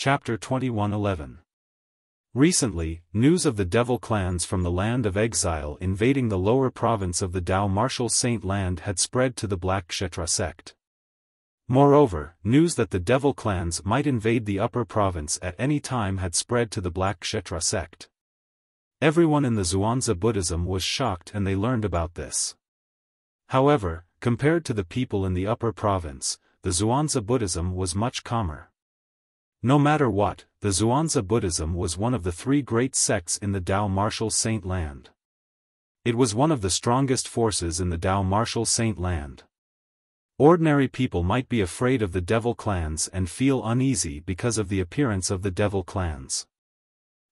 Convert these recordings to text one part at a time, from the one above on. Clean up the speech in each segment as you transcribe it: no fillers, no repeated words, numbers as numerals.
Chapter 21:11. Recently, news of the devil clans from the land of exile invading the lower province of the Dao Martial Saint land had spread to the Black Kshetra sect. Moreover, news that the devil clans might invade the upper province at any time had spread to the Black Kshetra sect. Everyone in the Xuanzi Buddhism was shocked and they learned about this. However, compared to the people in the upper province, the Xuanzi Buddhism was much calmer. No matter what, the Xuanzi Buddhism was one of the three great sects in the Dao Martial Saint land. It was one of the strongest forces in the Dao Martial Saint land. Ordinary people might be afraid of the devil clans and feel uneasy because of the appearance of the devil clans.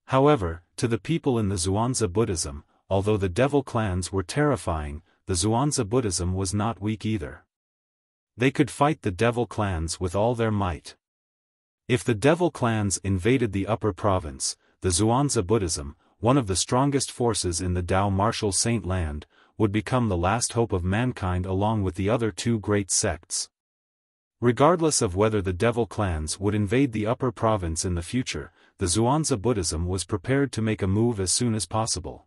However, to the people in the Xuanzi Buddhism, although the devil clans were terrifying, the Xuanzi Buddhism was not weak either. They could fight the devil clans with all their might. If the devil clans invaded the upper province, the Xuanzi Buddhism, one of the strongest forces in the Dao Martial Saint land, would become the last hope of mankind along with the other two great sects. Regardless of whether the devil clans would invade the upper province in the future, the Xuanzi Buddhism was prepared to make a move as soon as possible.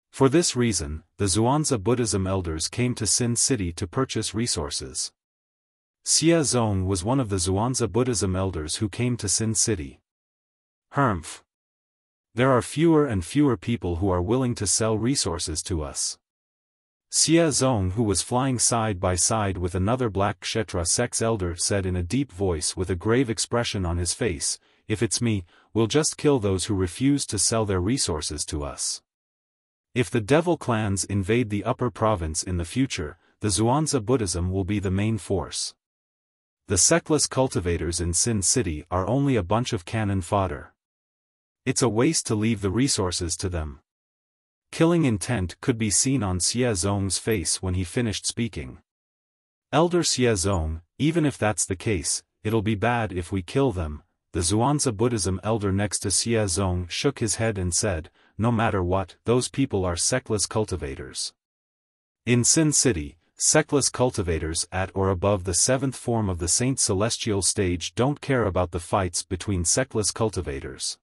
For this reason, the Xuanzi Buddhism elders came to Sin City to purchase resources. Xia Zong was one of the Xuanzi Buddhism elders who came to Sin City. Humph. There are fewer and fewer people who are willing to sell resources to us. Xia Zong, who was flying side by side with another Black Kshetra sect's elder, said in a deep voice with a grave expression on his face, "If it's me, we'll just kill those who refuse to sell their resources to us." If the devil clans invade the upper province in the future, the Xuanzi Buddhism will be the main force. The sectless cultivators in Sin City are only a bunch of cannon fodder. It's a waste to leave the resources to them. Killing intent could be seen on Xia Zong's face when he finished speaking. Elder Xia Zong, even if that's the case, it'll be bad if we kill them. The Xuanzi Buddhism elder next to Xia Zong shook his head and said, "No matter what, those people are sectless cultivators. In Sin City, sectless cultivators at or above the seventh form of the Saint Celestial stage don't care about the fights between sectless cultivators.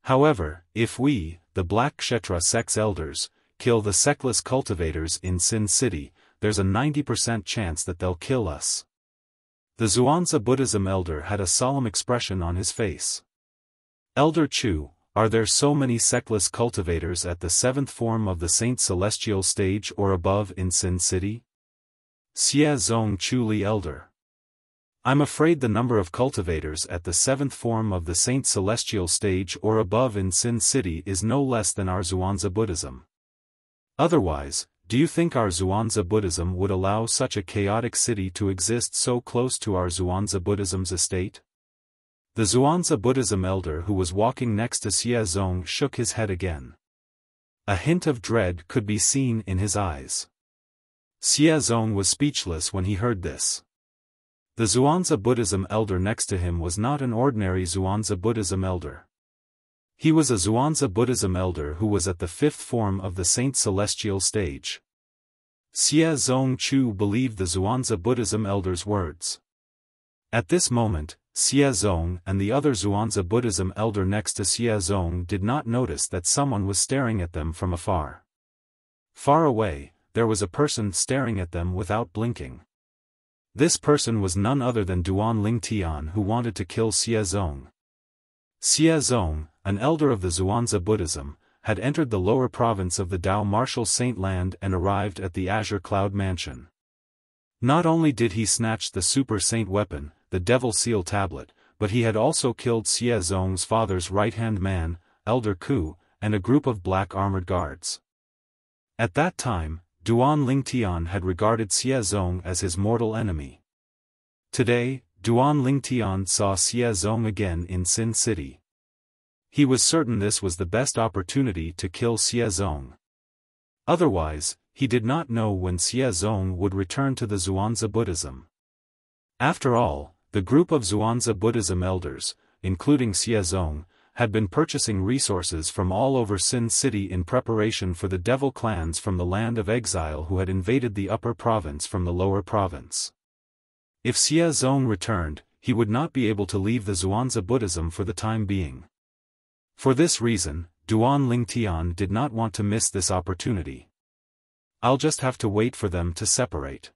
However, if we, the Black Kshetra sect's elders, kill the sectless cultivators in Sin City, there's a 90% chance that they'll kill us." The Xuanzi Buddhism elder had a solemn expression on his face. "Elder Chu, are there so many sectless cultivators at the seventh form of the Saint Celestial stage or above in Sin City?" Xia Zong Chu Li elder. "I'm afraid the number of cultivators at the seventh form of the Saint Celestial stage or above in Sin City is no less than our Xuanzi Buddhism. Otherwise, do you think our Xuanzi Buddhism would allow such a chaotic city to exist so close to our Xuanzi Buddhism's estate?" The Xuanzi Buddhism elder who was walking next to Xia Zong shook his head again. A hint of dread could be seen in his eyes. Xia Zong was speechless when he heard this. The Xuanzi Buddhism elder next to him was not an ordinary Xuanzi Buddhism elder. He was a Xuanzi Buddhism elder who was at the fifth form of the Saint Celestial stage. Xia Zong Chu believed the Xuanzi Buddhism elder's words. At this moment, Xia Zong and the other Xuanzi Buddhism elder next to Xia Zong did not notice that someone was staring at them from afar. Far away, there was a person staring at them without blinking. This person was none other than Duan Lingtian, who wanted to kill Xia Zong. Xia Zong, an elder of the Xuanzi Buddhism, had entered the lower province of the Dao Martial Saint land and arrived at the Azure Cloud Mansion. Not only did he snatch the Super Saint weapon, the Devil Seal Tablet, but he had also killed Xia Zong's father's right-hand man, Elder Ku, and a group of black armored guards. At that time, Duan Lingtian had regarded Xia Zong as his mortal enemy. Today, Duan Lingtian saw Xia Zong again in Sin City. He was certain this was the best opportunity to kill Xia Zong. Otherwise, he did not know when Xia Zong would return to the Xuanzi Buddhism. After all, the group of Xuanzi Buddhism elders, including Xia Zong, had been purchasing resources from all over Sin City in preparation for the devil clans from the land of exile who had invaded the upper province from the lower province. If Xia Zong returned, he would not be able to leave the Zhuangzi Buddhism for the time being. For this reason, Duan Lingtian did not want to miss this opportunity. I'll just have to wait for them to separate.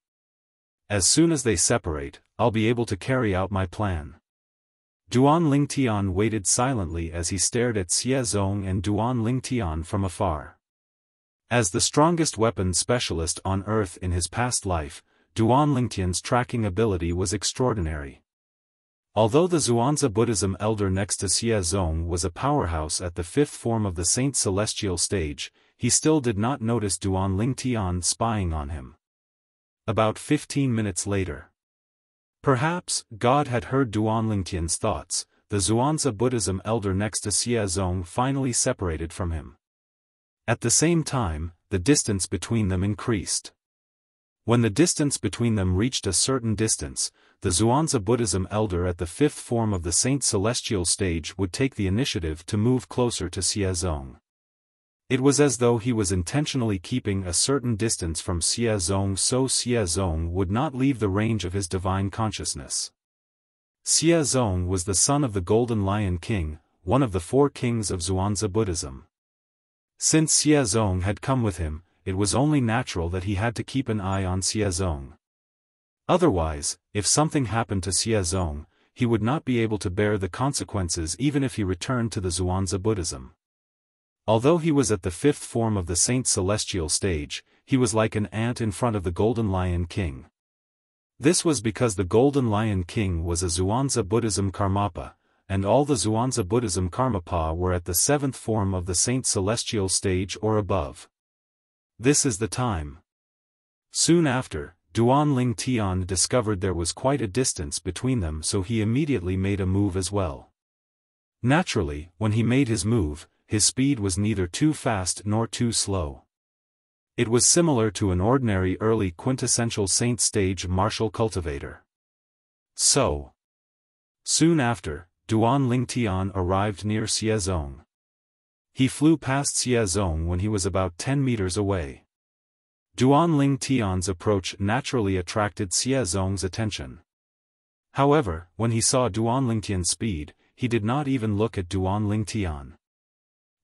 As soon as they separate, I'll be able to carry out my plan. Duan Lingtian waited silently as he stared at Xie Zong and Duan Lingtian from afar. As the strongest weapon specialist on Earth in his past life, Duan Lingtian's tracking ability was extraordinary. Although the Zhuangzi Buddhism elder next to Xie Zong was a powerhouse at the fifth form of the Saint Celestial stage, he still did not notice Duan Lingtian spying on him. About 15 minutes later. Perhaps God had heard Duan Lingtian's thoughts. The Zhuangzi Buddhism elder next to Xie Zong finally separated from him. At the same time, the distance between them increased. When the distance between them reached a certain distance, the Zhuangzi Buddhism elder at the fifth form of the Saint Celestial stage would take the initiative to move closer to Xie Zong. It was as though he was intentionally keeping a certain distance from Xie Zong so Xie Zong would not leave the range of his divine consciousness. Xie Zong was the son of the Golden Lion King, one of the four kings of Zhuangzi Buddhism. Since Xie Zong had come with him, it was only natural that he had to keep an eye on Xie Zong. Otherwise, if something happened to Xie Zong, he would not be able to bear the consequences even if he returned to the Zhuangzi Buddhism. Although he was at the fifth form of the Saint Celestial stage, he was like an ant in front of the Golden Lion King. This was because the Golden Lion King was a Zhuangzi Buddhism Karmapa, and all the Zhuangzi Buddhism Karmapa were at the seventh form of the Saint Celestial stage or above. This is the time. Soon after, Duan Lingtian discovered there was quite a distance between them, so he immediately made a move as well. Naturally, when he made his move, his speed was neither too fast nor too slow. It was similar to an ordinary early quintessential saint stage martial cultivator. So, soon after, Duan Lingtian arrived near Xie Zong. He flew past Xie Zong when he was about 10 meters away. Duan Lingtian's approach naturally attracted Xie Zong's attention. However, when he saw Duan Lingtian's speed, he did not even look at Duan Lingtian.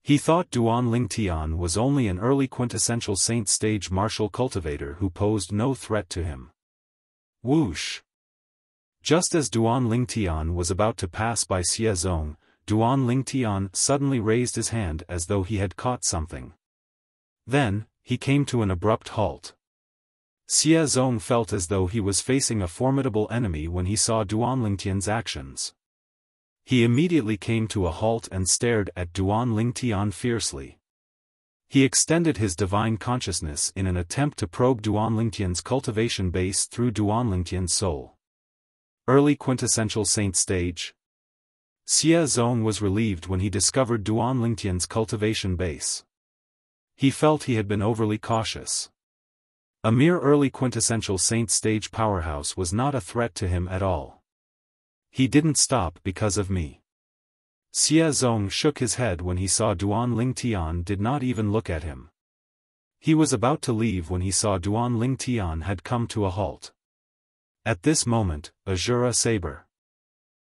He thought Duan Lingtian was only an early quintessential saint stage martial cultivator who posed no threat to him. Whoosh! Just as Duan Lingtian was about to pass by Xie Zong, Duan Lingtian suddenly raised his hand as though he had caught something. Then, he came to an abrupt halt. Xie Zong felt as though he was facing a formidable enemy when he saw Duan Lingtian's actions. He immediately came to a halt and stared at Duan Lingtian fiercely. He extended his divine consciousness in an attempt to probe Duan Lingtian's cultivation base through Duan Lingtian's soul. Early quintessential saint stage. Xie Zong was relieved when he discovered Duan Lingtian's cultivation base. He felt he had been overly cautious. A mere early quintessential saint stage powerhouse was not a threat to him at all. He didn't stop because of me. Xie Zong shook his head when he saw Duan Lingtian did not even look at him. He was about to leave when he saw Duan Lingtian had come to a halt. At this moment, Azura Saber.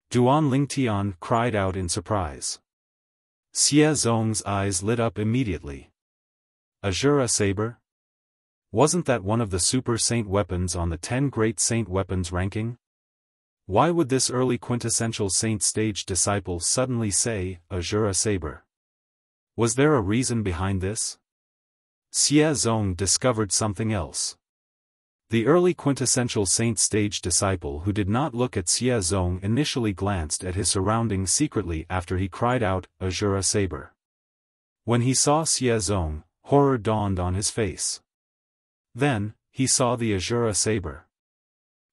Duan Lingtian cried out in surprise. Xie Zong's eyes lit up immediately. Azura Saber? Wasn't that one of the super saint weapons on the 10 great saint weapons ranking? Why would this early quintessential saint stage disciple suddenly say, Azura Saber? Was there a reason behind this? Xie Zong discovered something else. The early quintessential saint stage disciple who did not look at Xie Zong initially glanced at his surroundings secretly after he cried out, Azura Saber. When he saw Xie Zong, horror dawned on his face. Then, he saw the Azura Saber.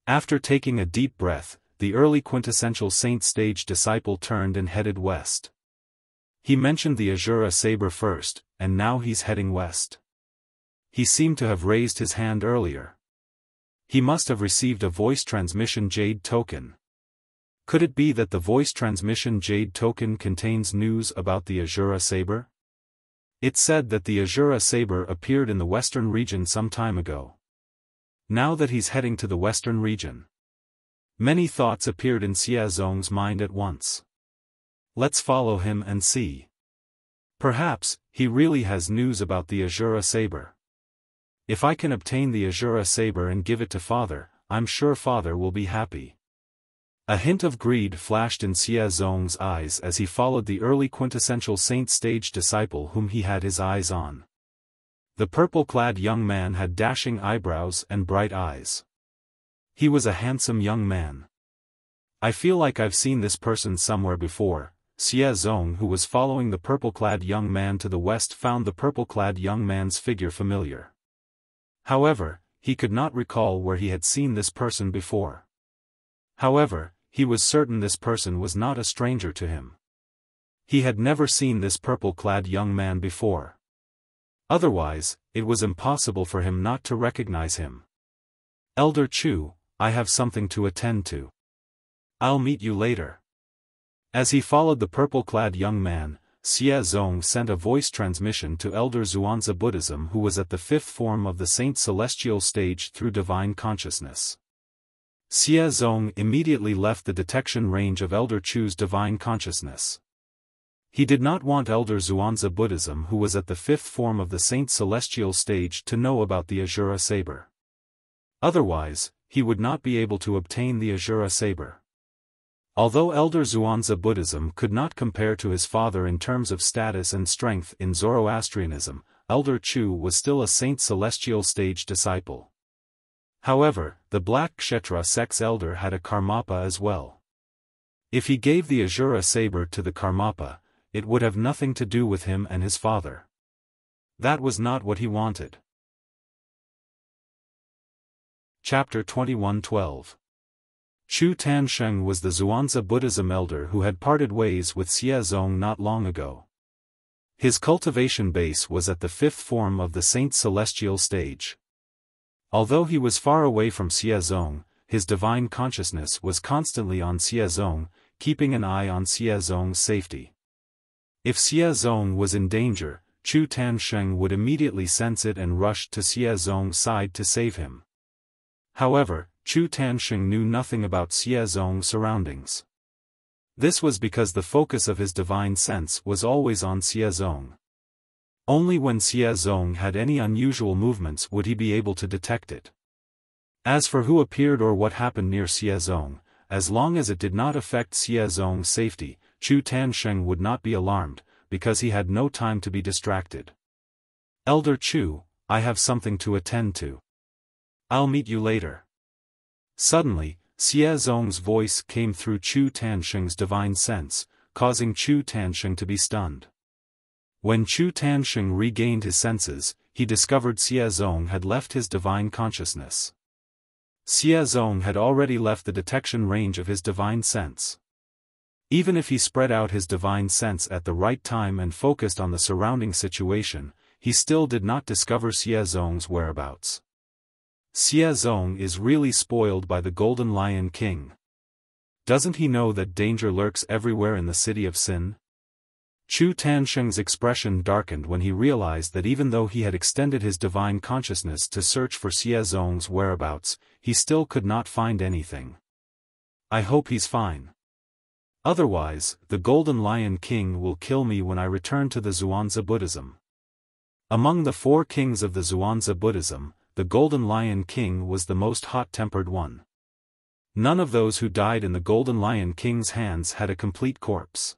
After taking a deep breath, the early quintessential saint stage disciple turned and headed west. He mentioned the Azura Saber first, and now he's heading west. He seemed to have raised his hand earlier. He must have received a voice transmission jade token. Could it be that the voice transmission jade token contains news about the Azura Saber? It said that the Azura Saber appeared in the western region some time ago. Now that he's heading to the western region. Many thoughts appeared in Xie Zong's mind at once. Let's follow him and see. Perhaps, he really has news about the Azura saber. If I can obtain the Azura saber and give it to father, I'm sure father will be happy. A hint of greed flashed in Xie Zong's eyes as he followed the early quintessential saint stage disciple whom he had his eyes on. The purple-clad young man had dashing eyebrows and bright eyes. He was a handsome young man. I feel like I've seen this person somewhere before. Xie Zong, who was following the purple-clad young man to the west, found the purple-clad young man's figure familiar. However, he could not recall where he had seen this person before. However, he was certain this person was not a stranger to him. He had never seen this purple-clad young man before. Otherwise, it was impossible for him not to recognize him. Elder Chu, I have something to attend to. I'll meet you later. As he followed the purple-clad young man, Xie Zong sent a voice transmission to Elder Zhuangzi Buddhism, who was at the fifth form of the Saint Celestial stage through divine consciousness. Xie Zong immediately left the detection range of Elder Chu's divine consciousness. He did not want Elder Zhuangzi Buddhism, who was at the fifth form of the Saint Celestial stage, to know about the Azura saber. Otherwise, he would not be able to obtain the Azura saber. Although Elder Zhuangzi Buddhism could not compare to his father in terms of status and strength in Zoroastrianism, Elder Chu was still a Saint Celestial stage disciple. However, the Black Kshetra sect's elder had a Karmapa as well. If he gave the Azura saber to the Karmapa, it would have nothing to do with him and his father. That was not what he wanted. Chapter 21:12. Chu Tansheng was the Zhuangzi Buddhism elder who had parted ways with Xie Zong not long ago. His cultivation base was at the fifth form of the Saint Celestial stage. Although he was far away from Xie Zong, his divine consciousness was constantly on Xie Zong, keeping an eye on Xie Zong's safety. If Xie Zong was in danger, Chu Tansheng would immediately sense it and rush to Xie Zong's side to save him. However, Chu Tansheng knew nothing about Xie Zong's surroundings. This was because the focus of his divine sense was always on Xie Zong. Only when Xie Zong had any unusual movements would he be able to detect it. As for who appeared or what happened near Xie Zong, as long as it did not affect Xie Zong's safety, Chu Tansheng would not be alarmed, because he had no time to be distracted. Elder Chu, I have something to attend to. I'll meet you later. Suddenly, Xie Zong's voice came through Chu Tansheng's divine sense, causing Chu Tansheng to be stunned. When Chu Tansheng regained his senses, he discovered Xie Zong had left his divine consciousness. Xie Zong had already left the detection range of his divine sense. Even if he spread out his divine sense at the right time and focused on the surrounding situation, he still did not discover Xie Zong's whereabouts. Xie Zong is really spoiled by the Golden Lion King. Doesn't he know that danger lurks everywhere in the city of Sin? Chu Tansheng's expression darkened when he realized that even though he had extended his divine consciousness to search for Xie Zong's whereabouts, he still could not find anything. I hope he's fine. Otherwise, the Golden Lion King will kill me when I return to the Zhuangzi Buddhism. Among the four kings of the Zhuangzi Buddhism, the Golden Lion King was the most hot-tempered one. None of those who died in the Golden Lion King's hands had a complete corpse.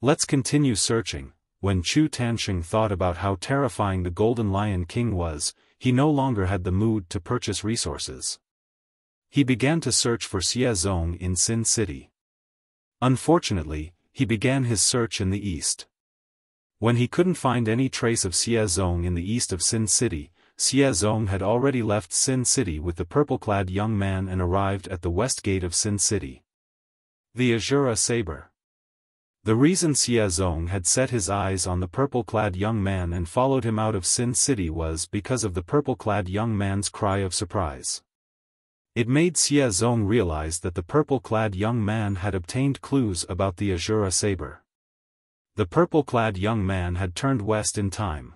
Let's continue searching. When Chu Tansheng thought about how terrifying the Golden Lion King was, he no longer had the mood to purchase resources. He began to search for Xie Zong in Sin City. Unfortunately, he began his search in the east. When he couldn't find any trace of Xie Zong in the east of Sin City, Xie Zong had already left Sin City with the purple-clad young man and arrived at the west gate of Sin City. The Azura saber. The reason Xie Zong had set his eyes on the purple-clad young man and followed him out of Sin City was because of the purple-clad young man's cry of surprise. It made Xie Zong realize that the purple-clad young man had obtained clues about the Azura saber. The purple-clad young man had turned west in time.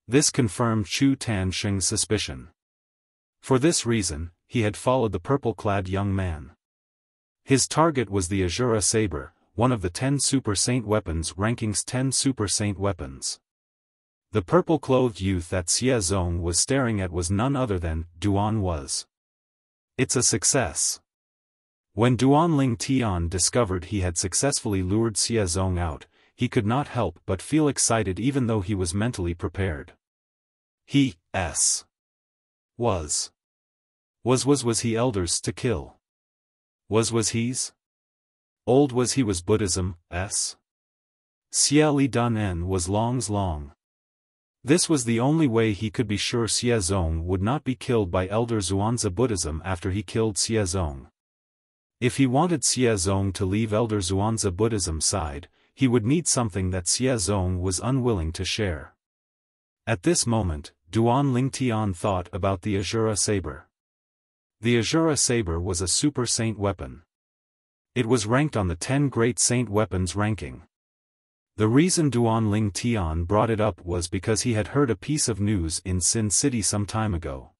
This confirmed Chu Tansheng's suspicion. For this reason, he had followed the purple-clad young man. His target was the Azura saber, one of the 10 Super Saint weapons rankings 10 Super Saint weapons. The purple-clothed youth that Xie Zong was staring at was none other than Duan was. It's a success. When Duan Ling Tian discovered he had successfully lured Xie Zong out, he could not help but feel excited even though he was mentally prepared. Was he elders to kill? Was he's? Old was he was Buddhism, Xie Li Dun En was Long's long. This was the only way he could be sure Xie Zong would not be killed by Elder Xuanzi Buddhism after he killed Xie Zong. If he wanted Xie Zong to leave Elder Xuanzi Buddhism's side, he would need something that Xie Zong was unwilling to share. At this moment, Duan Ling Tian thought about the Azura saber. The Azura saber was a Super Saint weapon. It was ranked on the 10 Great Saint weapons ranking. The reason Duan Ling Tian brought it up was because he had heard a piece of news in Sin City some time ago.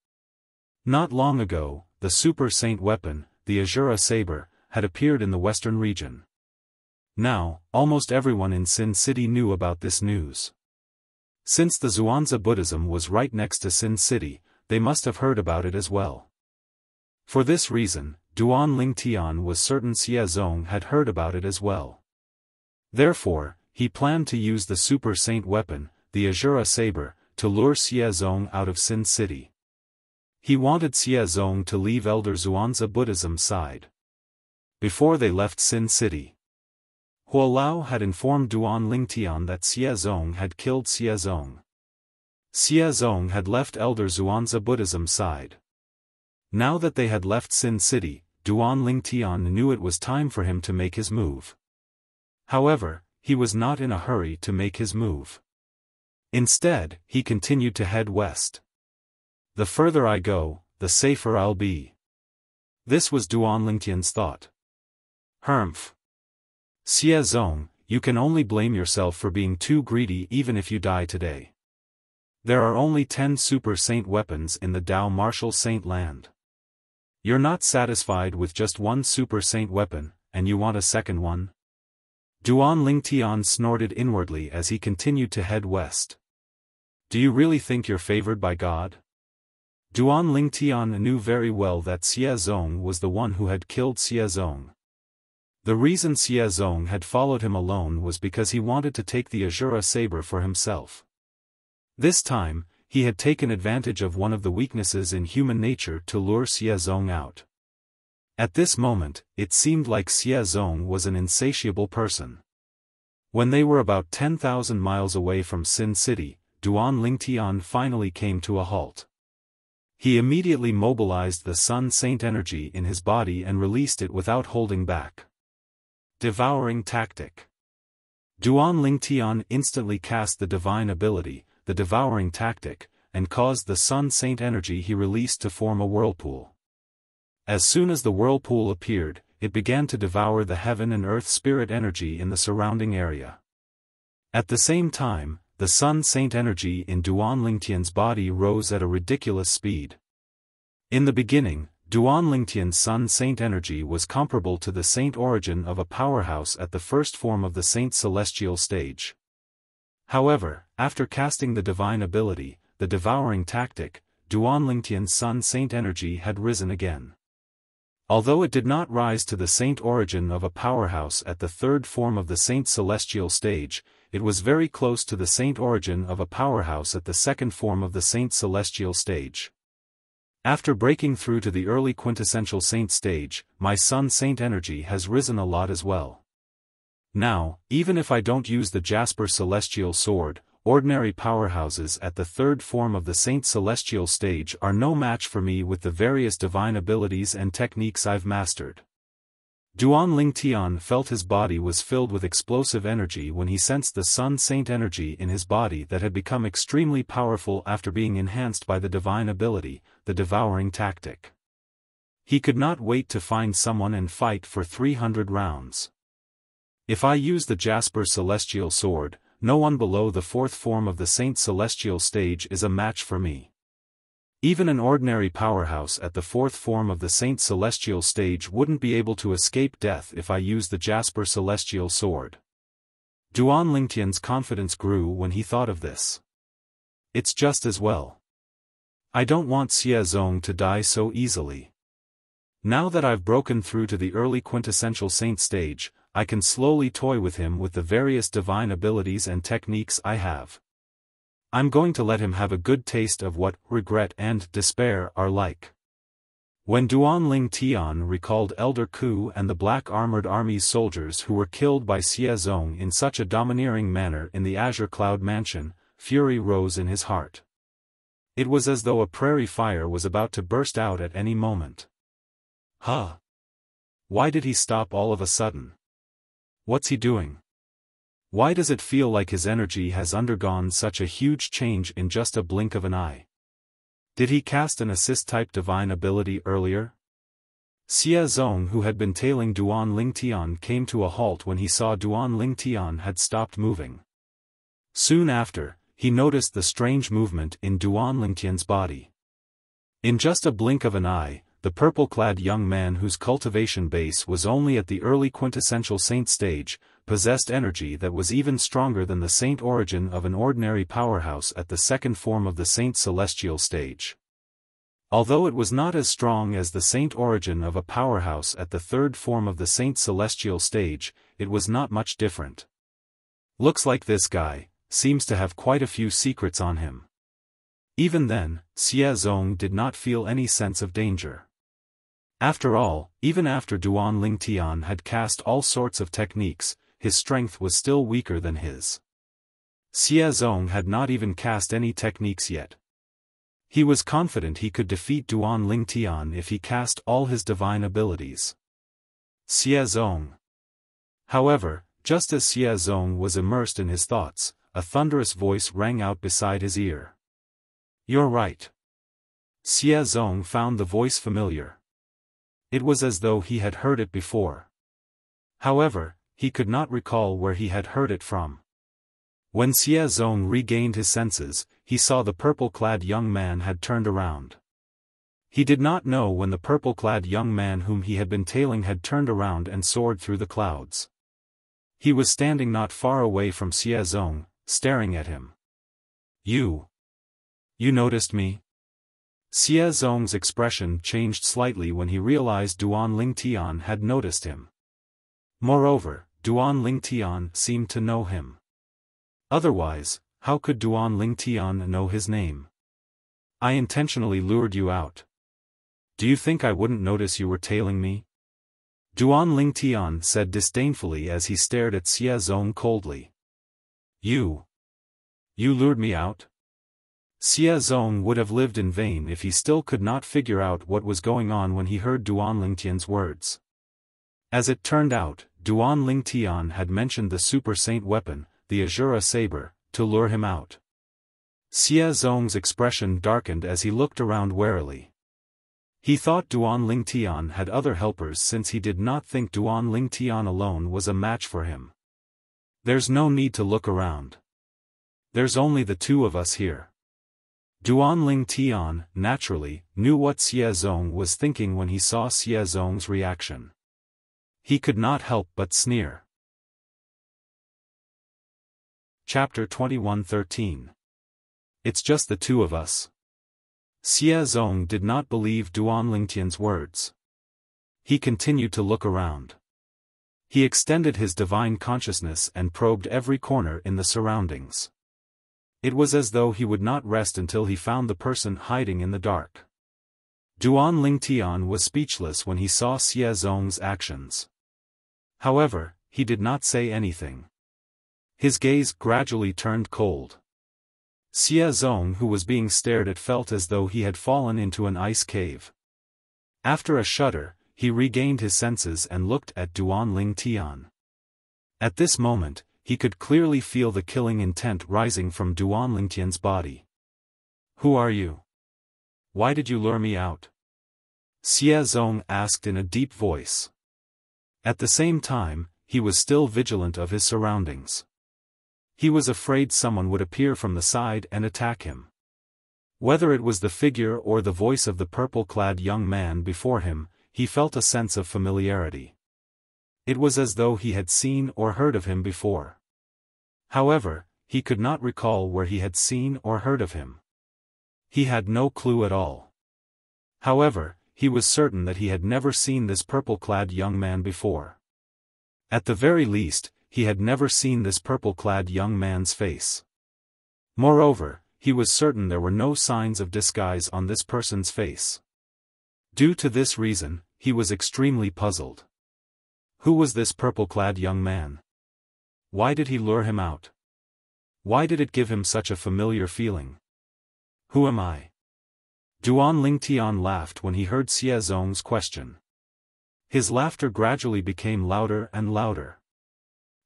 Not long ago, the Super Saint weapon, the Azura saber, had appeared in the western region. Now, almost everyone in Sin City knew about this news. Since the Xuanzi Buddhism was right next to Sin City, they must have heard about it as well. For this reason, Duan Ling Tian was certain Xie Zong had heard about it as well. Therefore, he planned to use the Super Saint weapon, the Azura saber, to lure Xie Zong out of Sin City. He wanted Xie Zong to leave Elder Xuanzi Buddhism's side. Before they left Sin City, Huo Lao had informed Duan Ling Tian that Xie Zong had killed Xie Zong. Xie Zong had left Elder Xuanzi Buddhism's side. Now that they had left Sin City, Duan Ling Tian knew it was time for him to make his move. However, he was not in a hurry to make his move. Instead, he continued to head west. The further I go, the safer I'll be. This was Duan Ling Tian's thought. Humph. Xie Zong, you can only blame yourself for being too greedy even if you die today. There are only 10 Super Saint weapons in the Dao Martial Saint land. You're not satisfied with just one Super Saint weapon, and you want a second one? Duan Ling Tian snorted inwardly as he continued to head west. Do you really think you're favored by God? Duan Ling Tian knew very well that Xie Zong was the one who had killed Xie Zong. The reason Xie Zong had followed him alone was because he wanted to take the Azura saber for himself. This time, he had taken advantage of one of the weaknesses in human nature to lure Xie Zong out. At this moment, it seemed like Xie Zong was an insatiable person. When they were about 10,000 miles away from Sin City, Duan Ling Tian finally came to a halt. He immediately mobilized the Sun Saint energy in his body and released it without holding back. Devouring Tactic. Duan Ling Tian instantly cast the divine ability, the Devouring Tactic, and caused the Sun Saint energy he released to form a whirlpool. As soon as the whirlpool appeared, it began to devour the heaven and earth spirit energy in the surrounding area. At the same time, the Sun Saint energy in Duan Ling Tian's body rose at a ridiculous speed. In the beginning, Duan Ling Tian's Sun Saint energy was comparable to the Saint origin of a powerhouse at the first form of the Saint celestial stage. However, after casting the divine ability, the Devouring Tactic, Duan Ling Tian's Sun Saint energy had risen again. Although it did not rise to the Saint origin of a powerhouse at the third form of the Saint celestial stage, it was very close to the Saint origin of a powerhouse at the second form of the Saint celestial stage. After breaking through to the early quintessential Saint stage, my Sun Saint energy has risen a lot as well. Now, even if I don't use the Jasper celestial sword, ordinary powerhouses at the third form of the Saint celestial stage are no match for me with the various divine abilities and techniques I've mastered. Duan Ling Tian felt his body was filled with explosive energy when he sensed the Sun Saint energy in his body that had become extremely powerful after being enhanced by the divine ability, the Devouring Tactic. He could not wait to find someone and fight for 300 rounds. If I use the Jasper celestial sword, no one below the fourth form of the Saint celestial stage is a match for me. Even an ordinary powerhouse at the fourth form of the Saint Celestial stage wouldn't be able to escape death if I used the Jasper Celestial Sword. Duan Lingtian's confidence grew when he thought of this. It's just as well. I don't want Xie Zong to die so easily. Now that I've broken through to the early quintessential saint stage, I can slowly toy with him with the various divine abilities and techniques I have. I'm going to let him have a good taste of what regret and despair are like. When Duan Ling Tian recalled Elder Ku and the black-armored army's soldiers who were killed by Xie Zong in such a domineering manner in the Azure Cloud Mansion, fury rose in his heart. It was as though a prairie fire was about to burst out at any moment. Huh? Why did he stop all of a sudden? What's he doing? Why does it feel like his energy has undergone such a huge change in just a blink of an eye? Did he cast an assist-type divine ability earlier? Xie Zong, who had been tailing Duan Lingtian, came to a halt when he saw Duan Lingtian had stopped moving. Soon after, he noticed the strange movement in Duan Lingtian's body. In just a blink of an eye, the purple-clad young man whose cultivation base was only at the early quintessential saint stage, possessed energy that was even stronger than the saint origin of an ordinary powerhouse at the second form of the saint celestial stage. Although it was not as strong as the saint origin of a powerhouse at the third form of the saint celestial stage, it was not much different. Looks like this guy seems to have quite a few secrets on him. Even then, Xie Zong did not feel any sense of danger. After all, even after Duan Lingtian had cast all sorts of techniques, his strength was still weaker than his. Xie Zong had not even cast any techniques yet. He was confident he could defeat Duan Lingtian if he cast all his divine abilities. Xie Zong. However, just as Xie Zong was immersed in his thoughts, a thunderous voice rang out beside his ear. You're right. Xie Zong found the voice familiar. It was as though he had heard it before. However, he could not recall where he had heard it from. When Xie Zong regained his senses, he saw the purple-clad young man had turned around. He did not know when the purple-clad young man whom he had been tailing had turned around and soared through the clouds. He was standing not far away from Xie Zong, staring at him. You noticed me? Xie Zong's expression changed slightly when he realized Duan Lingtian had noticed him. Moreover, Duan Lingtian seemed to know him. Otherwise, how could Duan Lingtian know his name? I intentionally lured you out. Do you think I wouldn't notice you were tailing me? Duan Lingtian said disdainfully as he stared at Xie Zong coldly. You lured me out? Xie Zong would have lived in vain if he still could not figure out what was going on when he heard Duan Lingtian's words. As it turned out, Duan Lingtian had mentioned the super saint weapon, the Azura saber, to lure him out. Xie Zong's expression darkened as he looked around warily. He thought Duan Lingtian had other helpers since he did not think Duan Lingtian alone was a match for him. There's no need to look around. There's only the two of us here. Duan Lingtian, naturally, knew what Xie Zong was thinking when he saw Xie Zong's reaction. He could not help but sneer. Chapter 21:13. It's just the two of us. Xie Zong did not believe Duan Lingtian's words. He continued to look around. He extended his divine consciousness and probed every corner in the surroundings. It was as though he would not rest until he found the person hiding in the dark. Duan Lingtian was speechless when he saw Xie Zong's actions. However, he did not say anything. His gaze gradually turned cold. Xie Zong, who was being stared at, felt as though he had fallen into an ice cave. After a shudder, he regained his senses and looked at Duan Lingtian. At this moment, he could clearly feel the killing intent rising from Duan Lingtian's body. Who are you? Why did you lure me out? Xie Zong asked in a deep voice. At the same time, he was still vigilant of his surroundings. He was afraid someone would appear from the side and attack him. Whether it was the figure or the voice of the purple-clad young man before him, he felt a sense of familiarity. It was as though he had seen or heard of him before. However, he could not recall where he had seen or heard of him. He had no clue at all. However, he was certain that he had never seen this purple-clad young man before. At the very least, he had never seen this purple-clad young man's face. Moreover, he was certain there were no signs of disguise on this person's face. Due to this reason, he was extremely puzzled. Who was this purple-clad young man? Why did he lure him out? Why did it give him such a familiar feeling? Who am I? Duan Lingtian laughed when he heard Xie Zong's question. His laughter gradually became louder and louder.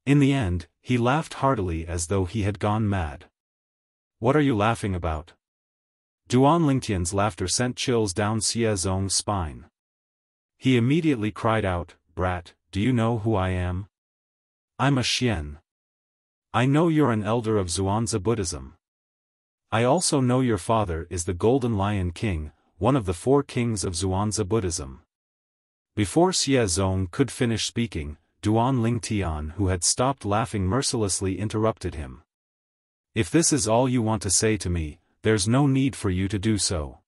In the end, he laughed heartily as though he had gone mad. What are you laughing about? Duan Lingtian's laughter sent chills down Xie Zong's spine. He immediately cried out, "Brat, do you know who I am? I'm a Xian. I know you're an elder of Zhuangzi Buddhism. I also know your father is the Golden Lion King, one of the 4 kings of Zhuangzi Buddhism." Before Xie Zong could finish speaking, Duan Lingtian, who had stopped laughing mercilessly, interrupted him. "If this is all you want to say to me, there's no need for you to do so.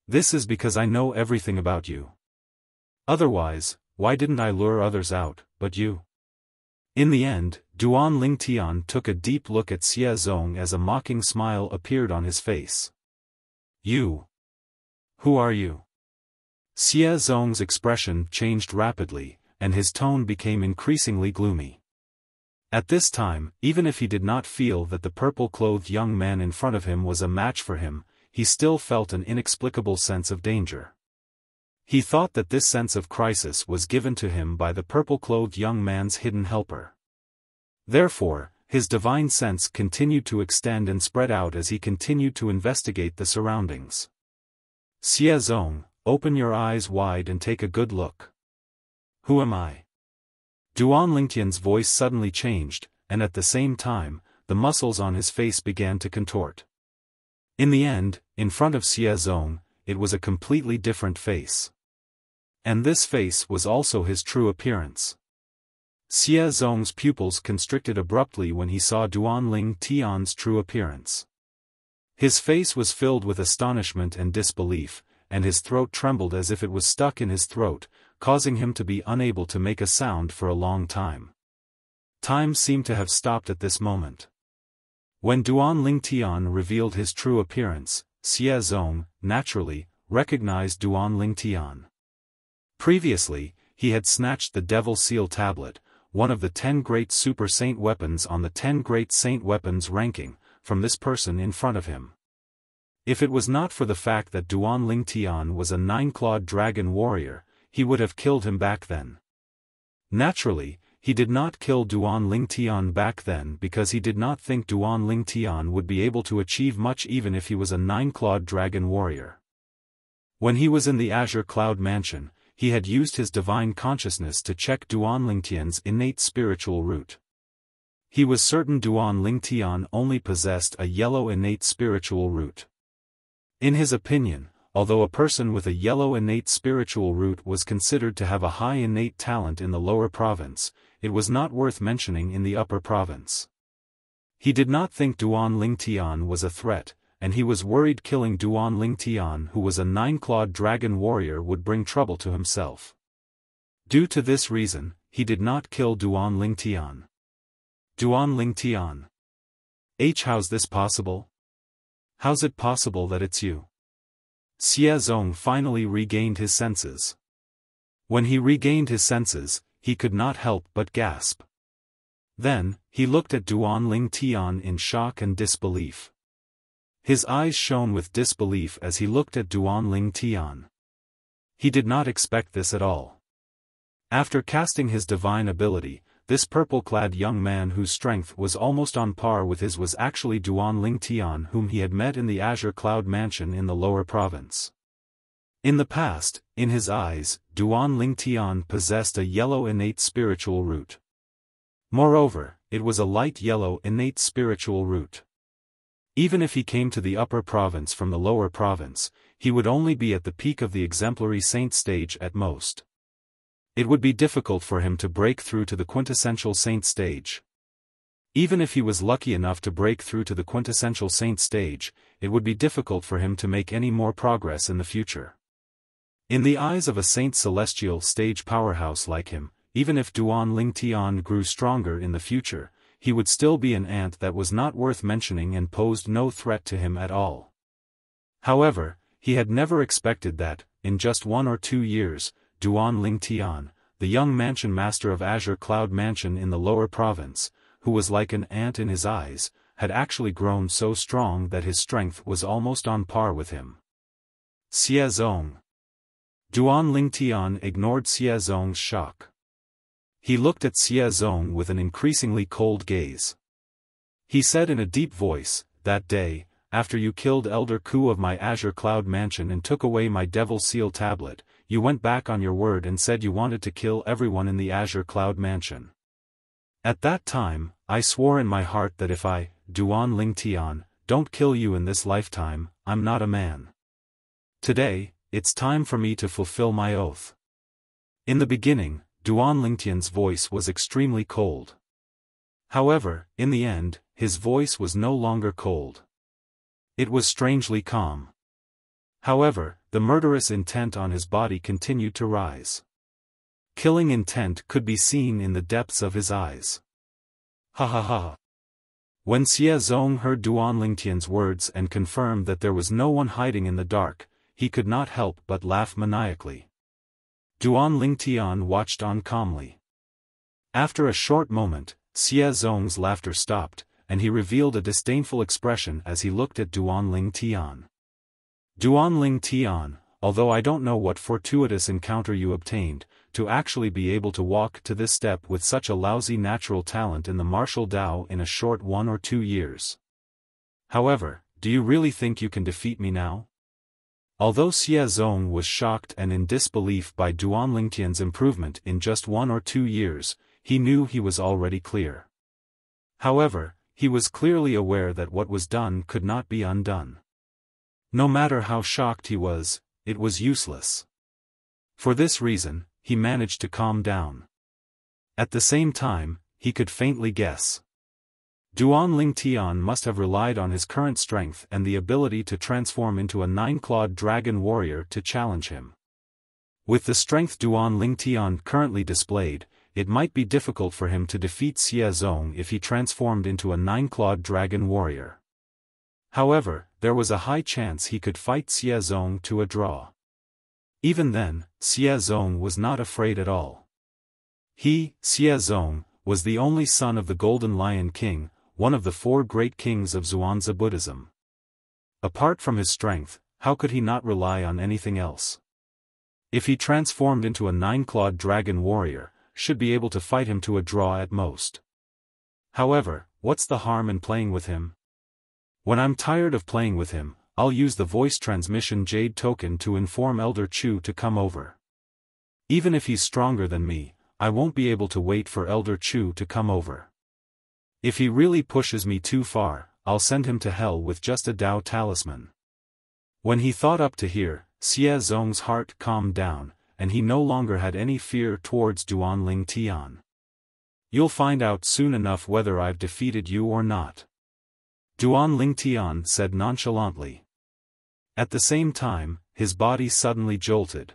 This is because I know everything about you. Otherwise, why didn't I lure others out, but you?" In the end, Duan Lingtian took a deep look at Xie Zong as a mocking smile appeared on his face. "You? Who are you?" Xie Zong's expression changed rapidly, and his tone became increasingly gloomy. At this time, even if he did not feel that the purple-clothed young man in front of him was a match for him, he still felt an inexplicable sense of danger. He thought that this sense of crisis was given to him by the purple-clothed young man's hidden helper. Therefore, his divine sense continued to extend and spread out as he continued to investigate the surroundings. "Xie Zong, open your eyes wide and take a good look. Who am I?" Duan Lingtian's voice suddenly changed, and at the same time, the muscles on his face began to contort. In the end, in front of Xie Zong, it was a completely different face. And this face was also his true appearance. Xie Zong's pupils constricted abruptly when he saw Duan Lingtian's true appearance. His face was filled with astonishment and disbelief, and his throat trembled as if it was stuck in his throat, causing him to be unable to make a sound for a long time. Time seemed to have stopped at this moment. When Duan Lingtian revealed his true appearance, Xie Zong, naturally, recognized Duan Lingtian. Previously, he had snatched the Devil Seal Tablet, one of the 10 great super saint weapons on the 10 great saint weapons ranking, from this person in front of him. If it was not for the fact that Duan Lingtian was a 9-clawed dragon warrior, he would have killed him back then. Naturally, he did not kill Duan Lingtian back then because he did not think Duan Lingtian would be able to achieve much even if he was a 9-clawed dragon warrior. When he was in the Azure Cloud Mansion, he had used his divine consciousness to check Duan Lingtian's innate spiritual root. He was certain Duan Lingtian only possessed a yellow innate spiritual root. In his opinion, although a person with a yellow innate spiritual root was considered to have a high innate talent in the lower province, it was not worth mentioning in the upper province. He did not think Duan Lingtian was a threat, and he was worried killing Duan Lingtian, who was a 9-clawed dragon warrior, would bring trouble to himself. Due to this reason, he did not kill Duan Lingtian. Duan Lingtian. How's this possible? How's it possible that it's you? Xie Zong finally regained his senses. When he regained his senses, he could not help but gasp. Then, he looked at Duan Lingtian in shock and disbelief. His eyes shone with disbelief as he looked at Duan Lingtian. He did not expect this at all. After casting his divine ability, this purple-clad young man whose strength was almost on par with his was actually Duan Lingtian, whom he had met in the Azure Cloud Mansion in the lower province. In the past, in his eyes, Duan Lingtian possessed a yellow innate spiritual root. Moreover, it was a light yellow innate spiritual root. Even if he came to the upper province from the lower province, he would only be at the peak of the exemplary saint stage at most. It would be difficult for him to break through to the quintessential saint stage. Even if he was lucky enough to break through to the quintessential saint stage, it would be difficult for him to make any more progress in the future. In the eyes of a saint celestial stage powerhouse like him, even if Duan Ling Tian grew stronger in the future, he would still be an ant that was not worth mentioning and posed no threat to him at all. However, he had never expected that, in just 1 or 2 years, Duan Ling Tian, the young mansion master of Azure Cloud Mansion in the lower province, who was like an ant in his eyes, had actually grown so strong that his strength was almost on par with him. Xie Zong. Duan Ling Tian ignored Xie Zong's shock. He looked at Xie Zong with an increasingly cold gaze. He said in a deep voice, "That day, after you killed Elder Ku of my Azure Cloud Mansion and took away my Devil Seal tablet, you went back on your word and said you wanted to kill everyone in the Azure Cloud Mansion. At that time, I swore in my heart that if I, Duan Ling Tian, don't kill you in this lifetime, I'm not a man. Today, it's time for me to fulfill my oath." In the beginning, Duan Lingtian's voice was extremely cold. However, in the end, his voice was no longer cold. It was strangely calm. However, the murderous intent on his body continued to rise. Killing intent could be seen in the depths of his eyes. Ha ha ha. When Xie Zong heard Duan Lingtian's words and confirmed that there was no one hiding in the dark, he could not help but laugh maniacally. Duan Ling Tian watched on calmly. After a short moment, Xie Zong's laughter stopped, and he revealed a disdainful expression as he looked at Duan Ling Tian. Duan Ling Tian, although I don't know what fortuitous encounter you obtained, to actually be able to walk to this step with such a lousy natural talent in the martial Dao in a short 1 or 2 years. However, do you really think you can defeat me now? Although Xie Zong was shocked and in disbelief by Duan Lingtian's improvement in just 1 or 2 years, he knew he was already clear. However, he was clearly aware that what was done could not be undone. No matter how shocked he was, it was useless. For this reason, he managed to calm down. At the same time, he could faintly guess. Duan Ling Tian must have relied on his current strength and the ability to transform into a 9-clawed dragon warrior to challenge him. With the strength Duan Ling Tian currently displayed, it might be difficult for him to defeat Xie Zong if he transformed into a 9-clawed dragon warrior. However, there was a high chance he could fight Xie Zong to a draw. Even then, Xie Zong was not afraid at all. He, Xie Zong, was the only son of the Golden Lion King, one of the 4 great kings of Zhuangzi Buddhism. Apart from his strength, how could he not rely on anything else? If he transformed into a 9-clawed dragon warrior, should be able to fight him to a draw at most. However, what's the harm in playing with him? When I'm tired of playing with him, I'll use the voice transmission jade token to inform Elder Chu to come over. Even if he's stronger than me, I won't be able to wait for Elder Chu to come over. If he really pushes me too far, I'll send him to hell with just a Dao talisman. When he thought up to here, Xie Zong's heart calmed down, and he no longer had any fear towards Duan Ling Tian. You'll find out soon enough whether I've defeated you or not. Duan Ling Tian said nonchalantly. At the same time, his body suddenly jolted.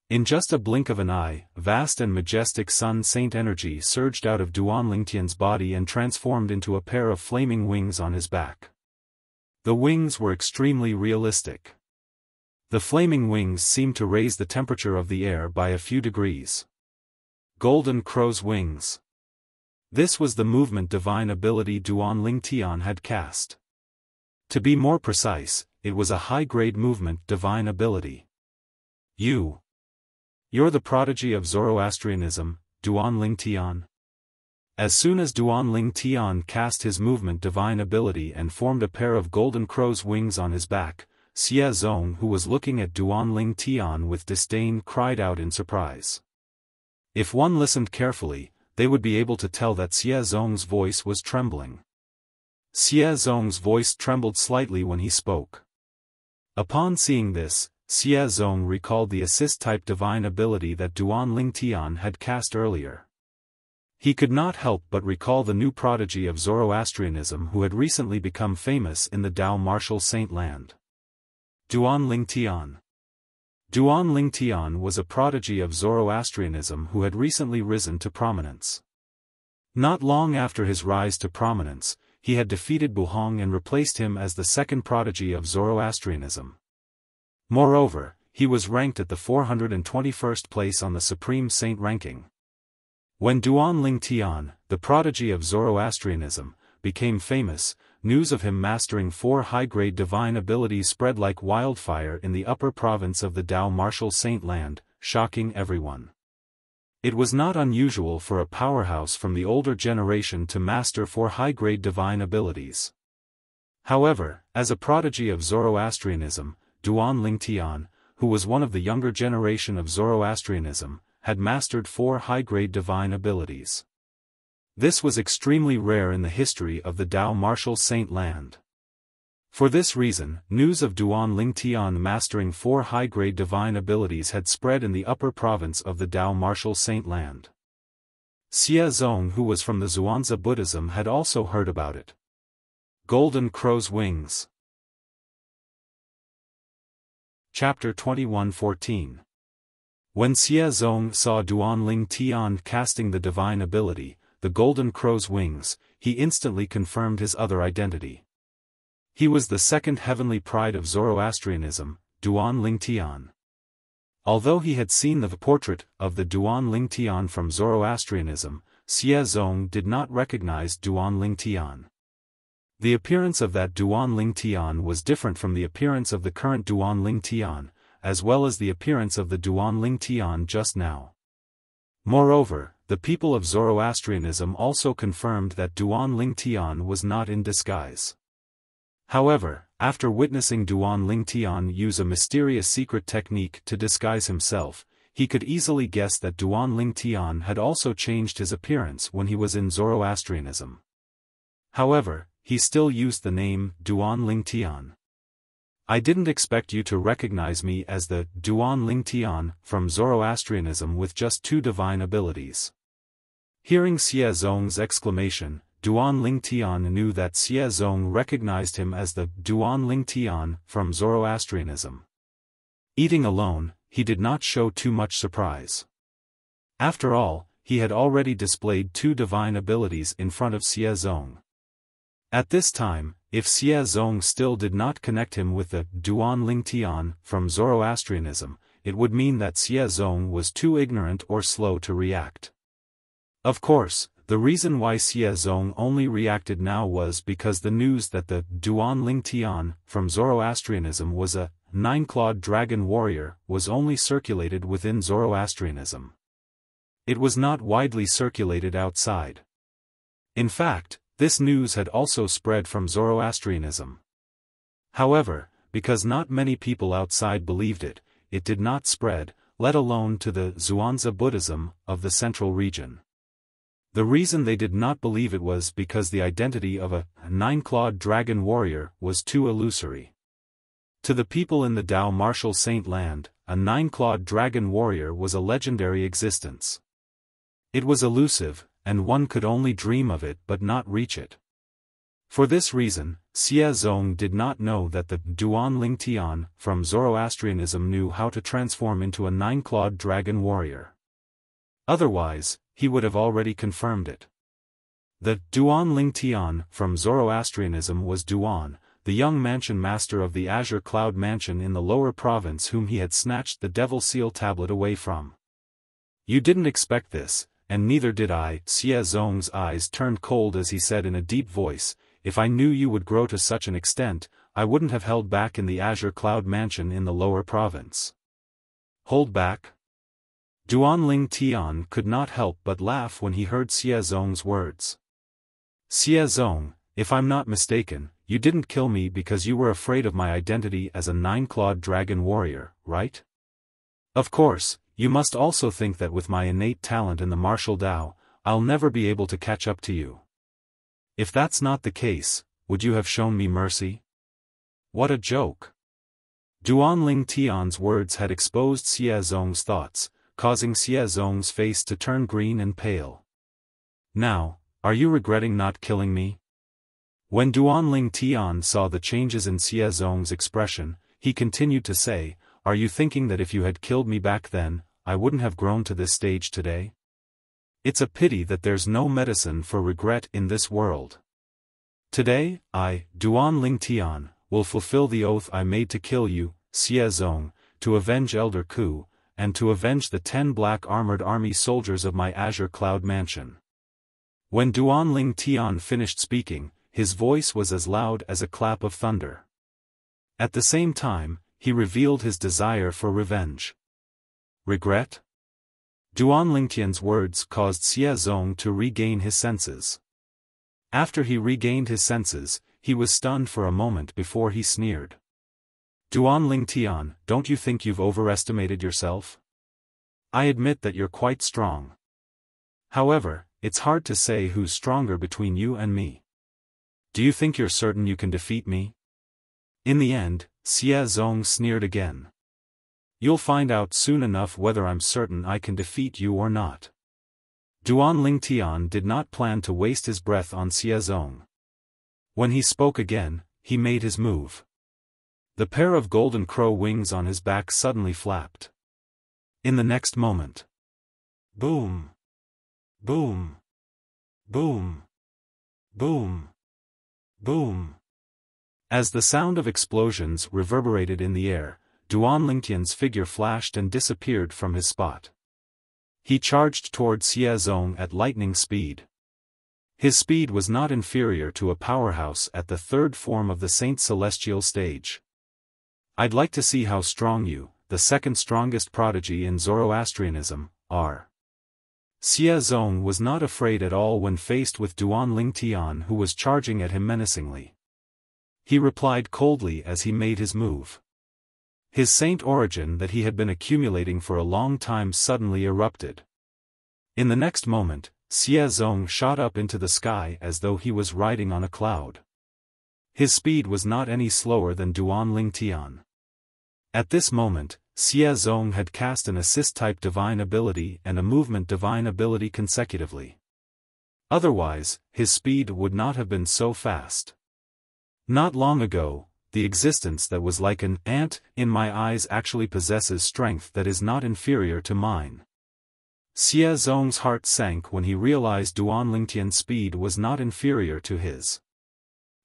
In just a blink of an eye, vast and majestic Sun Saint energy surged out of Duan Lingtian's body and transformed into a pair of flaming wings on his back. The wings were extremely realistic. The flaming wings seemed to raise the temperature of the air by a few degrees. Golden Crow's Wings. This was the movement divine ability Duan Lingtian had cast. To be more precise, it was a high-grade movement divine ability. You're the prodigy of Zoroastrianism, Duan Ling Tian. As soon as Duan Ling Tian cast his movement divine ability and formed a pair of golden crow's wings on his back, Xie Zong, who was looking at Duan Ling Tian with disdain, cried out in surprise. If one listened carefully, they would be able to tell that Xie Zong's voice was trembling. Xie Zong's voice trembled slightly when he spoke. Upon seeing this, Xie Zong recalled the assist-type divine ability that Duan Ling Tian had cast earlier. He could not help but recall the new prodigy of Zoroastrianism who had recently become famous in the Dao martial saint land. Duan Ling Tian. Duan Ling Tian was a prodigy of Zoroastrianism who had recently risen to prominence. Not long after his rise to prominence, he had defeated Buhong and replaced him as the second prodigy of Zoroastrianism. Moreover, he was ranked at the 421st place on the Supreme Saint ranking. When Duan Ling Tian, the prodigy of Zoroastrianism, became famous, news of him mastering 4 high-grade divine abilities spread like wildfire in the upper province of the Dao martial saint land, shocking everyone. It was not unusual for a powerhouse from the older generation to master 4 high-grade divine abilities. However, as a prodigy of Zoroastrianism, Duan Ling Tian, who was one of the younger generation of Zoroastrianism, had mastered 4 high-grade divine abilities. This was extremely rare in the history of the Dao martial saint land. For this reason, news of Duan Ling Tian mastering 4 high-grade divine abilities had spread in the upper province of the Dao martial saint land. Xie Zong, who was from the Zhuangzi Buddhism, had also heard about it. Golden Crow's Wings. Chapter 21:14. When Xie Zong saw Duan Ling Tian casting the divine ability, the Golden Crow's Wings, he instantly confirmed his other identity. He was the second heavenly pride of Zoroastrianism, Duan Ling Tian. Although he had seen the portrait of the Duan Ling Tian from Zoroastrianism, Xie Zong did not recognize Duan Ling Tian. The appearance of that Duan Ling Tian was different from the appearance of the current Duan Ling Tian, as well as the appearance of the Duan Ling Tian just now. Moreover, the people of Zoroastrianism also confirmed that Duan Ling Tian was not in disguise. However, after witnessing Duan Ling Tian use a mysterious secret technique to disguise himself, he could easily guess that Duan Ling Tian had also changed his appearance when he was in Zoroastrianism. However, he still used the name Duan Ling Tian. I didn't expect you to recognize me as the Duan Ling Tian from Zoroastrianism with just 2 divine abilities. Hearing Xie Zong's exclamation, Duan Ling Tian knew that Xie Zong recognized him as the Duan Ling Tian from Zoroastrianism. Eating alone, he did not show too much surprise. After all, he had already displayed 2 divine abilities in front of Xie Zong. At this time, if Xie Zong still did not connect him with the Duan Ling Tian from Zoroastrianism, it would mean that Xie Zong was too ignorant or slow to react. Of course, the reason why Xie Zong only reacted now was because the news that the Duan Ling Tian from Zoroastrianism was a 9-clawed dragon warrior was only circulated within Zoroastrianism. It was not widely circulated outside. In fact, this news had also spread from Zoroastrianism. However, because not many people outside believed it, it did not spread, let alone to the Zhuangzi Buddhism of the central region. The reason they did not believe it was because the identity of a 9-clawed dragon warrior was too illusory. To the people in the Dao martial saint land, a 9-clawed dragon warrior was a legendary existence. It was elusive, and one could only dream of it but not reach it. For this reason, Xie Zong did not know that the Duan Ling Tian from Zoroastrianism knew how to transform into a 9-clawed dragon warrior. Otherwise, he would have already confirmed it. The Duan Ling Tian from Zoroastrianism was Duan, the young mansion master of the Azure Cloud Mansion in the lower province whom he had snatched the Devil Seal tablet away from. You didn't expect this, and neither did I. Xie Zong's eyes turned cold as he said in a deep voice, if I knew you would grow to such an extent, I wouldn't have held back in the Azure Cloud Mansion in the lower province. Hold back? Duan Ling Tian could not help but laugh when he heard Xie Zong's words. Xie Zong, if I'm not mistaken, you didn't kill me because you were afraid of my identity as a 9-clawed dragon warrior, right? Of course, you must also think that with my innate talent in the martial Dao, I'll never be able to catch up to you. If that's not the case, would you have shown me mercy? What a joke! Duanling Tian's words had exposed Xie Zong's thoughts, causing Xie Zong's face to turn green and pale. Now, are you regretting not killing me? When Duanling Tian saw the changes in Xie Zong's expression, he continued to say, are you thinking that if you had killed me back then, I wouldn't have grown to this stage today? It's a pity that there's no medicine for regret in this world. Today, I, Duanling Tian, will fulfill the oath I made to kill you, Xie Zong, to avenge Elder Ku, and to avenge the 10 black armored army soldiers of my Azure Cloud Mansion. When Duanling Tian finished speaking, his voice was as loud as a clap of thunder. At the same time, he revealed his desire for revenge. Regret? Duanling Tian's words caused Xie Zong to regain his senses. After he regained his senses, he was stunned for a moment before he sneered. Duanling Tian, don't you think you've overestimated yourself? I admit that you're quite strong. However, it's hard to say who's stronger between you and me. Do you think you're certain you can defeat me? In the end, Xie Zong sneered again. You'll find out soon enough whether I'm certain I can defeat you or not. Duanling Tian did not plan to waste his breath on Xie Zong. When he spoke again, he made his move. The pair of golden crow wings on his back suddenly flapped. In the next moment. Boom! Boom! Boom! Boom! Boom! As the sound of explosions reverberated in the air, Duanling Tian's figure flashed and disappeared from his spot. He charged toward Xie Zong at lightning speed. His speed was not inferior to a powerhouse at the third form of the Saint Celestial stage. I'd like to see how strong you, the second strongest prodigy in Zoroastrianism, are. Xie Zong was not afraid at all when faced with Duanling Tian, who was charging at him menacingly. He replied coldly as he made his move. His saint origin that he had been accumulating for a long time suddenly erupted. In the next moment, Xie Zong shot up into the sky as though he was riding on a cloud. His speed was not any slower than Duanling Tian. At this moment, Xie Zong had cast an assist-type divine ability and a movement divine ability consecutively. Otherwise, his speed would not have been so fast. Not long ago, the existence that was like an ant in my eyes actually possesses strength that is not inferior to mine. Xie Zong's heart sank when he realized Duanling Tian's speed was not inferior to his.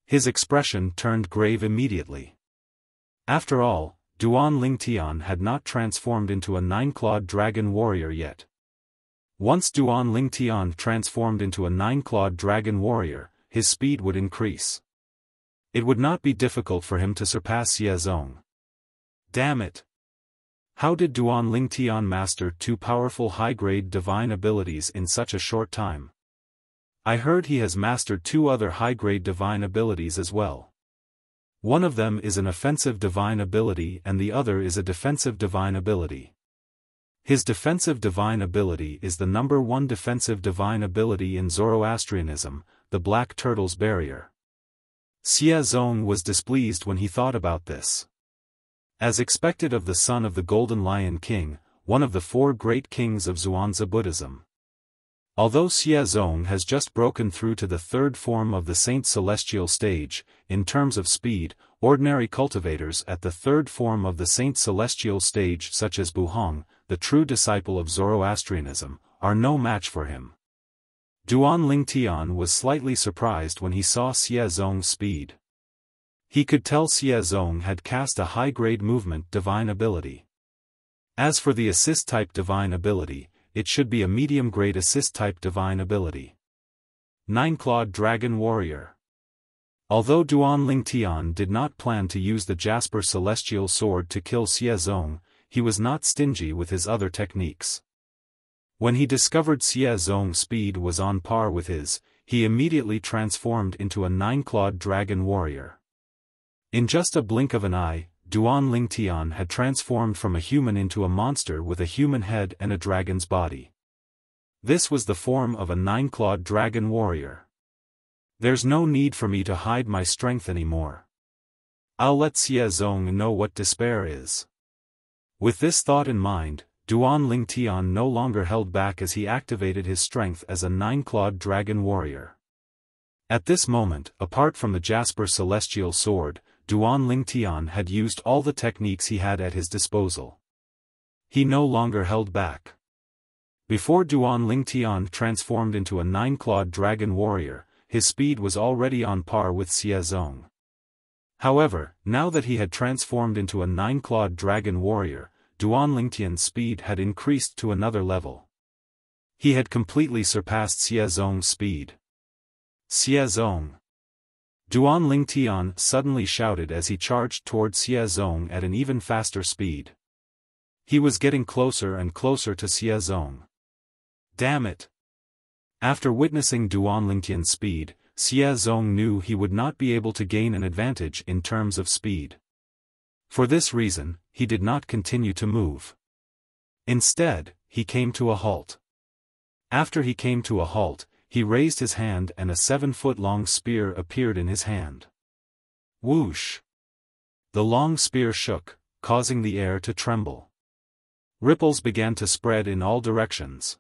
His expression turned grave immediately. After all, Duanling Tian had not transformed into a 9-clawed dragon warrior yet. Once Duanling Tian transformed into a 9-clawed dragon warrior, his speed would increase. It would not be difficult for him to surpass Xie Zong. Damn it! How did Duanling Tian master 2 powerful high-grade divine abilities in such a short time? I heard he has mastered 2 other high-grade divine abilities as well. One of them is an offensive divine ability and the other is a defensive divine ability. His defensive divine ability is the number 1 defensive divine ability in Zoroastrianism, the Black Turtle's Barrier. Xie Zong was displeased when he thought about this. As expected of the son of the Golden Lion King, one of the 4 great kings of Zhuangzi Buddhism. Although Xie Zong has just broken through to the 3rd form of the Saint Celestial stage, in terms of speed, ordinary cultivators at the 3rd form of the Saint Celestial stage such as Buhong, the true disciple of Zoroastrianism, are no match for him. Duanling Tian was slightly surprised when he saw Xie Zong's speed. He could tell Xie Zong had cast a high-grade movement divine ability. As for the assist-type divine ability, it should be a medium-grade assist-type divine ability. 9-clawed dragon warrior. Although Duanling Tian did not plan to use the Jasper Celestial Sword to kill Xie Zong, he was not stingy with his other techniques. When he discovered Xie Zong's speed was on par with his, he immediately transformed into a 9-clawed dragon warrior. In just a blink of an eye, Duanling Tian had transformed from a human into a monster with a human head and a dragon's body. This was the form of a 9-clawed dragon warrior. There's no need for me to hide my strength anymore. I'll let Xie Zong know what despair is. With this thought in mind, Duan Lingtian no longer held back as he activated his strength as a nine-clawed dragon warrior. At this moment, apart from the Jasper Celestial Sword, Duan Lingtian had used all the techniques he had at his disposal. He no longer held back. Before Duan Lingtian transformed into a nine-clawed dragon warrior, his speed was already on par with Xie Zong. However, now that he had transformed into a nine-clawed dragon warrior, Duan Lingtian's speed had increased to another level. He had completely surpassed Xie Zong's speed. Xie Zong! Duan Lingtian suddenly shouted as he charged toward Xie Zong at an even faster speed. He was getting closer and closer to Xie Zong. Damn it! After witnessing Duan Lingtian's speed, Xie Zong knew he would not be able to gain an advantage in terms of speed. For this reason, he did not continue to move. Instead, he came to a halt. After he came to a halt, he raised his hand and a 7-foot-long spear appeared in his hand. Whoosh! The long spear shook, causing the air to tremble. Ripples began to spread in all directions.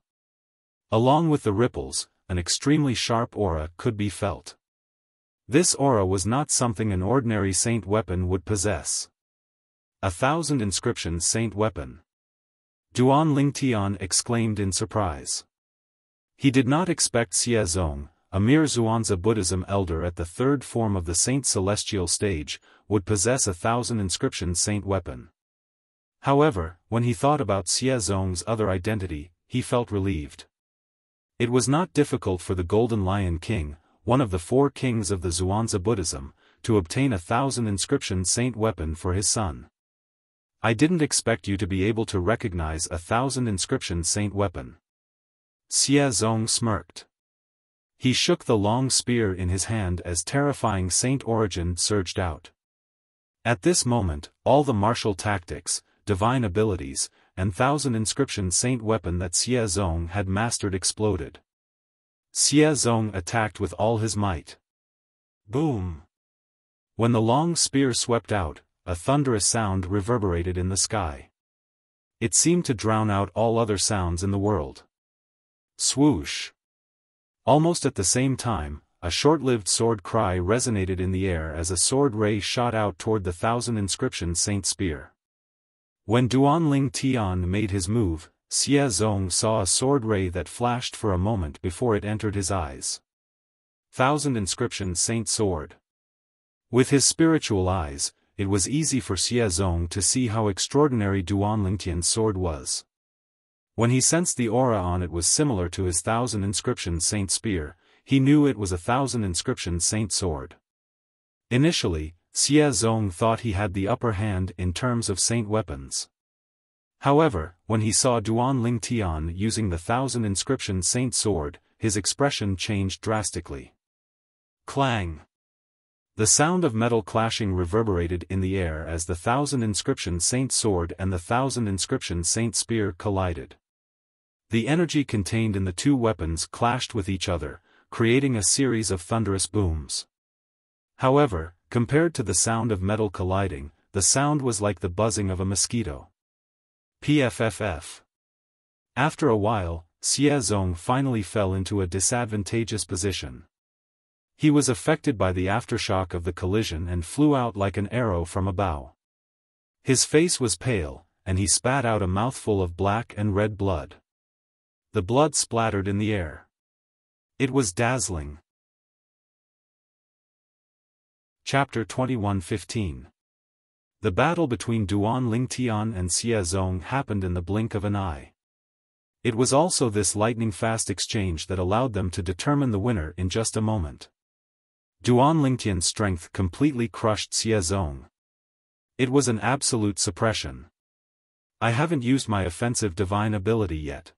Along with the ripples, an extremely sharp aura could be felt. This aura was not something an ordinary saint weapon would possess. 1,000 inscriptions saint weapon. Duan Lingtian exclaimed in surprise. He did not expect Xie Zong, a mere Zhuangzi Buddhism elder at the third form of the Saint Celestial stage, would possess 1,000 inscription saint weapon. However, when he thought about Xie Zong's other identity, he felt relieved. It was not difficult for the Golden Lion King, one of the 4 kings of the Zhuangzi Buddhism, to obtain 1,000 inscription saint weapon for his son. I didn't expect you to be able to recognize 1,000 inscription saint weapon. Xie Zong smirked. He shook the long spear in his hand as terrifying saint origin surged out. At this moment, all the martial tactics, divine abilities, and 1,000 inscription saint weapon that Xie Zong had mastered exploded. Xie Zong attacked with all his might. Boom! When the long spear swept out, a thunderous sound reverberated in the sky. It seemed to drown out all other sounds in the world. Swoosh! Almost at the same time, a short-lived sword cry resonated in the air as a sword ray shot out toward the 1,000 inscription saint spear. When Duan Lingtian made his move, Xie Zong saw a sword ray that flashed for a moment before it entered his eyes. 1,000 inscription saint sword. With his spiritual eyes, it was easy for Xie Zong to see how extraordinary Duan Lingtian's sword was. When he sensed the aura on it was similar to his 1,000 inscription saint spear, he knew it was 1,000 inscription saint sword. Initially, Xie Zong thought he had the upper hand in terms of saint weapons. However, when he saw Duan Lingtian using the 1,000 inscription saint sword, his expression changed drastically. Clang! The sound of metal clashing reverberated in the air as the 1,000 inscription saint sword and the 1,000 inscription saint spear collided. The energy contained in the 2 weapons clashed with each other, creating a series of thunderous booms. However, compared to the sound of metal colliding, the sound was like the buzzing of a mosquito. PFFF. After a while, Xie Zong finally fell into a disadvantageous position. He was affected by the aftershock of the collision and flew out like an arrow from a bow. His face was pale, and he spat out a mouthful of black and red blood. The blood splattered in the air. It was dazzling. Chapter 21:15. The battle between Duan Lingtian and Xie Zong happened in the blink of an eye. It was also this lightning-fast exchange that allowed them to determine the winner in just a moment. Duan Lingtian's strength completely crushed Xie Zong. It was an absolute suppression. I haven't used my offensive divine ability yet.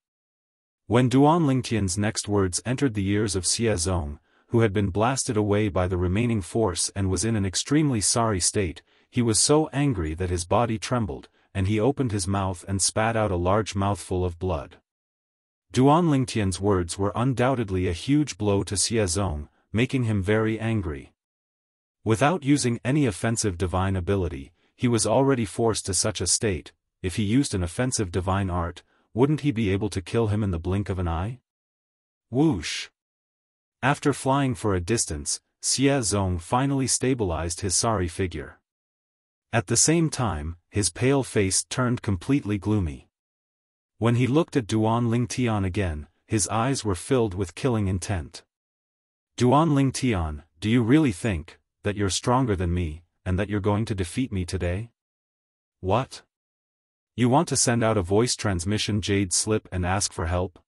When Duan Lingtian's next words entered the ears of Xie Zong, who had been blasted away by the remaining force and was in an extremely sorry state, he was so angry that his body trembled, and he opened his mouth and spat out a large mouthful of blood. Duan Lingtian's words were undoubtedly a huge blow to Xie Zong, making him very angry. Without using any offensive divine ability, he was already forced to such a state. If he used an offensive divine art, wouldn't he be able to kill him in the blink of an eye? Whoosh! After flying for a distance, Xie Zong finally stabilized his sorry figure. At the same time, his pale face turned completely gloomy. When he looked at Duan Lingtian again, his eyes were filled with killing intent. Duan Lingtian, do you really think that you're stronger than me, and that you're going to defeat me today? What? You want to send out a voice transmission jade slip and ask for help?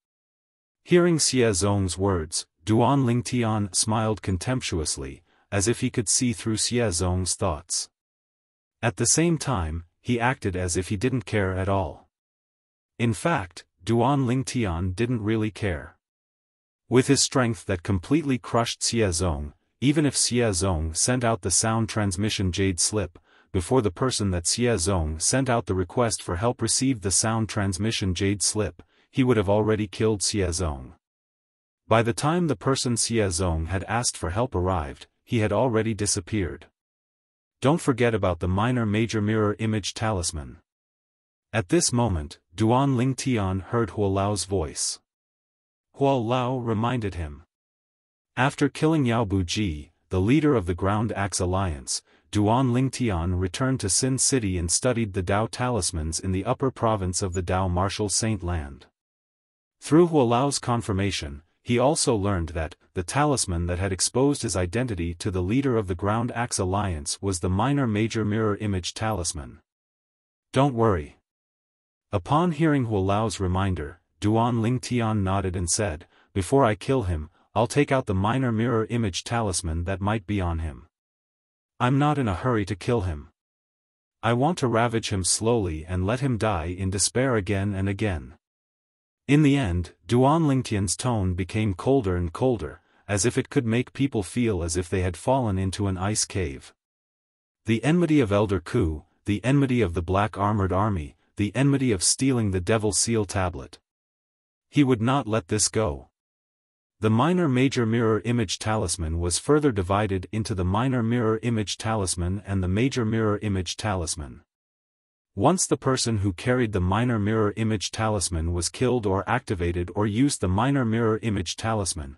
Hearing Xie Zong's words, Duan Lingtian smiled contemptuously, as if he could see through Xie Zong's thoughts. At the same time, he acted as if he didn't care at all. In fact, Duan Lingtian didn't really care. With his strength that completely crushed Xie Zong, even if Xie Zong sent out the sound transmission jade slip, before the person that Xie Zong sent out the request for help received the sound transmission jade slip, he would have already killed Xie Zong. By the time the person Xie Zong had asked for help arrived, he had already disappeared. Don't forget about the minor-major mirror image talisman. At this moment, Duan Lingtian heard Hualao's voice. Hualao reminded him. After killing Yao Buji, the leader of the Ground Axe Alliance, Duan Lingtian returned to Sin City and studied the Dao talismans in the upper province of the Dao Martial Saint Land. Through Hualao's confirmation, he also learned that the talisman that had exposed his identity to the leader of the Ground Axe Alliance was the minor-major mirror image talisman. Don't worry. Upon hearing Hualao's reminder, Duan Lingtian nodded and said, before I kill him, I'll take out the minor mirror image talisman that might be on him. I'm not in a hurry to kill him. I want to ravage him slowly and let him die in despair again and again. In the end, Duan Lingtian's tone became colder and colder, as if it could make people feel as if they had fallen into an ice cave. The enmity of Elder Ku, the enmity of the Black Armored Army, the enmity of stealing the Devil Seal Tablet. He would not let this go. The minor-major mirror image talisman was further divided into the minor mirror image talisman and the major mirror image talisman. Once the person who carried the minor mirror image talisman was killed or activated or used the minor mirror image talisman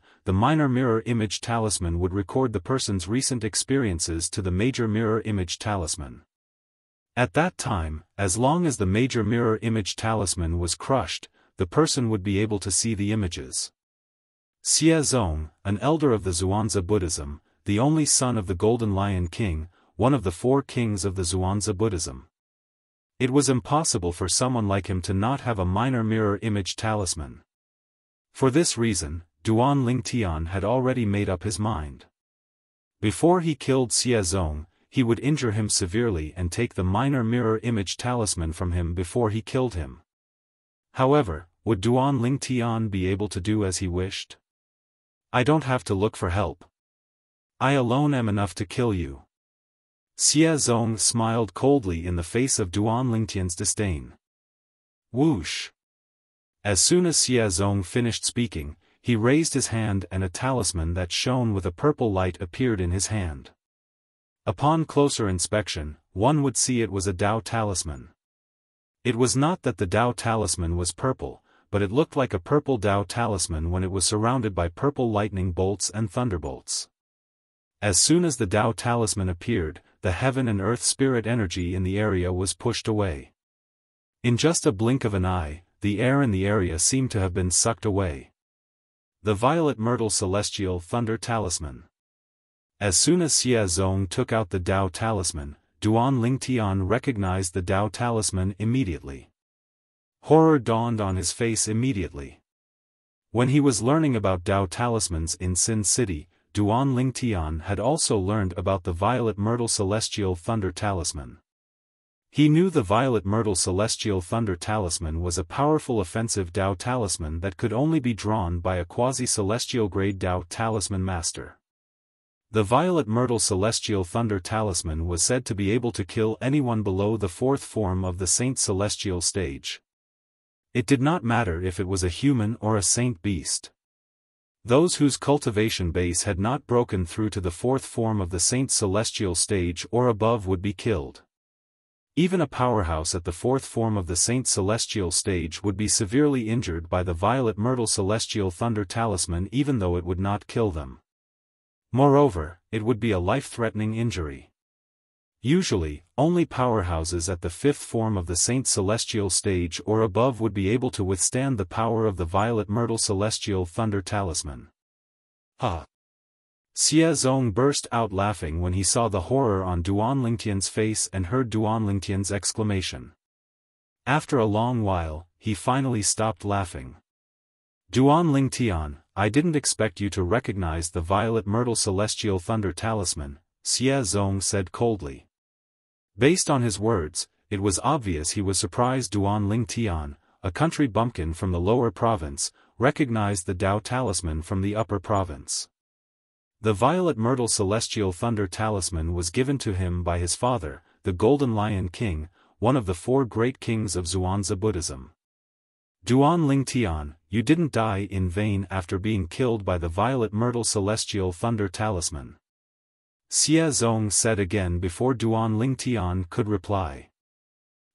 would record the person's recent experiences to the major mirror image talisman. At that time, as long as the major mirror image talisman was crushed, the person would be able to see the images. Xie Zong, an elder of the Xuanzi Buddhism, the only son of the Golden Lion King, one of the 4 kings of the Xuanzi Buddhism. It was impossible for someone like him to not have a minor mirror image talisman. For this reason, Duan Lingtian had already made up his mind. Before he killed Xie Zong, he would injure him severely and take the minor mirror image talisman from him before he killed him. However, would Duan Lingtian be able to do as he wished? I don't have to look for help. I alone am enough to kill you. Xie Zong smiled coldly in the face of Duan Lingtian's disdain. Whoosh! As soon as Xie Zong finished speaking, he raised his hand and a talisman that shone with a purple light appeared in his hand. Upon closer inspection, one would see it was a Dao talisman. It was not that the Dao talisman was purple, but it looked like a purple Dao talisman when it was surrounded by purple lightning bolts and thunderbolts. As soon as the Dao talisman appeared, the heaven and earth spirit energy in the area was pushed away. In just a blink of an eye, the air in the area seemed to have been sucked away. The Violet Myrtle Celestial Thunder Talisman. As soon as Xie Zong took out the Dao talisman, Duan Lingtian recognized the Dao talisman immediately. Horror dawned on his face immediately. When he was learning about Dao talismans in Sin City, Duan Lingtian had also learned about the Violet Myrtle Celestial Thunder Talisman. He knew the Violet Myrtle Celestial Thunder Talisman was a powerful offensive Dao talisman that could only be drawn by a quasi-celestial grade Dao talisman master. The Violet Myrtle Celestial Thunder Talisman was said to be able to kill anyone below the 4th form of the Saint Celestial stage. It did not matter if it was a human or a saint beast. Those whose cultivation base had not broken through to the fourth form of the Saint's celestial stage or above would be killed. Even a powerhouse at the fourth form of the Saint's celestial stage would be severely injured by the Violet Myrtle Celestial Thunder Talisman even though it would not kill them. Moreover, it would be a life-threatening injury. Usually, only powerhouses at the fifth form of the Saint's celestial stage or above would be able to withstand the power of the Violet Myrtle Celestial Thunder Talisman. Ah! Xie Zong burst out laughing when he saw the horror on Duan Lingtian's face and heard Duan Lingtian's exclamation. After a long while, he finally stopped laughing. Duan Lingtian, I didn't expect you to recognize the Violet Myrtle Celestial Thunder Talisman, Xie Zong said coldly. Based on his words, it was obvious he was surprised Duan Lingtian, a country bumpkin from the lower province, recognized the Dao Talisman from the upper province. The Violet Myrtle Celestial Thunder Talisman was given to him by his father, the Golden Lion King, one of the four great kings of Zhuangzi Buddhism. Duan Lingtian, you didn't die in vain after being killed by the Violet Myrtle Celestial Thunder Talisman. Xie Zong said again before Duan Lingtian could reply.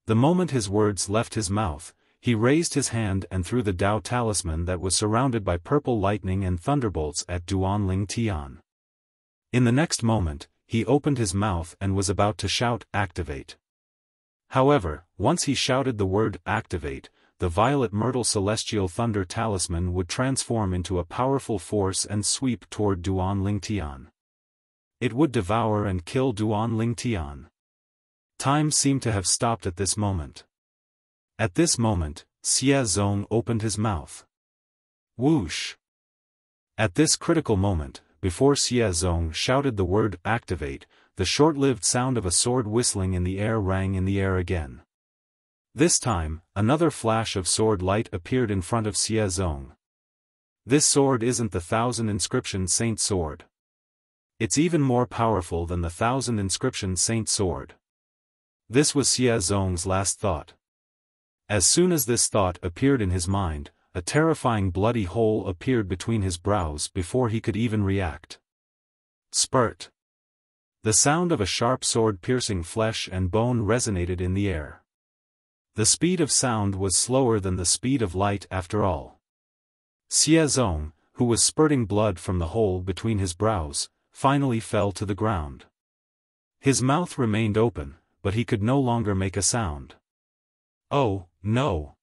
The moment his words left his mouth, he raised his hand and threw the Dao Talisman that was surrounded by purple lightning and thunderbolts at Duan Lingtian. In the next moment, he opened his mouth and was about to shout, "Activate." However, once he shouted the word, "Activate," the Violet Myrtle Celestial Thunder Talisman would transform into a powerful force and sweep toward Duan Lingtian. It would devour and kill Duan Lingtian. Time seemed to have stopped at this moment. At this moment, Xie Zong opened his mouth. Whoosh! At this critical moment, before Xie Zong shouted the word, "Activate," the short-lived sound of a sword whistling in the air rang in the air again. This time, another flash of sword light appeared in front of Xie Zong. This sword isn't the 1,000 inscription saint sword. It's even more powerful than the 1,000 inscription saint sword. This was Xie Zong's last thought. As soon as this thought appeared in his mind, a terrifying bloody hole appeared between his brows before he could even react. Spurt! The sound of a sharp sword piercing flesh and bone resonated in the air. The speed of sound was slower than the speed of light after all. Xie Zong, who was spurting blood from the hole between his brows, finally fell to the ground. His mouth remained open, but he could no longer make a sound. Oh, no!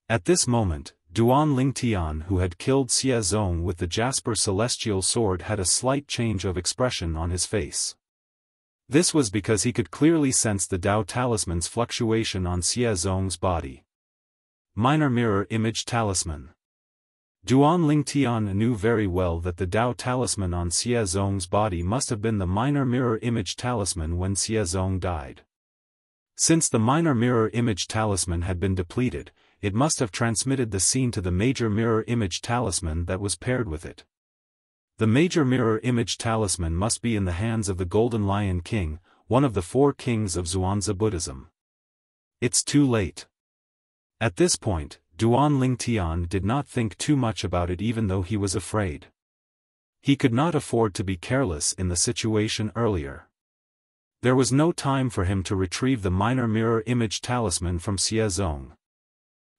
At this moment, Duan Lingtian, who had killed Xie Zong with the Jasper Celestial Sword, had a slight change of expression on his face. This was because he could clearly sense the Dao Talisman's fluctuation on Xie Zong's body. Minor Mirror Image Talisman. Duan Lingtian knew very well that the Dao Talisman on Xie Zong's body must have been the Minor Mirror Image Talisman when Xie Zong died. Since the Minor Mirror Image Talisman had been depleted, it must have transmitted the scene to the Major Mirror Image Talisman that was paired with it. The Major Mirror Image Talisman must be in the hands of the Golden Lion King, one of the four kings of Zhuangzi Buddhism. It's too late. At this point, Duan Lingtian did not think too much about it even though he was afraid. He could not afford to be careless in the situation earlier. There was no time for him to retrieve the Minor Mirror Image Talisman from Xie Zong.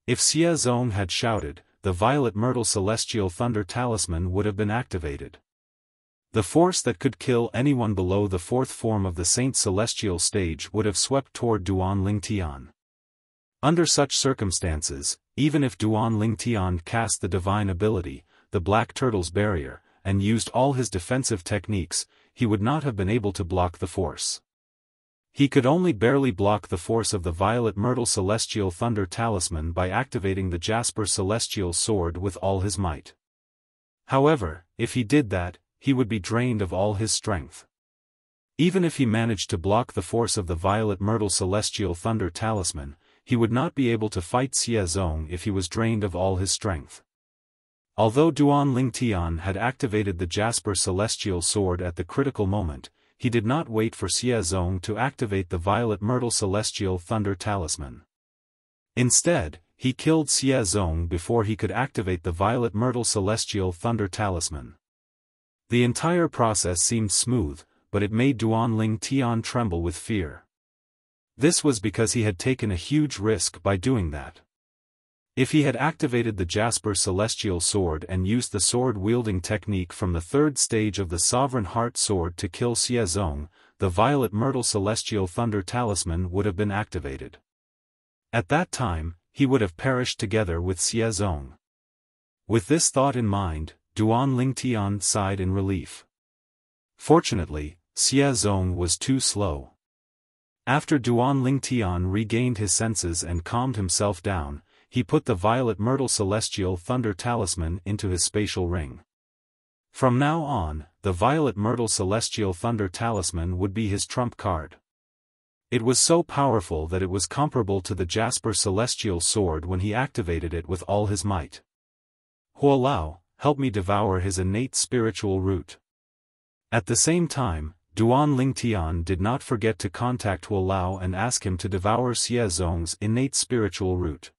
If Xie Zong had shouted, the Violet Myrtle Celestial Thunder Talisman would have been activated. The force that could kill anyone below the fourth form of the Saint's celestial stage would have swept toward Duan Lingtian. Under such circumstances, even if Duan Lingtian cast the divine ability, the Black Turtle's Barrier, and used all his defensive techniques, he would not have been able to block the force. He could only barely block the force of the Violet Myrtle Celestial Thunder Talisman by activating the Jasper Celestial Sword with all his might. However, if he did that, he would be drained of all his strength. Even if he managed to block the force of the Violet Myrtle Celestial Thunder Talisman, he would not be able to fight Xie Zong if he was drained of all his strength. Although Duan Lingtian had activated the Jasper Celestial Sword at the critical moment, he did not wait for Xie Zong to activate the Violet Myrtle Celestial Thunder Talisman. Instead, he killed Xie Zong before he could activate the Violet Myrtle Celestial Thunder Talisman. The entire process seemed smooth, but it made Duanling Tian tremble with fear. This was because he had taken a huge risk by doing that. If he had activated the Jasper Celestial Sword and used the sword-wielding technique from the third stage of the Sovereign Heart Sword to kill Xie Zong, the Violet Myrtle Celestial Thunder Talisman would have been activated. At that time, he would have perished together with Xie Zong. With this thought in mind, Duanling Tian sighed in relief. Fortunately, Xie Zong was too slow. After Duanling Tian regained his senses and calmed himself down, he put the Violet Myrtle Celestial Thunder Talisman into his spatial ring. From now on, the Violet Myrtle Celestial Thunder Talisman would be his trump card. It was so powerful that it was comparable to the Jasper Celestial Sword when he activated it with all his might. Huolao, help me devour his innate spiritual root. At the same time, Duanling Tian did not forget to contact Huolao and ask him to devour Xie Zong's innate spiritual root.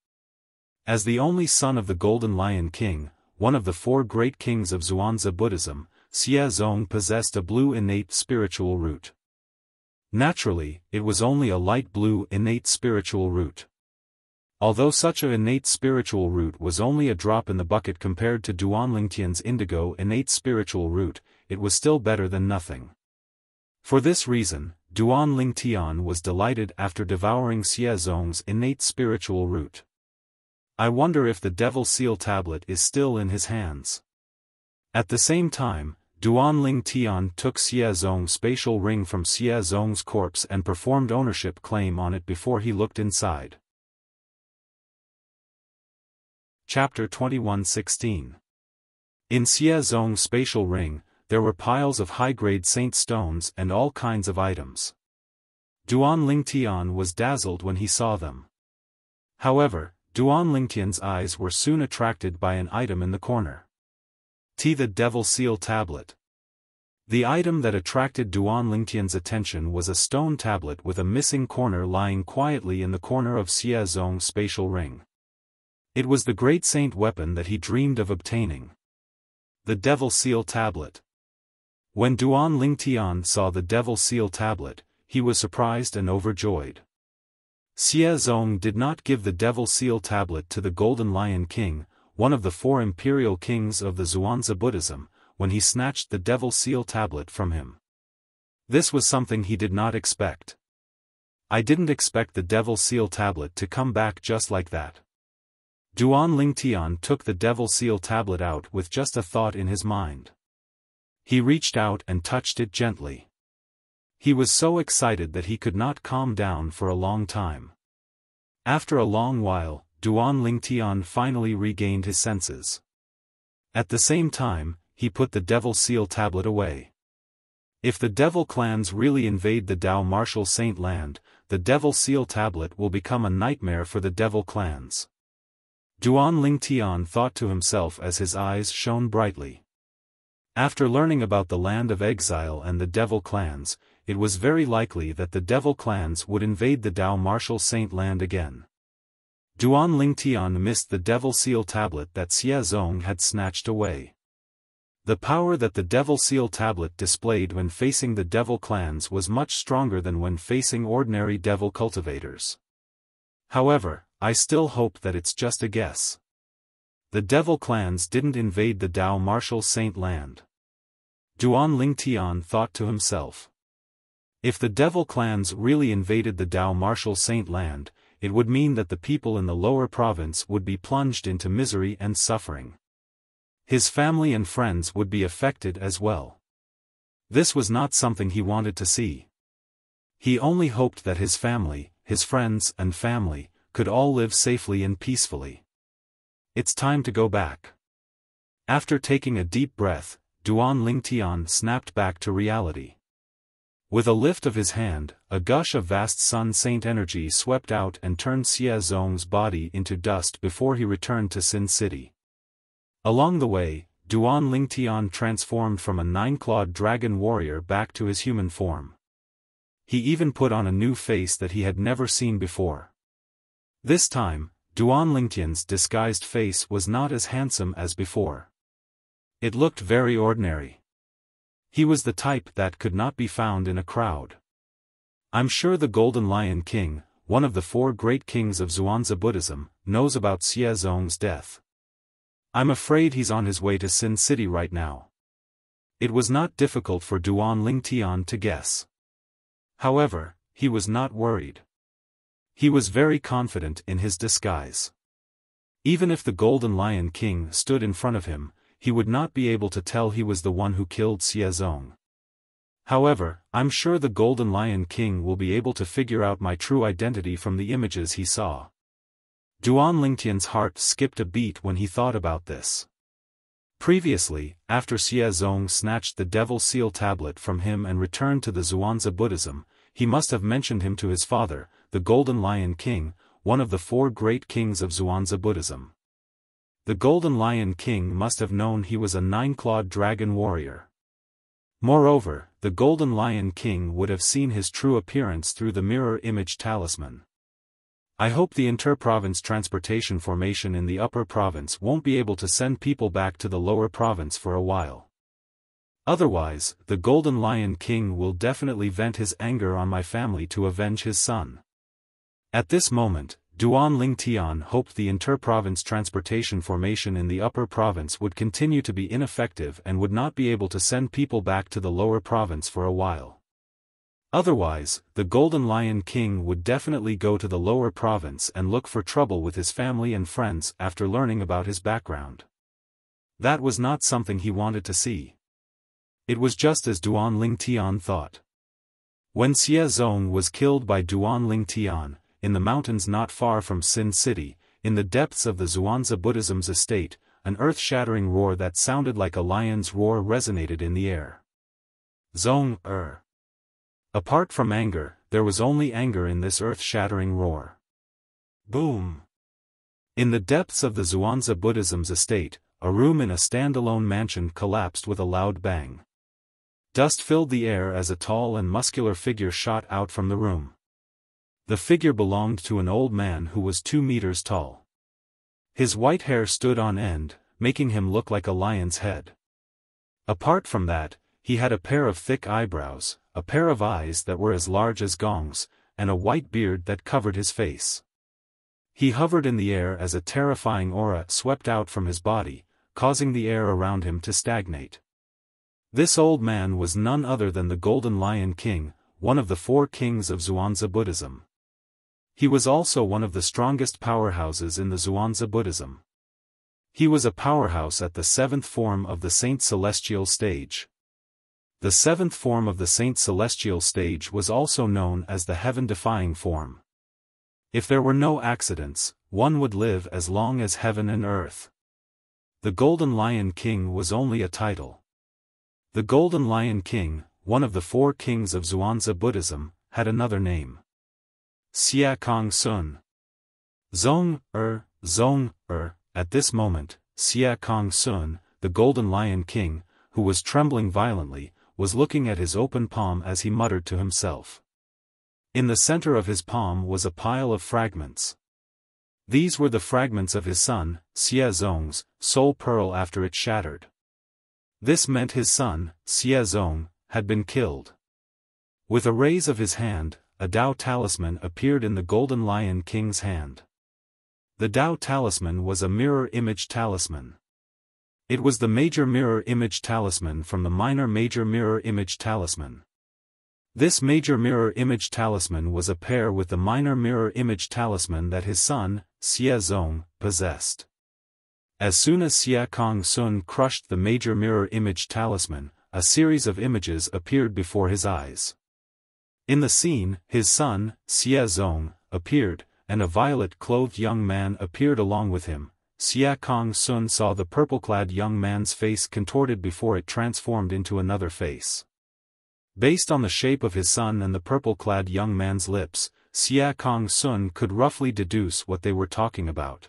As the only son of the Golden Lion King, one of the four great kings of Xuanzi Buddhism, Xie Zong possessed a blue innate spiritual root. Naturally, it was only a light blue innate spiritual root. Although such an innate spiritual root was only a drop in the bucket compared to Duanling Tian's indigo innate spiritual root, it was still better than nothing. For this reason, Duanling Tian was delighted after devouring Xie Zong's innate spiritual root. I wonder if the Devil Seal Tablet is still in his hands. At the same time, Duanling Tian took Xie Zong's spatial ring from Xie Zong's corpse and performed ownership claim on it before he looked inside. Chapter 21:16. In Xie Zong's spatial ring, there were piles of high-grade saint stones and all kinds of items. Duanling Tian was dazzled when he saw them. However, Duanling Tian's eyes were soon attracted by an item in the corner. The Devil Seal Tablet. The item that attracted Duanling Tian's attention was a stone tablet with a missing corner lying quietly in the corner of Xie Zong's spatial ring. It was the great saint weapon that he dreamed of obtaining. The Devil Seal Tablet. When Duanling Tian saw the Devil Seal Tablet, he was surprised and overjoyed. Xie Zong did not give the Devil Seal Tablet to the Golden Lion King, one of the four imperial kings of the Xuanzi Buddhism, when he snatched the Devil Seal Tablet from him. This was something he did not expect. I didn't expect the Devil Seal Tablet to come back just like that. Duanling Tian took the Devil Seal Tablet out with just a thought in his mind. He reached out and touched it gently. He was so excited that he could not calm down for a long time. After a long while, Duanling Tian finally regained his senses. At the same time, he put the Devil Seal Tablet away. If the Devil clans really invade the Dao Martial Saint Land, the Devil Seal Tablet will become a nightmare for the Devil clans. Duanling Tian thought to himself as his eyes shone brightly. After learning about the Land of Exile and the Devil clans, it was very likely that the Devil clans would invade the Dao Martial Saint Land again. Duanling Tian missed the Devil Seal Tablet that Xie Zong had snatched away. The power that the Devil Seal Tablet displayed when facing the Devil clans was much stronger than when facing ordinary Devil cultivators. However, I still hope that it's just a guess. The Devil clans didn't invade the Dao Martial Saint Land. Duanling Tian thought to himself. If the Devil clans really invaded the Dao Martial Saint Land, it would mean that the people in the lower province would be plunged into misery and suffering. His family and friends would be affected as well. This was not something he wanted to see. He only hoped that his family, his friends and family, could all live safely and peacefully. It's time to go back. After taking a deep breath, Duanling Tian snapped back to reality. With a lift of his hand, a gush of vast Sun Saint energy swept out and turned Xie Zong's body into dust before he returned to Sin City. Along the way, Duanling Tian transformed from a nine-clawed dragon warrior back to his human form. He even put on a new face that he had never seen before. This time, Duan Lingtian's disguised face was not as handsome as before. It looked very ordinary. He was the type that could not be found in a crowd. I'm sure the Golden Lion King, one of the 4 great kings of Zhuangzi Buddhism, knows about Xie Zong's death. I'm afraid he's on his way to Sin City right now. It was not difficult for Duan Lingtian to guess. However, he was not worried. He was very confident in his disguise. Even if the Golden Lion King stood in front of him, he would not be able to tell he was the one who killed Xie Zong. However, I'm sure the Golden Lion King will be able to figure out my true identity from the images he saw. Duan Lingtian's heart skipped a beat when he thought about this. Previously, after Xie Zong snatched the Devil Seal tablet from him and returned to the Zhuangzi Buddhism, he must have mentioned him to his father, the Golden Lion King, one of the 4 great kings of Zhuangzi Buddhism. The Golden Lion King must have known he was a 9-clawed dragon warrior. Moreover, the Golden Lion King would have seen his true appearance through the mirror image talisman. I hope the inter-province transportation formation in the upper province won't be able to send people back to the lower province for a while. Otherwise, the Golden Lion King will definitely vent his anger on my family to avenge his son. At this moment, Duan Lingtian hoped the inter-province transportation formation in the upper province would continue to be ineffective and would not be able to send people back to the lower province for a while. Otherwise, the Golden Lion King would definitely go to the lower province and look for trouble with his family and friends after learning about his background. That was not something he wanted to see. It was just as Duan Lingtian thought. When Xie Zong was killed by Duan Lingtian, in the mountains not far from Sin City, in the depths of the Zhuangzi Buddhism's estate, an earth-shattering roar that sounded like a lion's roar resonated in the air. Zong. Apart from anger, there was only anger in this earth-shattering roar. Boom! In the depths of the Zhuangzi Buddhism's estate, a room in a standalone mansion collapsed with a loud bang. Dust filled the air as a tall and muscular figure shot out from the room. The figure belonged to an old man who was 2 meters tall. His white hair stood on end, making him look like a lion's head. Apart from that, he had a pair of thick eyebrows, a pair of eyes that were as large as gongs, and a white beard that covered his face. He hovered in the air as a terrifying aura swept out from his body, causing the air around him to stagnate. This old man was none other than the Golden Lion King, one of the 4 kings of Zhuangzi Buddhism. He was also one of the strongest powerhouses in the Zhuangzi Buddhism. He was a powerhouse at the 7th form of the Saint Celestial stage. The 7th form of the Saint Celestial stage was also known as the heaven-defying form. If there were no accidents, one would live as long as heaven and earth. The Golden Lion King was only a title. The Golden Lion King, one of the 4 kings of Zhuangzi Buddhism, had another name. Xia Kong Sun. Zong. At this moment, Xia Kong Sun, the Golden Lion King, who was trembling violently, was looking at his open palm as he muttered to himself. In the center of his palm was a pile of fragments. These were the fragments of his son, Xie Zong's, soul pearl after it shattered. This meant his son, Xie Zong, had been killed. With a raise of his hand, a Tao talisman appeared in the Golden Lion King's hand. The Tao talisman was a mirror image talisman. It was the major mirror image talisman from the minor major mirror image talisman. This major mirror image talisman was a pair with the minor mirror image talisman that his son, Xie Zong, possessed. As soon as Xia Kong Sun crushed the major mirror image talisman, a series of images appeared before his eyes. In the scene, his son, Xie Zong, appeared, and a violet-clothed young man appeared along with him. Xia Kong Sun saw the purple-clad young man's face contorted before it transformed into another face. Based on the shape of his son and the purple-clad young man's lips, Xia Kong Sun could roughly deduce what they were talking about.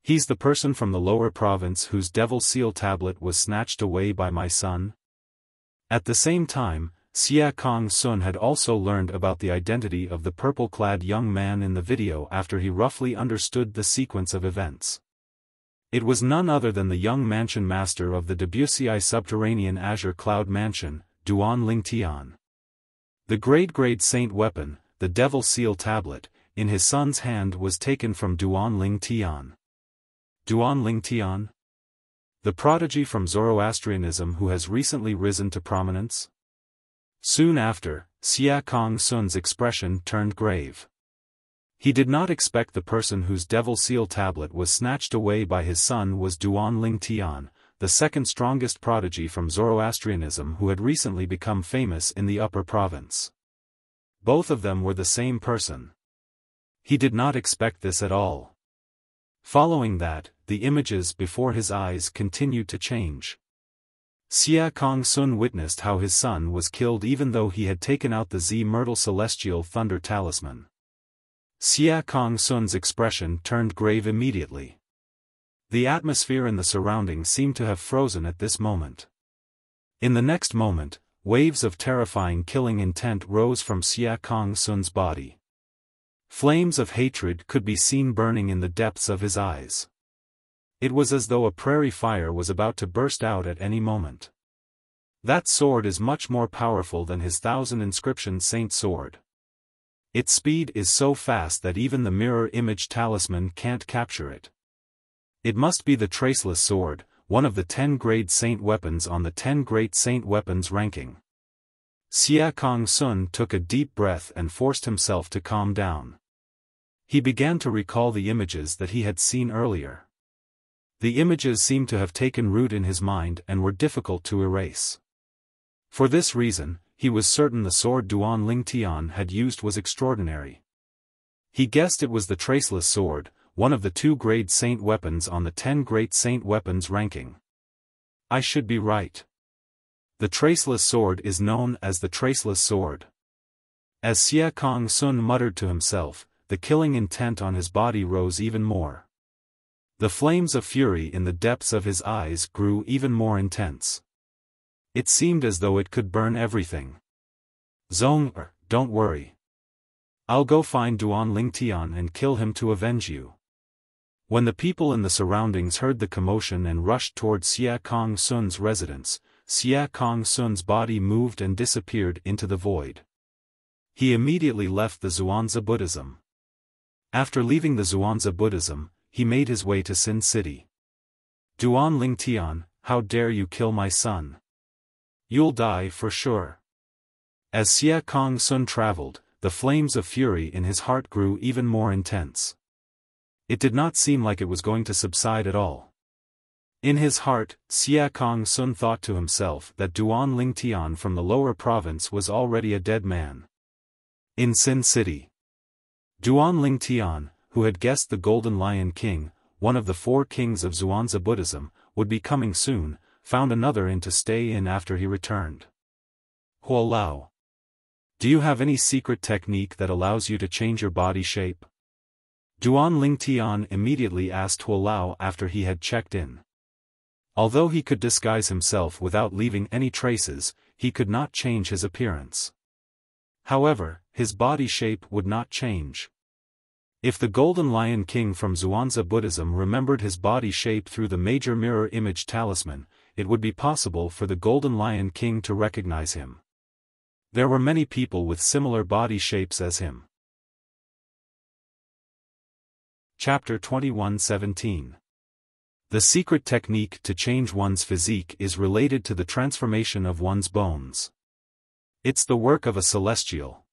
He's the person from the lower province whose Devil Seal tablet was snatched away by my son? At the same time, Xia Kong Sun had also learned about the identity of the purple-clad young man in the video after he roughly understood the sequence of events. It was none other than the young mansion master of the Debussy subterranean Azure Cloud Mansion, Duan Lingtian. The grade saint weapon, the Devil Seal Tablet, in his son's hand was taken from Duan Lingtian. Duan Lingtian? The prodigy from Zoroastrianism who has recently risen to prominence? Soon after, Xia Kong Sun's expression turned grave. He did not expect the person whose Devil Seal Tablet was snatched away by his son was Duan Lingtian, the second strongest prodigy from Zoroastrianism who had recently become famous in the upper province. Both of them were the same person. He did not expect this at all. Following that, the images before his eyes continued to change. Xia Kong Sun witnessed how his son was killed even though he had taken out the Z Myrtle Celestial Thunder Talisman. Xia Kong Sun's expression turned grave immediately. The atmosphere in the surroundings seemed to have frozen at this moment. In the next moment, waves of terrifying killing intent rose from Xia Kong Sun's body. Flames of hatred could be seen burning in the depths of his eyes. It was as though a prairie fire was about to burst out at any moment. That sword is much more powerful than his 1,000 inscription saint sword. Its speed is so fast that even the mirror image talisman can't capture it. It must be the Traceless Sword, one of the 10 grade saint weapons on the 10 great saint weapons ranking. Xia Kong Sun took a deep breath and forced himself to calm down. He began to recall the images that he had seen earlier. The images seemed to have taken root in his mind and were difficult to erase. For this reason, he was certain the sword Duan Lingtian had used was extraordinary. He guessed it was the Traceless Sword, one of the 2 grade saint weapons on the 10 great saint weapons ranking. I should be right. The Traceless Sword is known as the Traceless Sword. As Xia Kong Sun muttered to himself, the killing intent on his body rose even more. The flames of fury in the depths of his eyes grew even more intense. It seemed as though it could burn everything. Zong, don't worry. I'll go find Duan Lingtian and kill him to avenge you. When the people in the surroundings heard the commotion and rushed towards Xia Kong Sun's residence, Xia Kong Sun's body moved and disappeared into the void. He immediately left the Xuanzi Buddhism. After leaving the Xuanzi Buddhism, he made his way to Sin City. Duan Lingtian, how dare you kill my son? You'll die for sure. As Xia Kong Sun traveled, the flames of fury in his heart grew even more intense. It did not seem like it was going to subside at all. In his heart, Xia Kong Sun thought to himself that Duan Lingtian from the lower province was already a dead man. In Sin City, Duan Lingtian, who had guessed the Golden Lion King, one of the 4 kings of Xuanzi Buddhism, would be coming soon, found another inn to stay in after he returned. Huo Lao. Do you have any secret technique that allows you to change your body shape? Duan Lingtian immediately asked Huo Lao after he had checked in. Although he could disguise himself without leaving any traces, he could not change his appearance. However, his body shape would not change. If the Golden Lion King from Xuanzi Buddhism remembered his body shape through the major mirror image talisman, it would be possible for the Golden Lion King to recognize him. There were many people with similar body shapes as him. Chapter 21:17. The secret technique to change one's physique is related to the transformation of one's bones. It's the work of a celestial.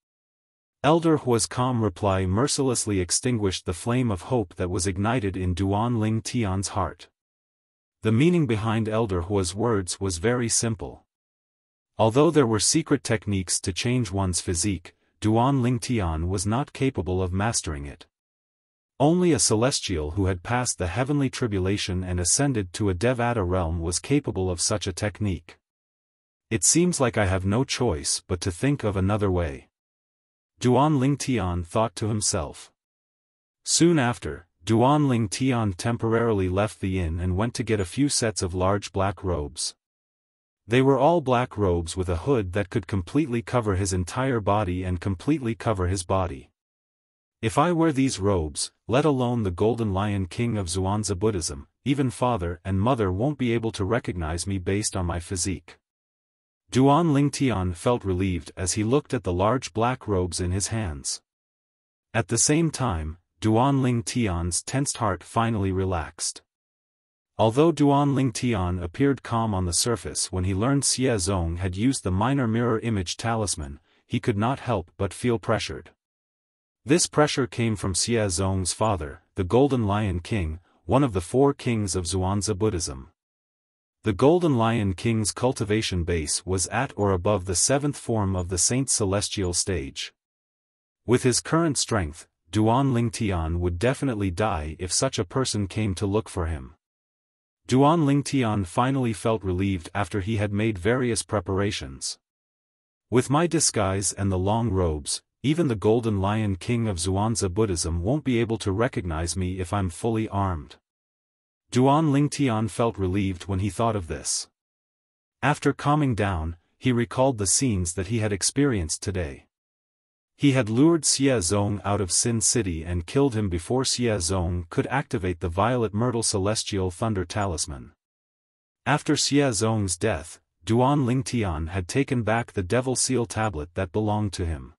Elder Hua's calm reply mercilessly extinguished the flame of hope that was ignited in Duan Lingtian's heart. The meaning behind Elder Hua's words was very simple. Although there were secret techniques to change one's physique, Duan Lingtian was not capable of mastering it. Only a celestial who had passed the heavenly tribulation and ascended to a Devata realm was capable of such a technique. It seems like I have no choice but to think of another way. Duan Lingtian thought to himself. Soon after, Duan Lingtian temporarily left the inn and went to get a few sets of large black robes. They were all black robes with a hood that could completely cover his entire body and completely cover his body. If I wear these robes, let alone the Golden Lion King of Xuanzа Buddhism, even father and mother won't be able to recognize me based on my physique. Duan Lingtian felt relieved as he looked at the large black robes in his hands. At the same time, Duan Lingtian's tensed heart finally relaxed. Although Duan Lingtian appeared calm on the surface when he learned Xie Zong had used the minor mirror image talisman, he could not help but feel pressured. This pressure came from Xie Zong's father, the Golden Lion King, one of the 4 kings of Xuanzà Buddhism. The Golden Lion King's cultivation base was at or above the 7th form of the Saint's celestial stage. With his current strength, Duan Lingtian would definitely die if such a person came to look for him. Duan Lingtian finally felt relieved after he had made various preparations. With my disguise and the long robes, even the Golden Lion King of Xuanzà Buddhism won't be able to recognize me if I'm fully armed. Duan Lingtian felt relieved when he thought of this. After calming down, he recalled the scenes that he had experienced today. He had lured Xie Zong out of Sin City and killed him before Xie Zong could activate the Violet Myrtle Celestial Thunder Talisman. After Xie Zong's death, Duan Lingtian had taken back the Devil Seal tablet that belonged to him.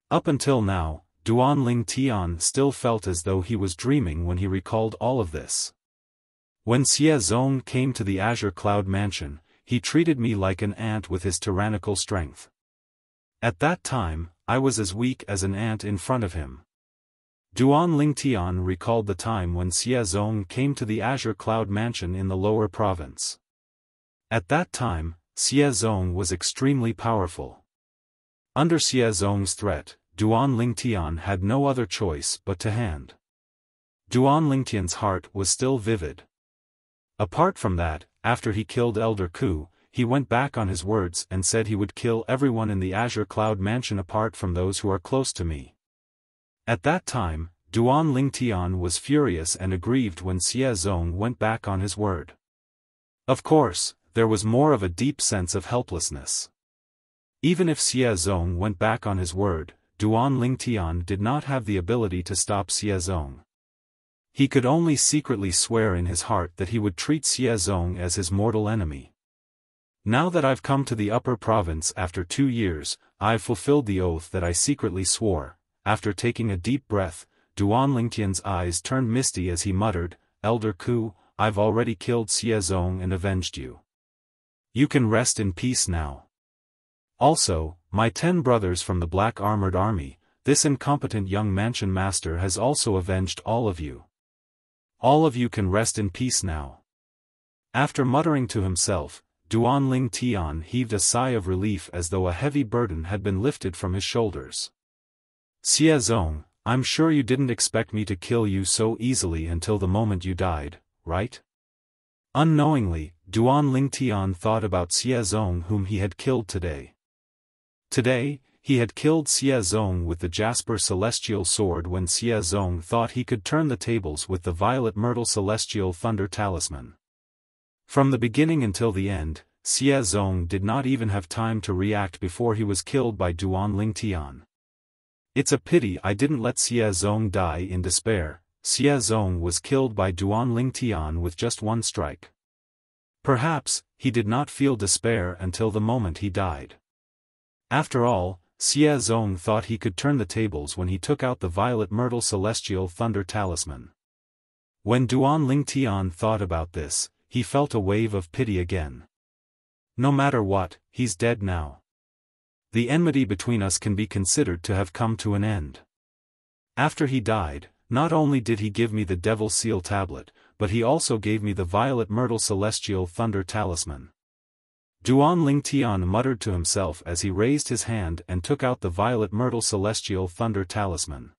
Up until now, Duan Lingtian still felt as though he was dreaming when he recalled all of this. When Xie Zong came to the Azure Cloud Mansion, he treated me like an ant with his tyrannical strength. At that time, I was as weak as an ant in front of him. Duan Lingtian recalled the time when Xie Zong came to the Azure Cloud Mansion in the lower province. At that time, Xie Zong was extremely powerful. Under Xie Zong's threat, Duan Lingtian had no other choice but to hand. Duan Lingtian's heart was still vivid. Apart from that, after he killed Elder Ku, he went back on his words and said he would kill everyone in the Azure Cloud Mansion apart from those who are close to me. At that time, Duan Lingtian was furious and aggrieved when Xie Zong went back on his word. Of course, there was more of a deep sense of helplessness. Even if Xie Zong went back on his word, Duan Lingtian did not have the ability to stop Xie Zong. He could only secretly swear in his heart that he would treat Xie Zong as his mortal enemy. Now that I've come to the upper province after 2 years, I've fulfilled the oath that I secretly swore. After taking a deep breath, Duan Lingtian's eyes turned misty as he muttered, Elder Ku, I've already killed Xie Zong and avenged you. You can rest in peace now. Also, my 10 brothers from the Black Armored Army, this incompetent young mansion master has also avenged all of you. All of you can rest in peace now. After muttering to himself, Duan Lingtian heaved a sigh of relief as though a heavy burden had been lifted from his shoulders. Xie Zong, I'm sure you didn't expect me to kill you so easily until the moment you died, right? Unknowingly, Duan Lingtian thought about Xie Zong whom he had killed today. Today, he had killed Xie Zong with the Jasper Celestial Sword when Xie Zong thought he could turn the tables with the Violet Myrtle Celestial Thunder Talisman. From the beginning until the end, Xie Zong did not even have time to react before he was killed by Duan Lingtian. It's a pity I didn't let Xie Zong die in despair. Xie Zong was killed by Duan Lingtian with just one strike. Perhaps, he did not feel despair until the moment he died. After all, Xie Zong thought he could turn the tables when he took out the Violet Myrtle Celestial Thunder Talisman. When Duan Lingtian thought about this, he felt a wave of pity again. No matter what, he's dead now. The enmity between us can be considered to have come to an end. After he died, not only did he give me the Devil Seal tablet, but he also gave me the Violet Myrtle Celestial Thunder Talisman. Duan Lingtian muttered to himself as he raised his hand and took out the Violet Myrtle Celestial Thunder Talisman.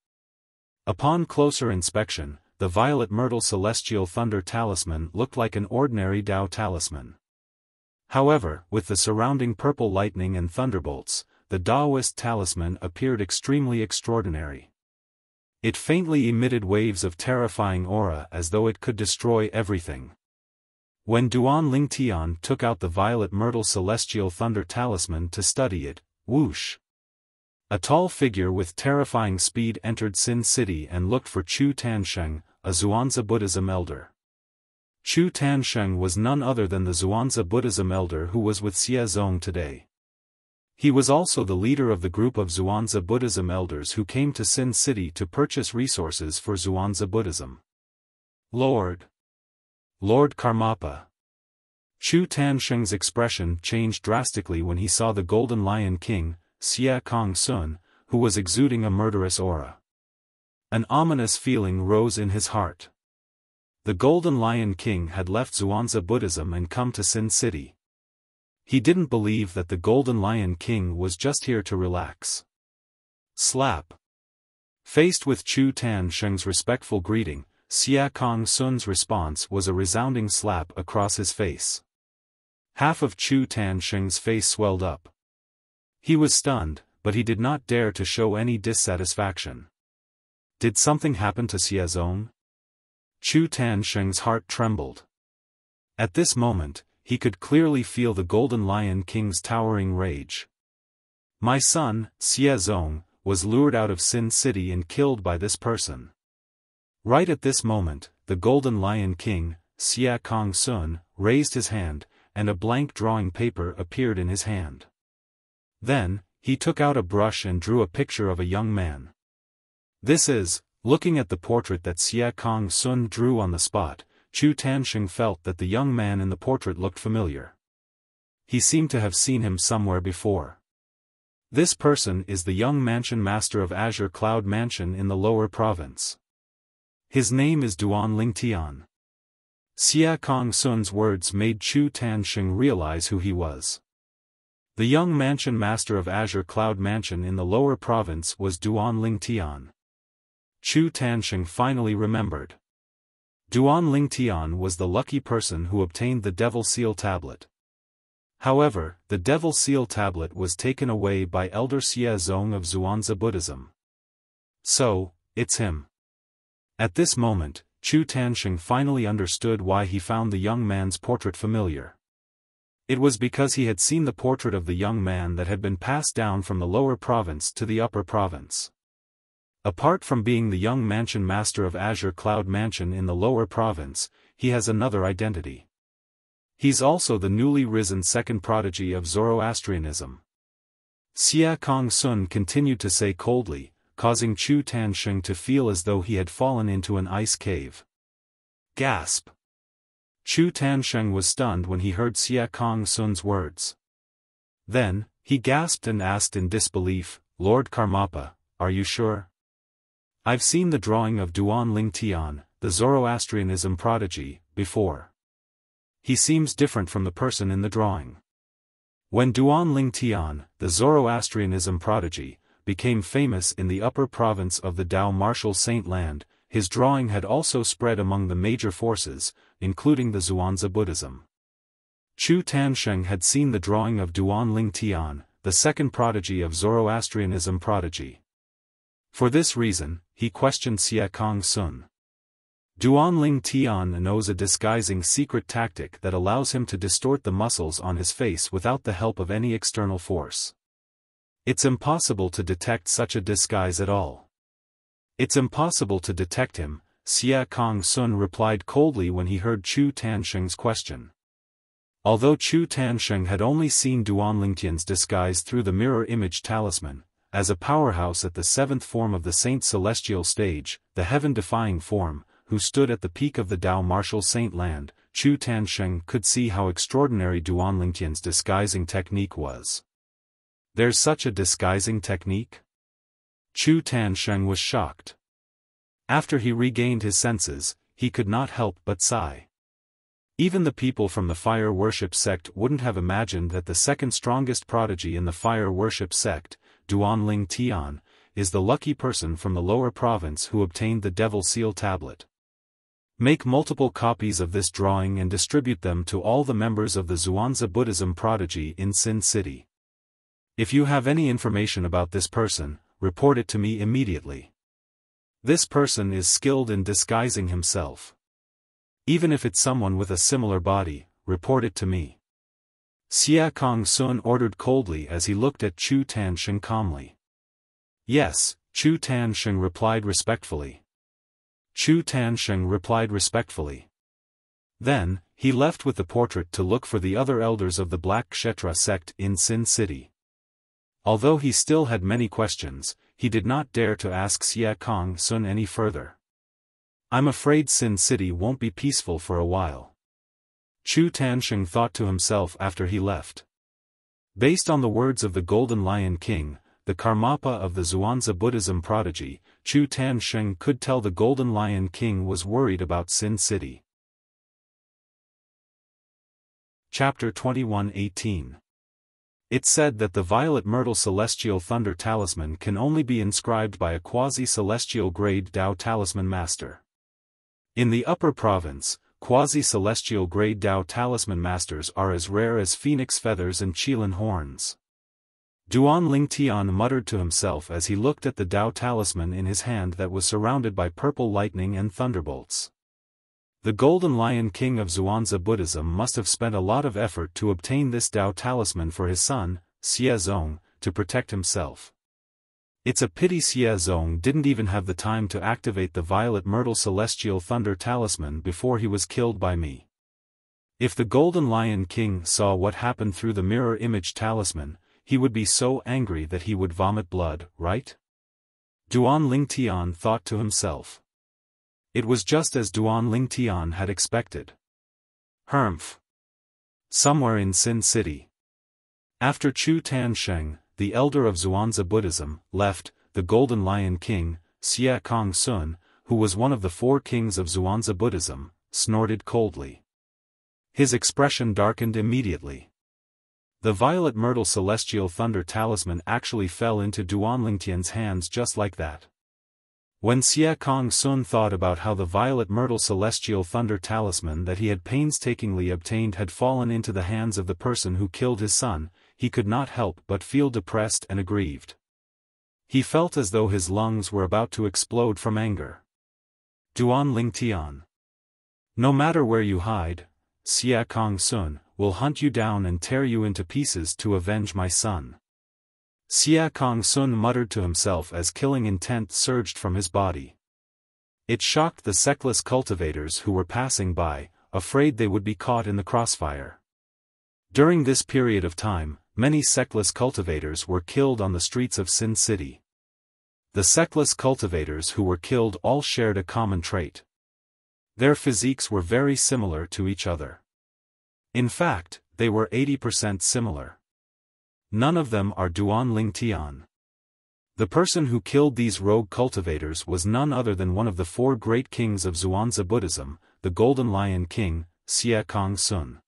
Upon closer inspection, the Violet Myrtle Celestial Thunder Talisman looked like an ordinary Dao talisman. However, with the surrounding purple lightning and thunderbolts, the Daoist talisman appeared extremely extraordinary. It faintly emitted waves of terrifying aura as though it could destroy everything. When Duan Lingtian took out the violet myrtle celestial thunder talisman to study it, whoosh! A tall figure with terrifying speed entered Sin City and looked for Chu Tansheng, a Xuanzi Buddhism elder. Chu Tansheng was none other than the Xuanzi Buddhism elder who was with Xie Zong today. He was also the leader of the group of Xuanzi Buddhism elders who came to Sin City to purchase resources for Xuanzi Buddhism. Lord Karmapa. Chu Tansheng's expression changed drastically when he saw the Golden Lion King, Xie Kong Sun, who was exuding a murderous aura. An ominous feeling rose in his heart. The Golden Lion King had left Xuanzi Buddhism and come to Sin City. He didn't believe that the Golden Lion King was just here to relax. Slap. Faced with Chu Tansheng's respectful greeting, Xie Kong Sun's response was a resounding slap across his face. Half of Chu Tansheng's face swelled up. He was stunned, but he did not dare to show any dissatisfaction. Did something happen to Xie Zong? Chu Tansheng's heart trembled. At this moment, he could clearly feel the Golden Lion King's towering rage. My son, Xie Zong, was lured out of Sin City and killed by this person. Right at this moment, the Golden Lion King, Xie Kong Sun, raised his hand, and a blank drawing paper appeared in his hand. Then, he took out a brush and drew a picture of a young man. This is, looking at the portrait that Xie Kong Sun drew on the spot, Chu Tansheng felt that the young man in the portrait looked familiar. He seemed to have seen him somewhere before. This person is the young mansion master of Azure Cloud Mansion in the lower province. His name is Duan Lingtian. Xie Kong Sun's words made Chu Tansheng realize who he was. The young mansion master of Azure Cloud Mansion in the lower province was Duan Lingtian. Chu Tansheng finally remembered. Duan Lingtian was the lucky person who obtained the Devil Seal Tablet. However, the Devil Seal Tablet was taken away by Elder Xie Zong of Xuanzi Buddhism. So, it's him. At this moment, Chu Tansheng finally understood why he found the young man's portrait familiar. It was because he had seen the portrait of the young man that had been passed down from the lower province to the upper province. Apart from being the young mansion master of Azure Cloud Mansion in the lower province, he has another identity. He's also the newly risen second prodigy of Zoroastrianism. Xie Kong Sun continued to say coldly, causing Chu Tansheng to feel as though he had fallen into an ice cave. Gasp! Chu Tansheng was stunned when he heard Xie Kong Sun's words. Then, he gasped and asked in disbelief, Lord Karmapa, are you sure? I've seen the drawing of Duan Lingtian, the Zoroastrianism prodigy, before. He seems different from the person in the drawing. When Duan Lingtian, the Zoroastrianism prodigy, became famous in the upper province of the Dao Martial Saint Land, his drawing had also spread among the major forces, including the Xuanzi Buddhism. Chu Tansheng had seen the drawing of Duan Lingtian, the second prodigy of Zoroastrianism prodigy. For this reason, he questioned Xie Kong Sun. Duan Lingtian knows a disguising secret tactic that allows him to distort the muscles on his face without the help of any external force. It's impossible to detect such a disguise at all. It's impossible to detect him, Xie Kong Sun replied coldly when he heard Chu Tansheng's question. Although Chu Tansheng had only seen Duan Lingtian's disguise through the mirror image talisman, as a powerhouse at the seventh form of the Saint Celestial stage, the heaven-defying form, who stood at the peak of the Dao Martial Saint Land, Chu Tansheng could see how extraordinary Duan Lingtian's disguising technique was. There's such a disguising technique? Chu Tansheng was shocked. After he regained his senses, he could not help but sigh. Even the people from the fire worship sect wouldn't have imagined that the second strongest prodigy in the fire worship sect, Duan Lingtian, is the lucky person from the lower province who obtained the Devil Seal Tablet. Make multiple copies of this drawing and distribute them to all the members of the Xuanzi Buddhism prodigy in Sin City. If you have any information about this person, report it to me immediately. This person is skilled in disguising himself. Even if it's someone with a similar body, report it to me. Xia Kong-sun ordered coldly as he looked at Chu Tansheng calmly. Yes, Chu Tansheng replied respectfully. Then, he left with the portrait to look for the other elders of the Black Kshetra sect in Sin City. Although he still had many questions, he did not dare to ask Xia Kong-sun any further. I'm afraid Sin City won't be peaceful for a while. Chu Tansheng thought to himself after he left. Based on the words of the Golden Lion King, the Karmapa of the Zhuangzi Buddhism prodigy, Chu Tansheng could tell the Golden Lion King was worried about Sin City. Chapter 21:18. It's said that the Violet Myrtle Celestial Thunder Talisman can only be inscribed by a quasi-celestial grade Dao Talisman Master. In the Upper Province, quasi-celestial grade Dao Talisman Masters are as rare as phoenix feathers and qilin horns. Duan Lingtian muttered to himself as he looked at the Dao Talisman in his hand that was surrounded by purple lightning and thunderbolts. The Golden Lion King of Zhuangzi Buddhism must have spent a lot of effort to obtain this Dao Talisman for his son, Xie Zong, to protect himself. It's a pity Xie Zong didn't even have the time to activate the Violet Myrtle Celestial Thunder Talisman before he was killed by me. If the Golden Lion King saw what happened through the mirror image talisman, he would be so angry that he would vomit blood, right? Duan Lingtian thought to himself. It was just as Duan Lingtian had expected. Humph. Somewhere in Sin City. After Chu Tansheng, the elder of Zhuangzi Buddhism, left, the Golden Lion King, Xia Kong-sun, who was one of the 4 kings of Zhuangzi Buddhism, snorted coldly. His expression darkened immediately. The Violet Myrtle Celestial Thunder Talisman actually fell into Duan Lingtian's hands just like that. When Xia Kong-sun thought about how the Violet Myrtle Celestial Thunder Talisman that he had painstakingly obtained had fallen into the hands of the person who killed his son, he could not help but feel depressed and aggrieved. He felt as though his lungs were about to explode from anger. Duan Lingtian. No matter where you hide, Xia Kong-sun will hunt you down and tear you into pieces to avenge my son. Xia Kong-sun muttered to himself as killing intent surged from his body. It shocked the sectless cultivators who were passing by, afraid they would be caught in the crossfire. During this period of time, many sectless cultivators were killed on the streets of Sin City. The sectless cultivators who were killed all shared a common trait. Their physiques were very similar to each other. In fact, they were 80% similar. None of them are Duan Lingtian. The person who killed these rogue cultivators was none other than one of the 4 great kings of Zhuangzi Buddhism, the Golden Lion King, Xia Kong-sun.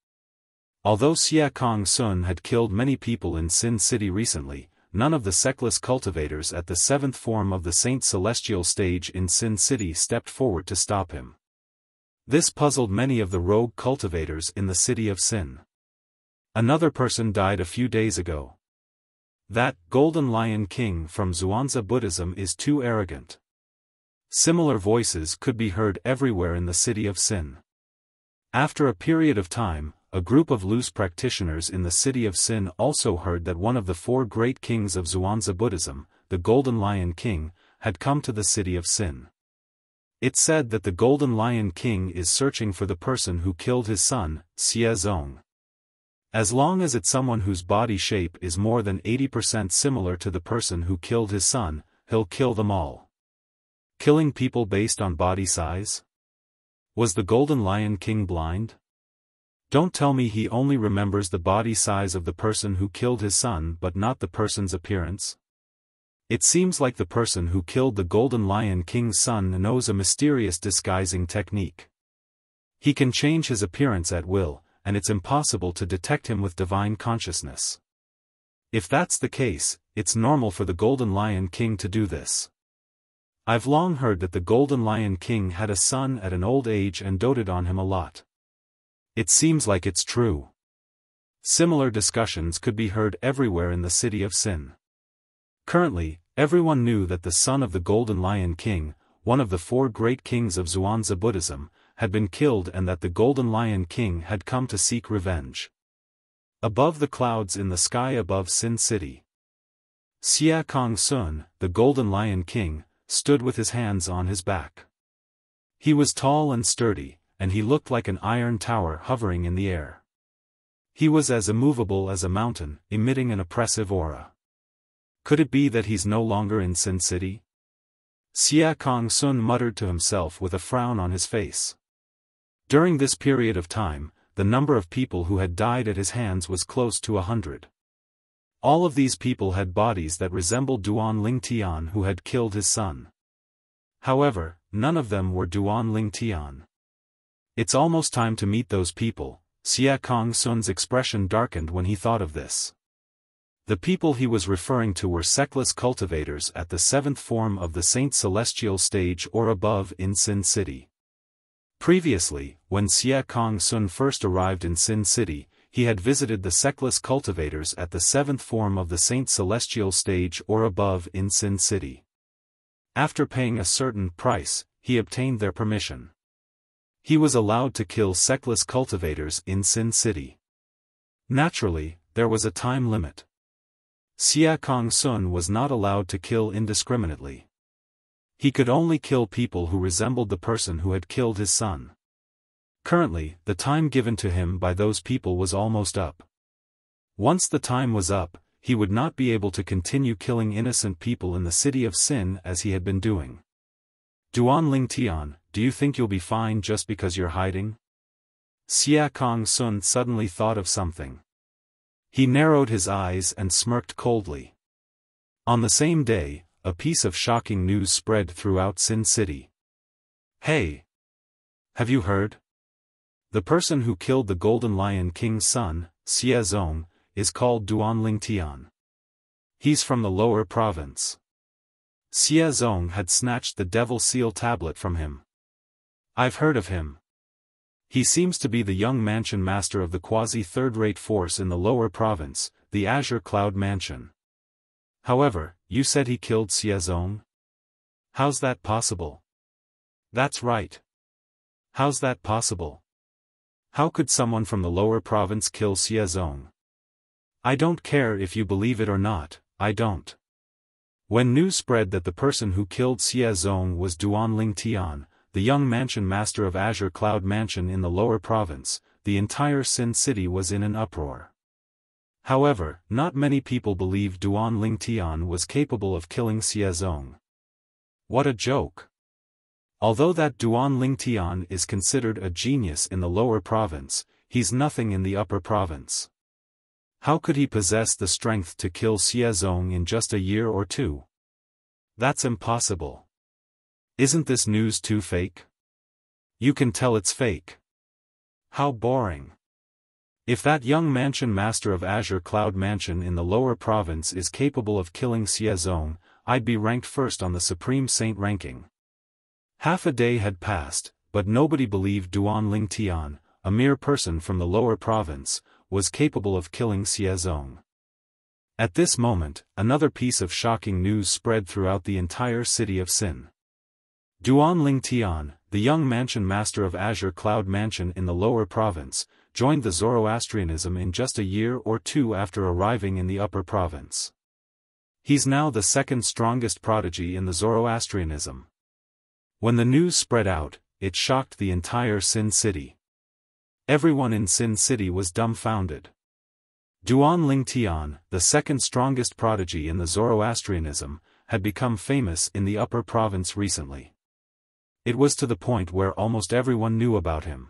Although Xia Kong-sun had killed many people in Sin City recently, none of the sectless cultivators at the 7th form of the Saint Celestial stage in Sin City stepped forward to stop him. This puzzled many of the rogue cultivators in the city of Sin. Another person died a few days ago. That Golden Lion King from Zhuangzi Buddhism is too arrogant. Similar voices could be heard everywhere in the city of Sin. After a period of time, a group of loose practitioners in the city of Sin also heard that one of the 4 great kings of Zhuangzi Buddhism, the Golden Lion King, had come to the city of Sin. It said that the Golden Lion King is searching for the person who killed his son, Xie Zong. As long as it's someone whose body shape is more than 80% similar to the person who killed his son, he'll kill them all. Killing people based on body size? Was the Golden Lion King blind? Don't tell me he only remembers the body size of the person who killed his son but not the person's appearance. It seems like the person who killed the Golden Lion King's son knows a mysterious disguising technique. He can change his appearance at will, and it's impossible to detect him with divine consciousness. If that's the case, it's normal for the Golden Lion King to do this. I've long heard that the Golden Lion King had a son at an old age and doted on him a lot. It seems like it's true. Similar discussions could be heard everywhere in the city of Sin. Currently, everyone knew that the son of the Golden Lion King, one of the 4 great kings of Zhuangzi Buddhism, had been killed and that the Golden Lion King had come to seek revenge. Above the clouds in the sky above Sin City, Xia Kong Sun, the Golden Lion King, stood with his hands on his back. He was tall and sturdy, and he looked like an iron tower hovering in the air. He was as immovable as a mountain, emitting an oppressive aura. Could it be that he's no longer in Sin City? Xia Kong Sun muttered to himself with a frown on his face. During this period of time, the number of people who had died at his hands was close to 100. All of these people had bodies that resembled Duan Lingtian, who had killed his son. However, none of them were Duan Lingtian. It's almost time to meet those people. Xia Kong Sun's expression darkened when he thought of this. The people he was referring to were sectless cultivators at the 7th form of the Saint Celestial stage or above in Sin City. Previously, when Xia Kong Sun first arrived in Sin City, he had visited the sectless cultivators at the 7th form of the Saint Celestial stage or above in Sin City. After paying a certain price, he obtained their permission. He was allowed to kill sectless cultivators in Sin City. Naturally, there was a time limit. Xia Kong Sun was not allowed to kill indiscriminately. He could only kill people who resembled the person who had killed his son. Currently, the time given to him by those people was almost up. Once the time was up, he would not be able to continue killing innocent people in the city of Sin as he had been doing. Duan Lingtian, do you think you'll be fine just because you're hiding? Xia Kong Sun suddenly thought of something. He narrowed his eyes and smirked coldly. On the same day, a piece of shocking news spread throughout Sin City. Hey! Have you heard? The person who killed the Golden Lion King's son, Xie Zong, is called Duan Lingtian. He's from the lower province. Xie Zong had snatched the Devil Seal tablet from him. I've heard of him. He seems to be the young mansion master of the quasi-third-rate force in the lower province, the Azure Cloud Mansion. However, you said he killed Xie Zong? How's that possible? That's right. How's that possible? How could someone from the lower province kill Xie Zong? I don't care if you believe it or not, I don't. When news spread that the person who killed Xie Zong was Duan Lingtian, the young mansion master of Azure Cloud Mansion in the lower province, the entire Sin City was in an uproar. However, not many people believed Duan Lingtian was capable of killing Xie Zong. What a joke! Although that Duan Lingtian is considered a genius in the lower province, he's nothing in the upper province. How could he possess the strength to kill Xie Zong in just a year or two? That's impossible. Isn't this news too fake? You can tell it's fake. How boring. If that young mansion master of Azure Cloud Mansion in the lower province is capable of killing Xie Zong, I'd be ranked first on the Supreme Saint ranking. Half a day had passed, but nobody believed Duan Lingtian, a mere person from the lower province, was capable of killing Xie Zong. At this moment, another piece of shocking news spread throughout the entire city of Sin. Duan Lingtian, the young mansion master of Azure Cloud Mansion in the lower province, joined the Zoroastrianism in just a year or two after arriving in the upper province. He's now the second strongest prodigy in the Zoroastrianism. When the news spread out, it shocked the entire Sin City. Everyone in Sin City was dumbfounded. Duan Lingtian, the second strongest prodigy in the Zoroastrianism, had become famous in the upper province recently. It was to the point where almost everyone knew about him.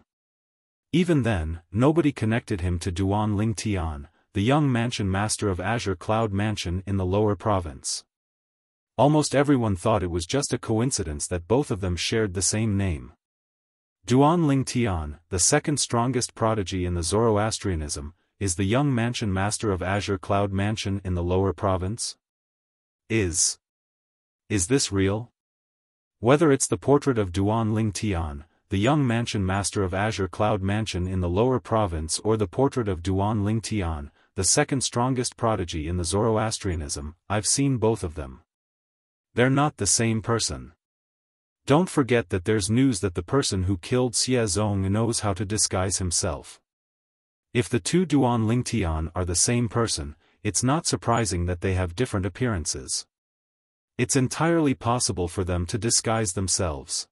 Even then, nobody connected him to Duan Lingtian, the young mansion master of Azure Cloud Mansion in the lower province. Almost everyone thought it was just a coincidence that both of them shared the same name. Duan Lingtian, the second strongest prodigy in the Zoroastrianism, is the young mansion master of Azure Cloud Mansion in the lower province? Is this real? Whether it's the portrait of Duan Lingtian, the young mansion master of Azure Cloud Mansion in the lower province, or the portrait of Duan Lingtian, the second strongest prodigy in the Zoroastrianism, I've seen both of them. They're not the same person. Don't forget that there's news that the person who killed Xie Zong knows how to disguise himself. If the two Duan Lingtian are the same person, it's not surprising that they have different appearances. It's entirely possible for them to disguise themselves.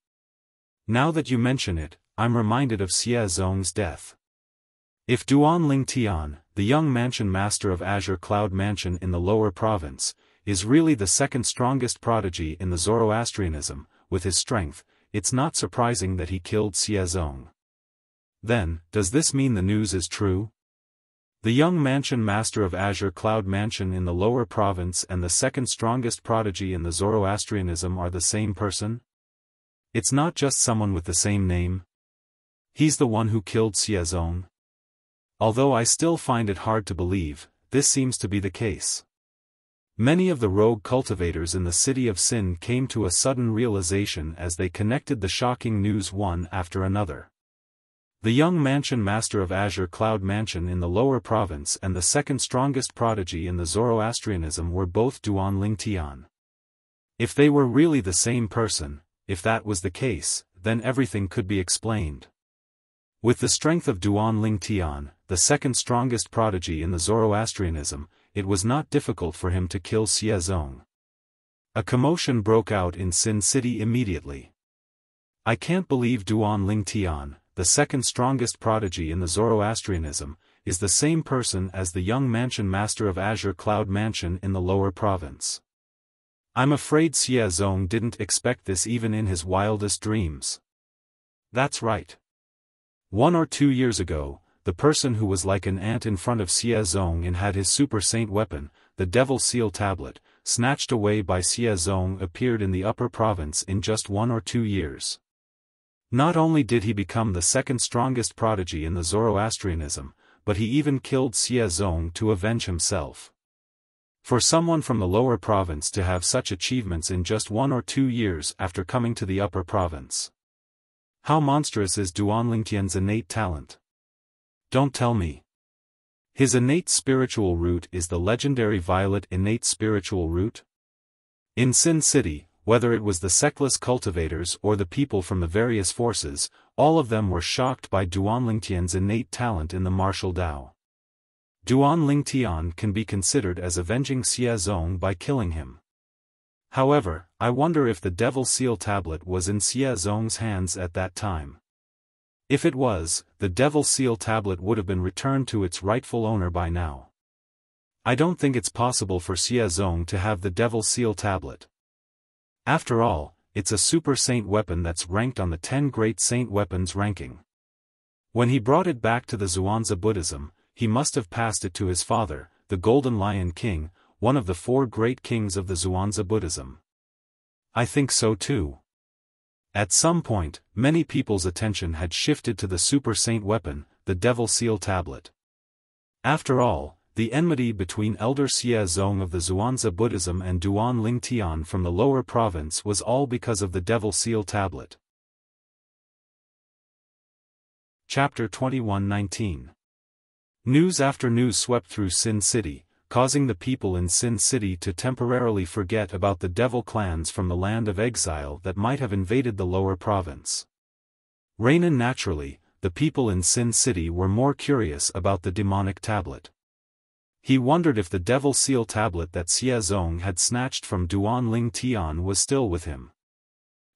Now that you mention it, I'm reminded of Xie Zong's death. If Duan Lingtian, the young mansion master of Azure Cloud Mansion in the lower province, is really the second strongest prodigy in the Zoroastrianism, with his strength, it's not surprising that he killed Xie Zong. Then, does this mean the news is true? The young mansion master of Azure Cloud Mansion in the lower province and the second strongest prodigy in the Zoroastrianism are the same person? It's not just someone with the same name. He's the one who killed Xie Zong. Although I still find it hard to believe, this seems to be the case. Many of the rogue cultivators in the city of Sin came to a sudden realization as they connected the shocking news one after another. The young mansion master of Azure Cloud Mansion in the lower province and the second strongest prodigy in the Zoroastrianism were both Duan Lingtian. If they were really the same person, if that was the case, then everything could be explained. With the strength of Duan Lingtian, the second strongest prodigy in the Zoroastrianism, it was not difficult for him to kill Xie Zong. A commotion broke out in Sin City immediately. I can't believe Duan Lingtian, the second strongest prodigy in the Zoroastrianism, is the same person as the young mansion master of Azure Cloud Mansion in the lower province. I'm afraid Xie Zong didn't expect this even in his wildest dreams. That's right. 1 or 2 years ago, the person who was like an ant in front of Xie Zong and had his super saint weapon, the Devil Seal Tablet, snatched away by Xie Zong appeared in the upper province in just 1 or 2 years. Not only did he become the second strongest prodigy in the Zoroastrianism, but he even killed Xie Zong to avenge himself. For someone from the lower province to have such achievements in just 1 or 2 years after coming to the upper province. How monstrous is Duan Lingtian's innate talent? Don't tell me. His innate spiritual root is the legendary violet innate spiritual root? In Sin City, whether it was the sectless cultivators or the people from the various forces, all of them were shocked by Duan Lingtian's innate talent in the martial Dao. Duan Lingtian can be considered as avenging Xie Zong by killing him. However, I wonder if the Devil Seal Tablet was in Xie Zong's hands at that time. If it was, the Devil Seal Tablet would have been returned to its rightful owner by now. I don't think it's possible for Xie Zong to have the Devil Seal Tablet. After all, it's a super saint weapon that's ranked on the 10 great saint weapons ranking. When he brought it back to the Xuanzi Buddhism, he must have passed it to his father, the Golden Lion King, one of the 4 great kings of the Xuanzi Buddhism. I think so too. At some point, many people's attention had shifted to the super saint weapon, the Devil Seal Tablet. After all, the enmity between Elder Xie Zong of the Xuanzi Buddhism and Duan Lingtian from the lower province was all because of the Devil Seal Tablet. Chapter 21:19. News after news swept through Sin City, causing the people in Sin City to temporarily forget about the devil clans from the land of exile that might have invaded the lower province. Reignin naturally, the people in Sin City were more curious about the demonic tablet. He wondered if the Devil Seal Tablet that Xie Zong had snatched from Duan Lingtian was still with him.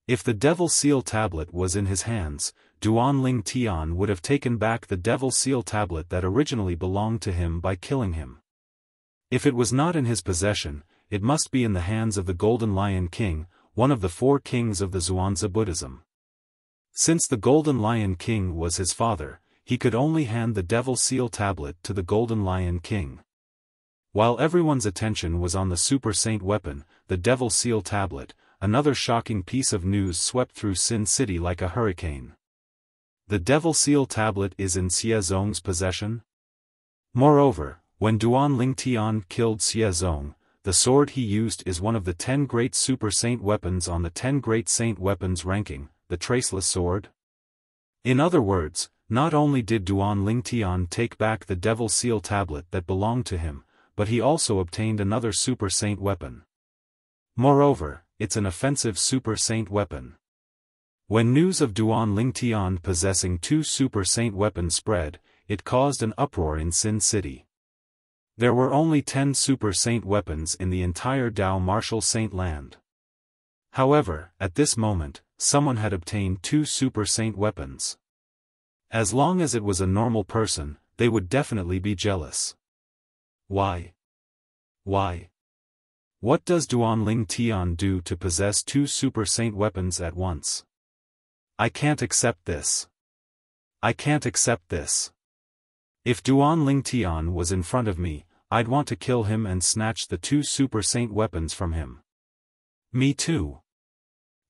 If the Devil Seal Tablet was in his hands, Duan Lingtian would have taken back the Devil Seal Tablet that originally belonged to him by killing him. If it was not in his possession, it must be in the hands of the Golden Lion King, one of the 4 kings of the Xuanzi Buddhism. Since the Golden Lion King was his father, he could only hand the Devil Seal Tablet to the Golden Lion King. While everyone's attention was on the Super Saint weapon, the Devil Seal Tablet, another shocking piece of news swept through Sin City like a hurricane. The Devil Seal Tablet is in Xie Zong's possession? Moreover, when Duan Lingtian killed Xie Zong, the sword he used is one of the 10 great super saint weapons on the 10 great saint weapons ranking, the Traceless Sword. In other words, not only did Duan Lingtian take back the Devil Seal Tablet that belonged to him, but he also obtained another super saint weapon. Moreover, it's an offensive super saint weapon. When news of Duan Lingtian possessing 2 Super Saint weapons spread, it caused an uproar in Sin City. There were only 10 Super Saint weapons in the entire Dao Martial Saint land. However, at this moment, someone had obtained 2 Super Saint weapons. As long as it was a normal person, they would definitely be jealous. Why? Why? What does Duan Lingtian do to possess 2 Super Saint weapons at once? I can't accept this. I can't accept this. If Duan Lingtian was in front of me, I'd want to kill him and snatch the 2 Super Saint weapons from him. Me too.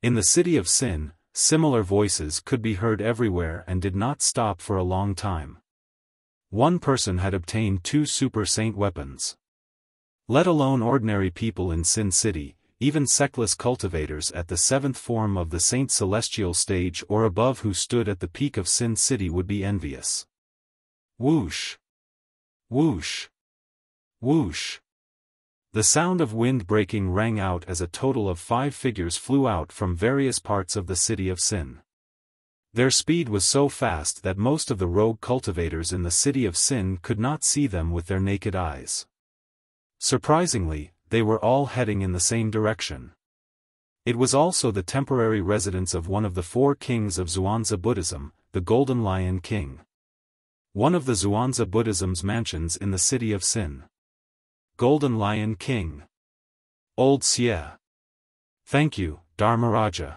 In the city of Sin, similar voices could be heard everywhere and did not stop for a long time. One person had obtained 2 Super Saint weapons. Let alone ordinary people in Sin City, even sectless cultivators at the 7th form of the Saint Celestial stage or above who stood at the peak of Sin City would be envious. Whoosh! Whoosh! Whoosh! The sound of wind breaking rang out as a total of 5 figures flew out from various parts of the city of Sin. Their speed was so fast that most of the rogue cultivators in the city of Sin could not see them with their naked eyes. Surprisingly, they were all heading in the same direction. It was also the temporary residence of one of the 4 kings of Xuanzа Buddhism, the Golden Lion King. One of the Xuanzà Buddhism's mansions in the city of Sin. Golden Lion King. Old Xia. Thank you, Dharmaraja.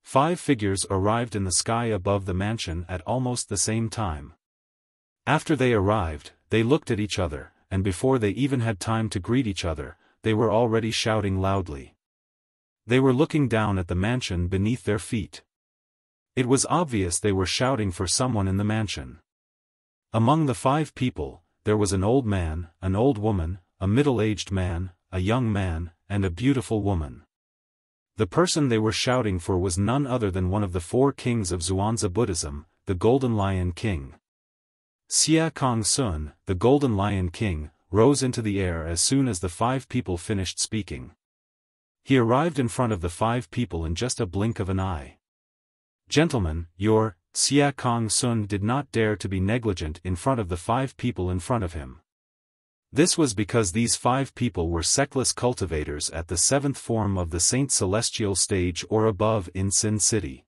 5 figures arrived in the sky above the mansion at almost the same time. After they arrived, they looked at each other, and before they even had time to greet each other, they were already shouting loudly. They were looking down at the mansion beneath their feet. It was obvious they were shouting for someone in the mansion. Among the 5 people, there was an old man, an old woman, a middle-aged man, a young man, and a beautiful woman. The person they were shouting for was none other than one of the 4 kings of Xuanzà Buddhism, the Golden Lion King. Xia Kong Sun, the Golden Lion King, rose into the air as soon as the 5 people finished speaking. He arrived in front of the 5 people in just a blink of an eye. Gentlemen, your Xia Kong Sun did not dare to be negligent in front of the 5 people in front of him. This was because these 5 people were sectless cultivators at the 7th form of the Saint Celestial stage or above in Sin City.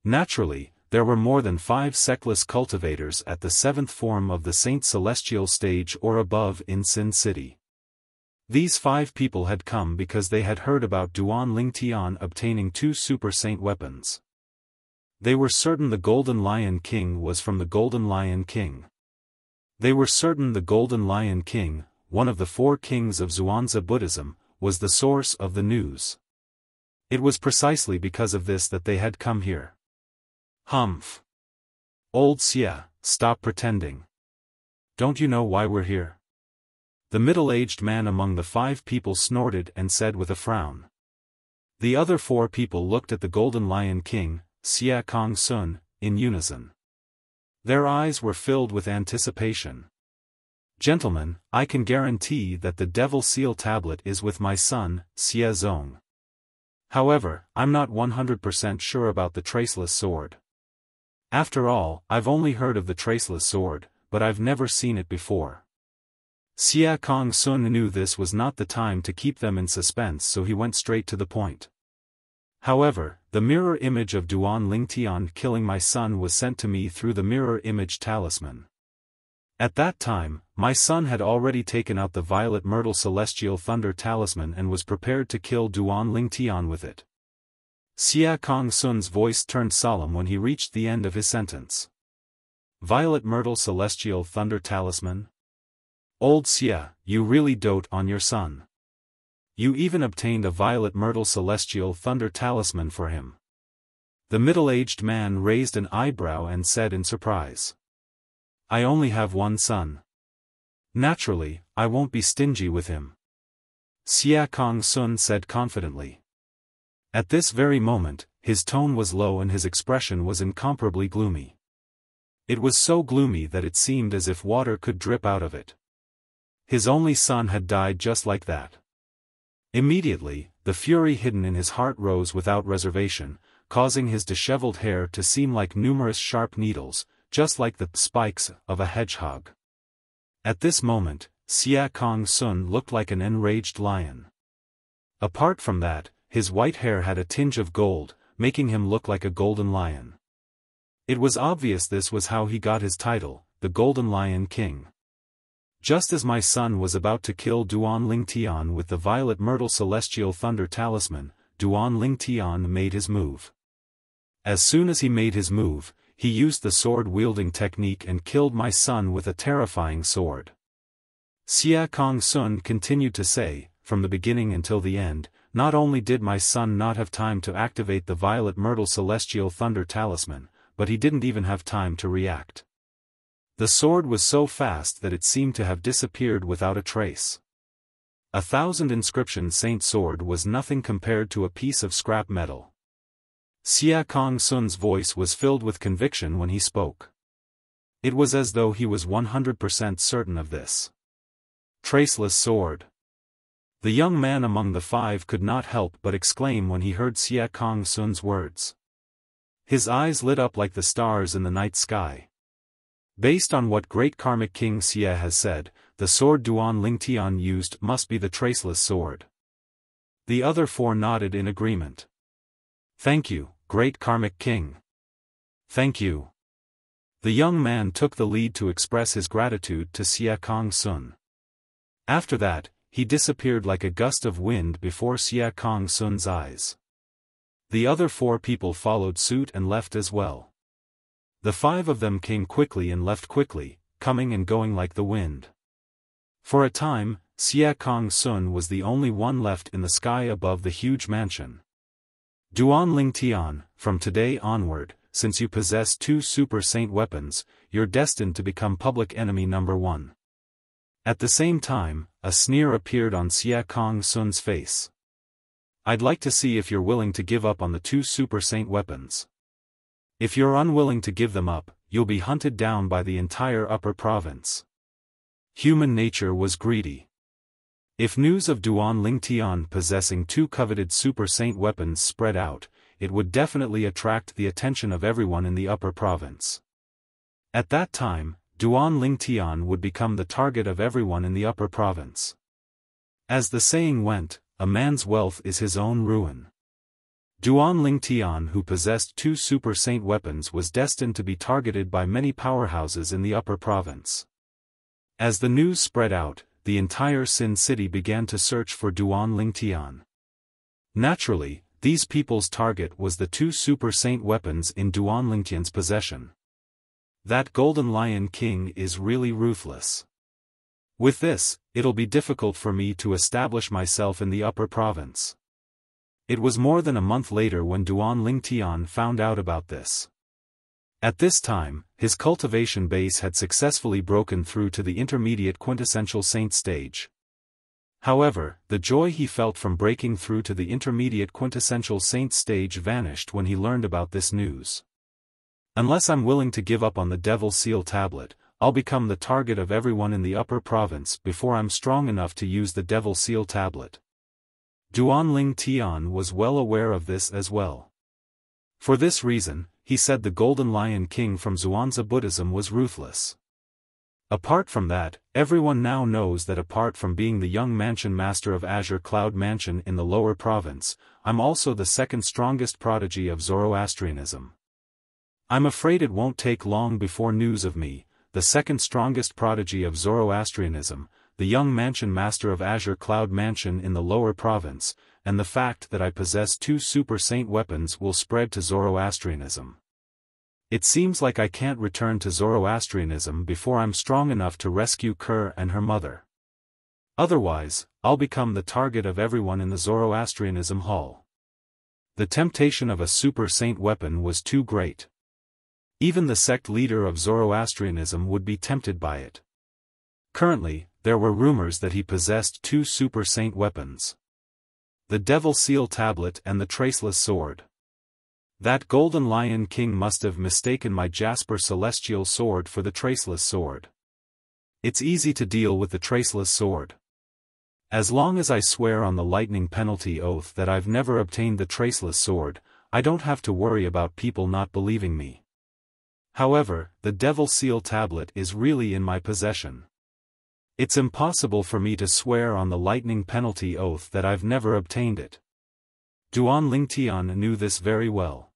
Naturally, there were more than 5 sectless cultivators at the 7th form of the Saint Celestial stage or above in Sin City. These 5 people had come because they had heard about Duan Lingtian obtaining 2 Super Saint weapons. They were certain the Golden Lion King was from the Golden Lion King. They were certain the Golden Lion King, one of the 4 kings of Xuanzà Buddhism, was the source of the news. It was precisely because of this that they had come here. Humph. Old Xia, stop pretending. Don't you know why we're here? The middle-aged man among the 5 people snorted and said with a frown. The other 4 people looked at the Golden Lion King, Xia Kong Sun, in unison. Their eyes were filled with anticipation. Gentlemen, I can guarantee that the Devil Seal tablet is with my son, Xia Zong. However, I'm not 100% sure about the Traceless sword. After all, I've only heard of the Traceless sword, but I've never seen it before. Xia Kong Sun knew this was not the time to keep them in suspense, so he went straight to the point. However, the mirror image of Duan Lingtian killing my son was sent to me through the mirror image talisman. At that time, my son had already taken out the Violet Myrtle Celestial Thunder talisman and was prepared to kill Duan Lingtian with it. Xia Kong Sun's voice turned solemn when he reached the end of his sentence. Violet Myrtle Celestial Thunder talisman? Old Xia, you really dote on your son. You even obtained a Violet Myrtle Celestial Thunder talisman for him. The middle-aged man raised an eyebrow and said in surprise. I only have one son. Naturally, I won't be stingy with him. Xia Kong Sun said confidently. At this very moment, his tone was low and his expression was incomparably gloomy. It was so gloomy that it seemed as if water could drip out of it. His only son had died just like that. Immediately, the fury hidden in his heart rose without reservation, causing his disheveled hair to seem like numerous sharp needles, just like the spikes of a hedgehog. At this moment, Xia Kong-sun looked like an enraged lion. Apart from that, his white hair had a tinge of gold, making him look like a golden lion. It was obvious this was how he got his title, the Golden Lion King. Just as my son was about to kill Duan Lingtian with the Violet Myrtle Celestial Thunder Talisman, Duan Lingtian made his move. As soon as he made his move, he used the sword-wielding technique and killed my son with a terrifying sword. Xia Kong-sun continued to say, from the beginning until the end, not only did my son not have time to activate the Violet Myrtle Celestial Thunder Talisman, but he didn't even have time to react. The sword was so fast that it seemed to have disappeared without a trace. 1,000 inscription saint sword was nothing compared to a piece of scrap metal. Xia Kong-sun's voice was filled with conviction when he spoke. It was as though he was 100% certain of this. Traceless sword. The young man among the five could not help but exclaim when he heard Xia Kong-sun's words. His eyes lit up like the stars in the night sky. Based on what great karmic King Xia has said, the sword Duan Lingtian used must be the traceless sword. The other four nodded in agreement. Thank you, great karmic king. Thank you. The young man took the lead to express his gratitude to Xia Kong-sun. After that, he disappeared like a gust of wind before Xia Kong-sun's eyes. The other four people followed suit and left as well. The five of them came quickly and left quickly, coming and going like the wind. For a time, Xia Kong-sun was the only one left in the sky above the huge mansion. Duan Lingtian, from today onward, since you possess 2 super saint weapons, you're destined to become public enemy number 1. At the same time, a sneer appeared on Xia Kong-sun's face. I'd like to see if you're willing to give up on the 2 super saint weapons. If you're unwilling to give them up, you'll be hunted down by the entire upper province. Human nature was greedy. If news of Duan Lingtian possessing 2 coveted super saint weapons spread out, it would definitely attract the attention of everyone in the upper province. At that time, Duan Lingtian would become the target of everyone in the upper province. As the saying went, a man's wealth is his own ruin. Duan Lingtian, who possessed 2 super saint weapons, was destined to be targeted by many powerhouses in the upper province. As the news spread out, the entire Sin City began to search for Duan Lingtian. Naturally, these people's target was the 2 super saint weapons in Duan Lingtian's possession. That Golden Lion King is really ruthless. With this, it'll be difficult for me to establish myself in the upper province. It was more than a month later when Duan Lingtian found out about this. At this time, his cultivation base had successfully broken through to the intermediate quintessential saint stage. However, the joy he felt from breaking through to the intermediate quintessential saint stage vanished when he learned about this news. Unless I'm willing to give up on the Devil Seal tablet, I'll become the target of everyone in the upper province before I'm strong enough to use the Devil Seal tablet. Duan Lingtian was well aware of this as well. For this reason, he said the Golden Lion King from Xuanzi Buddhism was ruthless. Apart from that, everyone now knows that apart from being the young mansion master of Azure Cloud Mansion in the lower province, I'm also the second strongest prodigy of Zoroastrianism. I'm afraid it won't take long before news of me, the second strongest prodigy of Zoroastrianism, the young mansion master of Azure Cloud Mansion in the lower province, and the fact that I possess 2 super saint weapons will spread to Zoroastrianism. It seems like I can't return to Zoroastrianism before I'm strong enough to rescue Kerr and her mother. Otherwise, I'll become the target of everyone in the Zoroastrianism hall. The temptation of a super saint weapon was too great. Even the sect leader of Zoroastrianism would be tempted by it. Currently, there were rumors that he possessed 2 super saint weapons. The Devil Seal tablet and the Traceless sword. That Golden Lion King must have mistaken my Jasper Celestial sword for the Traceless sword. It's easy to deal with the Traceless sword. As long as I swear on the lightning penalty oath that I've never obtained the Traceless sword, I don't have to worry about people not believing me. However, the Devil Seal tablet is really in my possession. It's impossible for me to swear on the lightning penalty oath that I've never obtained it. Duan Lingtian knew this very well.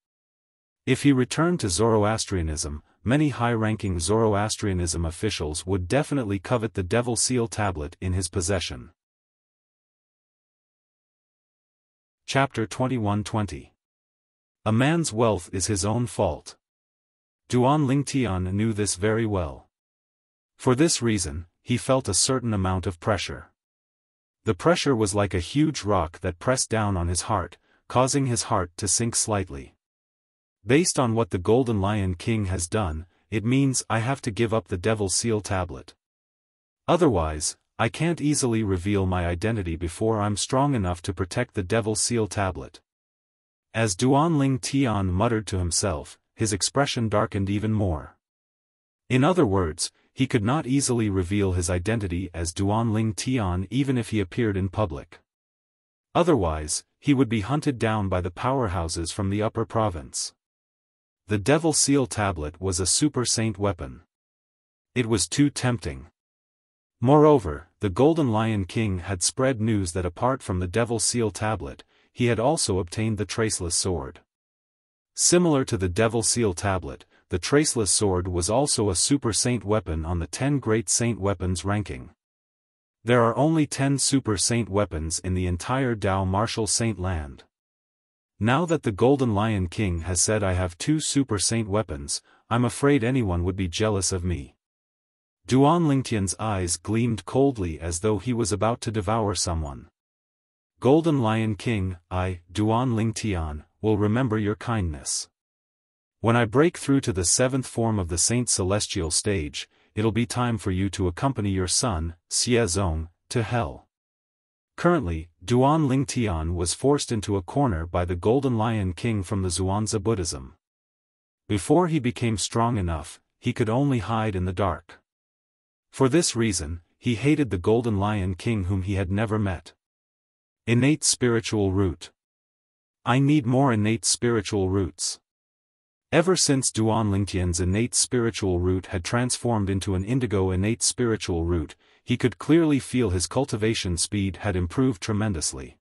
If he returned to Zoroastrianism, many high-ranking Zoroastrianism officials would definitely covet the Devil Seal tablet in his possession. Chapter 21:20. A man's wealth is his own fault. Duan Lingtian knew this very well. For this reason, he felt a certain amount of pressure. The pressure was like a huge rock that pressed down on his heart, causing his heart to sink slightly. Based on what the Golden Lion King has done, it means I have to give up the Devil Seal tablet. Otherwise, I can't easily reveal my identity before I'm strong enough to protect the Devil Seal tablet. As Duan Lingtian muttered to himself, his expression darkened even more. In other words, he could not easily reveal his identity as Duan Lingtian even if he appeared in public. Otherwise, he would be hunted down by the powerhouses from the upper province. The Devil Seal tablet was a super saint weapon. It was too tempting. Moreover, the Golden Lion King had spread news that apart from the Devil Seal tablet, he had also obtained the Traceless Sword. Similar to the Devil Seal tablet, the Traceless Sword was also a super saint weapon on the 10 Great Saint Weapons ranking. There are only 10 super saint weapons in the entire Dao Martial Saint land. Now that the Golden Lion King has said I have 2 super saint weapons, I'm afraid anyone would be jealous of me. Duan Lingtian's eyes gleamed coldly as though he was about to devour someone. Golden Lion King, I, Duan Lingtian, will remember your kindness. When I break through to the 7th form of the Saint Celestial stage, it'll be time for you to accompany your son, Xie Zong, to hell. Currently, Duan Lingtian was forced into a corner by the Golden Lion King from the Zhuangzi Buddhism. Before he became strong enough, he could only hide in the dark. For this reason, he hated the Golden Lion King whom he had never met. Innate spiritual root. I need more innate spiritual roots. Ever since Duan Lingtian's innate spiritual root had transformed into an indigo innate spiritual root, he could clearly feel his cultivation speed had improved tremendously.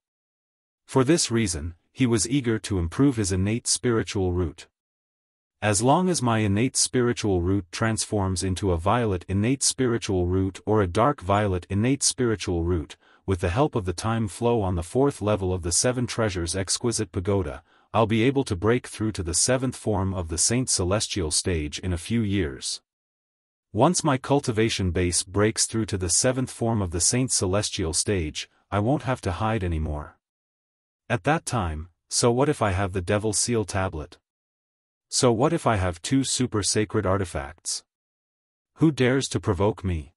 For this reason, he was eager to improve his innate spiritual root. As long as my innate spiritual root transforms into a violet innate spiritual root or a dark violet innate spiritual root, with the help of the time flow on the 4th level of the 7 Treasures Exquisite Pagoda, I'll be able to break through to the 7th form of the Saint Celestial stage in a few years. Once my cultivation base breaks through to the 7th form of the Saint Celestial stage, I won't have to hide anymore. At that time, so what if I have the Devil Seal tablet? So what if I have 2 super sacred artifacts? Who dares to provoke me?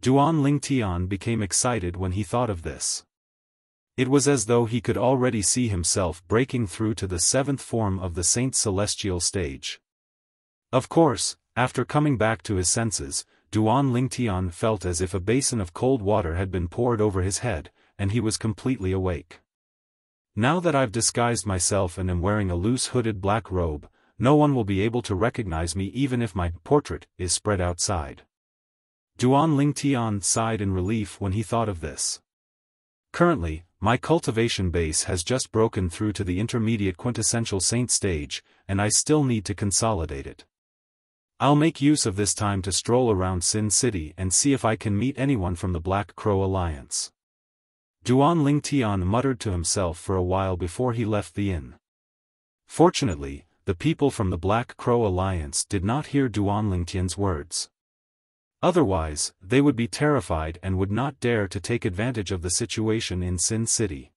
Duan Lingtian became excited when he thought of this. It was as though he could already see himself breaking through to the 7th form of the Saint Celestial stage. Of course, after coming back to his senses, Duan Lingtian felt as if a basin of cold water had been poured over his head, and he was completely awake. Now that I've disguised myself and am wearing a loose hooded black robe, no one will be able to recognize me even if my portrait is spread outside. Duan Lingtian sighed in relief when he thought of this. Currently, my cultivation base has just broken through to the intermediate quintessential saint stage, and I still need to consolidate it. I'll make use of this time to stroll around Sin City and see if I can meet anyone from the Black Crow Alliance. Duan Lingtian muttered to himself for a while before he left the inn. Fortunately, the people from the Black Crow Alliance did not hear Duan Lingtian's words. Otherwise, they would be terrified and would not dare to take advantage of the situation in Sin City.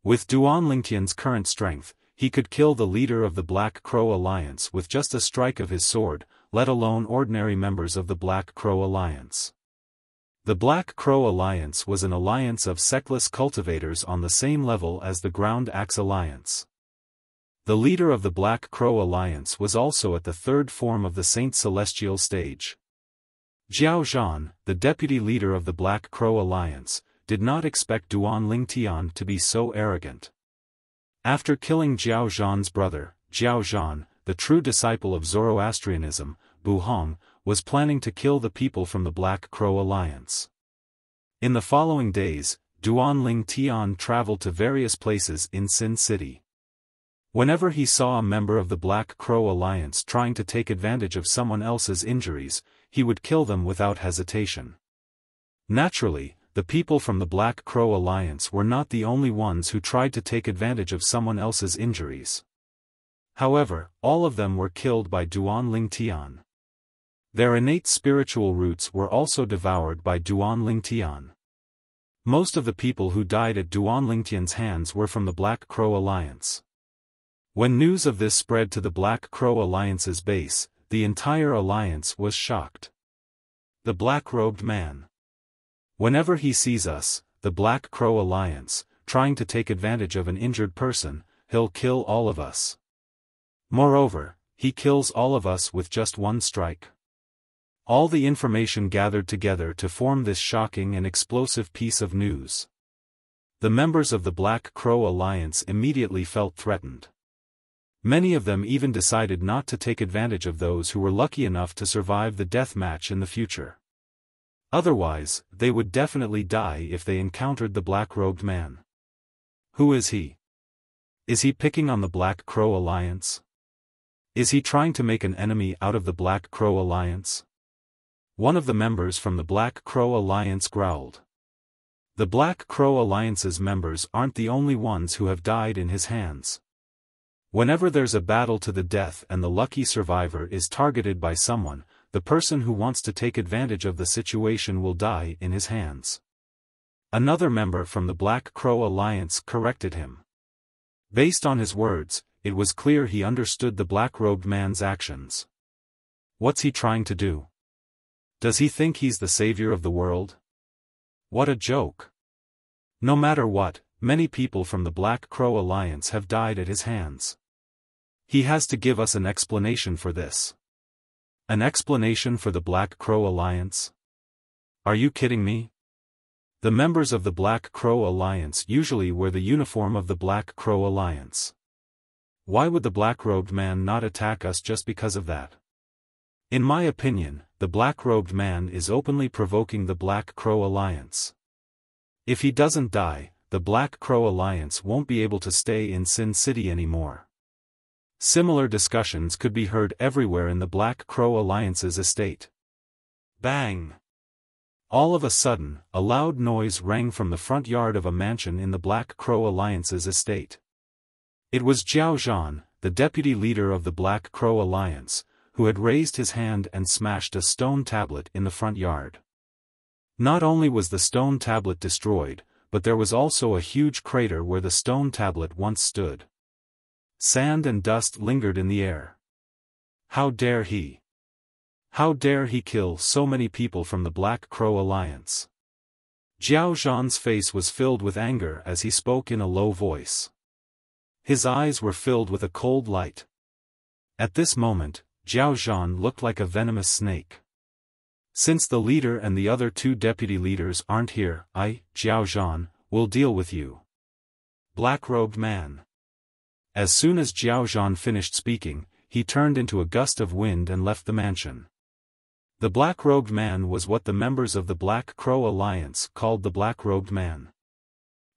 With Duan Lingtian's current strength, he could kill the leader of the Black Crow Alliance with just a strike of his sword, let alone ordinary members of the Black Crow Alliance. The Black Crow Alliance was an alliance of sectless cultivators on the same level as the Ground Axe Alliance. The leader of the Black Crow Alliance was also at the 3rd form of the Saint Celestial stage. Jiao Zhan, the deputy leader of the Black Crow Alliance, did not expect Duan Lingtian to be so arrogant. After killing Jiao Zhan's brother, Jiao Zhan, the true disciple of Zoroastrianism, Bu Hong, was planning to kill the people from the Black Crow Alliance. In the following days, Duan Ling Tian traveled to various places in Sin City. Whenever he saw a member of the Black Crow Alliance trying to take advantage of someone else's injuries, he would kill them without hesitation. Naturally, the people from the Black Crow Alliance were not the only ones who tried to take advantage of someone else's injuries. However, all of them were killed by Duan Ling Tian. Their innate spiritual roots were also devoured by Duan Ling Tian. Most of the people who died at Duan Ling Tian's hands were from the Black Crow Alliance. When news of this spread to the Black Crow Alliance's base, the entire alliance was shocked. The Black-Robed Man. Whenever he sees us, the Black Crow Alliance, trying to take advantage of an injured person, he'll kill all of us. Moreover, he kills all of us with just one strike. All the information gathered together to form this shocking and explosive piece of news. The members of the Black Crow Alliance immediately felt threatened. Many of them even decided not to take advantage of those who were lucky enough to survive the death match in the future. Otherwise, they would definitely die if they encountered the Black-Robed Man. Who is he? Is he picking on the Black Crow Alliance? Is he trying to make an enemy out of the Black Crow Alliance? One of the members from the Black Crow Alliance growled. The Black Crow Alliance's members aren't the only ones who have died in his hands. Whenever there's a battle to the death and the lucky survivor is targeted by someone, the person who wants to take advantage of the situation will die in his hands. Another member from the Black Crow Alliance corrected him. Based on his words, it was clear he understood the Black-Robed Man's actions. What's he trying to do? Does he think he's the savior of the world? What a joke. No matter what, many people from the Black Crow Alliance have died at his hands. He has to give us an explanation for this. An explanation for the Black Crow Alliance? Are you kidding me? The members of the Black Crow Alliance usually wear the uniform of the Black Crow Alliance. Why would the Black-Robed Man not attack us just because of that? In my opinion, the Black-Robed Man is openly provoking the Black Crow Alliance. If he doesn't die, the Black Crow Alliance won't be able to stay in Sin City anymore. Similar discussions could be heard everywhere in the Black Crow Alliance's estate. Bang! All of a sudden, a loud noise rang from the front yard of a mansion in the Black Crow Alliance's estate. It was Jiao Zhan, the deputy leader of the Black Crow Alliance, who had raised his hand and smashed a stone tablet in the front yard. Not only was the stone tablet destroyed, but there was also a huge crater where the stone tablet once stood. Sand and dust lingered in the air. How dare he? How dare he kill so many people from the Black Crow Alliance? Jiao Zhan's face was filled with anger as he spoke in a low voice. His eyes were filled with a cold light. At this moment, Jiao Zhan looked like a venomous snake. Since the leader and the other two deputy leaders aren't here, I, Jiao Zhan, will deal with you. Black-Robed Man. As soon as Jiao Zhan finished speaking, he turned into a gust of wind and left the mansion. The Black-Robed Man was what the members of the Black Crow Alliance called the Black-Robed Man.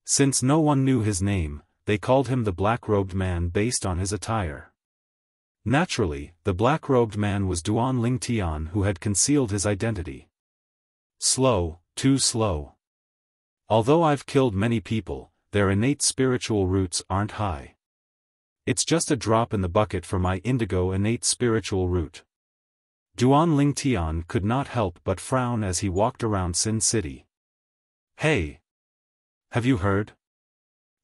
Since no one knew his name, they called him the Black-Robed Man based on his attire. Naturally, the Black-Robed Man was Duan Ling Tian who had concealed his identity. Slow, too slow. Although I've killed many people, their innate spiritual roots aren't high. It's just a drop in the bucket for my indigo innate spiritual root. Duan Ling Tian could not help but frown as he walked around Sin City. Hey! Have you heard?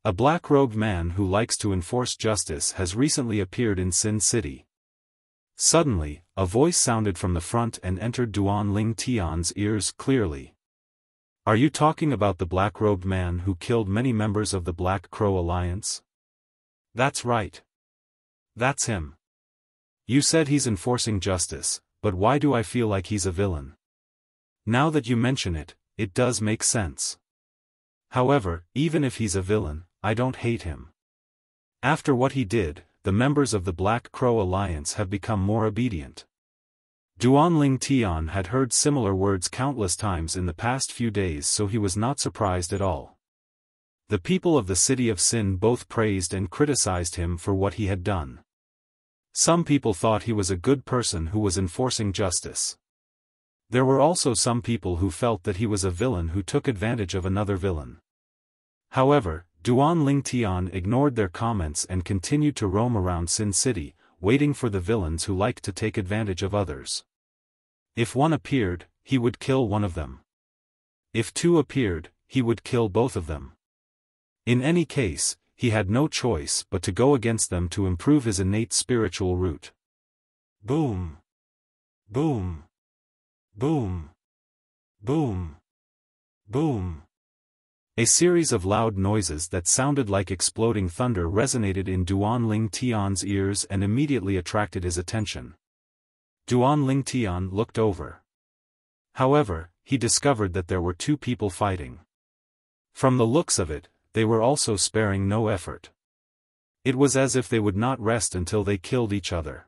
A black-robed man who likes to enforce justice has recently appeared in Sin City. Suddenly, a voice sounded from the front and entered Duan Ling Tian's ears clearly. Are you talking about the black-robed man who killed many members of the Black Crow Alliance? That's right. That's him. You said he's enforcing justice, but why do I feel like he's a villain? Now that you mention it, it does make sense. However, even if he's a villain, I don't hate him. After what he did, the members of the Black Crow Alliance have become more obedient. Duanling Tian had heard similar words countless times in the past few days, so he was not surprised at all. The people of the city of Sin both praised and criticized him for what he had done. Some people thought he was a good person who was enforcing justice. There were also some people who felt that he was a villain who took advantage of another villain. However, Duanling Tian ignored their comments and continued to roam around Sin City, waiting for the villains who liked to take advantage of others. If one appeared, he would kill one of them. If two appeared, he would kill both of them. In any case, he had no choice but to go against them to improve his innate spiritual root. Boom! Boom! Boom! Boom! Boom! A series of loud noises that sounded like exploding thunder resonated in Duanling Tian's ears and immediately attracted his attention. Duanling Tian looked over. However, he discovered that there were two people fighting. From the looks of it, they were also sparing no effort. It was as if they would not rest until they killed each other.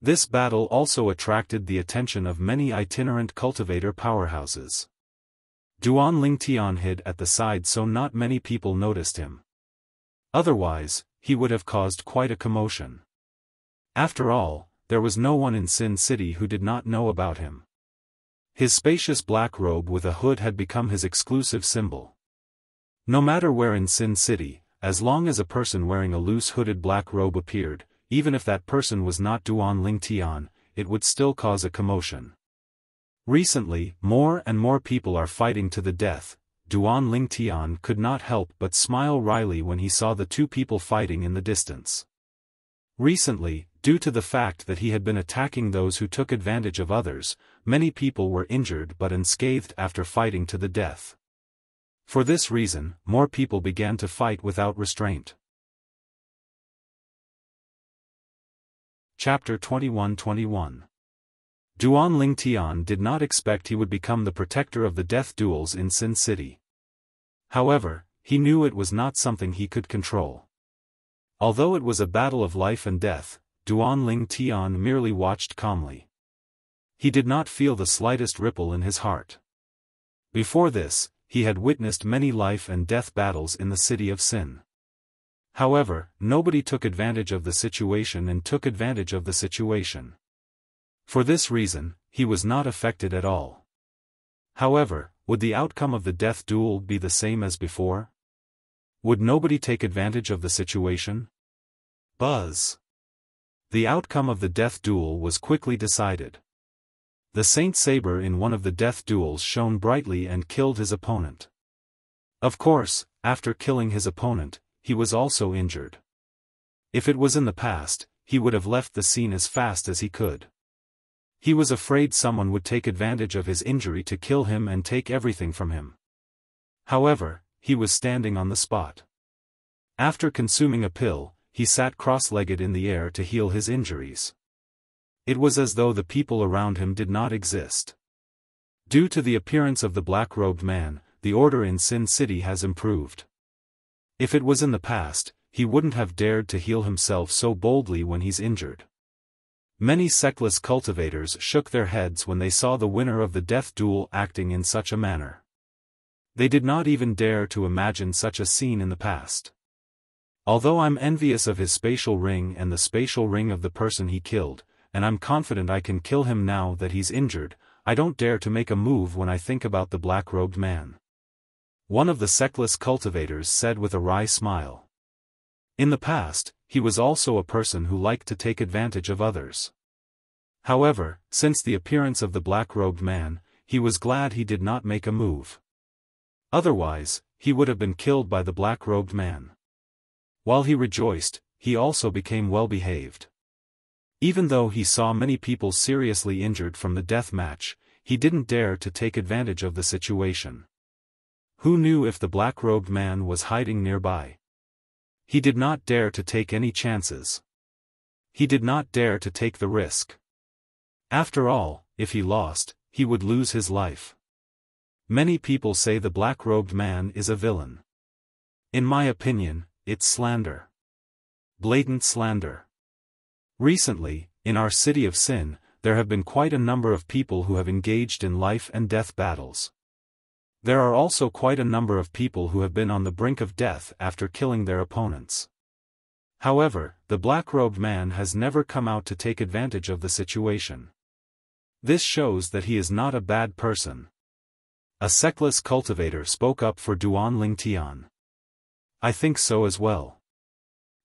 This battle also attracted the attention of many itinerant cultivator powerhouses. Duanling Tian hid at the side so not many people noticed him. Otherwise, he would have caused quite a commotion. After all, there was no one in Sin City who did not know about him. His spacious black robe with a hood had become his exclusive symbol. No matter where in Sin City, as long as a person wearing a loose hooded black robe appeared, even if that person was not Duanling Tian, it would still cause a commotion. Recently, more and more people are fighting to the death. Duanling Tian could not help but smile wryly when he saw the two people fighting in the distance. Recently, due to the fact that he had been attacking those who took advantage of others, many people were injured but unscathed after fighting to the death. For this reason, more people began to fight without restraint. Chapter 21-21. Duanling Tian did not expect he would become the protector of the death duels in Sin City. However, he knew it was not something he could control. Although it was a battle of life and death, Duanling Tian merely watched calmly. He did not feel the slightest ripple in his heart. Before this, he had witnessed many life and death battles in the city of Sin. However, nobody took advantage of the situation and took advantage of the situation. For this reason, he was not affected at all. However, would the outcome of the death duel be the same as before? Would nobody take advantage of the situation? Buzz! The outcome of the death duel was quickly decided. The Saint Saber in one of the death duels shone brightly and killed his opponent. Of course, after killing his opponent, he was also injured. If it was in the past, he would have left the scene as fast as he could. He was afraid someone would take advantage of his injury to kill him and take everything from him. However, he was standing on the spot. After consuming a pill, he sat cross-legged in the air to heal his injuries. It was as though the people around him did not exist. Due to the appearance of the black-robed man, the order in Sin City has improved. If it was in the past, he wouldn't have dared to heal himself so boldly when he's injured. Many sectless cultivators shook their heads when they saw the winner of the death duel acting in such a manner. They did not even dare to imagine such a scene in the past. Although I'm envious of his spatial ring and the spatial ring of the person he killed, and I'm confident I can kill him now that he's injured, I don't dare to make a move when I think about the black-robed man. One of the sectless cultivators said with a wry smile. In the past, he was also a person who liked to take advantage of others. However, since the appearance of the black-robed man, he was glad he did not make a move. Otherwise, he would have been killed by the black-robed man. While he rejoiced, he also became well-behaved. Even though he saw many people seriously injured from the death match, he didn't dare to take advantage of the situation. Who knew if the black-robed man was hiding nearby? He did not dare to take any chances. He did not dare to take the risk. After all, if he lost, he would lose his life. Many people say the black-robed man is a villain. In my opinion, it's slander. Blatant slander. Recently, in our city of Sin, there have been quite a number of people who have engaged in life and death battles. There are also quite a number of people who have been on the brink of death after killing their opponents. However, the black-robed man has never come out to take advantage of the situation. This shows that he is not a bad person. A sectless cultivator spoke up for Duan Lingtian. I think so as well.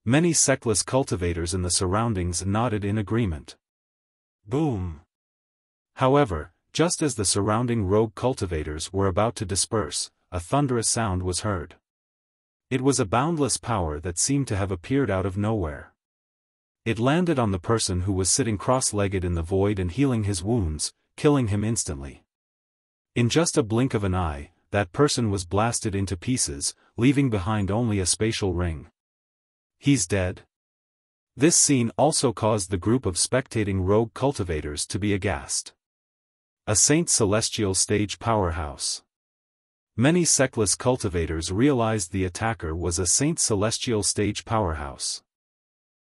Many sectless cultivators in the surroundings nodded in agreement. Boom! However, just as the surrounding rogue cultivators were about to disperse, a thunderous sound was heard. It was a boundless power that seemed to have appeared out of nowhere. It landed on the person who was sitting cross-legged in the void and healing his wounds, killing him instantly. In just a blink of an eye, that person was blasted into pieces, leaving behind only a spatial ring. He's dead. This scene also caused the group of spectating rogue cultivators to be aghast. A Saint Celestial stage powerhouse. Many sectless cultivators realized the attacker was a Saint Celestial stage powerhouse.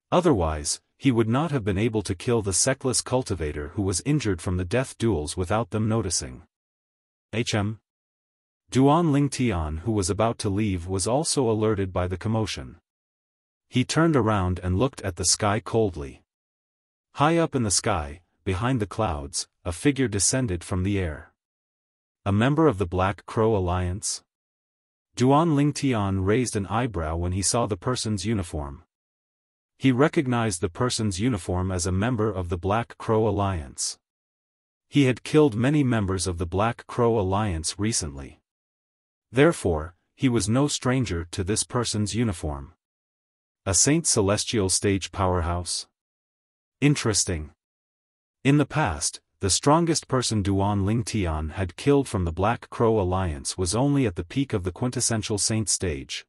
Otherwise, he would not have been able to kill the sectless cultivator who was injured from the death duels without them noticing. Duan Lingtian, who was about to leave, was also alerted by the commotion. He turned around and looked at the sky coldly. High up in the sky, behind the clouds, a figure descended from the air. A member of the Black Crow Alliance? Duan Lingtian raised an eyebrow when he saw the person's uniform. He recognized the person's uniform as a member of the Black Crow Alliance. He had killed many members of the Black Crow Alliance recently. Therefore, he was no stranger to this person's uniform. A Saint Celestial stage powerhouse? Interesting. In the past, the strongest person Duan Lingtian had killed from the Black Crow Alliance was only at the peak of the quintessential saint stage.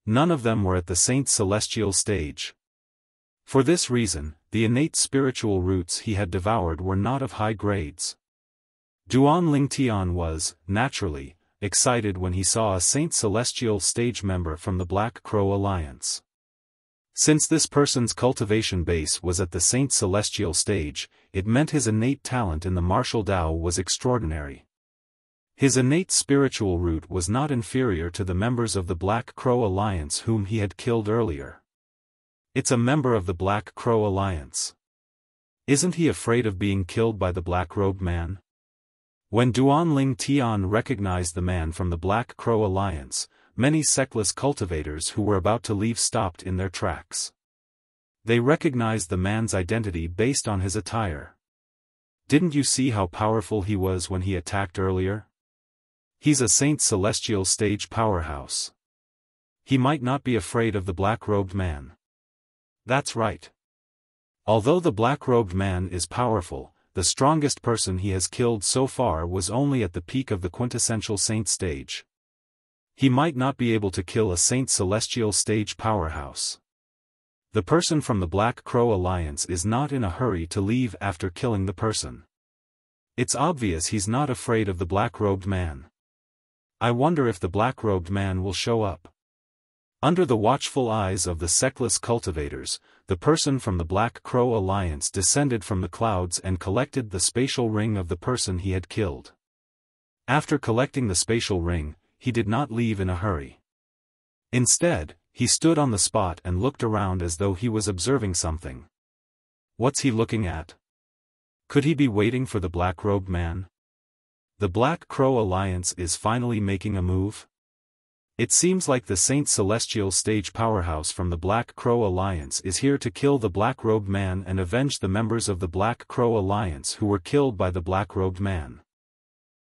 None of them were at the Saint Celestial stage. For this reason, the innate spiritual roots he had devoured were not of high grades. Duan Lingtian was, naturally, excited when he saw a Saint Celestial stage member from the Black Crow Alliance. Since this person's cultivation base was at the Saint Celestial stage, it meant his innate talent in the martial Dao was extraordinary. His innate spiritual root was not inferior to the members of the Black Crow Alliance whom he had killed earlier. It's a member of the Black Crow Alliance. Isn't he afraid of being killed by the black-robed man? When Duan Lingtian recognized the man from the Black Crow Alliance, many sectless cultivators who were about to leave stopped in their tracks. They recognized the man's identity based on his attire. Didn't you see how powerful he was when he attacked earlier? He's a Saint Celestial stage powerhouse. He might not be afraid of the black-robed man. That's right. Although the black-robed man is powerful, the strongest person he has killed so far was only at the peak of the quintessential saint stage. He might not be able to kill a Saint Celestial stage powerhouse. The person from the Black Crow Alliance is not in a hurry to leave after killing the person. It's obvious he's not afraid of the black-robed man. I wonder if the black-robed man will show up. Under the watchful eyes of the sectless cultivators, the person from the Black Crow Alliance descended from the clouds and collected the spatial ring of the person he had killed. After collecting the spatial ring, he did not leave in a hurry. Instead, he stood on the spot and looked around as though he was observing something. What's he looking at? Could he be waiting for the black-robed man? The Black Crow Alliance is finally making a move? It seems like the Saint Celestial stage powerhouse from the Black Crow Alliance is here to kill the black-robed man and avenge the members of the Black Crow Alliance who were killed by the black-robed man.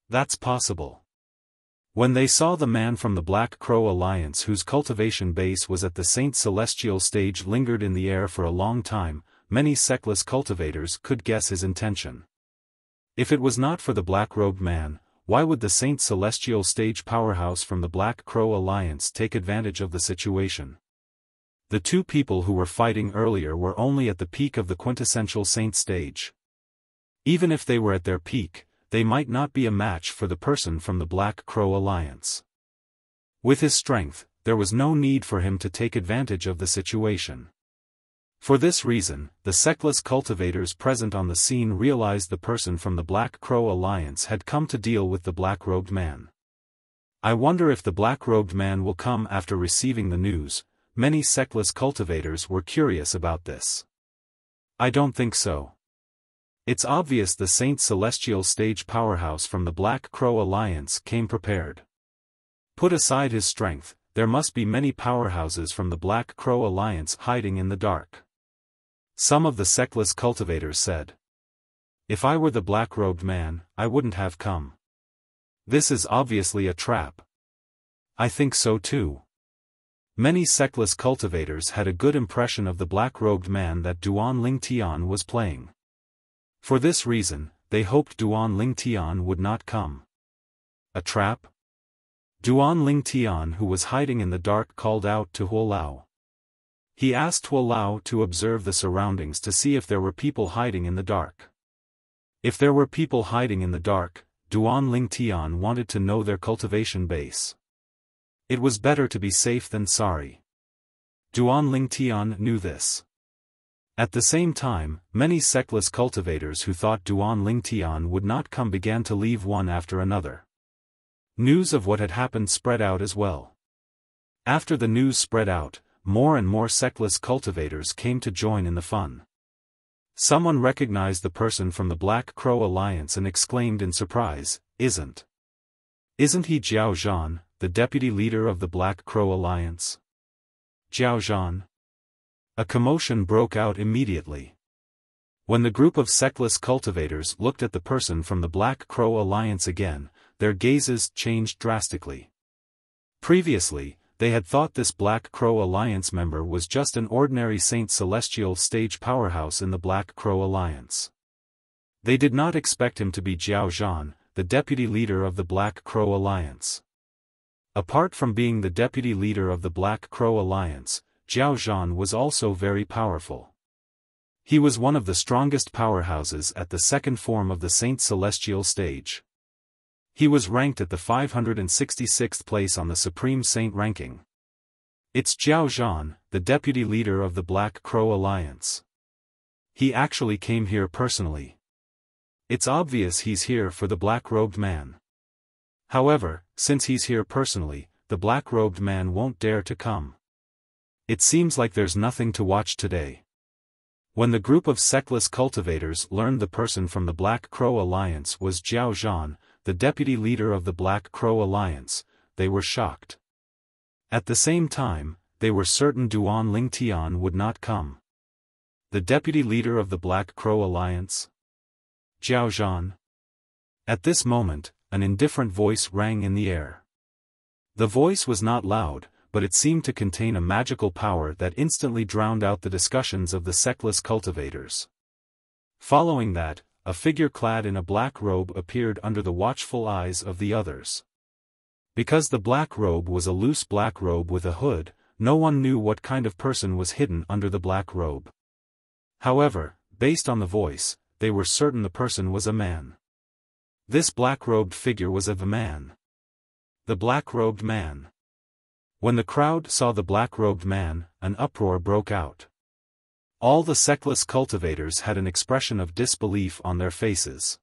That's possible. When they saw the man from the Black Crow Alliance whose cultivation base was at the Saint Celestial stage lingered in the air for a long time, many sectless cultivators could guess his intention. If it was not for the black-robed man, why would the Saint Celestial stage powerhouse from the Black Crow Alliance take advantage of the situation? The two people who were fighting earlier were only at the peak of the quintessential saint stage. Even if they were at their peak, they might not be a match for the person from the Black Crow Alliance. With his strength, there was no need for him to take advantage of the situation. For this reason, the sectless cultivators present on the scene realized the person from the Black Crow Alliance had come to deal with the black-robed man. I wonder if the black-robed man will come after receiving the news. Many sectless cultivators were curious about this. I don't think so. It's obvious the Saint Celestial stage powerhouse from the Black Crow Alliance came prepared. Put aside his strength, there must be many powerhouses from the Black Crow Alliance hiding in the dark. Some of the sectless cultivators said. If I were the black-robed man, I wouldn't have come. This is obviously a trap. I think so too. Many sectless cultivators had a good impression of the black-robed man that Duan Ling Tian was playing. For this reason, they hoped Duan Ling Tian would not come. A trap? Duan Ling Tian, who was hiding in the dark, called out to Huo Lao. He asked Huo Lao to observe the surroundings to see if there were people hiding in the dark. If there were people hiding in the dark, Duan Ling Tian wanted to know their cultivation base. It was better to be safe than sorry. Duan Ling Tian knew this. At the same time, many sectless cultivators who thought Duan Ling Tian would not come began to leave one after another. News of what had happened spread out as well. After the news spread out, more and more sectless cultivators came to join in the fun. Someone recognized the person from the Black Crow Alliance and exclaimed in surprise, Isn't he Jiao Zhan, the deputy leader of the Black Crow Alliance? Jiao Zhan? A commotion broke out immediately. When the group of sectless cultivators looked at the person from the Black Crow Alliance again, their gazes changed drastically. Previously, they had thought this Black Crow Alliance member was just an ordinary Saint Celestial stage powerhouse in the Black Crow Alliance. They did not expect him to be Jiao Zhan, the deputy leader of the Black Crow Alliance. Apart from being the deputy leader of the Black Crow Alliance, Jiao Zhan was also very powerful. He was one of the strongest powerhouses at the second form of the Saint Celestial stage. He was ranked at the 566th place on the Supreme Saint ranking. It's Jiao Zhan, the deputy leader of the Black Crow Alliance. He actually came here personally. It's obvious he's here for the black-robed man. However, since he's here personally, the black-robed man won't dare to come. It seems like there's nothing to watch today. When the group of sectless cultivators learned the person from the Black Crow Alliance was Jiao Zhan, the deputy leader of the Black Crow Alliance, they were shocked. At the same time, they were certain Duan Ling Tian would not come. The deputy leader of the Black Crow Alliance? Jiao Zhan? At this moment, an indifferent voice rang in the air. The voice was not loud, but it seemed to contain a magical power that instantly drowned out the discussions of the sectless cultivators. Following that, a figure clad in a black robe appeared under the watchful eyes of the others. Because the black robe was a loose black robe with a hood, no one knew what kind of person was hidden under the black robe. However, based on the voice, they were certain the person was a man. This black-robed figure was of a man. The black-robed man. When the crowd saw the black-robed man, an uproar broke out. All the sectless cultivators had an expression of disbelief on their faces.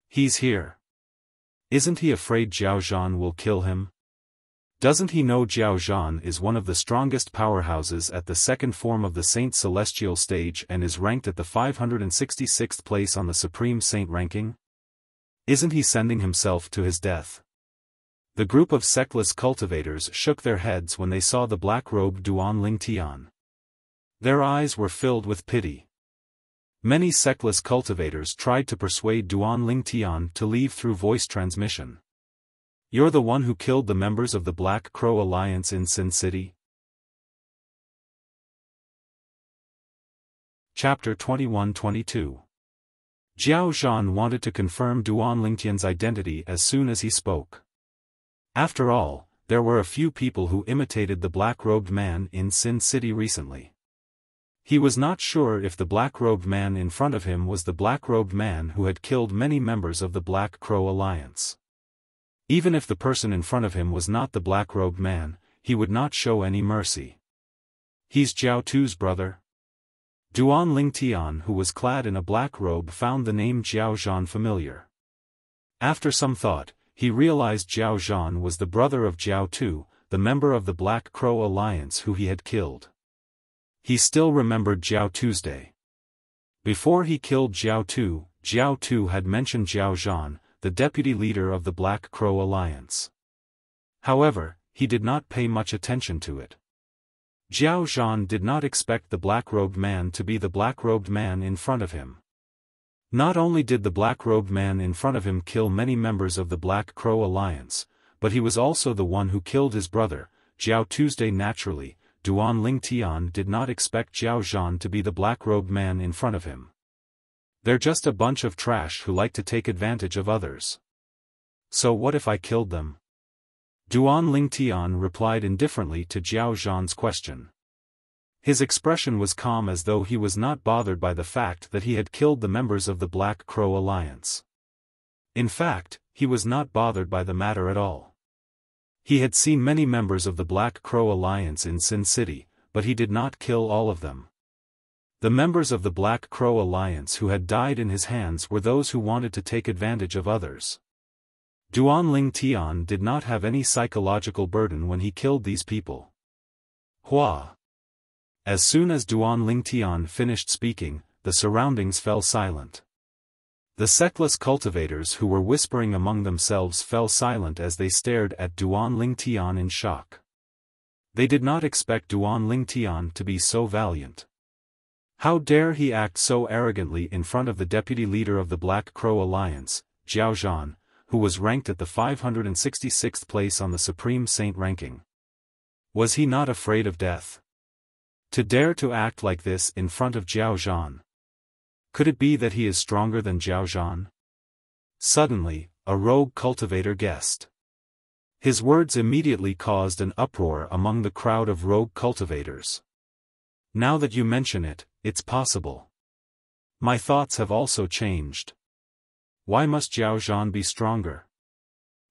He's here. Isn't he afraid Jiao Zhan will kill him? Doesn't he know Jiao Zhan is one of the strongest powerhouses at the second form of the Saint Celestial stage and is ranked at the 566th place on the Supreme Saint ranking? Isn't he sending himself to his death? The group of sectless cultivators shook their heads when they saw the black-robed Duan Ling Tian. Their eyes were filled with pity. Many sectless cultivators tried to persuade Duan Ling Tian to leave through voice transmission. You're the one who killed the members of the Black Crow Alliance in Sin City? Chapter 21-22. Jiao Zhan wanted to confirm Duan Ling Tian's identity as soon as he spoke. After all, there were a few people who imitated the black-robed man in Sin City recently. He was not sure if the black-robed man in front of him was the black-robed man who had killed many members of the Black Crow Alliance. Even if the person in front of him was not the black-robed man, he would not show any mercy. He's Jiao Tu's brother? Duan Lingtian, who was clad in a black robe, found the name Zhao Zhan familiar. After some thought, he realized Zhao Zhan was the brother of Zhao Tu, the member of the Black Crow Alliance who he had killed. He still remembered Zhao Tuesday. Before he killed Zhao Tu had mentioned Zhao Zhan, the deputy leader of the Black Crow Alliance. However, he did not pay much attention to it. Zhao Zhan did not expect the black-robed man to be the black-robed man in front of him. Not only did the black-robed man in front of him kill many members of the Black Crow Alliance, but he was also the one who killed his brother, Zhao Tuesday. Naturally, Duan Lingtian did not expect Zhao Zhan to be the black-robed man in front of him. They're just a bunch of trash who like to take advantage of others. So what if I killed them? Duan Lingtian replied indifferently to Zhao Zhan's question. His expression was calm, as though he was not bothered by the fact that he had killed the members of the Black Crow Alliance. In fact, he was not bothered by the matter at all. He had seen many members of the Black Crow Alliance in Sin City, but he did not kill all of them. The members of the Black Crow Alliance who had died in his hands were those who wanted to take advantage of others. Duan Lingtian did not have any psychological burden when he killed these people. Hua! As soon as Duan Lingtian finished speaking, the surroundings fell silent. The sectless cultivators who were whispering among themselves fell silent as they stared at Duan Lingtian in shock. They did not expect Duan Lingtian to be so valiant. How dare he act so arrogantly in front of the deputy leader of the Black Crow Alliance, Zhao Zhan, who was ranked at the 566th place on the Supreme Saint ranking. Was he not afraid of death? To dare to act like this in front of Zhao Zhan. Could it be that he is stronger than Zhao Zhan? Suddenly, a rogue cultivator guessed. His words immediately caused an uproar among the crowd of rogue cultivators. Now that you mention it, it's possible. My thoughts have also changed. Why must Zhao Zhan be stronger?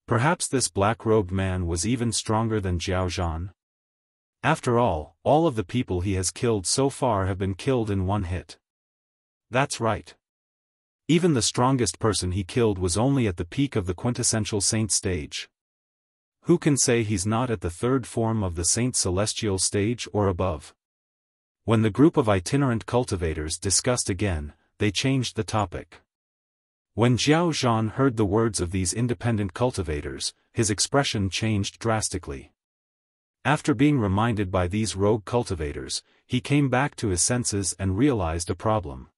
Perhaps this black-robed man was even stronger than Zhao Zhan? After all of the people he has killed so far have been killed in one hit. That's right. Even the strongest person he killed was only at the peak of the quintessential saint stage. Who can say he's not at the third form of the saint celestial stage or above? When the group of itinerant cultivators discussed again, they changed the topic. When Zhao Zhan heard the words of these independent cultivators, his expression changed drastically. After being reminded by these rogue cultivators, he came back to his senses and realized a problem.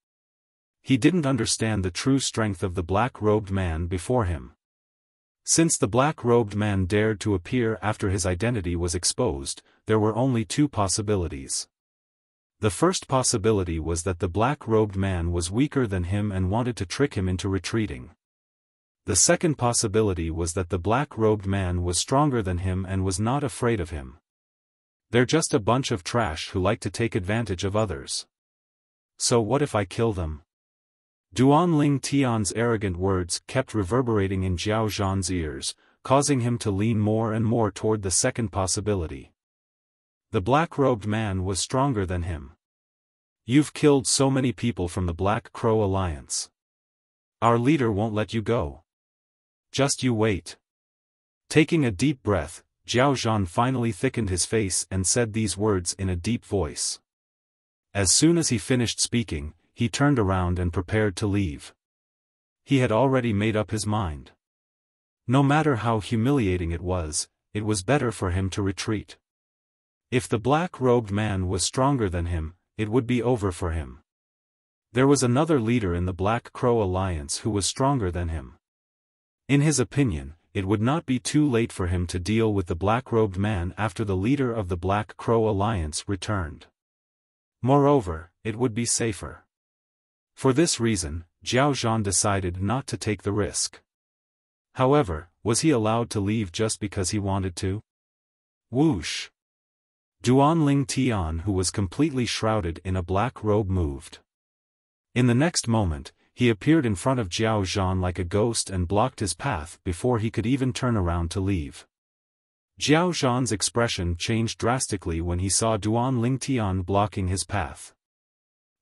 He didn't understand the true strength of the black-robed man before him. Since the black-robed man dared to appear after his identity was exposed, there were only two possibilities. The first possibility was that the black-robed man was weaker than him and wanted to trick him into retreating. The second possibility was that the black-robed man was stronger than him and was not afraid of him. They're just a bunch of trash who like to take advantage of others. So what if I kill them? Duan Lingtian's arrogant words kept reverberating in Zhao Zhan's ears, causing him to lean more and more toward the second possibility. The black-robed man was stronger than him. You've killed so many people from the Black Crow Alliance. Our leader won't let you go. Just you wait. Taking a deep breath, Zhao Zhan finally thickened his face and said these words in a deep voice. As soon as he finished speaking, he turned around and prepared to leave. He had already made up his mind. No matter how humiliating it was better for him to retreat. If the black-robed man was stronger than him, it would be over for him. There was another leader in the Black Crow Alliance who was stronger than him. In his opinion, it would not be too late for him to deal with the black-robed man after the leader of the Black Crow Alliance returned. Moreover, it would be safer. For this reason, Zhao Zhan decided not to take the risk. However, was he allowed to leave just because he wanted to? Whoosh! Duan Lingtian, who was completely shrouded in a black robe, moved. In the next moment, he appeared in front of Zhao Zhan like a ghost and blocked his path before he could even turn around to leave. Zhao Zhan's expression changed drastically when he saw Duan Lingtian blocking his path.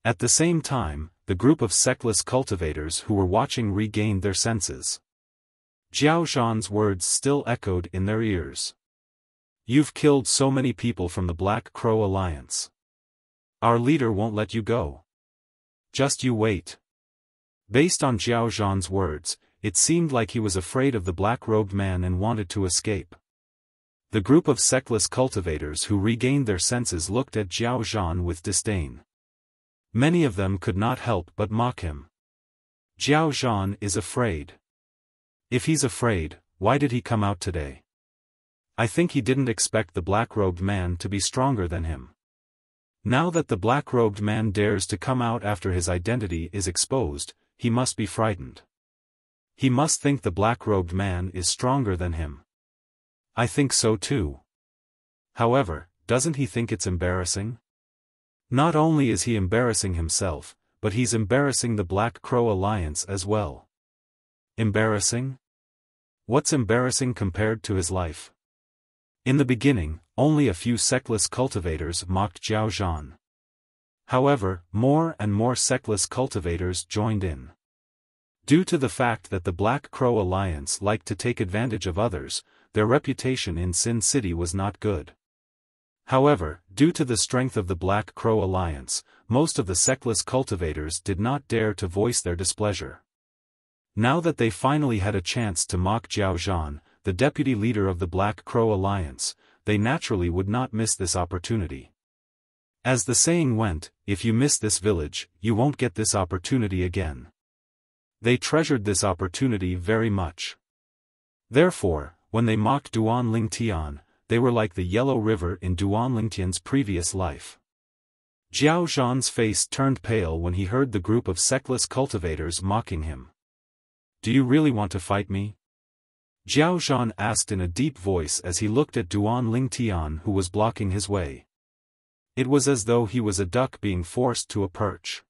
At the same time, the group of sectless cultivators who were watching regained their senses. Jiao Zhan's words still echoed in their ears. "You've killed so many people from the Black Crow Alliance. Our leader won't let you go. Just you wait." Based on Jiao Zhan's words, it seemed like he was afraid of the black-robed man and wanted to escape. The group of sectless cultivators who regained their senses looked at Jiao Zhan with disdain. Many of them could not help but mock him. Jiao Zhan is afraid. If he's afraid, why did he come out today? I think he didn't expect the black-robed man to be stronger than him. Now that the black-robed man dares to come out after his identity is exposed, he must be frightened. He must think the black-robed man is stronger than him. I think so too. However, doesn't he think it's embarrassing? Not only is he embarrassing himself, but he's embarrassing the Black Crow Alliance as well. Embarrassing? What's embarrassing compared to his life? In the beginning, only a few sectless cultivators mocked Jiao Zhan. However, more and more sectless cultivators joined in. Due to the fact that the Black Crow Alliance liked to take advantage of others, their reputation in Sin City was not good. However, due to the strength of the Black Crow Alliance, most of the sectless cultivators did not dare to voice their displeasure. Now that they finally had a chance to mock Jiao Zhan, the deputy leader of the Black Crow Alliance, they naturally would not miss this opportunity. As the saying went, if you miss this village, you won't get this opportunity again. They treasured this opportunity very much. Therefore, when they mocked Duan Lingtian, they were like the Yellow River in Duan Lingtian's previous life. Jiao Zhan's face turned pale when he heard the group of sectless cultivators mocking him. "Do you really want to fight me?" Jiao Zhan asked in a deep voice as he looked at Duan Lingtian who was blocking his way. It was as though he was a duck being forced to a perch.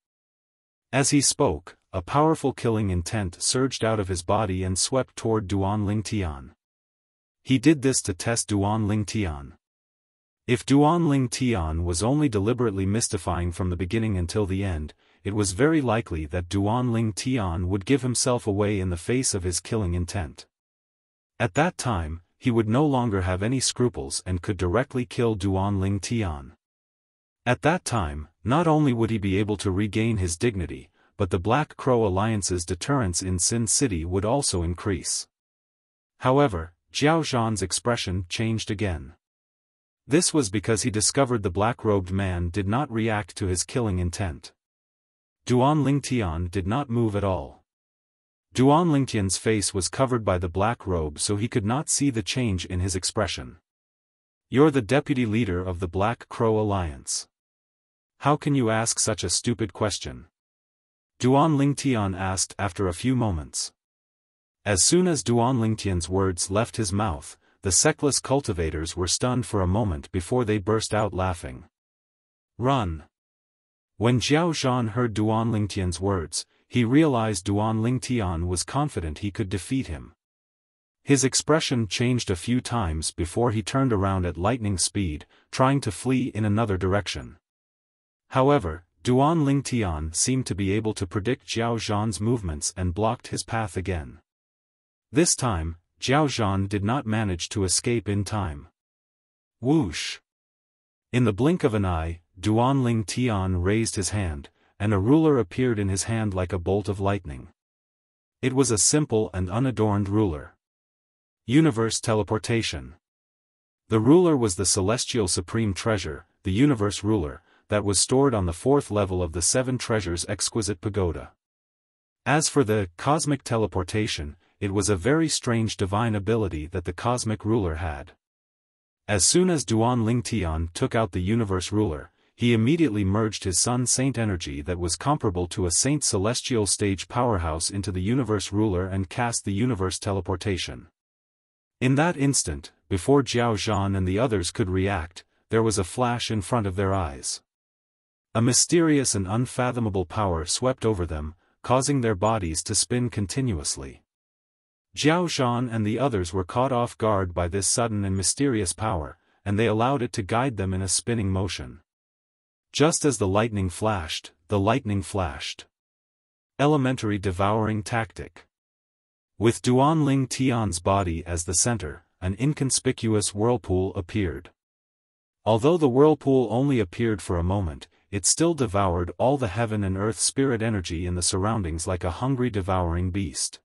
As he spoke, a powerful killing intent surged out of his body and swept toward Duan Lingtian. He did this to test Duan Lingtian. If Duan Lingtian was only deliberately mystifying from the beginning until the end, it was very likely that Duan Lingtian would give himself away in the face of his killing intent. At that time, he would no longer have any scruples and could directly kill Duan Lingtian. At that time, not only would he be able to regain his dignity, but the Black Crow Alliance's deterrence in Sin City would also increase. However, Jiao Zhan's expression changed again. This was because he discovered the black-robed man did not react to his killing intent. Duan Lingtian did not move at all. Duan Lingtian's face was covered by the black robe so he could not see the change in his expression. "You're the deputy leader of the Black Crow Alliance. How can you ask such a stupid question?" Duan Lingtian asked after a few moments. As soon as Duan Lingtian's words left his mouth, the sectless cultivators were stunned for a moment before they burst out laughing. "Run!" When Jiao Zhan heard Duan Lingtian's words, he realized Duan Lingtian was confident he could defeat him. His expression changed a few times before he turned around at lightning speed, trying to flee in another direction. However, Duan Lingtian seemed to be able to predict Jiao Zhan's movements and blocked his path again. This time, Jiao Zhan did not manage to escape in time. Whoosh! In the blink of an eye, Duan Lingtian raised his hand, and a ruler appeared in his hand like a bolt of lightning. It was a simple and unadorned ruler. Universe teleportation. The ruler was the celestial supreme treasure, the universe ruler, that was stored on the 4th level of the 7 treasures exquisite pagoda. As for the cosmic teleportation, it was a very strange divine ability that the cosmic ruler had. As soon as Duan Lingtian took out the universe ruler, he immediately merged his Sun Saint energy that was comparable to a Saint celestial stage powerhouse into the universe ruler and cast the universe teleportation. In that instant, before Jiao Zhan and the others could react, there was a flash in front of their eyes. A mysterious and unfathomable power swept over them, causing their bodies to spin continuously. Jiao Zhan and the others were caught off guard by this sudden and mysterious power, and they allowed it to guide them in a spinning motion. Just as the lightning flashed, the lightning flashed. Elementary devouring tactic. With Duanling Tian's body as the center, an inconspicuous whirlpool appeared. Although the whirlpool only appeared for a moment, it still devoured all the heaven and earth spirit energy in the surroundings like a hungry devouring beast.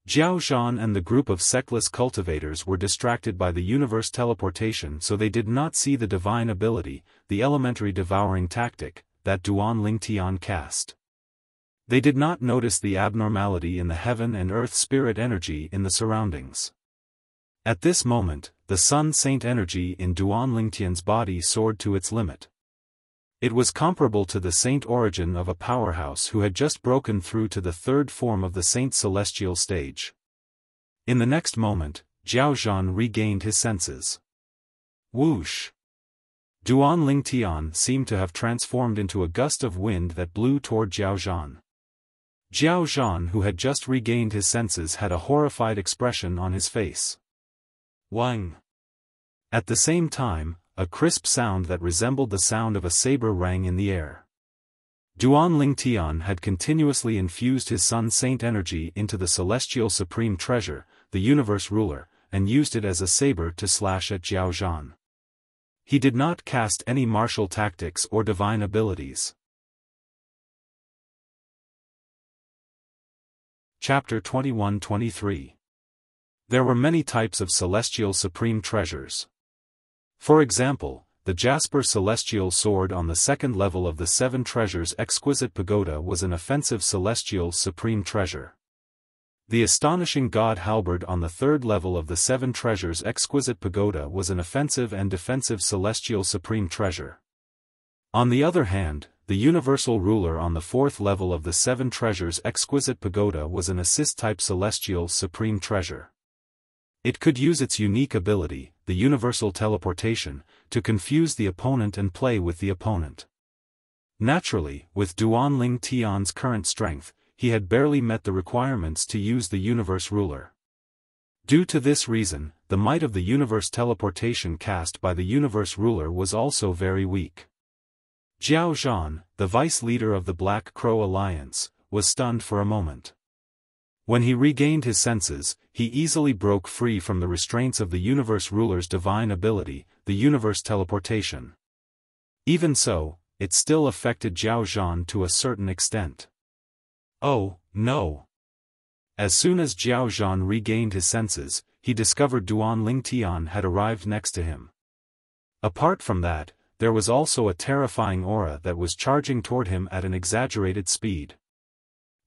Jiao Zhan and the group of sectless cultivators were distracted by the universe teleportation, so they did not see the divine ability, the elementary devouring tactic, that Duanling Tian cast. They did not notice the abnormality in the heaven and earth spirit energy in the surroundings. At this moment, the Sun Saint energy in Duanling Tian's body soared to its limit. It was comparable to the saint origin of a powerhouse who had just broken through to the third form of the saint celestial stage. In the next moment, Jiao Zhan regained his senses. Whoosh! Duanling Tian seemed to have transformed into a gust of wind that blew toward Jiao Zhan. Jiao Zhan, who had just regained his senses, had a horrified expression on his face. Wang! At the same time, a crisp sound that resembled the sound of a saber rang in the air. Duanling Tian had continuously infused his Sun Saint energy into the celestial supreme treasure, the universe ruler, and used it as a saber to slash at Jiao Zhan. He did not cast any martial tactics or divine abilities. Chapter 21-23. There were many types of celestial supreme treasures. For example, the Jasper Celestial Sword on the second level of the Seven Treasures Exquisite Pagoda was an offensive celestial supreme treasure. The Astonishing God Halberd on the third level of the Seven Treasures Exquisite Pagoda was an offensive and defensive celestial supreme treasure. On the other hand, the Universal Ruler on the fourth level of the Seven Treasures Exquisite Pagoda was an assist-type celestial supreme treasure. It could use its unique ability, the universal teleportation, to confuse the opponent and play with the opponent. Naturally, with Duanling Tian's current strength, he had barely met the requirements to use the universe ruler. Due to this reason, the might of the universe teleportation cast by the universe ruler was also very weak. Jiao Zhan, the vice leader of the Black Crow Alliance, was stunned for a moment. When he regained his senses, he easily broke free from the restraints of the universe ruler's divine ability, the universe teleportation. Even so, it still affected Jiao Zhan to a certain extent. Oh, no! As soon as Jiao Zhan regained his senses, he discovered Duanling Tian had arrived next to him. Apart from that, there was also a terrifying aura that was charging toward him at an exaggerated speed.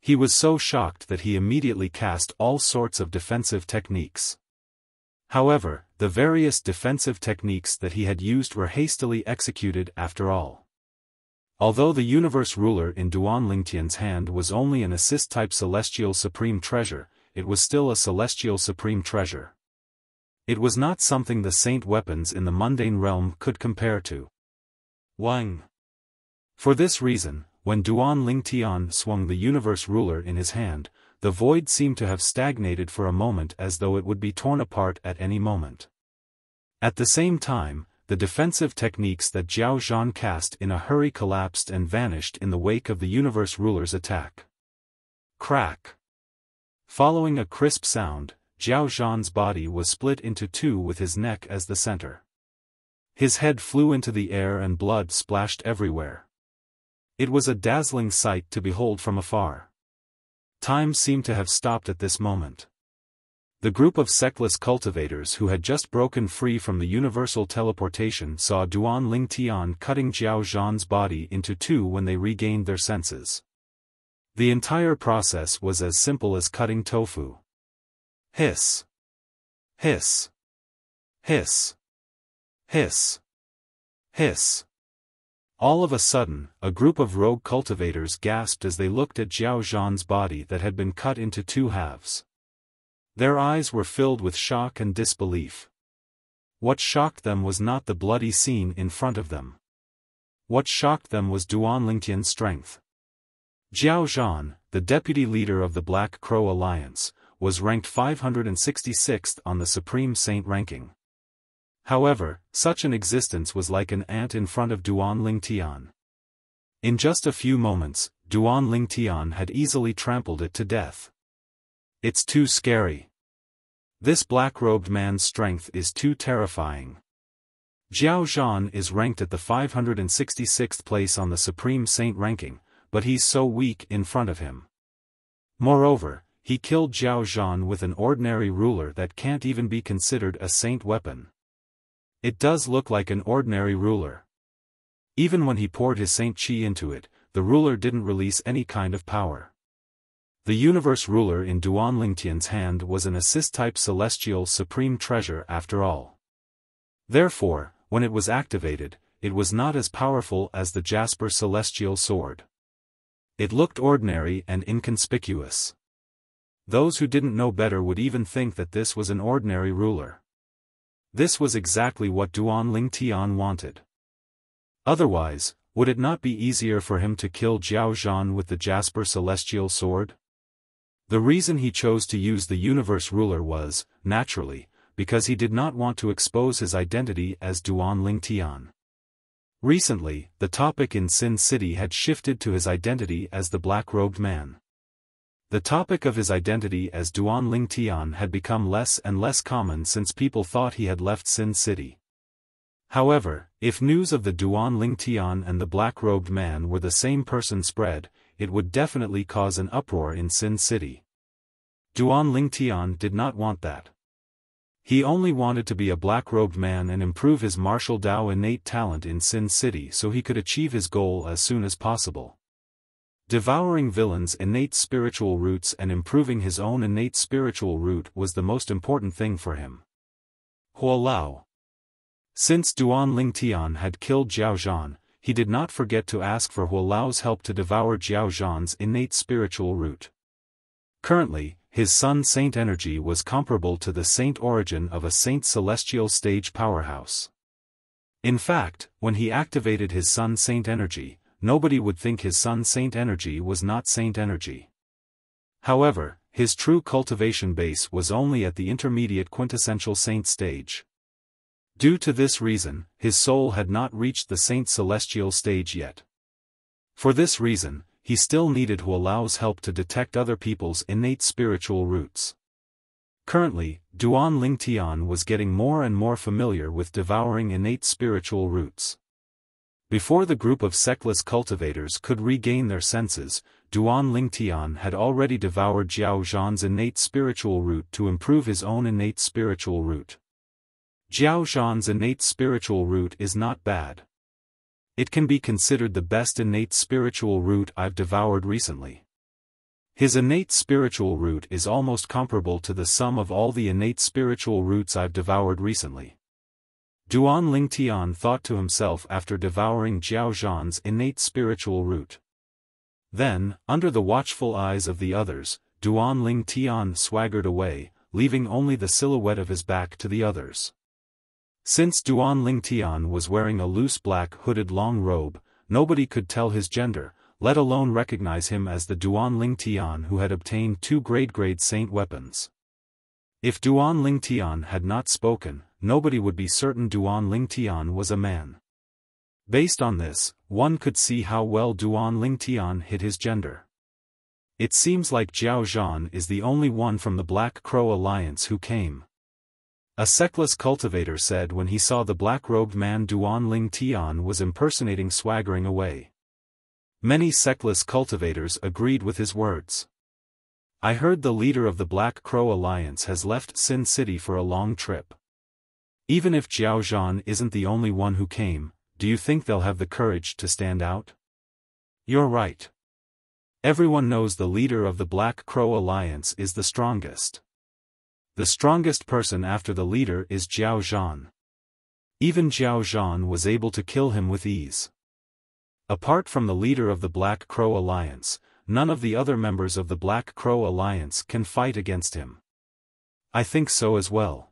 He was so shocked that he immediately cast all sorts of defensive techniques. However, the various defensive techniques that he had used were hastily executed after all. Although the universe ruler in Duanling Tian's hand was only an assist-type celestial supreme treasure, it was still a celestial supreme treasure. It was not something the saint weapons in the mundane realm could compare to. Wang! For this reason, when Duanling Tian swung the universe ruler in his hand, the void seemed to have stagnated for a moment as though it would be torn apart at any moment. At the same time, the defensive techniques that Jiao Zhan cast in a hurry collapsed and vanished in the wake of the universe ruler's attack. Crack! Following a crisp sound, Jiao Zhan's body was split into two with his neck as the center. His head flew into the air and blood splashed everywhere. It was a dazzling sight to behold from afar. Time seemed to have stopped at this moment. The group of sectless cultivators who had just broken free from the universal teleportation saw Duanling Tian cutting Jiao Zhan's body into two when they regained their senses. The entire process was as simple as cutting tofu. Hiss! Hiss! Hiss! Hiss! Hiss! All of a sudden, a group of rogue cultivators gasped as they looked at Jiao Zhan's body that had been cut into two halves. Their eyes were filled with shock and disbelief. What shocked them was not the bloody scene in front of them. What shocked them was Duanling Tian's strength. Jiao Zhan, the deputy leader of the Black Crow Alliance, was ranked 566th on the Supreme Saint ranking. However, such an existence was like an ant in front of Duan Lingtian. In just a few moments, Duan Lingtian had easily trampled it to death. It's too scary. This black-robed man's strength is too terrifying. Zhao Zhan is ranked at the 566th place on the Supreme Saint ranking, but he's so weak in front of him. Moreover, he killed Zhao Zhan with an ordinary ruler that can't even be considered a saint weapon. It does look like an ordinary ruler. Even when he poured his saint qi into it, the ruler didn't release any kind of power. The universe ruler in Duan Lingtian's hand was an assist-type celestial supreme treasure after all. Therefore, when it was activated, it was not as powerful as the Jasper celestial sword. It looked ordinary and inconspicuous. Those who didn't know better would even think that this was an ordinary ruler. This was exactly what Duan Lingtian wanted. Otherwise, would it not be easier for him to kill Zhao Zhan with the Jasper celestial sword? The reason he chose to use the universe ruler was, naturally, because he did not want to expose his identity as Duan Lingtian. Recently, the topic in Sin City had shifted to his identity as the black-robed man. The topic of his identity as Duan Lingtian had become less and less common since people thought he had left Sin City. However, if news of the Duan Lingtian and the black-robed man were the same person spread, it would definitely cause an uproar in Sin City. Duan Lingtian did not want that. He only wanted to be a black-robed man and improve his martial Dao innate talent in Sin City so he could achieve his goal as soon as possible. Devouring villains' innate spiritual roots and improving his own innate spiritual root was the most important thing for him. Huo Lao. Since Duan Lingtian had killed Zhao Zhan, he did not forget to ask for Huo Lao's help to devour Zhao Zhan's innate spiritual root. Currently, his Sun Saint energy was comparable to the saint origin of a Saint Celestial stage powerhouse. In fact, when he activated his Sun Saint energy, nobody would think his Sun Saint energy was not Saint energy. However, his true cultivation base was only at the intermediate quintessential Saint stage. Due to this reason, his soul had not reached the Saint Celestial stage yet. For this reason, he still needed Huo Lao's help to detect other people's innate spiritual roots. Currently, Duan Lingtian was getting more and more familiar with devouring innate spiritual roots. Before the group of sectless cultivators could regain their senses, Duan Lingtian had already devoured Zhao Zhan's innate spiritual root to improve his own innate spiritual root. Zhao Zhan's innate spiritual root is not bad. It can be considered the best innate spiritual root I've devoured recently. His innate spiritual root is almost comparable to the sum of all the innate spiritual roots I've devoured recently. Duan Lingtian thought to himself after devouring Zhao Zhan's innate spiritual root. Then, under the watchful eyes of the others, Duan Lingtian swaggered away, leaving only the silhouette of his back to the others. Since Duan Lingtian was wearing a loose black hooded long robe, nobody could tell his gender, let alone recognize him as the Duan Lingtian who had obtained 2 grade saint weapons. If Duan Lingtian had not spoken, nobody would be certain Duan Lingtian was a man. Based on this, one could see how well Duan Lingtian hid his gender. It seems like Zhao Zhan is the only one from the Black Crow Alliance who came. A sectless cultivator said when he saw the black-robed man Duan Lingtian was impersonating swaggering away. Many sectless cultivators agreed with his words. I heard the leader of the Black Crow Alliance has left Sin City for a long trip. Even if Zhao Zhan isn't the only one who came, do you think they'll have the courage to stand out? You're right. Everyone knows the leader of the Black Crow Alliance is the strongest. The strongest person after the leader is Zhao Zhan. Even Zhao Zhan was able to kill him with ease. Apart from the leader of the Black Crow Alliance, none of the other members of the Black Crow Alliance can fight against him. I think so as well.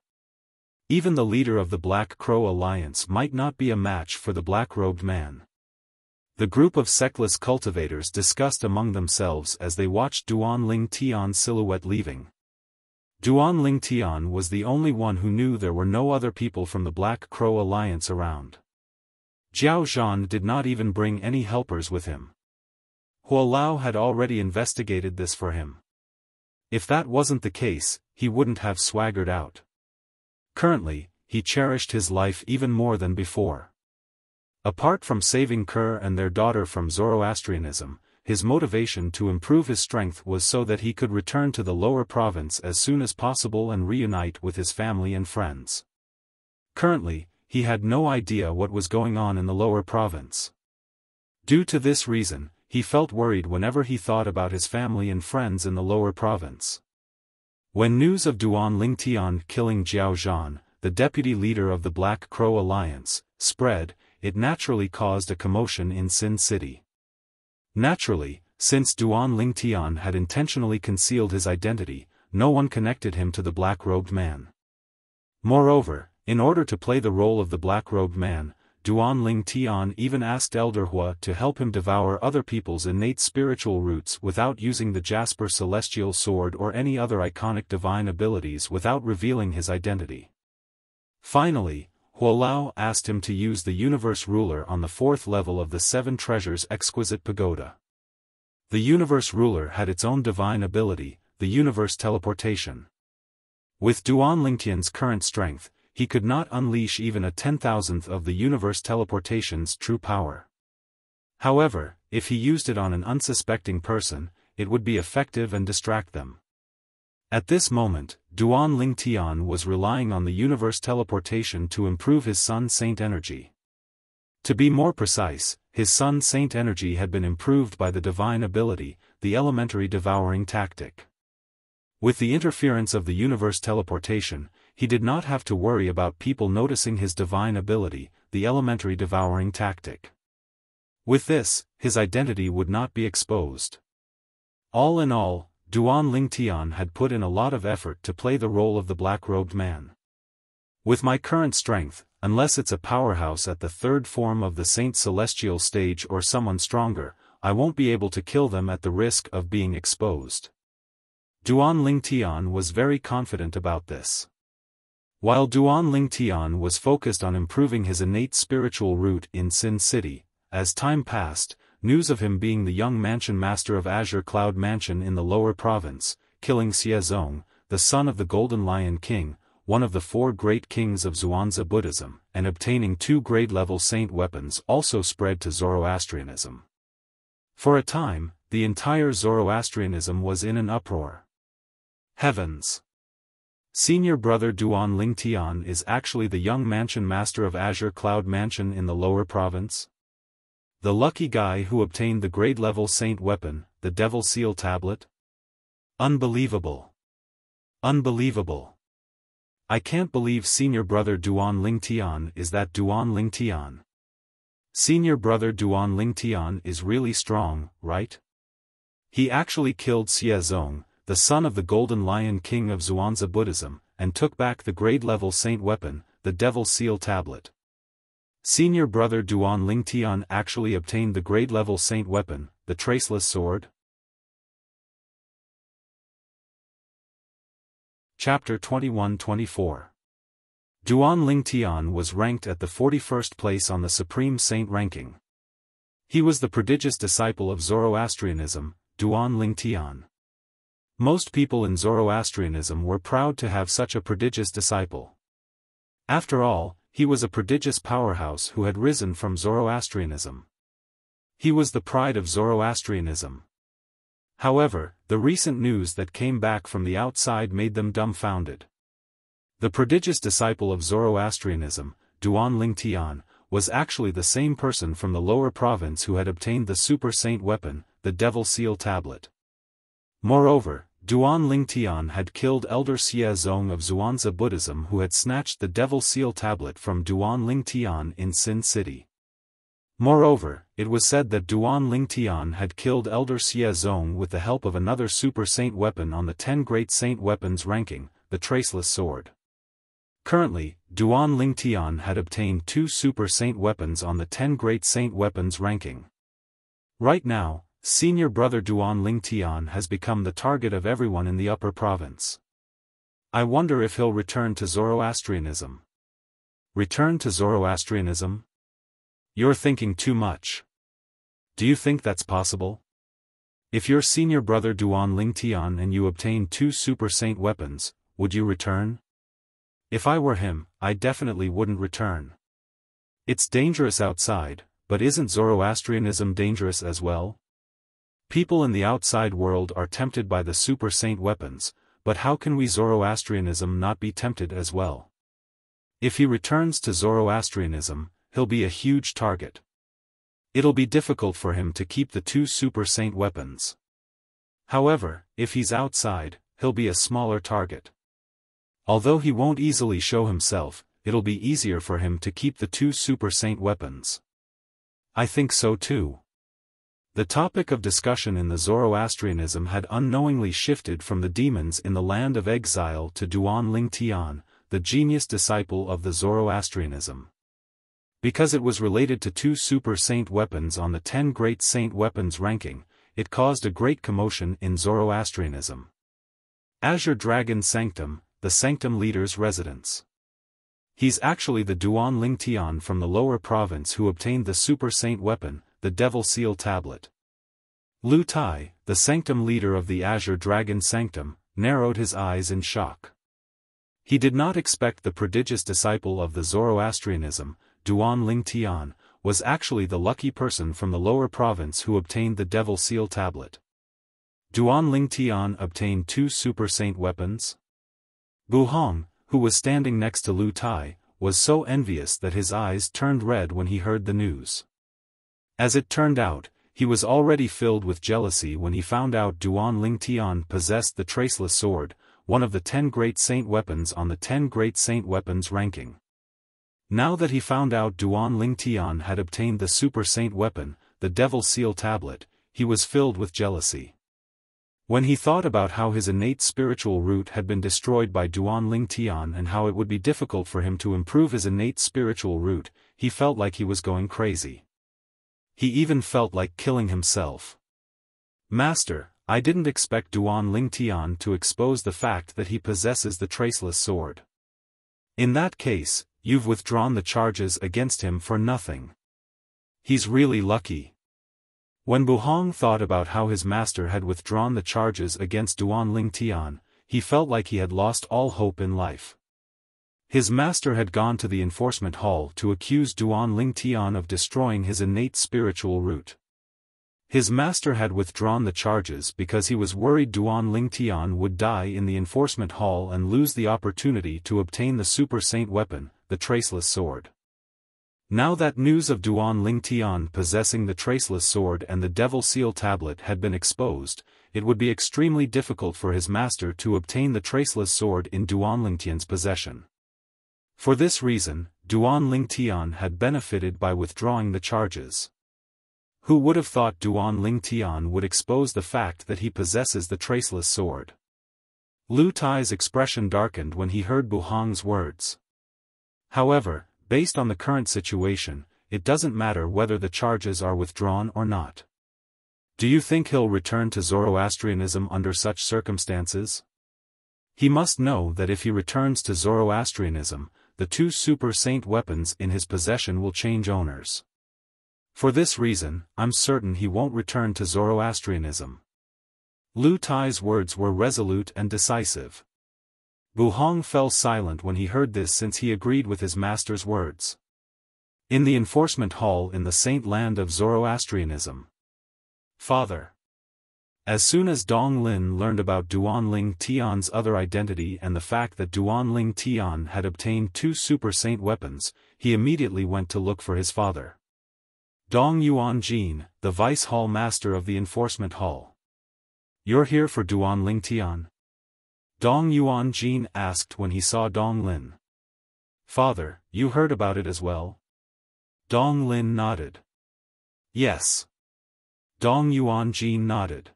Even the leader of the Black Crow Alliance might not be a match for the black-robed man. The group of sectless cultivators discussed among themselves as they watched Duan Lingtian's silhouette leaving. Duan Ling Tian was the only one who knew there were no other people from the Black Crow Alliance around. Jiao Zhan did not even bring any helpers with him. Huo Lao had already investigated this for him. If that wasn't the case, he wouldn't have swaggered out. Currently, he cherished his life even more than before. Apart from saving Kerr and their daughter from Zoroastrianism, his motivation to improve his strength was so that he could return to the lower province as soon as possible and reunite with his family and friends. Currently, he had no idea what was going on in the lower province. Due to this reason, he felt worried whenever he thought about his family and friends in the lower province. When news of Duan Ling Tian killing Jiao Zhan, the deputy leader of the Black Crow Alliance, spread, it naturally caused a commotion in Sin City. Naturally, since Duan Ling Tian had intentionally concealed his identity, no one connected him to the black-robed man. Moreover, in order to play the role of the black-robed man, Duan Ling Tian even asked Elder Hua to help him devour other people's innate spiritual roots without using the Jasper Celestial Sword or any other iconic divine abilities without revealing his identity. Finally, Huo Lao asked him to use the Universe Ruler on the 4th level of the Seven Treasures Exquisite Pagoda. The Universe Ruler had its own divine ability, the Universe Teleportation. With Duan Lingtian's current strength, he could not unleash even a 10,000th of the Universe Teleportation's true power. However, if he used it on an unsuspecting person, it would be effective and distract them. At this moment, Duan Ling Tian was relying on the Universe Teleportation to improve his Sun Saint energy. To be more precise, his Sun Saint energy had been improved by the divine ability, the Elementary Devouring Tactic. With the interference of the Universe Teleportation, he did not have to worry about people noticing his divine ability, the Elementary Devouring Tactic. With this, his identity would not be exposed. All in all, Duan Ling Tian had put in a lot of effort to play the role of the black-robed man. With my current strength, unless it's a powerhouse at the 3rd form of the Saint Celestial stage or someone stronger, I won't be able to kill them at the risk of being exposed. Duan Ling Tian was very confident about this. While Duan Ling Tian was focused on improving his innate spiritual root in Sin City, as time passed, news of him being the young mansion master of Azure Cloud Mansion in the lower province, killing Xie Zong, the son of the Golden Lion King, one of the 4 great kings of Zhuangzi Buddhism, and obtaining 2 grade-level saint weapons also spread to Zoroastrianism. For a time, the entire Zoroastrianism was in an uproar. Heavens! Senior brother Duan Ling Tian is actually the young mansion master of Azure Cloud Mansion in the lower province? The lucky guy who obtained the grade-level saint weapon, the Devil Seal Tablet? Unbelievable! Unbelievable! I can't believe senior brother Duan Ling Tian is that Duan Ling Tian. Senior brother Duan Ling Tian is really strong, right? He actually killed Xie Zong, the son of the Golden Lion King of Zhuangzi Buddhism, and took back the grade-level saint weapon, the Devil Seal Tablet. Senior brother Duan Ling Tian actually obtained the grade-level saint weapon, the Traceless Sword? Chapter 21-24. Duan Ling Tian was ranked at the 41st place on the Supreme Saint ranking. He was the prodigious disciple of Zoroastrianism, Duan Ling Tian. Most people in Zoroastrianism were proud to have such a prodigious disciple. After all, he was a prodigious powerhouse who had risen from Zoroastrianism. He was the pride of Zoroastrianism. However, the recent news that came back from the outside made them dumbfounded. The prodigious disciple of Zoroastrianism, Duan Ling Tian, was actually the same person from the lower province who had obtained the super saint weapon, the Devil Seal Tablet. Moreover, Duan Ling Tian had killed Elder Xie Zong of Zhuangzi Buddhism, who had snatched the Devil Seal Tablet from Duan Ling Tian in Sin City. Moreover, it was said that Duan Ling Tian had killed Elder Xie Zong with the help of another super saint weapon on the 10 great saint weapons ranking, the Traceless Sword. Currently, Duan Ling Tian had obtained 2 super saint weapons on the 10 great saint weapons ranking. Right now, senior brother Duan Ling Tian has become the target of everyone in the upper province. I wonder if he'll return to Zoroastrianism. Return to Zoroastrianism? You're thinking too much. Do you think that's possible? If you're senior brother Duan Ling Tian and you obtain 2 super saint weapons, would you return? If I were him, I definitely wouldn't return. It's dangerous outside, but isn't Zoroastrianism dangerous as well? People in the outside world are tempted by the super saint weapons, but how can we Zoroastrianism not be tempted as well? If he returns to Zoroastrianism, he'll be a huge target. It'll be difficult for him to keep the 2 super saint weapons. However, if he's outside, he'll be a smaller target. Although he won't easily show himself, it'll be easier for him to keep the 2 super saint weapons. I think so too. The topic of discussion in the Zoroastrianism had unknowingly shifted from the demons in the land of exile to Duan Ling Tian, the genius disciple of the Zoroastrianism. Because it was related to 2 super saint weapons on the 10 great saint weapons ranking, it caused a great commotion in Zoroastrianism. Azure Dragon Sanctum, the sanctum leader's residence. He's actually the Duan Ling Tian from the lower province who obtained the super saint weapon, the Devil Seal Tablet. Lu Tai, the sanctum leader of the Azure Dragon Sanctum, narrowed his eyes in shock. He did not expect the prodigious disciple of the Zoroastrianism, Duan Ling Tian, was actually the lucky person from the lower province who obtained the Devil Seal Tablet. Duan Ling Tian obtained 2 super saint weapons? Bu Hong, who was standing next to Lu Tai, was so envious that his eyes turned red when he heard the news. As it turned out, he was already filled with jealousy when he found out Duan Ling Tian possessed the Traceless Sword, one of the 10 great saint weapons on the 10 great saint weapons ranking. Now that he found out Duan Ling Tian had obtained the super saint weapon, the Devil Seal Tablet, he was filled with jealousy. When he thought about how his innate spiritual root had been destroyed by Duan Ling Tian and how it would be difficult for him to improve his innate spiritual root, he felt like he was going crazy. He even felt like killing himself. Master, I didn't expect Duan Ling Tian to expose the fact that he possesses the Traceless Sword. In that case, you've withdrawn the charges against him for nothing. He's really lucky. When Bu Hong thought about how his master had withdrawn the charges against Duan Ling Tian, he felt like he had lost all hope in life. His master had gone to the enforcement hall to accuse Duan Ling Tian of destroying his innate spiritual root. His master had withdrawn the charges because he was worried Duan Ling Tian would die in the enforcement hall and lose the opportunity to obtain the super saint weapon, the Traceless Sword. Now that news of Duan Ling Tian possessing the Traceless Sword and the Devil Seal Tablet had been exposed, it would be extremely difficult for his master to obtain the Traceless Sword in Duan Ling Tian's possession. For this reason, Duan Ling Tian had benefited by withdrawing the charges. Who would have thought Duan Ling Tian would expose the fact that he possesses the Traceless Sword? Lu Tai's expression darkened when he heard Bu Hong's words. However, based on the current situation, it doesn't matter whether the charges are withdrawn or not. Do you think he'll return to Zoroastrianism under such circumstances? He must know that if he returns to Zoroastrianism, the 2 super saint weapons in his possession will change owners. For this reason, I'm certain he won't return to Zoroastrianism. Lu Tai's words were resolute and decisive. Bu Hong fell silent when he heard this since he agreed with his master's words. In the enforcement hall in the saint land of Zoroastrianism. Father. As soon as Dong Lin learned about Duan Ling Tian's other identity and the fact that Duan Ling Tian had obtained 2 super saint weapons, he immediately went to look for his father. Dong Yuan Jin, the vice hall master of the enforcement hall. You're here for Duan Ling Tian? Dong Yuan Jin asked when he saw Dong Lin. Father, you heard about it as well? Dong Lin nodded. Yes. Dong Yuan Jin nodded.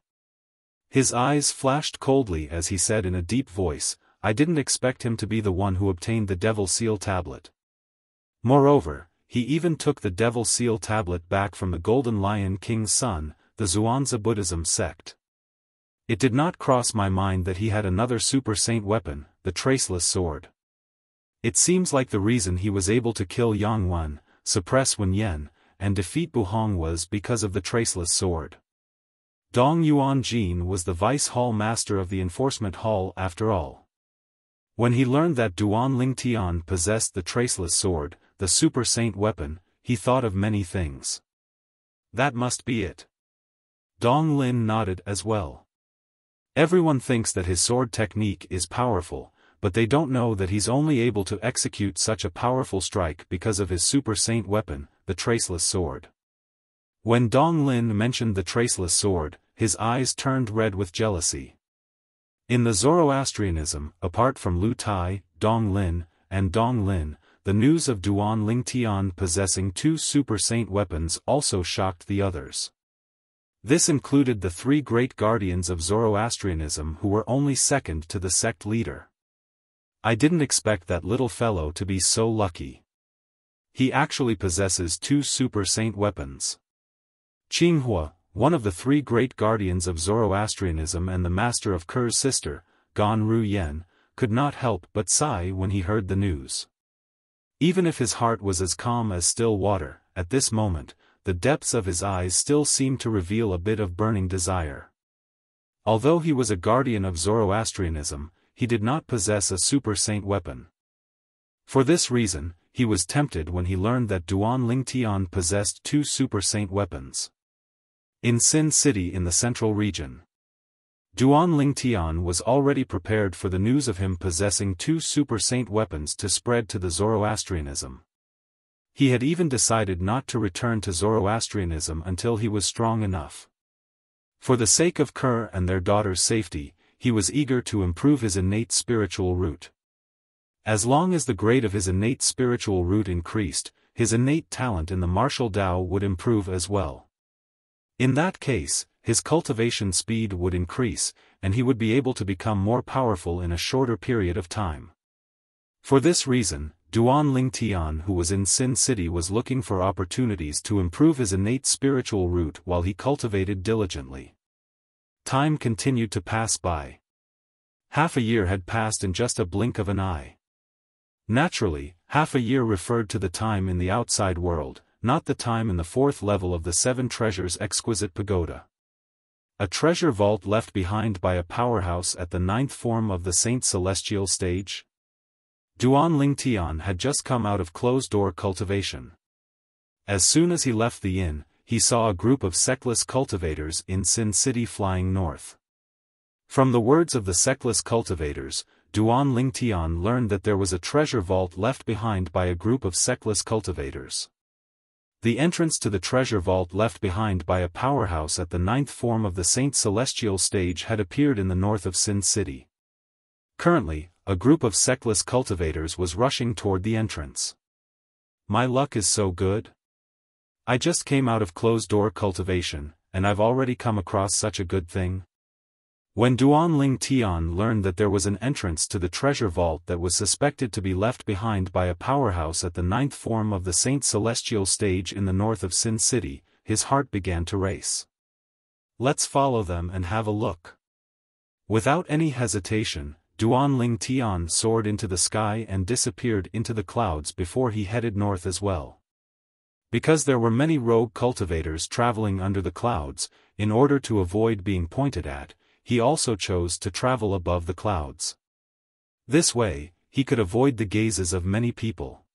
His eyes flashed coldly as he said in a deep voice, I didn't expect him to be the one who obtained the Devil Seal Tablet. Moreover, he even took the Devil Seal Tablet back from the Golden Lion King's son, the Zhuangzi Buddhism sect. It did not cross my mind that he had another super saint weapon, the traceless sword. It seems like the reason he was able to kill Yang Wan, suppress Wen Yan, and defeat Bu Hong was because of the traceless sword. Dong Yuan Jin was the vice hall master of the enforcement hall after all. When he learned that Duan Ling Tian possessed the traceless sword, the super saint weapon, he thought of many things. That must be it. Dong Lin nodded as well. Everyone thinks that his sword technique is powerful, but they don't know that he's only able to execute such a powerful strike because of his super saint weapon, the traceless sword. When Dong Lin mentioned the traceless sword, his eyes turned red with jealousy. In the Zoroastrianism, apart from Lu Tai, Dong Lin, and Dong Lin, the news of Duan Ling Tian possessing two super saint weapons also shocked the others. This included the three great guardians of Zoroastrianism who were only second to the sect leader. I didn't expect that little fellow to be so lucky. He actually possesses two super saint weapons. Qinghua, one of the three great guardians of Zoroastrianism and the master of Ker's sister, Gan Ru Yen, could not help but sigh when he heard the news. Even if his heart was as calm as still water, at this moment, the depths of his eyes still seemed to reveal a bit of burning desire. Although he was a guardian of Zoroastrianism, he did not possess a super saint weapon. For this reason, he was tempted when he learned that Duan Ling Tian possessed two super saint weapons. In Sin City in the central region, Duan Ling Tian was already prepared for the news of him possessing two super saint weapons to spread to the Zoroastrianism. He had even decided not to return to Zoroastrianism until he was strong enough. For the sake of Ker and their daughter's safety, he was eager to improve his innate spiritual root. As long as the grade of his innate spiritual root increased, his innate talent in the martial Tao would improve as well. In that case, his cultivation speed would increase, and he would be able to become more powerful in a shorter period of time. For this reason, Duan Ling Tian, who was in Sin City, was looking for opportunities to improve his innate spiritual root while he cultivated diligently. Time continued to pass by. Half a year had passed in just a blink of an eye. Naturally, half a year referred to the time in the outside world, not the time in the fourth level of the Seven Treasures Exquisite Pagoda. A treasure vault left behind by a powerhouse at the ninth form of the Saint Celestial stage? Duan Ling Tian had just come out of closed-door cultivation. As soon as he left the inn, he saw a group of sectless cultivators in Sin City flying north. From the words of the sectless cultivators, Duan Ling Tian learned that there was a treasure vault left behind by a group of sectless cultivators. The entrance to the treasure vault left behind by a powerhouse at the ninth form of the Saint Celestial stage had appeared in the north of Sin City. Currently, a group of sectless cultivators was rushing toward the entrance. My luck is so good. I just came out of closed-door cultivation, and I've already come across such a good thing. When Duan Ling Tian learned that there was an entrance to the treasure vault that was suspected to be left behind by a powerhouse at the ninth form of the Saint Celestial stage in the north of Sin City, his heart began to race. Let's follow them and have a look. Without any hesitation, Duan Ling Tian soared into the sky and disappeared into the clouds before he headed north as well. Because there were many rogue cultivators traveling under the clouds, in order to avoid being pointed at, he also chose to travel above the clouds. This way, he could avoid the gazes of many people.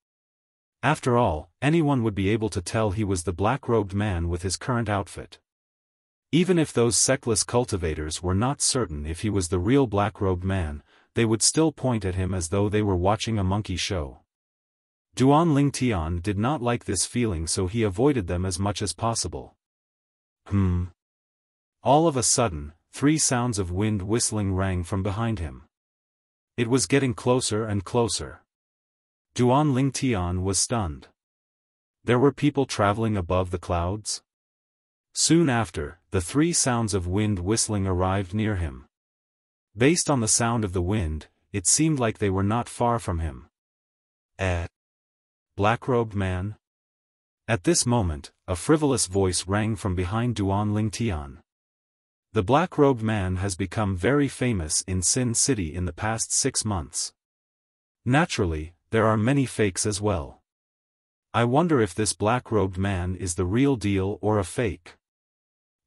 After all, anyone would be able to tell he was the black-robed man with his current outfit. Even if those sectless cultivators were not certain if he was the real black-robed man, they would still point at him as though they were watching a monkey show. Duan Ling Tian did not like this feeling, so he avoided them as much as possible. All of a sudden, 3 sounds of wind whistling rang from behind him. It was getting closer and closer. Duan Ling Tian was stunned. There were people traveling above the clouds? Soon after, the 3 sounds of wind whistling arrived near him. Based on the sound of the wind, it seemed like they were not far from him. Black-robed man? At this moment, a frivolous voice rang from behind Duan Ling Tian. The black-robed man has become very famous in Sin City in the past 6 months. Naturally, there are many fakes as well. I wonder if this black-robed man is the real deal or a fake.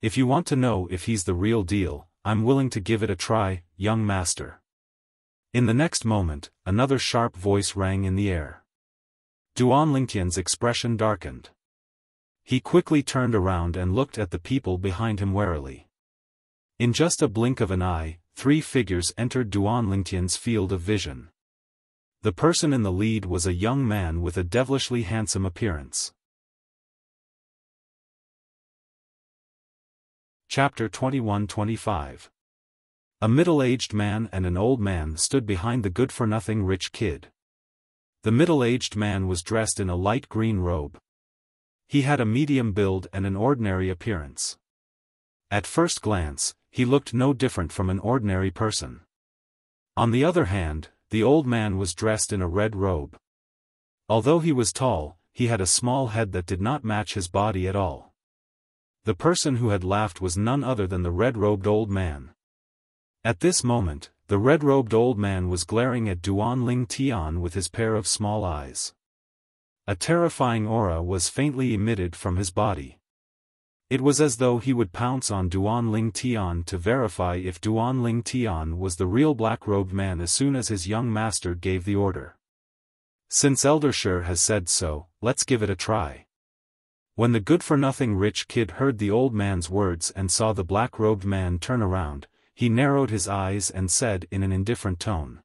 If you want to know if he's the real deal, I'm willing to give it a try, young master. In the next moment, another sharp voice rang in the air. Duan Lingtian's expression darkened. He quickly turned around and looked at the people behind him warily. In just a blink of an eye, 3 figures entered Duan Lingtian's field of vision. The person in the lead was a young man with a devilishly handsome appearance. Chapter 21-25. A middle-aged man and an old man stood behind the good-for-nothing rich kid. The middle-aged man was dressed in a light green robe. He had a medium build and an ordinary appearance. At first glance, he looked no different from an ordinary person. On the other hand, the old man was dressed in a red robe. Although he was tall, he had a small head that did not match his body at all. The person who had laughed was none other than the red-robed old man. At this moment, the red-robed old man was glaring at Duan Lingtian with his pair of small eyes. A terrifying aura was faintly emitted from his body. It was as though he would pounce on Duan Lingtian to verify if Duan Lingtian was the real black-robed man as soon as his young master gave the order. Since Elder Shi has said so, let's give it a try. When the good-for-nothing rich kid heard the old man's words and saw the black-robed man turn around, he narrowed his eyes and said in an indifferent tone.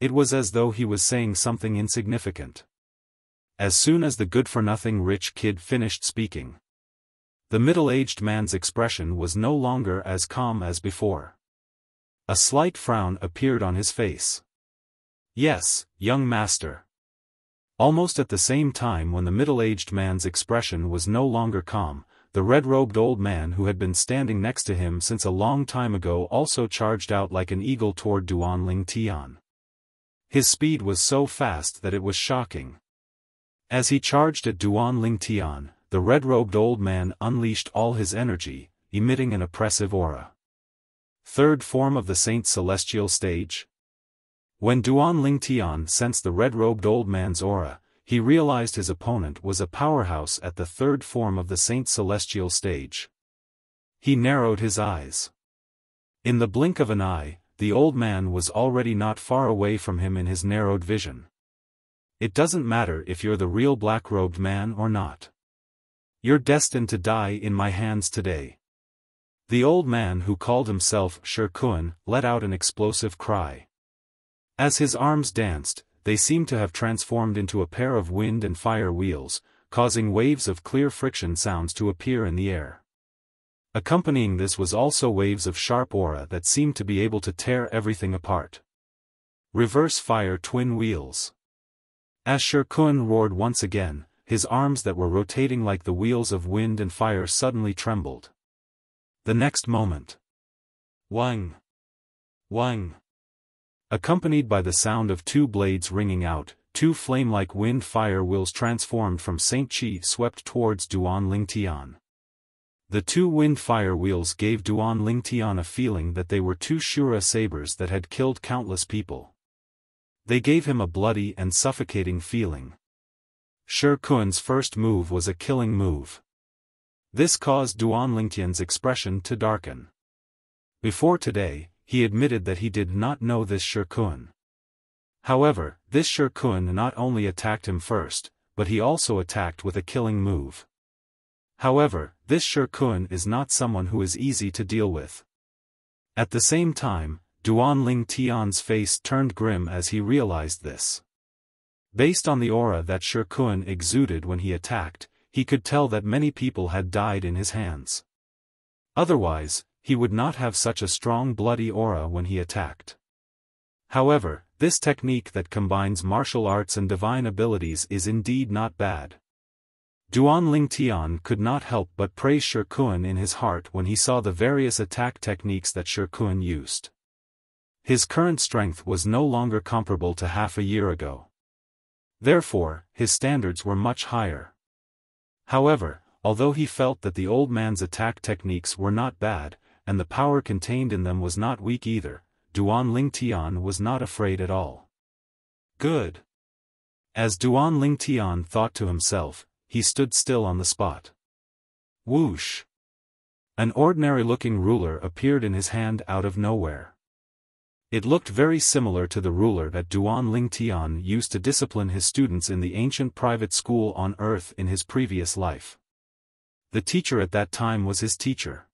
It was as though he was saying something insignificant. As soon as the good-for-nothing rich kid finished speaking, the middle-aged man's expression was no longer as calm as before. A slight frown appeared on his face. Yes, young master. Almost at the same time when the middle-aged man's expression was no longer calm, the red-robed old man who had been standing next to him since a long time ago also charged out like an eagle toward Duan Lingtian. His speed was so fast that it was shocking. As he charged at Duan Lingtian, the red-robed old man unleashed all his energy, emitting an oppressive aura. Third form of the Saint Celestial Stage? When Duan Lingtian sensed the red-robed old man's aura, he realized his opponent was a powerhouse at the third form of the Saint Celestial Stage. He narrowed his eyes. In the blink of an eye, the old man was already not far away from him in his narrowed vision. It doesn't matter if you're the real black-robed man or not. You're destined to die in my hands today. The old man who called himself Xiaofan let out an explosive cry. As his arms danced, they seemed to have transformed into a pair of wind and fire wheels, causing waves of clear friction sounds to appear in the air. Accompanying this was also waves of sharp aura that seemed to be able to tear everything apart. Reverse fire twin wheels. As Xiaofan roared once again, his arms that were rotating like the wheels of wind and fire suddenly trembled. The next moment. Wang! Wang! Accompanied by the sound of 2 blades ringing out, 2 flame-like wind-fire wheels transformed from Saint Chi swept towards Duan Lingtian. The 2 wind-fire wheels gave Duan Lingtian a feeling that they were 2 Shura sabers that had killed countless people. They gave him a bloody and suffocating feeling. Xiaofan's first move was a killing move. This caused Duan Lingtian's expression to darken. Before today, he admitted that he did not know this Xiaofan. However, this Xiaofan not only attacked him first, but he also attacked with a killing move. However, this Xiaofan is not someone who is easy to deal with. At the same time, Duan Lingtian's face turned grim as he realized this. Based on the aura that Xiaofan exuded when he attacked, he could tell that many people had died in his hands. Otherwise, he would not have such a strong bloody aura when he attacked. However, this technique that combines martial arts and divine abilities is indeed not bad. Duan Lingtian could not help but praise Xiaofan in his heart when he saw the various attack techniques that Xiaofan used. His current strength was no longer comparable to half a year ago. Therefore, his standards were much higher. However, although he felt that the old man's attack techniques were not bad, and the power contained in them was not weak either. Duan Lingtian was not afraid at all. Good. As Duan Lingtian thought to himself, he stood still on the spot. Whoosh! An ordinary-looking ruler appeared in his hand out of nowhere. It looked very similar to the ruler that Duan Lingtian used to discipline his students in the ancient private school on Earth in his previous life. The teacher at that time was his teacher.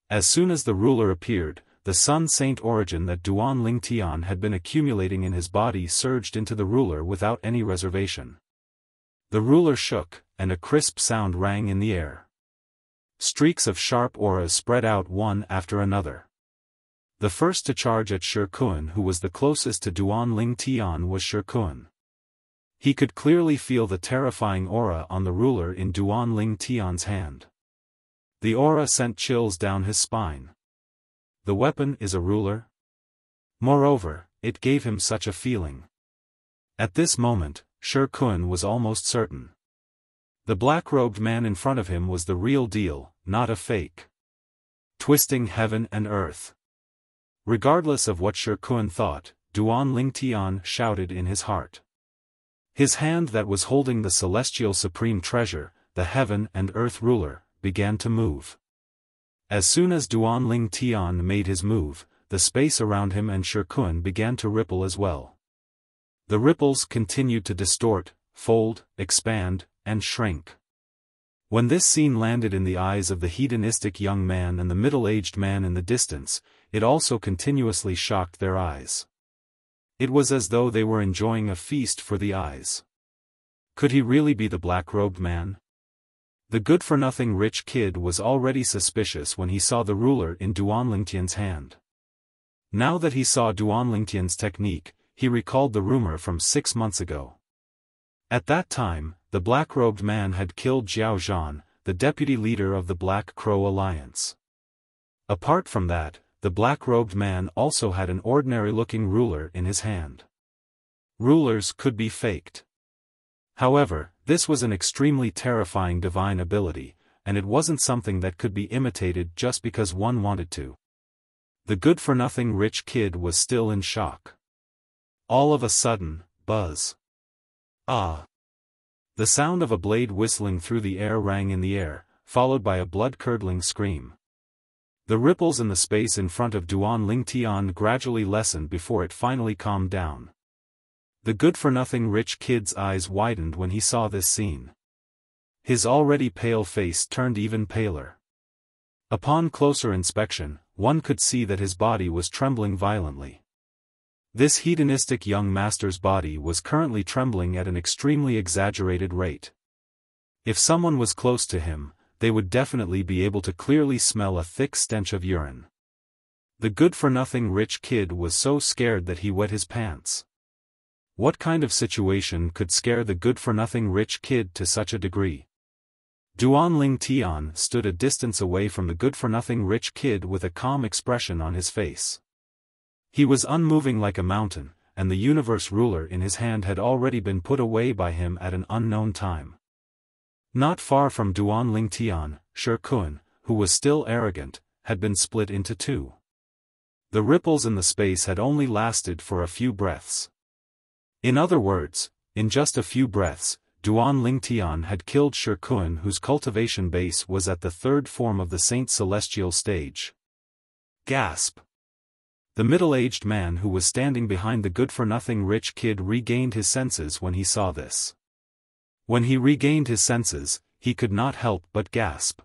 As soon as the ruler appeared, the Sun Saint origin that Duan Lingtian had been accumulating in his body surged into the ruler without any reservation. The ruler shook, and a crisp sound rang in the air. Streaks of sharp auras spread out one after another. The first to charge at Shikuan, who was the closest to Duan Lingtian, was Shikuan. He could clearly feel the terrifying aura on the ruler in Duan Lingtian's hand. The aura sent chills down his spine. The weapon is a ruler? Moreover, it gave him such a feeling. At this moment, Shikuan was almost certain. The black-robed man in front of him was the real deal, not a fake. Twisting heaven and earth. Regardless of what Shikuan thought, Duan Lingtian shouted in his heart. His hand that was holding the celestial supreme treasure, the heaven and earth ruler, began to move. As soon as Duan Lingtian made his move, the space around him and Shikuan began to ripple as well. The ripples continued to distort, fold, expand, and shrink. When this scene landed in the eyes of the hedonistic young man and the middle-aged man in the distance, it also continuously shocked their eyes. It was as though they were enjoying a feast for the eyes. Could he really be the black-robed man? The good-for-nothing rich kid was already suspicious when he saw the ruler in Duan Lingtian's hand. Now that he saw Duan Lingtian's technique, he recalled the rumor from 6 months ago. At that time, the black-robed man had killed Jiao Zhan, the deputy leader of the Black Crow Alliance. Apart from that, the black-robed man also had an ordinary-looking ruler in his hand. Rulers could be faked. However, this was an extremely terrifying divine ability, and it wasn't something that could be imitated just because one wanted to. The good-for-nothing rich kid was still in shock. All of a sudden, buzz. Ah! The sound of a blade whistling through the air rang in the air, followed by a blood-curdling scream. The ripples in the space in front of Duan Lingtian gradually lessened before it finally calmed down. The good-for-nothing rich kid's eyes widened when he saw this scene. His already pale face turned even paler. Upon closer inspection, one could see that his body was trembling violently. This hedonistic young master's body was currently trembling at an extremely exaggerated rate. If someone was close to him, they would definitely be able to clearly smell a thick stench of urine. The good-for-nothing rich kid was so scared that he wet his pants. What kind of situation could scare the good-for-nothing rich kid to such a degree? Duan Lingtian stood a distance away from the good-for-nothing rich kid with a calm expression on his face. He was unmoving like a mountain, and the universe ruler in his hand had already been put away by him at an unknown time. Not far from Duan Lingtian, Shikuan, who was still arrogant, had been split into two. The ripples in the space had only lasted for a few breaths. In other words, in just a few breaths, Duan Lingtian had killed Shikuan, whose cultivation base was at the third form of the Saint Celestial stage. Gasp! The middle-aged man who was standing behind the good-for-nothing rich kid regained his senses when he saw this. When he regained his senses, he could not help but gasp.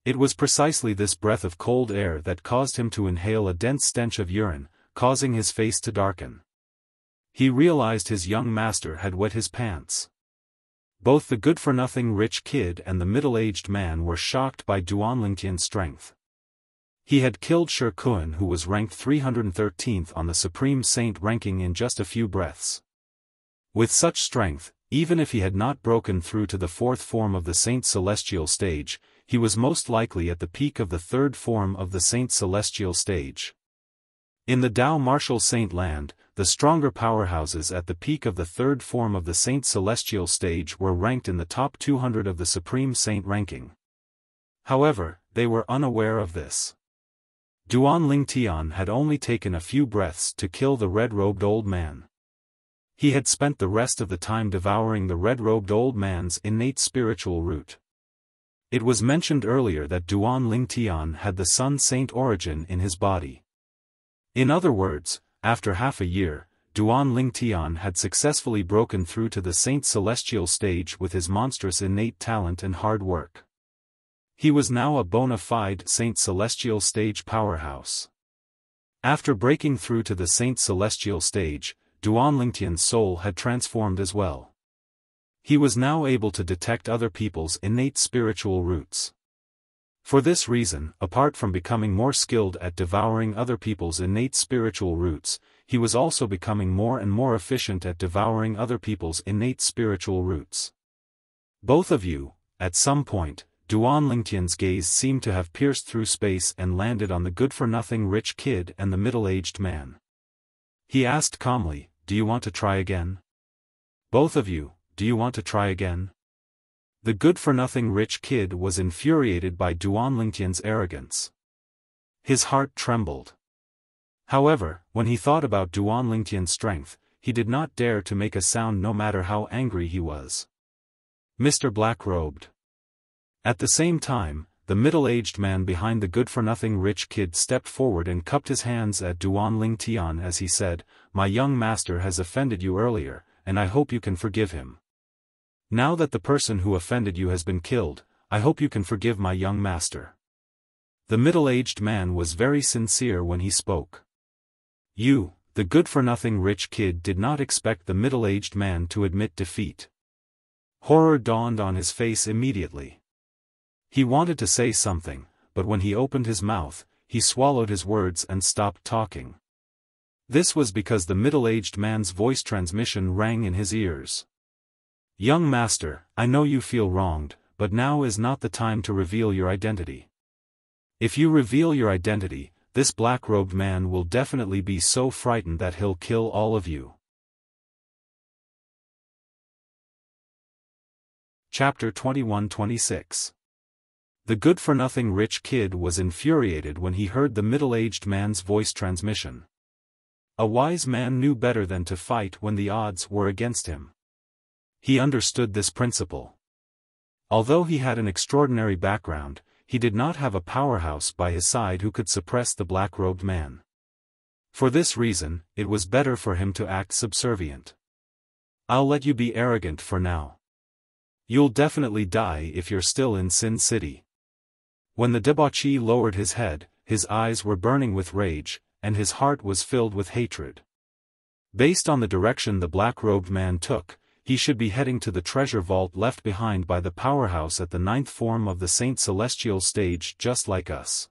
It was precisely this breath of cold air that caused him to inhale a dense stench of urine, causing his face to darken. He realized his young master had wet his pants. Both the good-for-nothing rich kid and the middle-aged man were shocked by Duan Lingtian's strength. He had killed Shikuan, who was ranked 313th on the Supreme Saint ranking, in just a few breaths. With such strength, even if he had not broken through to the fourth form of the Saint Celestial stage, he was most likely at the peak of the third form of the Saint Celestial stage. In the Tao Martial Saint land, the stronger powerhouses at the peak of the third form of the Saint Celestial stage were ranked in the top 200 of the Supreme Saint ranking. However, they were unaware of this. Duan Ling Tian had only taken a few breaths to kill the red-robed old man. He had spent the rest of the time devouring the red-robed old man's innate spiritual root. It was mentioned earlier that Duan Ling Tian had the Sun Saint origin in his body. In other words, after half a year, Duan Ling Tian had successfully broken through to the Saint Celestial stage with his monstrous innate talent and hard work. He was now a bona fide Saint Celestial stage powerhouse. After breaking through to the Saint Celestial stage, Duan Ling Tian's soul had transformed as well. He was now able to detect other people's innate spiritual roots. For this reason, apart from becoming more skilled at devouring other people's innate spiritual roots, he was also becoming more and more efficient at devouring other people's innate spiritual roots. Both of you, at some point, Duan Ling Tian's gaze seemed to have pierced through space and landed on the good-for-nothing rich kid and the middle-aged man. He asked calmly, "Do you want to try again? Both of you, do you want to try again?" The good-for-nothing rich kid was infuriated by Duan Ling Tian's arrogance. His heart trembled. However, when he thought about Duan Ling Tian's strength, he did not dare to make a sound no matter how angry he was. "Mr. Black-robed." At the same time, the middle-aged man behind the good-for-nothing rich kid stepped forward and cupped his hands at Duan Ling Tian as he said, "My young master has offended you earlier, and I hope you can forgive him. Now that the person who offended you has been killed, I hope you can forgive my young master." The middle-aged man was very sincere when he spoke. The good-for-nothing rich kid did not expect the middle-aged man to admit defeat. Horror dawned on his face immediately. He wanted to say something, but when he opened his mouth, he swallowed his words and stopped talking. This was because the middle-aged man's voice transmission rang in his ears. "Young master, I know you feel wronged, but now is not the time to reveal your identity. If you reveal your identity, this black-robed man will definitely be so frightened that he'll kill all of you." Chapter 21-26. The good-for-nothing rich kid was infuriated when he heard the middle-aged man's voice transmission. A wise man knew better than to fight when the odds were against him. He understood this principle. Although he had an extraordinary background, he did not have a powerhouse by his side who could suppress the black-robed man. For this reason, it was better for him to act subservient. "I'll let you be arrogant for now. You'll definitely die if you're still in Sin City." When the debauchee lowered his head, his eyes were burning with rage, and his heart was filled with hatred. Based on the direction the black-robed man took, he should be heading to the treasure vault left behind by the powerhouse at the 9th form of the Saint Celestial stage just like us.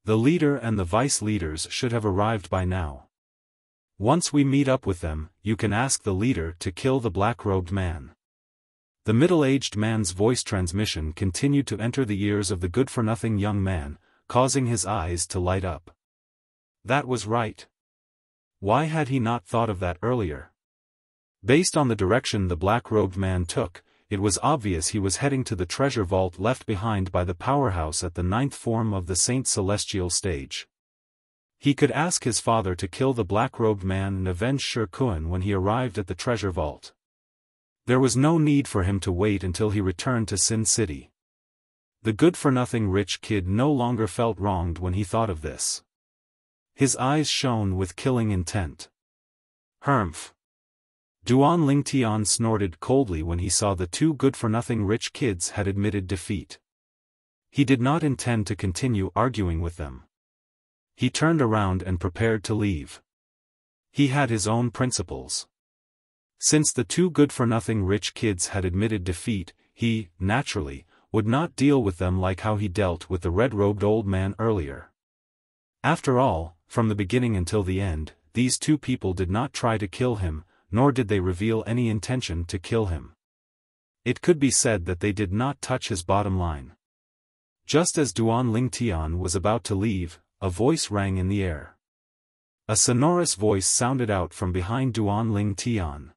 The leader and the vice-leaders should have arrived by now. Once we meet up with them, you can ask the leader to kill the black-robed man. The middle-aged man's voice transmission continued to enter the ears of the good-for-nothing young man, causing his eyes to light up. That was right. Why had he not thought of that earlier? Based on the direction the black-robed man took, it was obvious he was heading to the treasure vault left behind by the powerhouse at the 9th form of the Saint Celestial stage. He could ask his father to kill the black-robed man and avenge Shi Kun when he arrived at the treasure vault. There was no need for him to wait until he returned to Sin City. The good-for-nothing rich kid no longer felt wronged when he thought of this. His eyes shone with killing intent. "Humph." Duan Ling Tian snorted coldly when he saw the two good-for-nothing rich kids had admitted defeat. He did not intend to continue arguing with them. He turned around and prepared to leave. He had his own principles. Since the two good-for-nothing rich kids had admitted defeat, he, naturally, would not deal with them like how he dealt with the red-robed old man earlier. After all, from the beginning until the end, these two people did not try to kill him, nor did they reveal any intention to kill him. It could be said that they did not touch his bottom line. Just as Duan Ling Tian was about to leave, a voice rang in the air. A sonorous voice sounded out from behind Duan Ling Tian.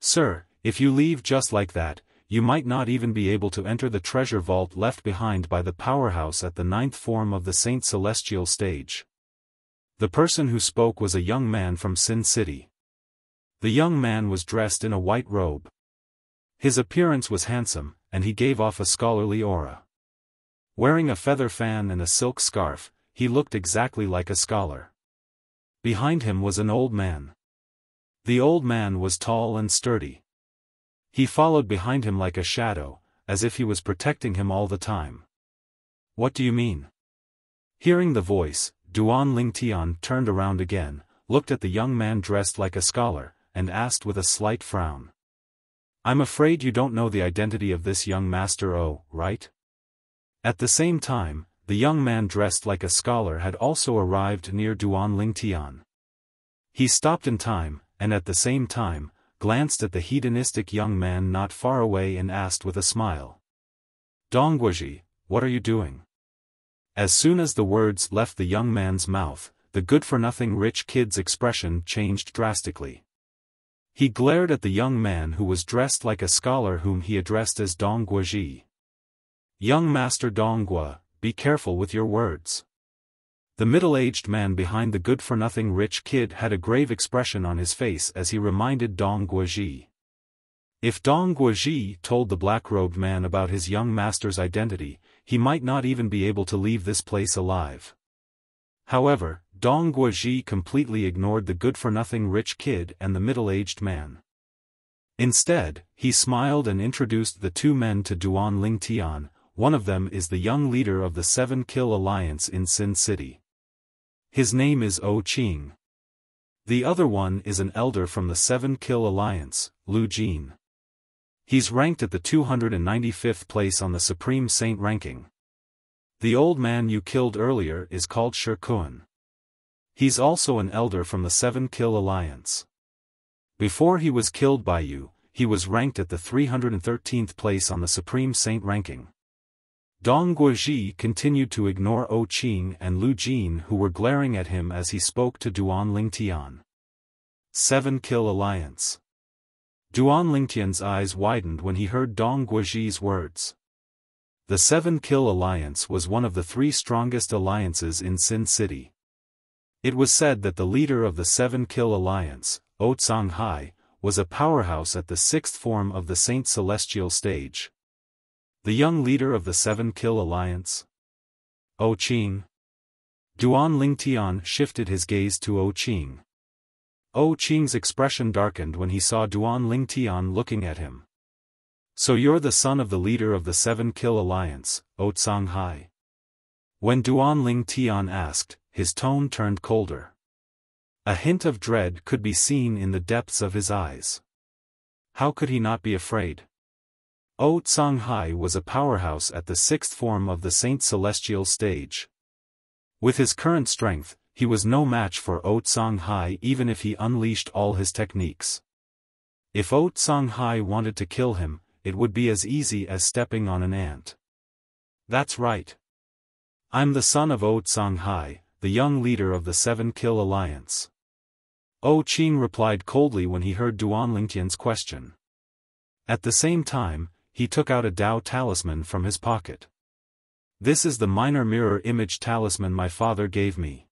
"Sir, if you leave just like that, you might not even be able to enter the treasure vault left behind by the powerhouse at the 9th form of the Saint Celestial stage. The person who spoke was a young man from Sin City. The young man was dressed in a white robe. His appearance was handsome, and he gave off a scholarly aura. Wearing a feather fan and a silk scarf, he looked exactly like a scholar. Behind him was an old man. The old man was tall and sturdy. He followed behind him like a shadow, as if he was protecting him all the time. "What do you mean?" Hearing the voice, Duan Lingtian turned around again, looked at the young man dressed like a scholar, and asked with a slight frown. "I'm afraid you don't know the identity of this young Master O, right?" At the same time, the young man dressed like a scholar had also arrived near Duan Lingtian. He stopped in time, and at the same time, glanced at the hedonistic young man not far away and asked with a smile. "Dongguoji, what are you doing?" As soon as the words left the young man's mouth, the good-for-nothing rich kid's expression changed drastically. He glared at the young man who was dressed like a scholar whom he addressed as Dongguoji. "Young Master Donghua, be careful with your words." The middle-aged man behind the good-for-nothing rich kid had a grave expression on his face as he reminded Dongguoji. If Dongguoji told the black-robed man about his young master's identity, he might not even be able to leave this place alive. However, Dongguoji completely ignored the good-for-nothing rich kid and the middle-aged man. Instead, he smiled and introduced the two men to Duan Lingtian. One of them is the young leader of the 7-Kill Alliance in Sin City. His name is O Qing. The other one is an elder from the 7-Kill Alliance, Lu Jin. He's ranked at the 295th place on the Supreme Saint ranking. The old man you killed earlier is called Shi Kuan. He's also an elder from the 7-Kill Alliance. Before he was killed by you, he was ranked at the 313th place on the Supreme Saint ranking. Dongguoji continued to ignore O Qing and Lu Jin, who were glaring at him as he spoke to Duan Lingtian. 7-Kill Alliance. Duan Lingtian's eyes widened when he heard Dongguoji's words. The 7-Kill Alliance was one of the 3 strongest alliances in Sin City. It was said that the leader of the 7-Kill Alliance, O Hai, was a powerhouse at the 6th form of the Saint Celestial stage. The young leader of the 7-Kill Alliance? O Qing? Duan Lingtian shifted his gaze to O Qing. O Qing's expression darkened when he saw Duan Lingtian looking at him. "So you're the son of the leader of the 7-Kill Alliance, O Hai?" When Duan Lingtian asked, his tone turned colder. A hint of dread could be seen in the depths of his eyes. How could he not be afraid? O Hai was a powerhouse at the 6th form of the Saint Celestial stage. With his current strength, he was no match for O Hai even if he unleashed all his techniques. If O Hai wanted to kill him, it would be as easy as stepping on an ant. "That's right. I'm the son of O Hai, the young leader of the 7-Kill Alliance." O Qing replied coldly when he heard Duan Lingtian's question. At the same time, he took out a Dao talisman from his pocket. "This is the minor mirror image talisman my father gave me.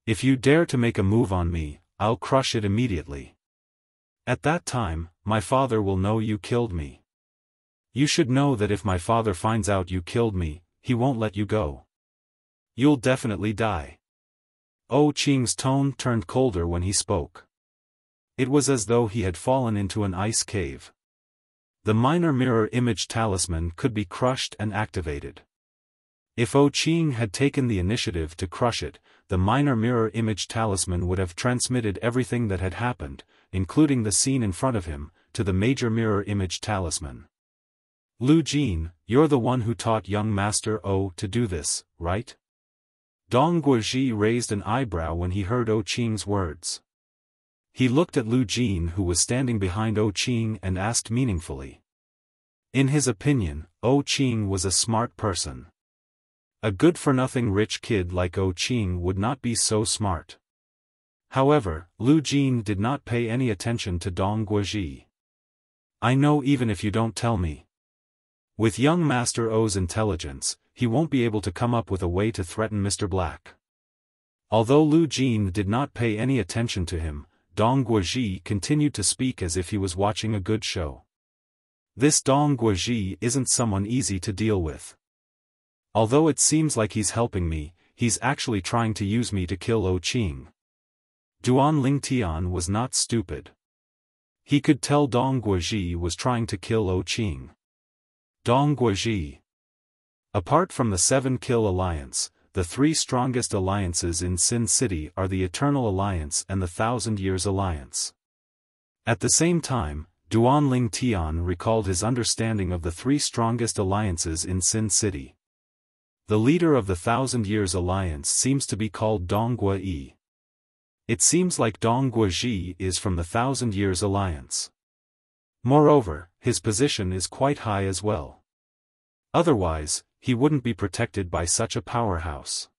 If you dare to make a move on me, I'll crush it immediately. At that time, my father will know you killed me. You should know that if my father finds out you killed me, he won't let you go. You'll definitely die." O Qing's tone turned colder when he spoke. It was as though he had fallen into an ice cave. The minor mirror image talisman could be crushed and activated. If O Qing had taken the initiative to crush it, the minor mirror image talisman would have transmitted everything that had happened, including the scene in front of him, to the major mirror image talisman. "Lu Jin, you're the one who taught young Master O to do this, right?" Dongguoji raised an eyebrow when he heard O Qing's words. He looked at Lu Jin, who was standing behind O Qing, and asked meaningfully. In his opinion, O Qing was a smart person. A good-for-nothing rich kid like O Qing would not be so smart. However, Lu Jin did not pay any attention to Dongguoji. I know even if you don't tell me. With young Master O's intelligence, he won't be able to come up with a way to threaten Mr. Black. Although Lu Jin did not pay any attention to him, Dong Guozhi continued to speak as if he was watching a good show. This Dong Guozhi isn't someone easy to deal with. Although it seems like he's helping me, he's actually trying to use me to kill O Qing. Duan Lingtian was not stupid. He could tell Dong Guozhi was trying to kill O Qing. Dong Guozhi. Apart from the 7-Kill Alliance, the 3 strongest alliances in Sin City are the Eternal Alliance and the 1,000 Years Alliance. At the same time, Duan Lingtian recalled his understanding of the 3 strongest alliances in Sin City. The leader of the 1,000 Years Alliance seems to be called Dong Guozhi. It seems like Dong Guozhi is from the 1,000 Years Alliance. Moreover, his position is quite high as well. Otherwise, he wouldn't be protected by such a powerhouse.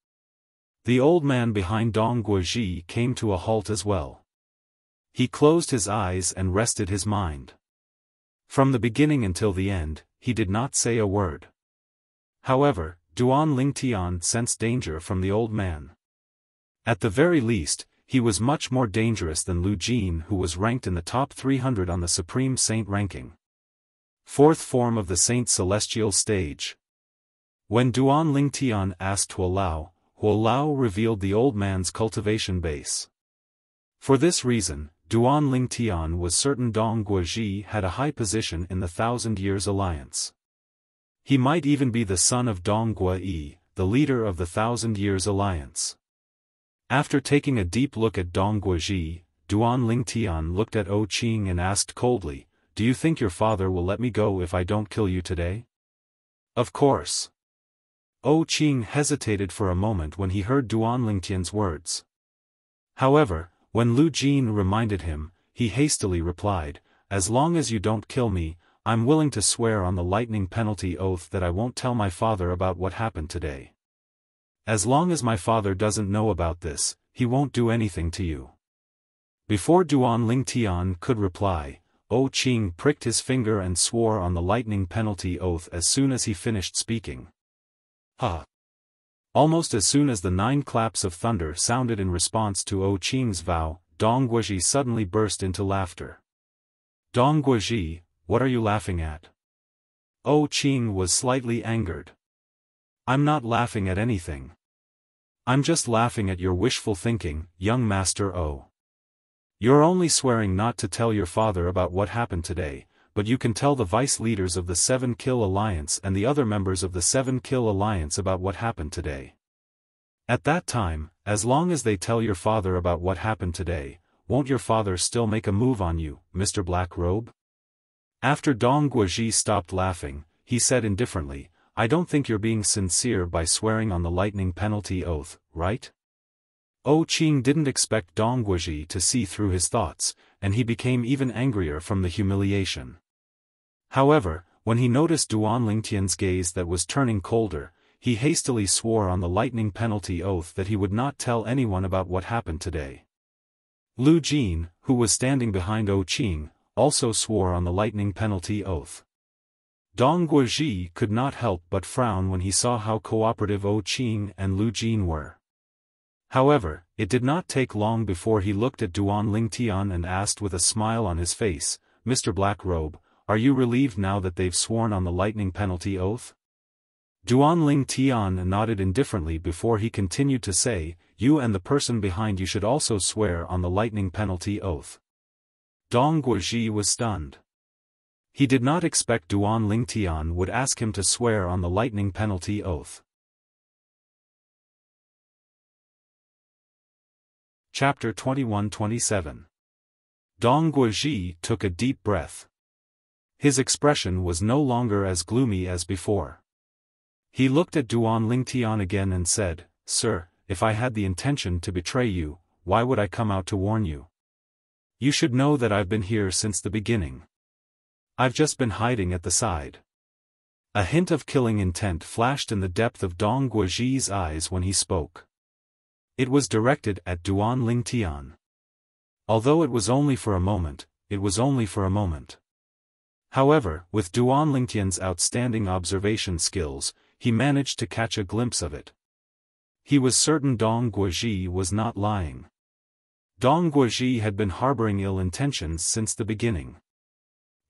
The old man behind Dong Guozhi came to a halt as well. He closed his eyes and rested his mind. From the beginning until the end, he did not say a word. However, Duan Lingtian sensed danger from the old man. At the very least, he was much more dangerous than Lu Jin, who was ranked in the top 300 on the Supreme Saint ranking. 4th form of the Saint Celestial stage. When Duan Lingtian asked Huo Lao revealed the old man's cultivation base. For this reason, Duan Lingtian was certain Dong Guozhi had a high position in the 1,000 Years Alliance. He might even be the son of Dong Guozhi, the leader of the 1,000 Years Alliance. After taking a deep look at Dong Guozhi, Duan Lingtian looked at O Qing and asked coldly, "Do you think your father will let me go if I don't kill you today?" "Of course." O Qing hesitated for a moment when he heard Duan Lingtian's words. However, when Lu Jin reminded him, he hastily replied, "As long as you don't kill me, I'm willing to swear on the lightning penalty oath that I won't tell my father about what happened today. As long as my father doesn't know about this, he won't do anything to you." Before Duan Lingtian could reply, O Qing pricked his finger and swore on the lightning penalty oath as soon as he finished speaking. Almost as soon as the 9 claps of thunder sounded in response to O Qing's vow, Dong Guozhi suddenly burst into laughter. "Dong Guozhi, what are you laughing at?" O Qing was slightly angered. "I'm not laughing at anything. I'm just laughing at your wishful thinking, young Master O. You're only swearing not to tell your father about what happened today, but you can tell the vice leaders of the 7-Kill Alliance and the other members of the 7-Kill Alliance about what happened today. At that time, as long as they tell your father about what happened today, won't your father still make a move on you, Mr. Black Robe?" After Dong Guozhi stopped laughing, he said indifferently, "I don't think you're being sincere by swearing on the lightning penalty oath, right?" O Qing didn't expect Dong Guozhi to see through his thoughts, and he became even angrier from the humiliation. However, when he noticed Duan Lingtian's gaze that was turning colder, he hastily swore on the lightning penalty oath that he would not tell anyone about what happened today. Lu Jin, who was standing behind O Qing, also swore on the lightning penalty oath. Dong Guozhi could not help but frown when he saw how cooperative O Qing and Lu Jin were. However, it did not take long before he looked at Duan Lingtian and asked with a smile on his face, "Mr. Black Robe, are you relieved now that they've sworn on the lightning penalty oath?" Duan Lingtian nodded indifferently before he continued to say, "You and the person behind you should also swear on the lightning penalty oath." Dong Guozhi was stunned. He did not expect Duan Lingtian would ask him to swear on the lightning penalty oath. Chapter 21-27. Dong Guozhi took a deep breath. His expression was no longer as gloomy as before. He looked at Duan Lingtian again and said, "Sir, if I had the intention to betray you, why would I come out to warn you? You should know that I've been here since the beginning. I've just been hiding at the side." A hint of killing intent flashed in the depth of Dong Guozhi's eyes when he spoke. It was directed at Duan Lingtian. Although it was only for a moment, it was only for a moment. However, with Duan Lingtian's outstanding observation skills, he managed to catch a glimpse of it. He was certain Dong Guozhi was not lying. Dong Guozhi had been harboring ill intentions since the beginning.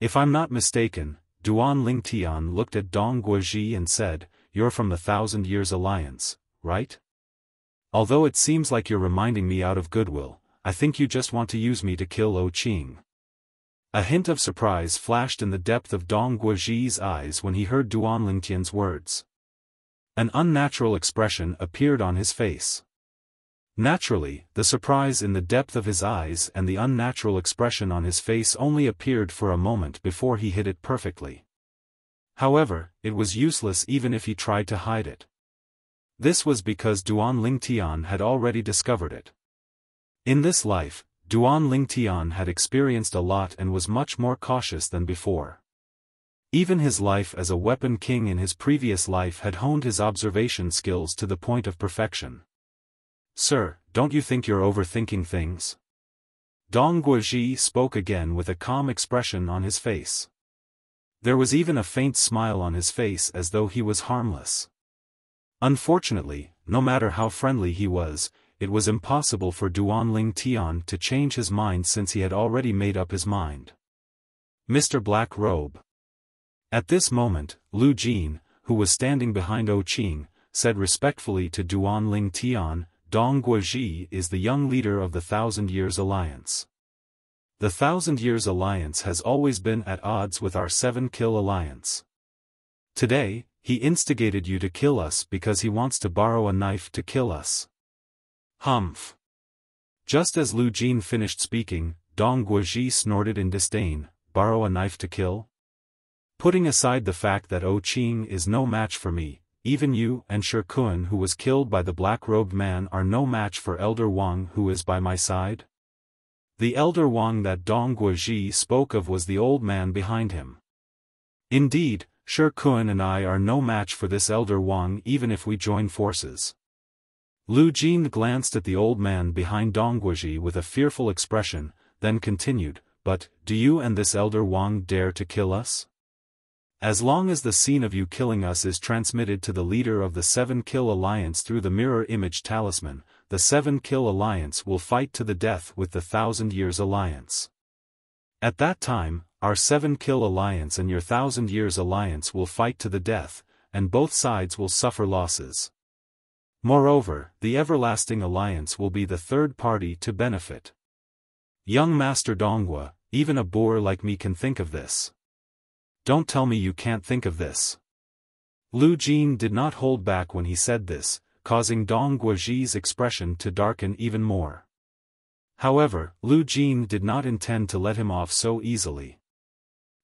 If I'm not mistaken, Duan Lingtian looked at Dong Guozhi and said, "You're from the 1,000 Years Alliance, right? Although it seems like you're reminding me out of goodwill, I think you just want to use me to kill O Qing." A hint of surprise flashed in the depth of Dong Guozhi's eyes when he heard Duan Lingtian's words. An unnatural expression appeared on his face. Naturally, the surprise in the depth of his eyes and the unnatural expression on his face only appeared for a moment before he hid it perfectly. However, it was useless even if he tried to hide it. This was because Duan Lingtian had already discovered it. In this life, Duan Lingtian had experienced a lot and was much more cautious than before. Even his life as a weapon king in his previous life had honed his observation skills to the point of perfection. "Sir, don't you think you're overthinking things?" Dong Guozhi spoke again with a calm expression on his face. There was even a faint smile on his face as though he was harmless. Unfortunately, no matter how friendly he was, it was impossible for Duan Lingtian to change his mind since he had already made up his mind. "Mr. Black Robe." At this moment, Lu Jin, who was standing behind O Qing, said respectfully to Duan Lingtian, "Dong Guozhi is the young leader of the 1,000 Years Alliance. The 1,000 Years Alliance has always been at odds with our 7-Kill Alliance. Today, he instigated you to kill us because he wants to borrow a knife to kill us." Humph. Just as Lu Jin finished speaking, Dong Guozhi snorted in disdain, "Borrow a knife to kill? Putting aside the fact that O Qing is no match for me, even you and Shi Kun who was killed by the black-robed man are no match for Elder Wang who is by my side?" The Elder Wang that Dong Guozhi spoke of was the old man behind him. "Indeed, Shi Kun and I are no match for this Elder Wang even if we join forces." Lu Jin glanced at the old man behind Dong Guozhi with a fearful expression, then continued, "But, do you and this Elder Wang dare to kill us? As long as the scene of you killing us is transmitted to the leader of the 7-Kill Alliance through the mirror image talisman, the 7-Kill Alliance will fight to the death with the 1,000 Years Alliance. At that time, our 7-Kill Alliance and your 1,000 Years Alliance will fight to the death, and both sides will suffer losses. Moreover, the Everlasting Alliance will be the third party to benefit. Young Master Donghua, even a boor like me can think of this. Don't tell me you can't think of this." Lu Jin did not hold back when he said this, causing Dong Guozhi's expression to darken even more. However, Lu Jin did not intend to let him off so easily.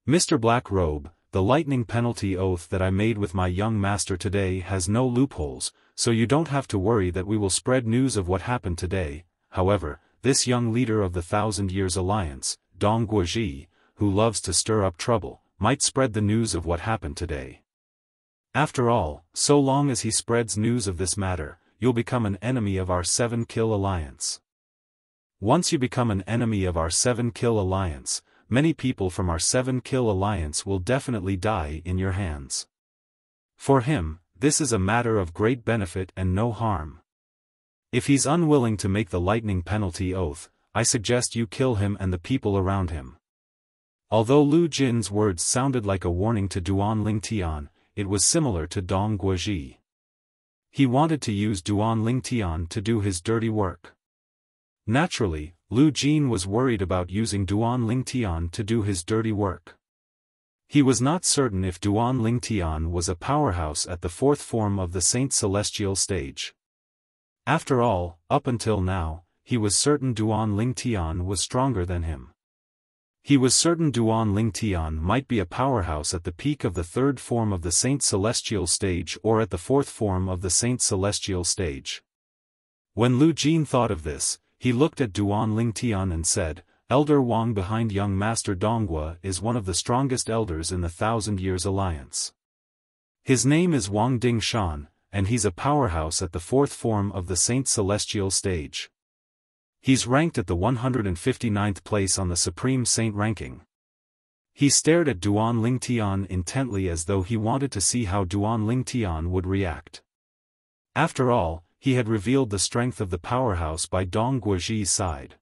"Mr. Black Robe, the lightning penalty oath that I made with my young master today has no loopholes, so you don't have to worry that we will spread news of what happened today. However, this young leader of the 1,000 Years Alliance, Dong Guozhi, who loves to stir up trouble, might spread the news of what happened today. After all, so long as he spreads news of this matter, you'll become an enemy of our 7-Kill Alliance. Once you become an enemy of our 7-Kill Alliance, many people from our 7-Kill Alliance will definitely die in your hands. For him, this is a matter of great benefit and no harm. If he's unwilling to make the lightning penalty oath, I suggest you kill him and the people around him." Although Lu Jin's words sounded like a warning to Duan Lingtian, it was similar to Dong Guozhi. He wanted to use Duan Lingtian to do his dirty work. Naturally, Lu Jin was worried about using Duan Lingtian to do his dirty work. He was not certain if Duan Lingtian was a powerhouse at the 4th form of the Saint Celestial stage. After all, up until now, he was certain Duan Lingtian was stronger than him. He was certain Duan Lingtian might be a powerhouse at the peak of the 3rd form of the Saint Celestial stage or at the 4th form of the Saint Celestial stage. When Lu Jin thought of this, he looked at Duan Lingtian and said, "Elder Wang behind young Master Donghua is one of the strongest elders in the 1,000 Years Alliance. His name is Wang Dingshan, and he's a powerhouse at the 4th form of the Saint Celestial stage. He's ranked at the 159th place on the Supreme Saint ranking. He stared at Duan Lingtian intently as though he wanted to see how Duan Lingtian would react. After all, he had revealed the strength of the powerhouse by Dong Guoji's side.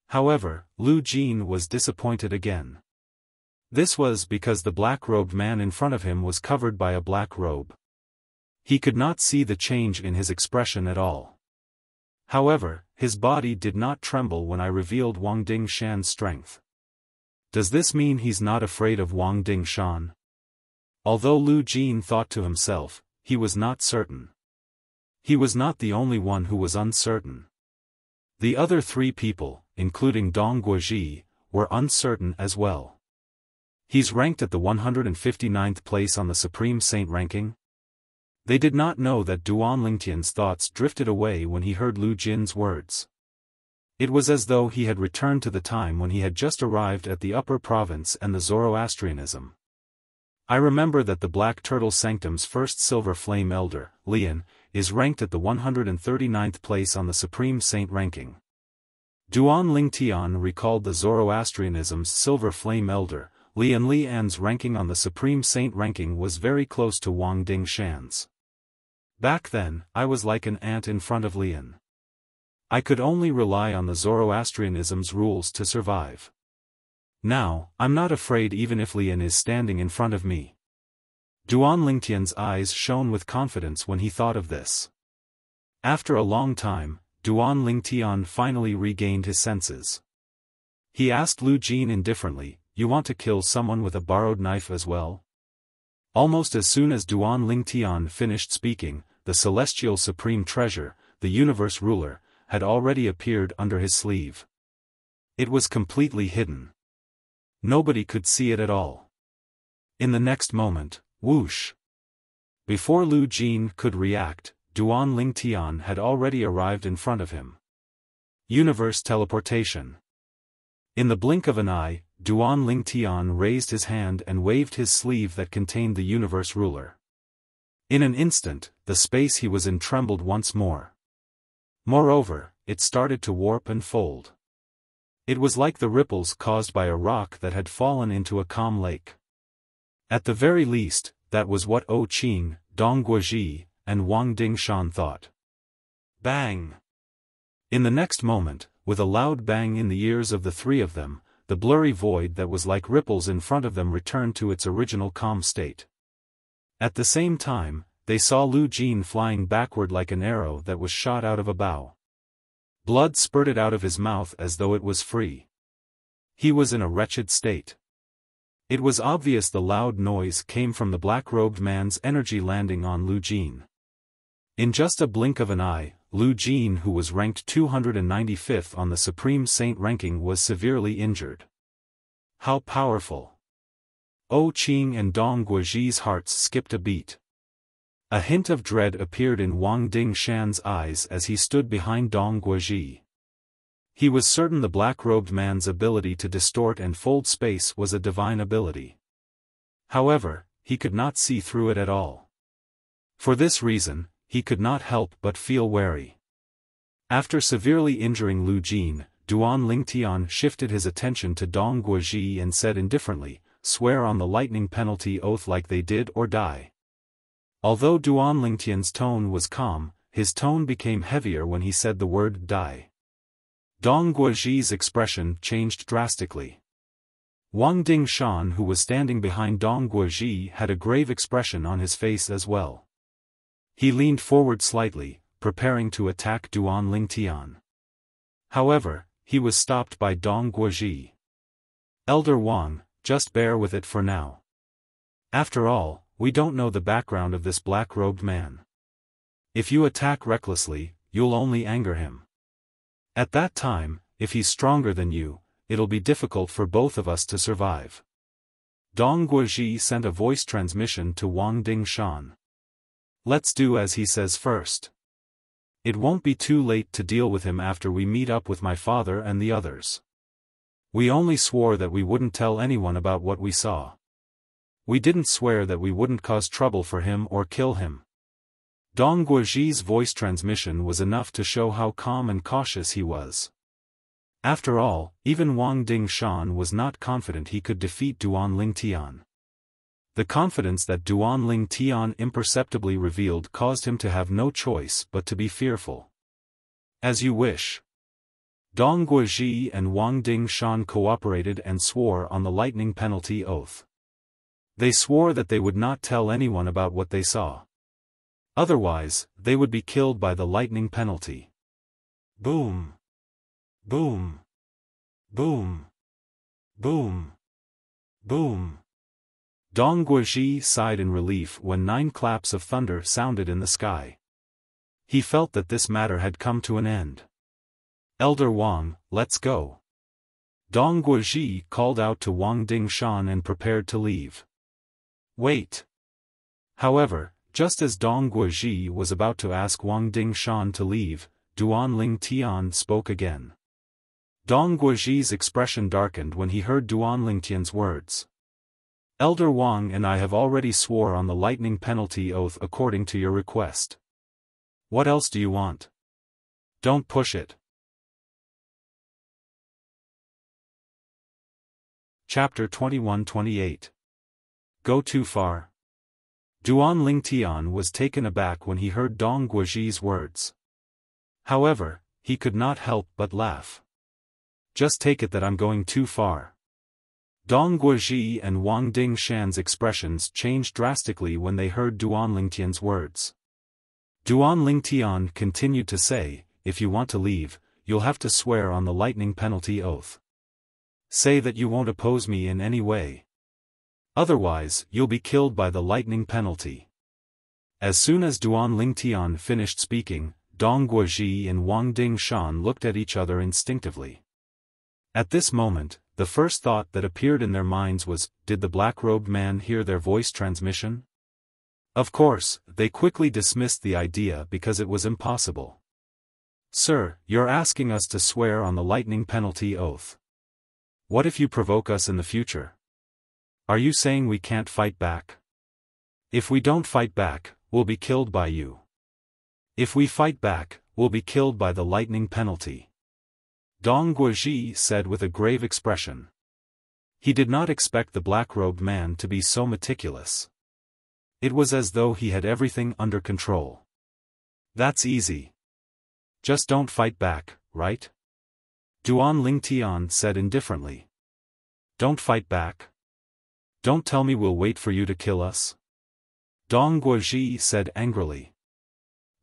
However, Lu Jin was disappointed again. This was because the black-robed man in front of him was covered by a black robe. He could not see the change in his expression at all. However, his body did not tremble when I revealed Wang Dingshan's strength. Does this mean he's not afraid of Wang Dingshan? Although Lu Jin thought to himself, he was not certain. He was not the only one who was uncertain. The other three people, including Dong Guoji, were uncertain as well. He's ranked at the 159th place on the Supreme Saint ranking. They did not know that Duan Lingtian's thoughts drifted away when he heard Lu Jin's words. It was as though he had returned to the time when he had just arrived at the Upper Province and the Zoroastrianism. I remember that the Black Turtle Sanctum's first Silver Flame Elder, Lian, is ranked at the 139th place on the Supreme Saint ranking. Duan Lingtian recalled the Zoroastrianism's Silver Flame Elder, Lian's ranking on the Supreme Saint ranking was very close to Wang Dingshan's. Back then, I was like an ant in front of Lian. I could only rely on the Zoroastrianism's rules to survive. Now, I'm not afraid even if Lian is standing in front of me. Duan Lingtian's eyes shone with confidence when he thought of this. After a long time, Duan Lingtian finally regained his senses. He asked Lu Jin indifferently, "You want to kill someone with a borrowed knife as well?" Almost as soon as Duan Lingtian finished speaking, the celestial supreme treasure, the universe ruler, had already appeared under his sleeve. It was completely hidden. Nobody could see it at all. In the next moment, whoosh! Before Lu Jin could react, Duan Lingtian had already arrived in front of him. Universe teleportation. In the blink of an eye, Duan Lingtian raised his hand and waved his sleeve that contained the universe ruler. In an instant, the space he was in trembled once more. Moreover, it started to warp and fold. It was like the ripples caused by a rock that had fallen into a calm lake. At the very least, that was what O Qing, Dong Guoji, and Wang Dingshan thought. Bang! In the next moment, with a loud bang in the ears of the three of them, the blurry void that was like ripples in front of them returned to its original calm state. At the same time, they saw Lu Jin flying backward like an arrow that was shot out of a bow. Blood spurted out of his mouth as though it was free. He was in a wretched state. It was obvious the loud noise came from the black-robed man's energy landing on Lu Jin. In just a blink of an eye, Lu Jin, who was ranked 295th on the Supreme Saint ranking, was severely injured. How powerful! O Qing and Dong Guoji's hearts skipped a beat. A hint of dread appeared in Wang Dingshan's eyes as he stood behind Dong Guoji. He was certain the black-robed man's ability to distort and fold space was a divine ability. However, he could not see through it at all. For this reason, he could not help but feel wary. After severely injuring Lu Jin, Duan Lingtian shifted his attention to Dong Guoji and said indifferently, "Swear on the lightning penalty oath like they did or die." Although Duan Lingtian's tone was calm, his tone became heavier when he said the word die. Dong Guoji's expression changed drastically. Wang Dingshan, who was standing behind Dong Guoji, had a grave expression on his face as well. He leaned forward slightly, preparing to attack Duan Lingtian. However, he was stopped by Dong Guoji. "Elder Wang, just bear with it for now. After all, we don't know the background of this black-robed man. If you attack recklessly, you'll only anger him. At that time, if he's stronger than you, it'll be difficult for both of us to survive." Dong Guoji sent a voice transmission to Wang Dingshan. "Let's do as he says first. It won't be too late to deal with him after we meet up with my father and the others. We only swore that we wouldn't tell anyone about what we saw. We didn't swear that we wouldn't cause trouble for him or kill him." Dong Guoji's voice transmission was enough to show how calm and cautious he was. After all, even Wang Dingshan was not confident he could defeat Duan Tian. The confidence that Duan Tian imperceptibly revealed caused him to have no choice but to be fearful. As you wish. Dong Guozhi and Wang Dingshan cooperated and swore on the lightning penalty oath. They swore that they would not tell anyone about what they saw. Otherwise, they would be killed by the lightning penalty. Boom! Boom! Boom! Boom! Boom! Dong Guozhi sighed in relief when 9 claps of thunder sounded in the sky. He felt that this matter had come to an end. Elder Wang, let's go. Dong Guozhi called out to Wang Dingshan and prepared to leave. Wait. However, just as Dong Guozhi was about to ask Wang Dingshan to leave, Duan Tian spoke again. Dong Guozhi's expression darkened when he heard Duan Tian's words. Elder Wang and I have already swore on the lightning penalty oath according to your request. What else do you want? Don't push it. Chapter 21-28. Go too far. Duan Tian was taken aback when he heard Dong Guozhi's words. However, he could not help but laugh. Just take it that I'm going too far. Dong Guozhi and Wang Dingshan's expressions changed drastically when they heard Duan Tian's words. Duan Tian continued to say, if you want to leave, you'll have to swear on the lightning penalty oath. Say that you won't oppose me in any way. Otherwise, you'll be killed by the lightning penalty. As soon as Duan Tian finished speaking, Dong Guozhi and Wang Dingshan looked at each other instinctively. At this moment, the first thought that appeared in their minds was, did the black-robed man hear their voice transmission? Of course, they quickly dismissed the idea because it was impossible. Sir, you're asking us to swear on the lightning penalty oath. What if you provoke us in the future? Are you saying we can't fight back? If we don't fight back, we'll be killed by you. If we fight back, we'll be killed by the lightning penalty. Dong Guozhi said with a grave expression. He did not expect the black-robed man to be so meticulous. It was as though he had everything under control. That's easy. Just don't fight back, right? Duan Tian said indifferently. Don't fight back? Don't tell me we'll wait for you to kill us? Dong Guozhi said angrily.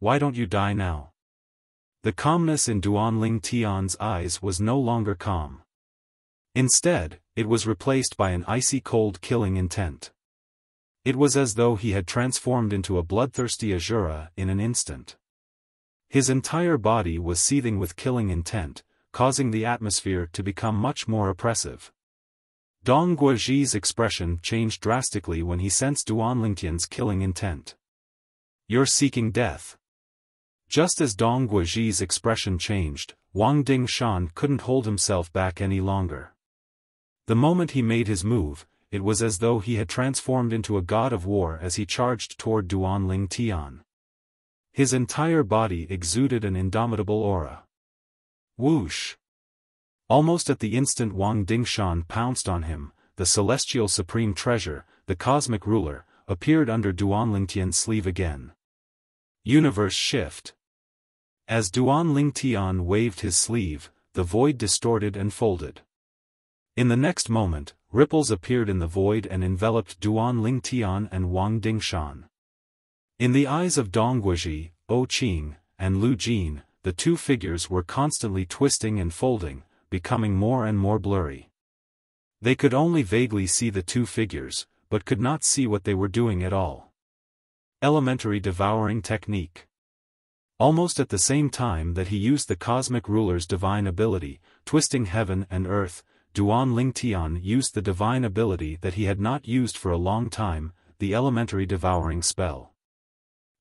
Why don't you die now? The calmness in Duan Tian's eyes was no longer calm. Instead, it was replaced by an icy cold killing intent. It was as though he had transformed into a bloodthirsty Azura in an instant. His entire body was seething with killing intent, causing the atmosphere to become much more oppressive. Dong Guozhi's expression changed drastically when he sensed Duan Tian's killing intent. You're seeking death. Just as Dong Guozhi's expression changed, Wang Dingshan couldn't hold himself back any longer. The moment he made his move, it was as though he had transformed into a god of war as he charged toward Duan Tian. His entire body exuded an indomitable aura. Whoosh! Almost at the instant Wang Dingshan pounced on him, the celestial supreme treasure, the cosmic ruler, appeared under Duan Tian's sleeve again. Universe shift. As Duan Tian waved his sleeve, the void distorted and folded. In the next moment, ripples appeared in the void and enveloped Duan Tian and Wang Dingshan. In the eyes of Dong Guozhi, O Qing, and Lu Jin, the two figures were constantly twisting and folding, becoming more and more blurry. They could only vaguely see the two figures, but could not see what they were doing at all. Elementary devouring technique. Almost at the same time that he used the cosmic ruler's divine ability, twisting heaven and earth, Duan Tian used the divine ability that he had not used for a long time, the elementary devouring spell.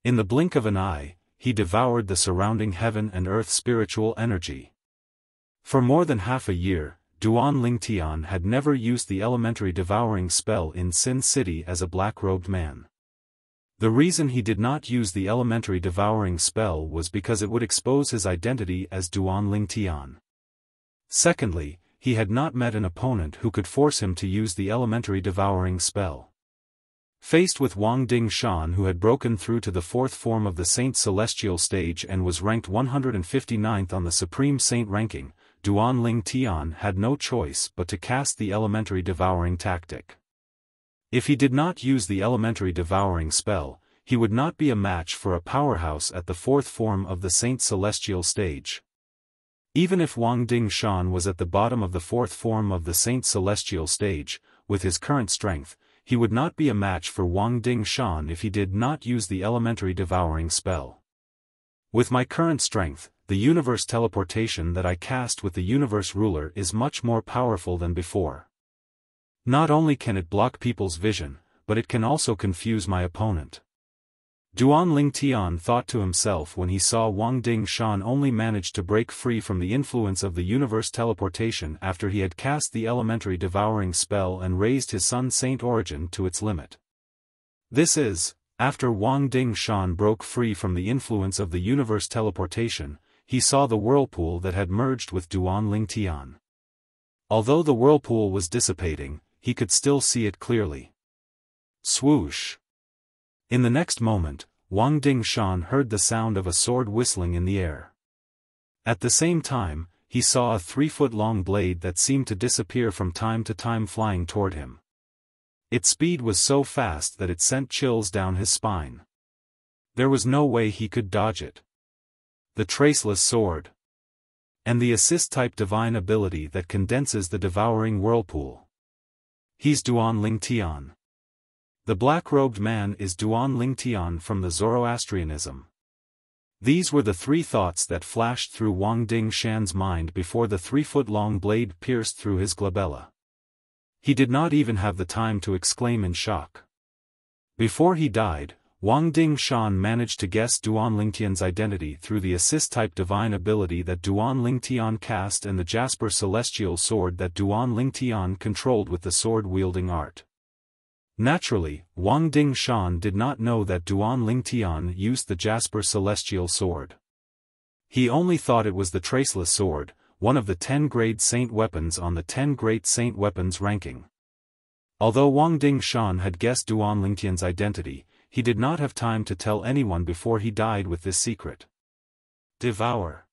In the blink of an eye, he devoured the surrounding heaven and earth spiritual energy. For more than half a year, Duan Tian had never used the elementary devouring spell in Sin City as a black-robed man. The reason he did not use the elementary devouring spell was because it would expose his identity as Duan Tian. Secondly, he had not met an opponent who could force him to use the elementary devouring spell. Faced with Wang Dingshan, who had broken through to the fourth form of the Saint Celestial stage and was ranked 159th on the Supreme Saint ranking, Duanling Tian had no choice but to cast the elementary devouring tactic. If he did not use the elementary devouring spell, he would not be a match for a powerhouse at the fourth form of the Saint Celestial stage. Even if Wang Dingshan was at the bottom of the fourth form of the Saint Celestial stage, with his current strength, he would not be a match for Wang Dingshan if he did not use the elementary devouring spell. With my current strength, the universe teleportation that I cast with the universe ruler is much more powerful than before. Not only can it block people's vision, but it can also confuse my opponent. Duanling Tian thought to himself when he saw Wang Dingshan only manage to break free from the influence of the universe teleportation after he had cast the elementary devouring spell and raised his Sun Saint origin to its limit. This is, after Wang Dingshan broke free from the influence of the universe teleportation, he saw the whirlpool that had merged with Duanling Tian. Although the whirlpool was dissipating, he could still see it clearly. Swoosh! In the next moment, Wang Dingshan heard the sound of a sword whistling in the air. At the same time, he saw a 3-foot-long blade that seemed to disappear from time to time flying toward him. Its speed was so fast that it sent chills down his spine. There was no way he could dodge it. The Traceless Sword. And the assist-type divine ability that condenses the devouring whirlpool. He's Duanling Tian. The black-robed man is Duanling Tian from the Zoroastrianism. These were the three thoughts that flashed through Wang Dingshan's mind before the 3-foot-long blade pierced through his glabella. He did not even have the time to exclaim in shock. Before he died, Wang Dingshan managed to guess Duanling Tian's identity through the assist-type divine ability that Duanling Tian cast and the Jasper Celestial Sword that Duanling Tian controlled with the sword-wielding art. Naturally, Wang Dingshan did not know that Duanling Tian used the Jasper Celestial Sword. He only thought it was the Traceless Sword, one of the 10 Great Saint weapons on the 10 Great Saint weapons ranking. Although Wang Dingshan had guessed Duanling Tian's identity, he did not have time to tell anyone before he died with this secret. Devour.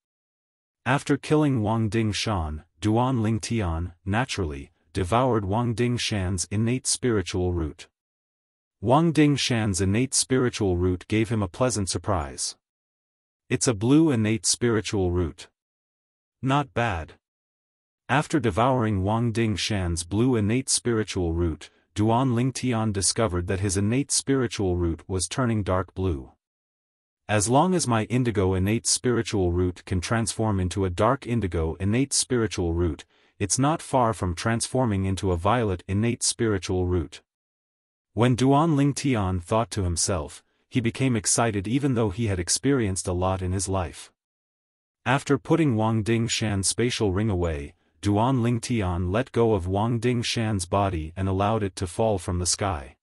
After killing Wang Dingshan, Duanling Tian, naturally, devoured Wang Dingshan's innate spiritual root. Wang Dingshan's innate spiritual root gave him a pleasant surprise. It's a blue innate spiritual root. Not bad. After devouring Wang Dingshan's blue innate spiritual root, Duanling Tian discovered that his innate spiritual root was turning dark blue. As long as my indigo innate spiritual root can transform into a dark indigo innate spiritual root, it's not far from transforming into a violet innate spiritual root. When Duanling Tian thought to himself, he became excited even though he had experienced a lot in his life. After putting Wang Dingshan's spatial ring away, Duanling Tian let go of Wang Dingshan's body and allowed it to fall from the sky.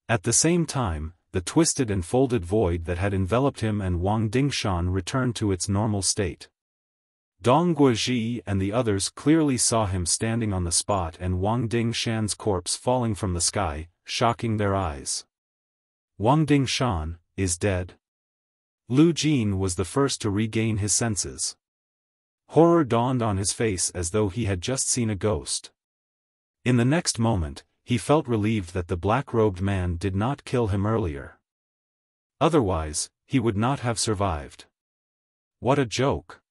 At the same time, the twisted and folded void that had enveloped him and Wang Dingshan returned to its normal state. Dong Guozhi and the others clearly saw him standing on the spot and Wang Dingshan's corpse falling from the sky, shocking their eyes. Wang Dingshan is dead. Lu Jin was the first to regain his senses. Horror dawned on his face as though he had just seen a ghost. In the next moment, he felt relieved that the black-robed man did not kill him earlier. Otherwise, he would not have survived. What a joke!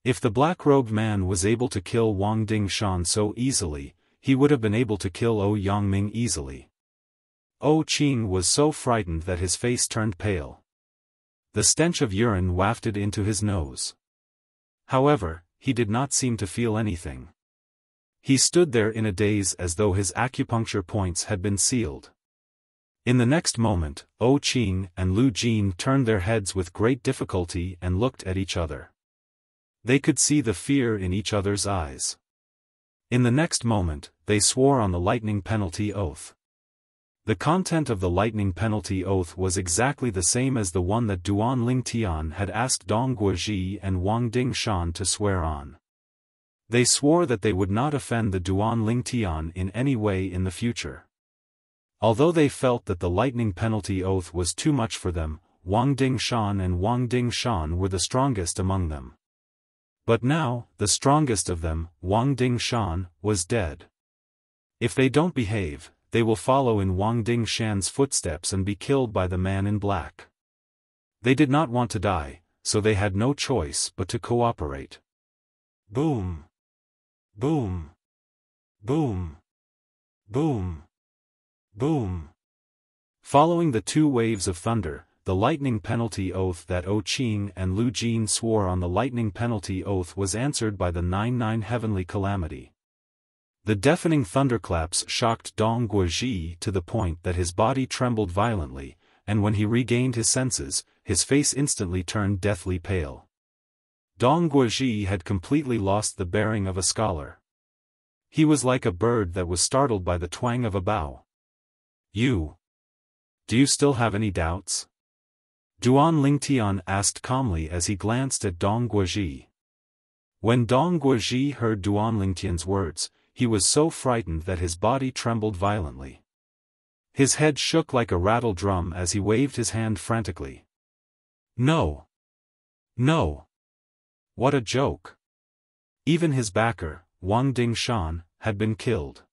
If the black-robed man was able to kill Wang Dingshan so easily, he would have been able to kill O Yangming easily. O Qing was so frightened that his face turned pale. The stench of urine wafted into his nose. However, he did not seem to feel anything. He stood there in a daze as though his acupuncture points had been sealed. In the next moment, O Qing and Lu Jin turned their heads with great difficulty and looked at each other. They could see the fear in each other's eyes. In the next moment, they swore on the lightning penalty oath. The content of the lightning penalty oath was exactly the same as the one that Duanling Tian had asked Dong Guozhi and Wang Dingshan to swear on. They swore that they would not offend the Duan Ling Tian in any way in the future. Although they felt that the lightning penalty oath was too much for them, Wang Dingshan and Wang Dingshan were the strongest among them. But now, the strongest of them, Wang Dingshan, was dead. If they don't behave, they will follow in Wang Dingshan's footsteps and be killed by the man in black. They did not want to die, so they had no choice but to cooperate. Boom! Boom! Boom! Boom! Boom! Following the two waves of thunder, the lightning penalty oath that O Qing and Lu Jin swore on the lightning penalty oath was answered by the 99 heavenly calamity. The deafening thunderclaps shocked Dong Guozhi to the point that his body trembled violently, and when he regained his senses, his face instantly turned deathly pale. Dong Guozhi had completely lost the bearing of a scholar. He was like a bird that was startled by the twang of a bow. Do you still have any doubts? Duan Lingtian asked calmly as he glanced at Dong Guozhi. When Dong Guozhi heard Duan Lingtian's words, he was so frightened that his body trembled violently. His head shook like a rattle drum as he waved his hand frantically. No! No! What a joke! Even his backer, Wang Dingshan, had been killed.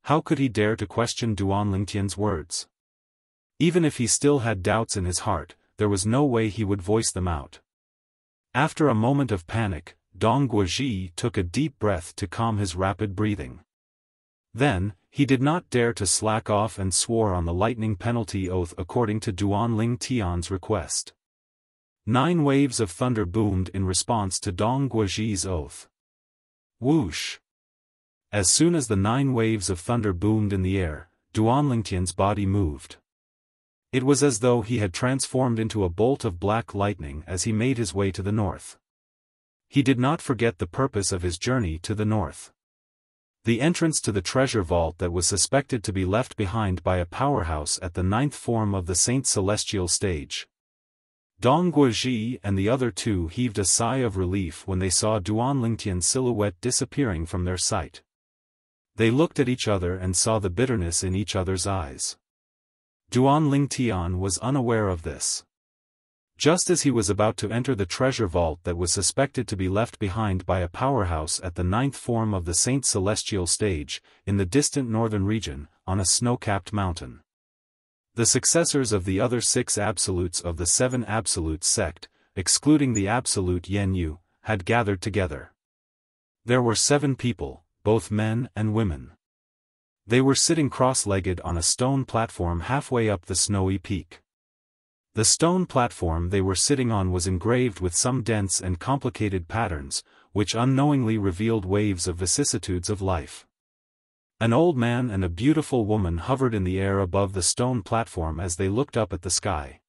How could he dare to question Duan Lingtian's words? Even if he still had doubts in his heart, there was no way he would voice them out. After a moment of panic, Dong Guozhi took a deep breath to calm his rapid breathing. Then, he did not dare to slack off and swore on the lightning penalty oath according to Duan Ling Tian's request. 9 waves of thunder boomed in response to Dong Guozhi's oath. Whoosh! As soon as the 9 waves of thunder boomed in the air, Duan Lingtian's body moved. It was as though he had transformed into a bolt of black lightning as he made his way to the north. He did not forget the purpose of his journey to the north. The entrance to the treasure vault that was suspected to be left behind by a powerhouse at the 9th form of the Saint Celestial stage. Dong Guozhi and the other two heaved a sigh of relief when they saw Duan Lingtian's silhouette disappearing from their sight. They looked at each other and saw the bitterness in each other's eyes. Duan Lingtian was unaware of this. Just as he was about to enter the treasure vault that was suspected to be left behind by a powerhouse at the 9th form of the Saint Celestial stage, in the distant northern region, on a snow-capped mountain. The successors of the other 6 absolutes of the 7 absolute sect, excluding the absolute Yen Yu, had gathered together. There were 7 people, both men and women. They were sitting cross-legged on a stone platform halfway up the snowy peak. The stone platform they were sitting on was engraved with some dense and complicated patterns, which unknowingly revealed waves of vicissitudes of life. An old man and a beautiful woman hovered in the air above the stone platform as they looked up at the sky.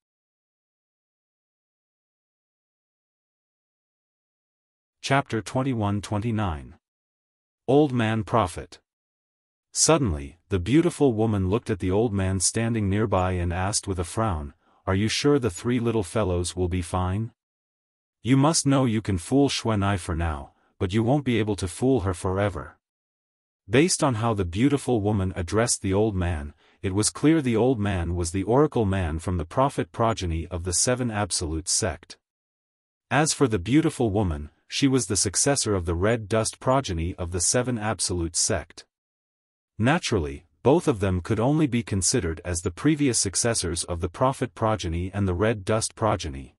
Chapter 21-29. Old Man Prophet. Suddenly, the beautiful woman looked at the old man standing nearby and asked with a frown, "Are you sure the 3 little fellows will be fine? You must know you can fool Xuanai for now, but you won't be able to fool her forever." Based on how the beautiful woman addressed the old man, it was clear the old man was the oracle man from the prophet progeny of the 7 absolute sect. As for the beautiful woman, she was the successor of the red dust progeny of the 7 absolute sect. Naturally, both of them could only be considered as the previous successors of the prophet progeny and the red dust progeny.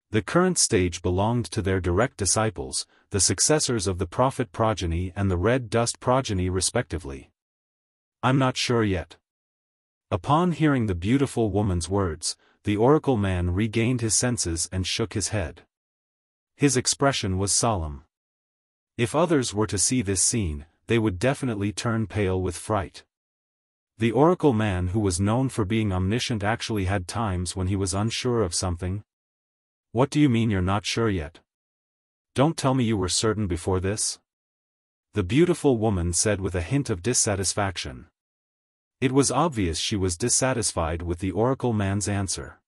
The current stage belonged to their direct disciples, the successors of the prophet progeny and the red dust progeny respectively. "I'm not sure yet." Upon hearing the beautiful woman's words, the oracle man regained his senses and shook his head. His expression was solemn. If others were to see this scene, they would definitely turn pale with fright. The oracle man who was known for being omniscient actually had times when he was unsure of something. "What do you mean you're not sure yet? Don't tell me you were certain before this?" the beautiful woman said with a hint of dissatisfaction. It was obvious she was dissatisfied with the oracle man's answer.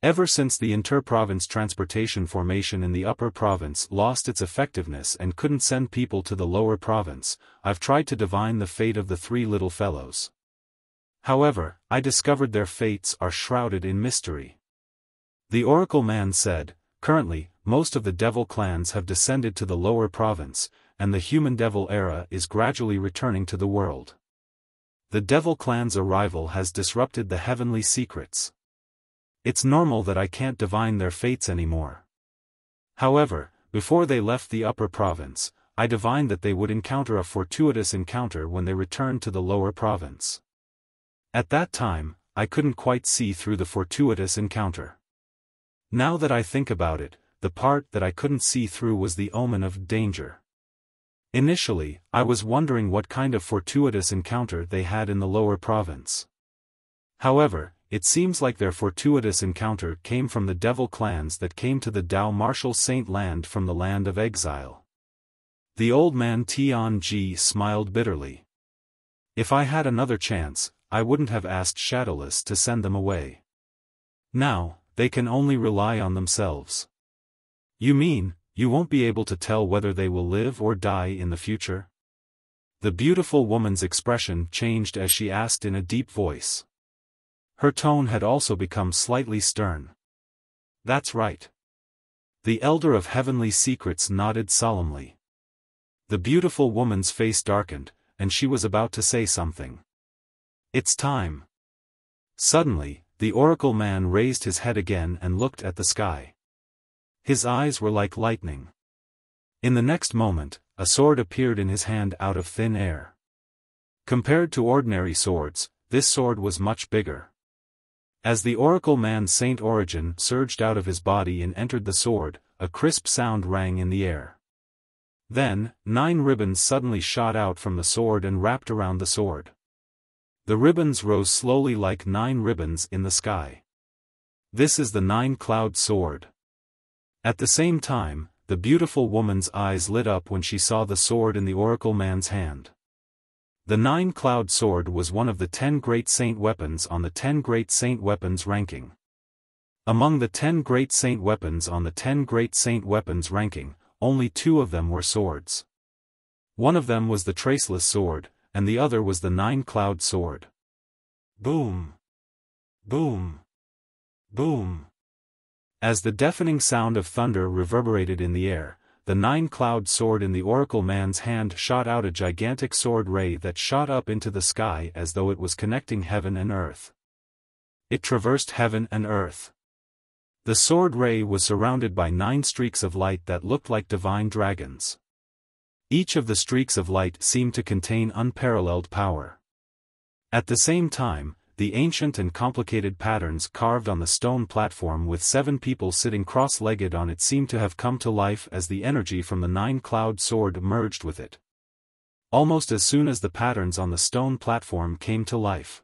Ever since the inter-province transportation formation in the upper province lost its effectiveness and couldn't send people to the lower province, I've tried to divine the fate of the three little fellows. However, I discovered their fates are shrouded in mystery. The Oracle Man said, currently, most of the devil clans have descended to the lower province, and the human devil era is gradually returning to the world. The devil clan's arrival has disrupted the heavenly secrets. It's normal that I can't divine their fates anymore. However, before they left the upper province, I divined that they would encounter a fortuitous encounter when they returned to the lower province. At that time, I couldn't quite see through the fortuitous encounter. Now that I think about it, the part that I couldn't see through was the omen of danger. Initially, I was wondering what kind of fortuitous encounter they had in the lower province. However, it seems like their fortuitous encounter came from the devil clans that came to the Dao Martial Saint land from the land of exile. The old man Tianji smiled bitterly. If I had another chance, I wouldn't have asked Shadowless to send them away. Now, they can only rely on themselves. You mean, you won't be able to tell whether they will live or die in the future? The beautiful woman's expression changed as she asked in a deep voice. Her tone had also become slightly stern. That's right. The Elder of Heavenly Secrets nodded solemnly. The beautiful woman's face darkened, and she was about to say something. It's time. Suddenly, the Oracle Man raised his head again and looked at the sky. His eyes were like lightning. In the next moment, a sword appeared in his hand out of thin air. Compared to ordinary swords, this sword was much bigger. As the Oracle Man's Saint origin surged out of his body and entered the sword, a crisp sound rang in the air. Then, 9 ribbons suddenly shot out from the sword and wrapped around the sword. The ribbons rose slowly like 9 ribbons in the sky. This is the 9-cloud sword. At the same time, the beautiful woman's eyes lit up when she saw the sword in the Oracle Man's hand. The 9-cloud sword was one of the 10 great saint weapons on the 10 great saint weapons ranking. Among the 10 great saint weapons on the 10 great saint weapons ranking, only 2 of them were swords. One of them was the Traceless sword, and the other was the 9-cloud sword. Boom! Boom! Boom! As the deafening sound of thunder reverberated in the air, the 9-cloud sword in the Oracle Man's hand shot out a gigantic sword ray that shot up into the sky as though it was connecting heaven and earth. It traversed heaven and earth. The sword ray was surrounded by 9 streaks of light that looked like divine dragons. Each of the streaks of light seemed to contain unparalleled power. At the same time, the ancient and complicated patterns carved on the stone platform with 7 people sitting cross-legged on it seemed to have come to life as the energy from the 9-cloud sword merged with it. Almost as soon as the patterns on the stone platform came to life,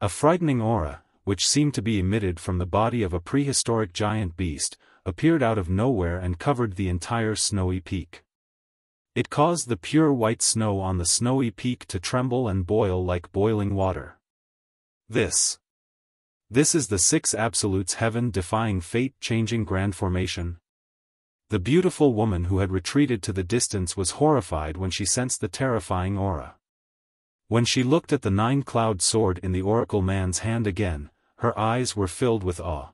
a frightening aura, which seemed to be emitted from the body of a prehistoric giant beast, appeared out of nowhere and covered the entire snowy peak. It caused the pure white snow on the snowy peak to tremble and boil like boiling water. This is the 6 absolutes heaven-defying fate-changing grand formation. The beautiful woman who had retreated to the distance was horrified when she sensed the terrifying aura. When she looked at the 9-cloud sword in the Oracle Man's hand again, her eyes were filled with awe.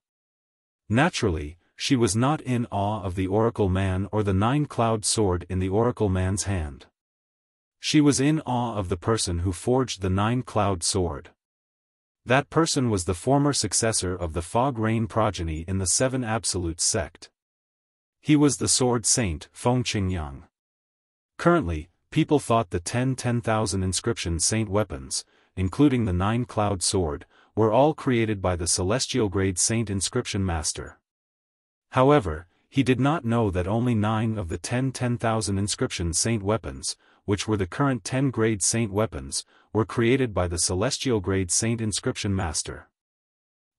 Naturally, she was not in awe of the Oracle Man or the 9-cloud sword in the Oracle Man's hand. She was in awe of the person who forged the 9-cloud sword. That person was the former successor of the Fog Rain progeny in the 7 Absolutes sect. He was the Sword Saint, Feng Qingyang. Currently, people thought the 10,000 inscription saint weapons, including the 9-cloud sword, were all created by the Celestial Grade Saint Inscription Master. However, he did not know that only 9 of the 10,000 inscription saint weapons, which were the current 10 grade saint weapons, were created by the Celestial Grade Saint Inscription Master.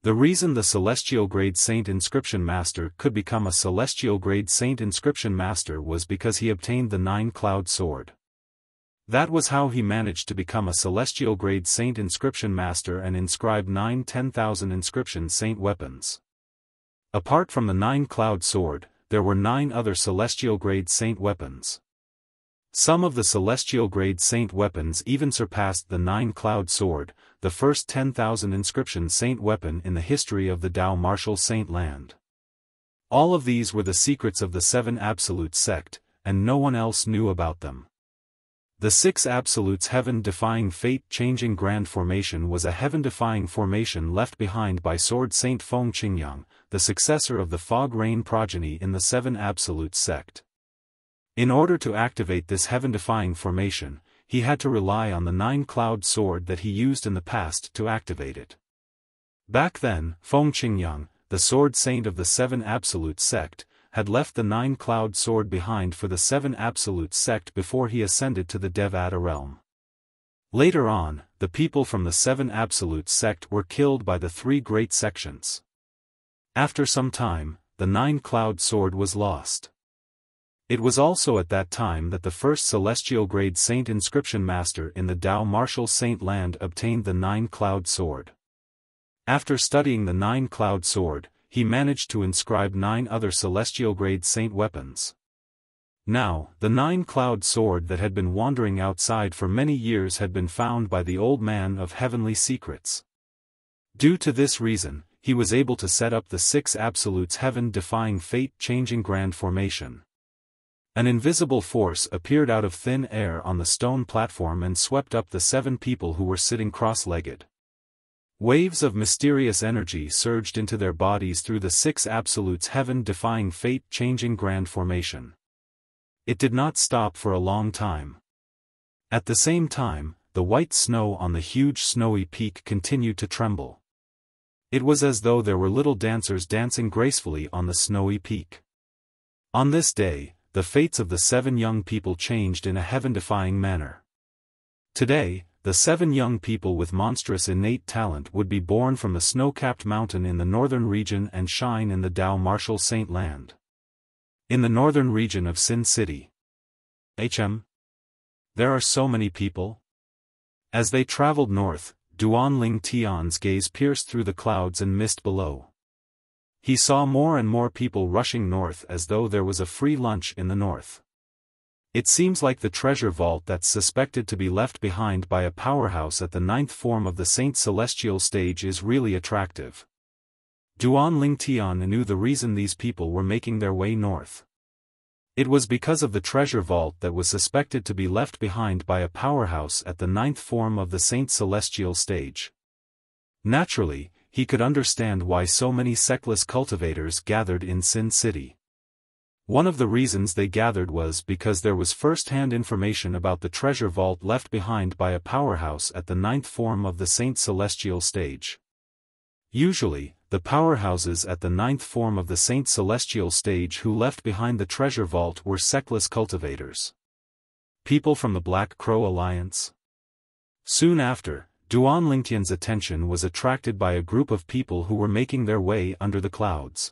The reason the Celestial Grade Saint Inscription Master could become a Celestial Grade Saint Inscription Master was because he obtained the 9-cloud sword. That was how he managed to become a Celestial Grade Saint Inscription Master and inscribe 10,000 inscription saint weapons. Apart from the 9-cloud sword, there were 9 other celestial-grade saint weapons. Some of the celestial-grade saint weapons even surpassed the 9-cloud sword, the first 10,000 inscription saint weapon in the history of the Dao martial saint land. All of these were the secrets of the 7 Absolute sect, and no one else knew about them. The 6 Absolutes heaven-defying fate-changing grand formation was a heaven-defying formation left behind by Sword Saint Feng Qingyang, the successor of the Fog Rain progeny in the 7 Absolute sect. In order to activate this heaven-defying formation, he had to rely on the 9-cloud sword that he used in the past to activate it. Back then, Feng Qingyang, the Sword Saint of the 7 Absolute sect, had left the 9-cloud sword behind for the 7 Absolute sect before he ascended to the Devata realm. Later on, the people from the 7 Absolute sect were killed by the 3 great sections. After some time, the 9-cloud sword was lost. It was also at that time that the first celestial-grade saint inscription master in the Dao martial saint land obtained the 9-cloud sword. After studying the 9-cloud sword, he managed to inscribe 9 other celestial-grade saint weapons. Now, the 9-cloud sword that had been wandering outside for many years had been found by the old man of heavenly secrets. Due to this reason, he was able to set up the 6 Absolutes heaven-defying fate-changing grand formation. An invisible force appeared out of thin air on the stone platform and swept up the 7 people who were sitting cross-legged. Waves of mysterious energy surged into their bodies through the 6 Absolutes heaven-defying fate-changing grand formation. It did not stop for a long time. At the same time, the white snow on the huge snowy peak continued to tremble. It was as though there were little dancers dancing gracefully on the snowy peak. On this day, the fates of the 7 young people changed in a heaven-defying manner. Today, the 7 young people with monstrous innate talent would be born from the snow-capped mountain in the northern region and shine in the Dao martial saint land. In the northern region of Sin City. There are so many people. As they traveled north, Duan Ling Tian's gaze pierced through the clouds and mist below. He saw more and more people rushing north as though there was a free lunch in the north. It seems like the treasure vault that's suspected to be left behind by a powerhouse at the 9th form of the Saint Celestial stage is really attractive. Duan Ling Tian knew the reason these people were making their way north. It was because of the treasure vault that was suspected to be left behind by a powerhouse at the 9th form of the Saint Celestial stage. Naturally, he could understand why so many sectless cultivators gathered in Sin City. One of the reasons they gathered was because there was first-hand information about the treasure vault left behind by a powerhouse at the 9th form of the Saint Celestial stage. Usually, the powerhouses at the 9th form of the Saint Celestial stage who left behind the treasure vault were sectless cultivators. People from the Black Crow Alliance. Soon after, Duan Lingtian's attention was attracted by a group of people who were making their way under the clouds.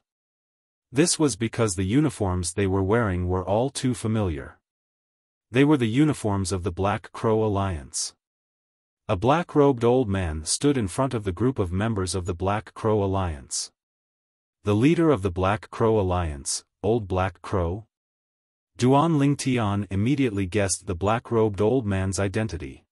This was because the uniforms they were wearing were all too familiar. They were the uniforms of the Black Crow Alliance. A black-robed old man stood in front of the group of members of the Black Crow Alliance. The leader of the Black Crow Alliance, Old Black Crow? Duan Lingtian immediately guessed the black-robed old man's identity.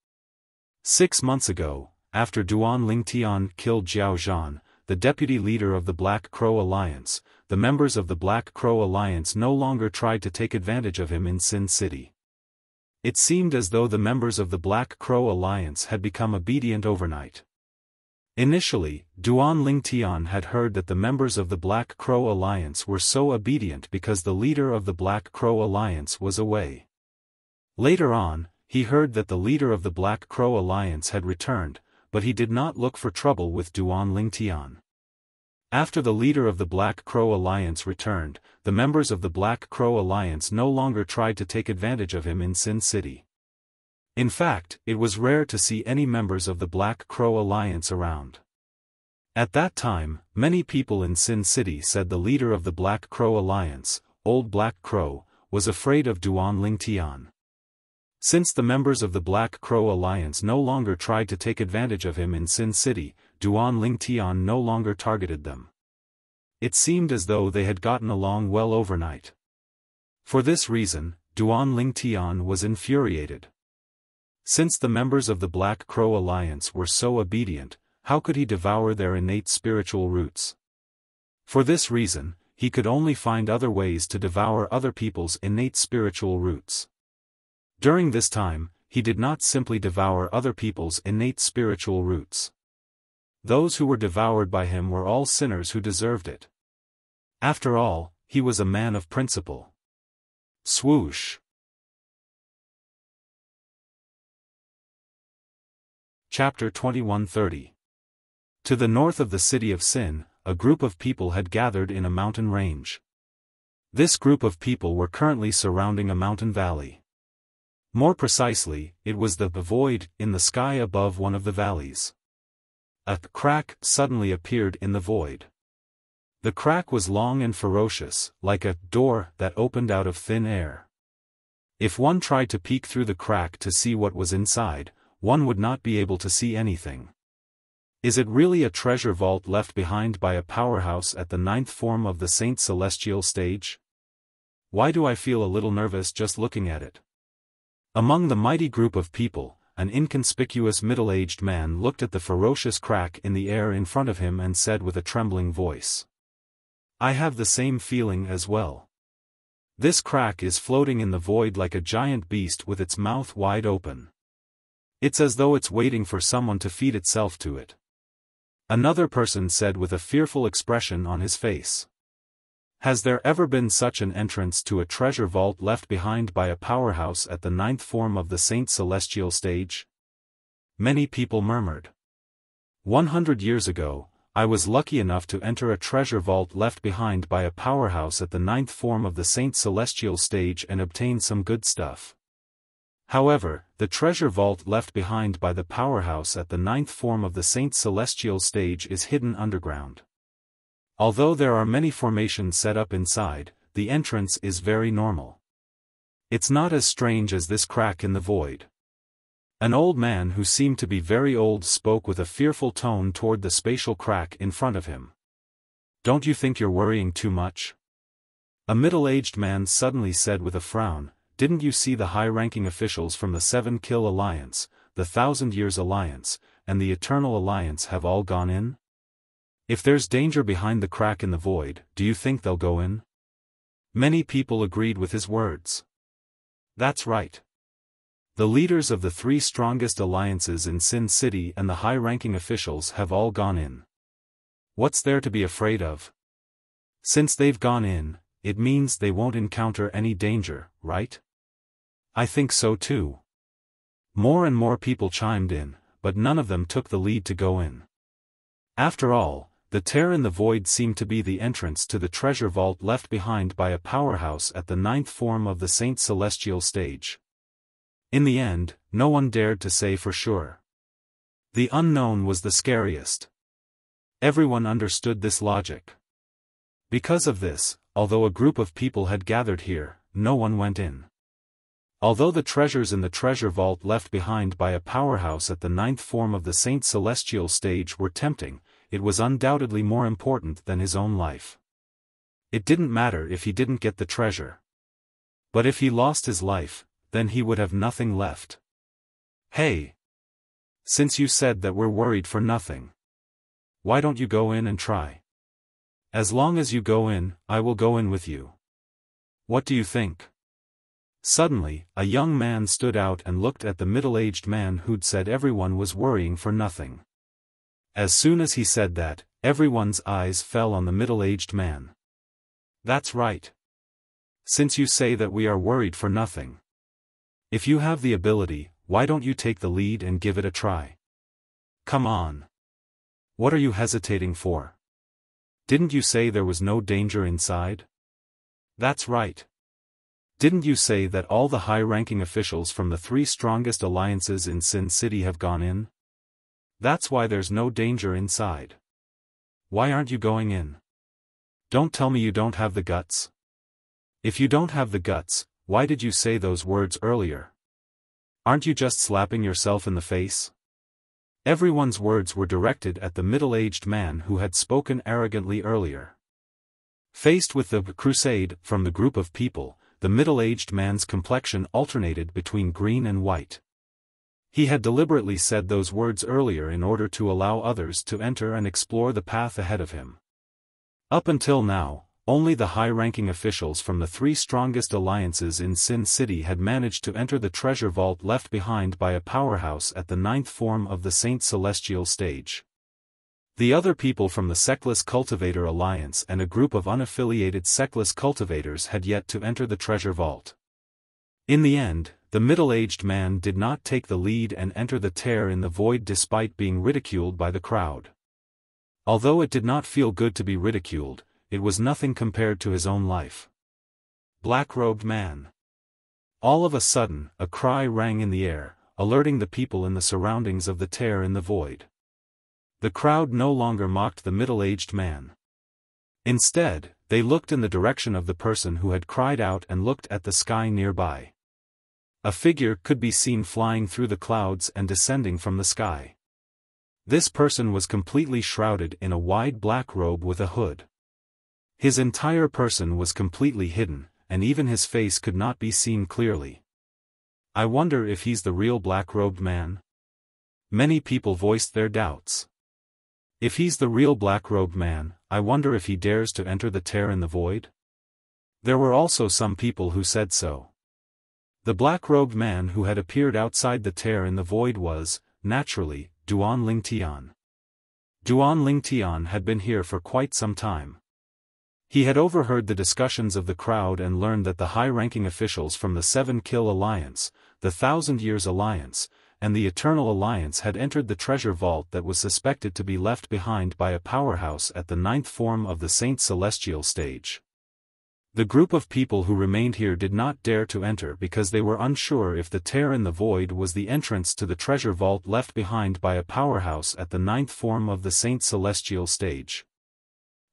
6 months ago, after Duan Lingtian killed Jiao Zhan, the deputy leader of the Black Crow Alliance, the members of the Black Crow Alliance no longer tried to take advantage of him in Sin City. It seemed as though the members of the Black Crow Alliance had become obedient overnight. Initially, Duan Lingtian had heard that the members of the Black Crow Alliance were so obedient because the leader of the Black Crow Alliance was away. Later on, he heard that the leader of the Black Crow Alliance had returned, but he did not look for trouble with Duan Lingtian. After the leader of the Black Crow Alliance returned, the members of the Black Crow Alliance no longer tried to take advantage of him in Sin City. In fact, it was rare to see any members of the Black Crow Alliance around. At that time, many people in Sin City said the leader of the Black Crow Alliance, Old Black Crow, was afraid of Duan Lingtian. Since the members of the Black Crow Alliance no longer tried to take advantage of him in Sin City, Duan Lingtian no longer targeted them. It seemed as though they had gotten along well overnight. For this reason, Duan Lingtian was infuriated. Since the members of the Black Crow Alliance were so obedient, how could he devour their innate spiritual roots? For this reason, he could only find other ways to devour other people's innate spiritual roots. During this time, he did not simply devour other people's innate spiritual roots. Those who were devoured by him were all sinners who deserved it. After all, he was a man of principle. Swoosh. Chapter 2130. To the north of the city of Sin, a group of people had gathered in a mountain range. This group of people were currently surrounding a mountain valley. More precisely, it was the void in the sky above one of the valleys. A crack suddenly appeared in the void. The crack was long and ferocious, like a door that opened out of thin air. If one tried to peek through the crack to see what was inside, one would not be able to see anything. Is it really a treasure vault left behind by a powerhouse at the 9th form of the Saint Celestial stage? Why do I feel a little nervous just looking at it? Among the mighty group of people, an inconspicuous middle-aged man looked at the ferocious crack in the air in front of him and said with a trembling voice, "I have the same feeling as well. This crack is floating in the void like a giant beast with its mouth wide open. It's as though it's waiting for someone to feed itself to it." Another person said with a fearful expression on his face, "Has there ever been such an entrance to a treasure vault left behind by a powerhouse at the 9th form of the Saint Celestial stage?" Many people murmured. 100 years ago, I was lucky enough to enter a treasure vault left behind by a powerhouse at the 9th form of the Saint Celestial stage and obtain some good stuff. However, the treasure vault left behind by the powerhouse at the 9th form of the Saint Celestial stage is hidden underground. Although there are many formations set up inside, the entrance is very normal. It's not as strange as this crack in the void. An old man who seemed to be very old spoke with a fearful tone toward the spatial crack in front of him. "Don't you think you're worrying too much?" A middle-aged man suddenly said with a frown, "Didn't you see the high-ranking officials from the 7 Kill Alliance, the 1,000 Years Alliance, and the Eternal Alliance have all gone in? If there's danger behind the crack in the void, do you think they'll go in?" Many people agreed with his words. That's right. The leaders of the 3 strongest alliances in Sin City and the high-ranking officials have all gone in. What's there to be afraid of? Since they've gone in, it means they won't encounter any danger, right? I think so too. More and more people chimed in, but none of them took the lead to go in. After all, the tear in the void seemed to be the entrance to the treasure vault left behind by a powerhouse at the 9th form of the Saint Celestial stage. In the end, no one dared to say for sure. The unknown was the scariest. Everyone understood this logic. Because of this, although a group of people had gathered here, no one went in. Although the treasures in the treasure vault left behind by a powerhouse at the 9th form of the Saint Celestial stage were tempting, it was undoubtedly more important than his own life. It didn't matter if he didn't get the treasure. But if he lost his life, then he would have nothing left. Hey! Since you said that we're worried for nothing, why don't you go in and try? As long as you go in, I will go in with you. What do you think? Suddenly, a young man stood out and looked at the middle-aged man who'd said everyone was worrying for nothing. As soon as he said that, everyone's eyes fell on the middle-aged man. That's right. Since you say that we are worried for nothing. If you have the ability, why don't you take the lead and give it a try? Come on. What are you hesitating for? Didn't you say there was no danger inside? That's right. Didn't you say that all the high-ranking officials from the 3 strongest alliances in Sin City have gone in? That's why there's no danger inside. Why aren't you going in? Don't tell me you don't have the guts. If you don't have the guts, why did you say those words earlier? Aren't you just slapping yourself in the face? Everyone's words were directed at the middle-aged man who had spoken arrogantly earlier. Faced with the crusade from the group of people, the middle-aged man's complexion alternated between green and white. He had deliberately said those words earlier in order to allow others to enter and explore the path ahead of him. Up until now, only the high-ranking officials from the three strongest alliances in Sin City had managed to enter the treasure vault left behind by a powerhouse at the 9th form of the Saint Celestial stage. The other people from the Sectless Cultivator Alliance and a group of unaffiliated Sectless cultivators had yet to enter the treasure vault. In the end, the middle-aged man did not take the lead and enter the tear in the void despite being ridiculed by the crowd. Although it did not feel good to be ridiculed, it was nothing compared to his own life. Black-robed man. All of a sudden, a cry rang in the air, alerting the people in the surroundings of the tear in the void. The crowd no longer mocked the middle-aged man. Instead, they looked in the direction of the person who had cried out and looked at the sky nearby. A figure could be seen flying through the clouds and descending from the sky. This person was completely shrouded in a wide black robe with a hood. His entire person was completely hidden, and even his face could not be seen clearly. I wonder if he's the real black-robed man? Many people voiced their doubts. If he's the real black-robed man, I wonder if he dares to enter the tear in the void? There were also some people who said so. The black-robed man who had appeared outside the tear in the void was, naturally, Duan Lingtian. Duan Lingtian had been here for quite some time. He had overheard the discussions of the crowd and learned that the high-ranking officials from the 7 Kill Alliance, the 1,000 Years Alliance, and the Eternal Alliance had entered the treasure vault that was suspected to be left behind by a powerhouse at the 9th form of the Saint Celestial stage. The group of people who remained here did not dare to enter because they were unsure if the tear in the void was the entrance to the treasure vault left behind by a powerhouse at the 9th form of the Saint Celestial stage.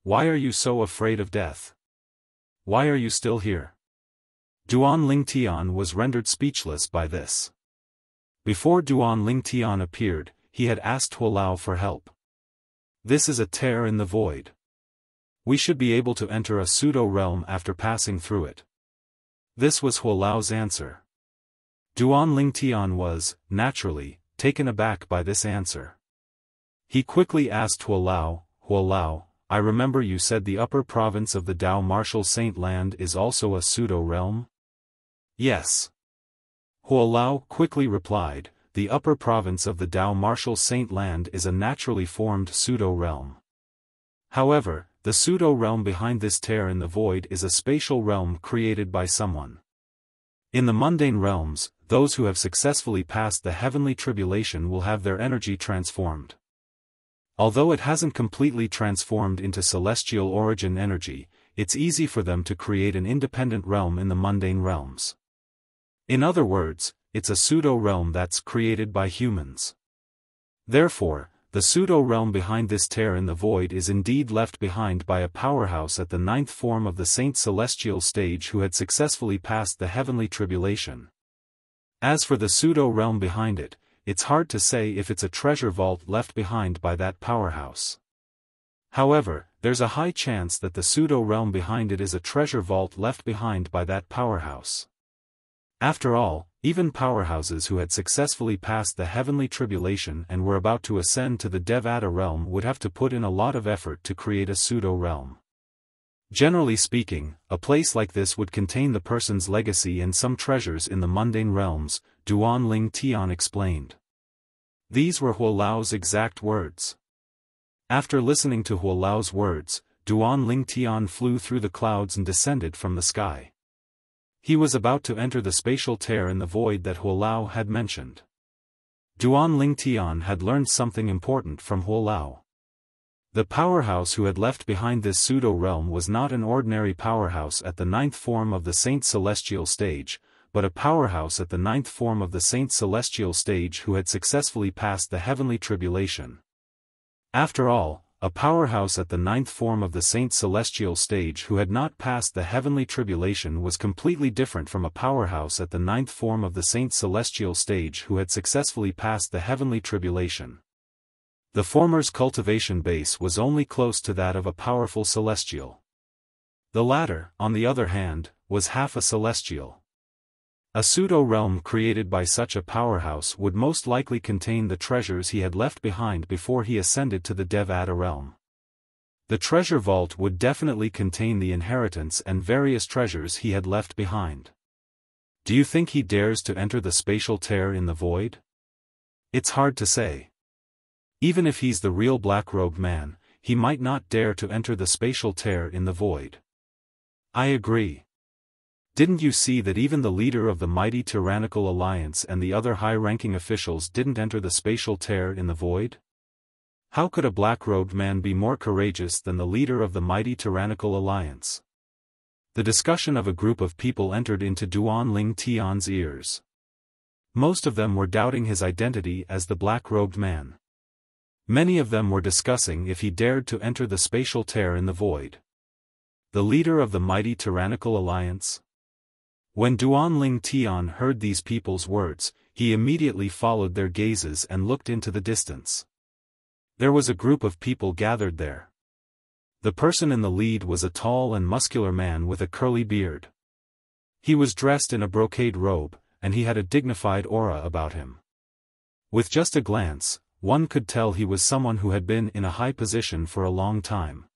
Why are you so afraid of death? Why are you still here? Duan Lingtian was rendered speechless by this. Before Duan Lingtian appeared, he had asked Huolao for help. This is a tear in the void. We should be able to enter a pseudo-realm after passing through it. This was Huolao's answer. Duan Lingtian was, naturally, taken aback by this answer. He quickly asked Huolao, Huolao, I remember you said the upper province of the Dao Martial Saint Land is also a pseudo-realm? Yes. Huolao quickly replied, the upper province of the Dao Martial Saint Land is a naturally formed pseudo-realm. However, the pseudo-realm behind this tear in the void is a spatial realm created by someone. In the mundane realms, those who have successfully passed the heavenly tribulation will have their energy transformed. Although it hasn't completely transformed into celestial origin energy, it's easy for them to create an independent realm in the mundane realms. In other words, it's a pseudo-realm that's created by humans. Therefore, the pseudo-realm behind this tear in the void is indeed left behind by a powerhouse at the 9th form of the Saint Celestial stage who had successfully passed the heavenly tribulation. As for the pseudo-realm behind it, it's hard to say if it's a treasure vault left behind by that powerhouse. However, there's a high chance that the pseudo-realm behind it is a treasure vault left behind by that powerhouse. After all, even powerhouses who had successfully passed the heavenly tribulation and were about to ascend to the Devata realm would have to put in a lot of effort to create a pseudo-realm. Generally speaking, a place like this would contain the person's legacy and some treasures in the mundane realms, Duan Lingtian explained. These were Huolao's exact words. After listening to Huolao's words, Duan Lingtian flew through the clouds and descended from the sky. He was about to enter the spatial tear in the void that Huolao had mentioned. Duan Lingtian had learned something important from Huolao. The powerhouse who had left behind this pseudo-realm was not an ordinary powerhouse at the 9th form of the Saint Celestial stage, but a powerhouse at the 9th form of the Saint Celestial stage who had successfully passed the heavenly tribulation. After all, a powerhouse at the 9th form of the Saint Celestial stage who had not passed the heavenly tribulation was completely different from a powerhouse at the 9th form of the Saint Celestial stage who had successfully passed the heavenly tribulation. The former's cultivation base was only close to that of a powerful celestial. The latter, on the other hand, was half a celestial. A pseudo-realm created by such a powerhouse would most likely contain the treasures he had left behind before he ascended to the Devata realm. The treasure vault would definitely contain the inheritance and various treasures he had left behind. Do you think he dares to enter the spatial tear in the void? It's hard to say. Even if he's the real black-robed man, he might not dare to enter the spatial tear in the void. I agree. Didn't you see that even the leader of the mighty tyrannical alliance and the other high-ranking officials didn't enter the spatial tear in the void? How could a black-robed man be more courageous than the leader of the mighty tyrannical alliance? The discussion of a group of people entered into Duan Ling Tian's ears. Most of them were doubting his identity as the black-robed man. Many of them were discussing if he dared to enter the spatial tear in the void. The leader of the mighty tyrannical alliance? When Duan Ling Tian heard these people's words, he immediately followed their gazes and looked into the distance. There was a group of people gathered there. The person in the lead was a tall and muscular man with a curly beard. He was dressed in a brocade robe, and he had a dignified aura about him. With just a glance, one could tell he was someone who had been in a high position for a long time.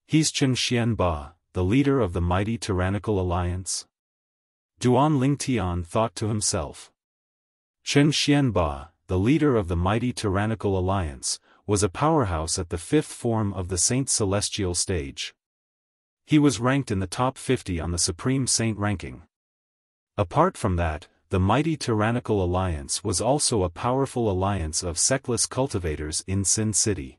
He's Chen Xianba, the leader of the mighty tyrannical alliance? Duan Ling Tian thought to himself. Chen Xianba, the leader of the mighty tyrannical alliance, was a powerhouse at the fifth form of the Saint Celestial stage. He was ranked in the top 50 on the Supreme Saint ranking. Apart from that, the mighty tyrannical alliance was also a powerful alliance of sectless cultivators in Sin City.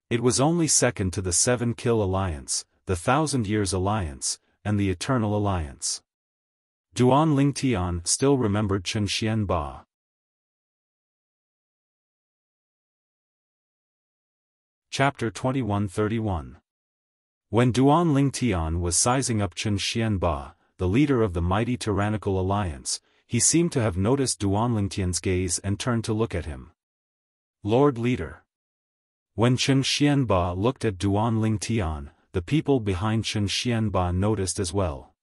It was only second to the Seven Kill Alliance, the Thousand Years Alliance, and the Eternal Alliance. Duan Ling Tian still remembered Chen Xianba. Chapter 2131. When Duan Ling Tian was sizing up Chen Xianba, the leader of the mighty tyrannical alliance, he seemed to have noticed Duan Ling Tian's gaze and turned to look at him. Lord Leader. When Chen Xianba looked at Duan Ling Tian, the people behind Chen Xianba noticed as well.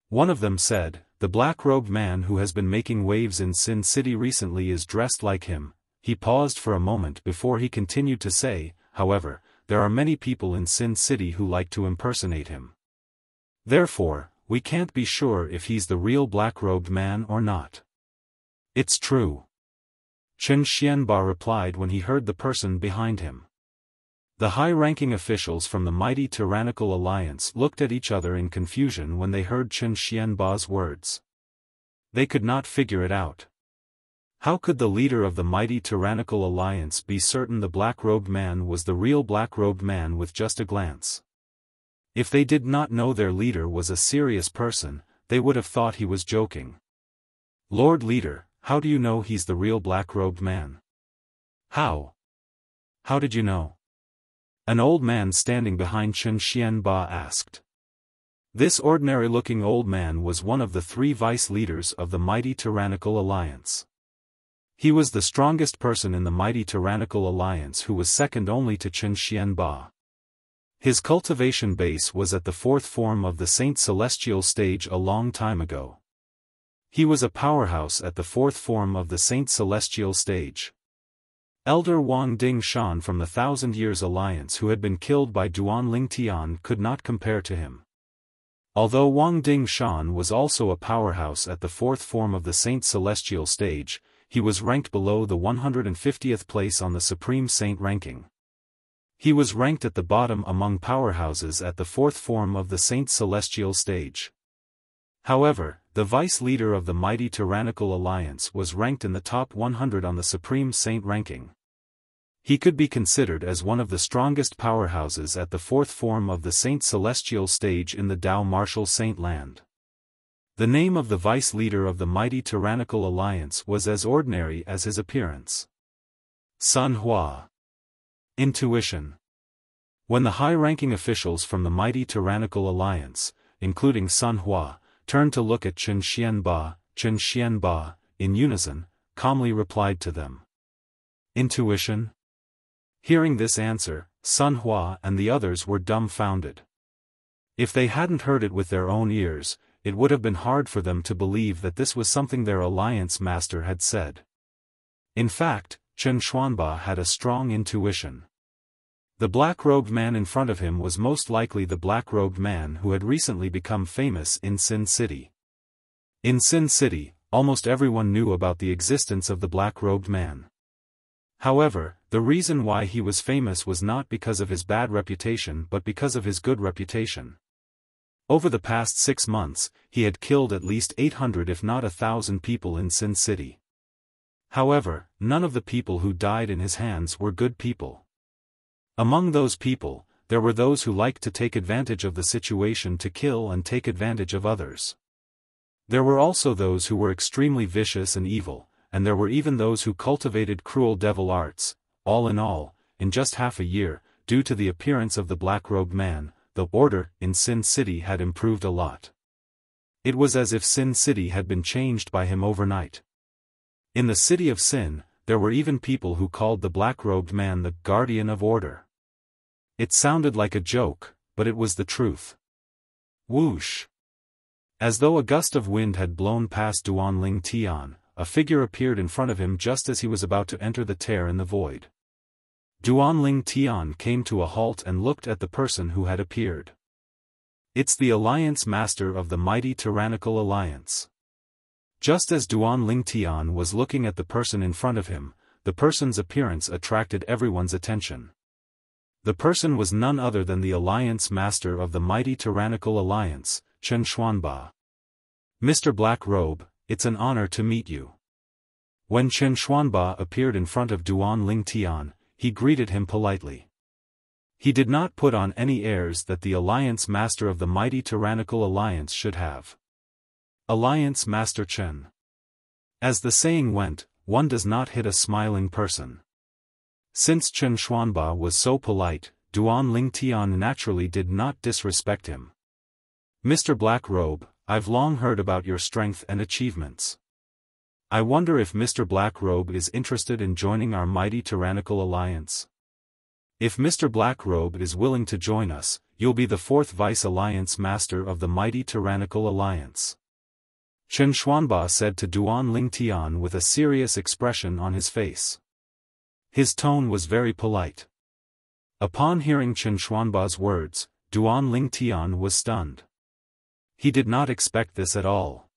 One of them said, "The black-robed man who has been making waves in Sin City recently is dressed like him." He paused for a moment before he continued to say, "However, there are many people in Sin City who like to impersonate him. Therefore, we can't be sure if he's the real black-robed man or not." "It's true," Chen Xianba replied when he heard the person behind him. The high-ranking officials from the mighty tyrannical alliance looked at each other in confusion when they heard Chen Xianba's words. They could not figure it out. How could the leader of the mighty tyrannical alliance be certain the black-robed man was the real black-robed man with just a glance? If they did not know their leader was a serious person, they would have thought he was joking. "Lord Leader, how do you know he's the real black-robed man?" How did you know?" An old man standing behind Chen Xianba asked. This ordinary-looking old man was one of the 3 vice leaders of the mighty tyrannical alliance. He was the strongest person in the mighty tyrannical alliance who was second only to Chen Xianba. His cultivation base was at the 4th form of the Saint Celestial stage a long time ago. He was a powerhouse at the 4th form of the Saint Celestial stage. Elder Wang Dingshan from the Thousand Years Alliance who had been killed by Duan Ling Tian could not compare to him. Although Wang Dingshan was also a powerhouse at the 4th form of the Saint Celestial stage, he was ranked below the 150th place on the Supreme Saint ranking. He was ranked at the bottom among powerhouses at the 4th form of the Saint Celestial stage. However, the vice leader of the mighty tyrannical alliance was ranked in the top 100 on the Supreme Saint ranking. He could be considered as one of the strongest powerhouses at the 4th form of the Saint Celestial stage in the Dao Martial Saint land. The name of the vice leader of the mighty tyrannical alliance was as ordinary as his appearance. Sun Hua. Intuition. When the high-ranking officials from the mighty tyrannical alliance, including Sun Hua, turned to look at Chen Xianba, in unison, calmly replied to them. Intuition? Hearing this answer, Sun Hua and the others were dumbfounded. If they hadn't heard it with their own ears, it would have been hard for them to believe that this was something their alliance master had said. In fact, Chen Xuanba had a strong intuition. The black-robed man in front of him was most likely the black-robed man who had recently become famous in Sin City. In Sin City, almost everyone knew about the existence of the black-robed man. However, the reason why he was famous was not because of his bad reputation but because of his good reputation. Over the past 6 months, he had killed at least 800 if not 1,000 people in Sin City. However, none of the people who died in his hands were good people. Among those people, there were those who liked to take advantage of the situation to kill and take advantage of others. There were also those who were extremely vicious and evil, and there were even those who cultivated cruel devil arts. All, in just half a year, due to the appearance of the black-robed man, the order in Sin City had improved a lot. It was as if Sin City had been changed by him overnight. In the city of Sin, there were even people who called the black-robed man the guardian of order. It sounded like a joke, but it was the truth. Whoosh! As though a gust of wind had blown past Duanling Tian, a figure appeared in front of him just as he was about to enter the tear in the void. Duanling Tian came to a halt and looked at the person who had appeared. It's the Alliance Master of the mighty tyrannical alliance. Just as Duanling Tian was looking at the person in front of him, the person's appearance attracted everyone's attention. The person was none other than the Alliance Master of the mighty tyrannical alliance, Chen Xuanba. Mr. Black Robe, it's an honor to meet you. When Chen Xuanba appeared in front of Duanling Tian, he greeted him politely. He did not put on any airs that the Alliance Master of the mighty tyrannical alliance should have. Alliance Master Chen. As the saying went, one does not hit a smiling person. Since Chen Xuanba was so polite, Duanling Tian naturally did not disrespect him. Mr. Black Robe, I've long heard about your strength and achievements. I wonder if Mr. Black Robe is interested in joining our mighty tyrannical alliance. If Mr. Black Robe is willing to join us, you'll be the 4th Vice Alliance Master of the mighty tyrannical alliance. Chen Xuanba said to Duanling Tian with a serious expression on his face. His tone was very polite. Upon hearing Chen Xuanba's words, Duanling Tian was stunned. He did not expect this at all.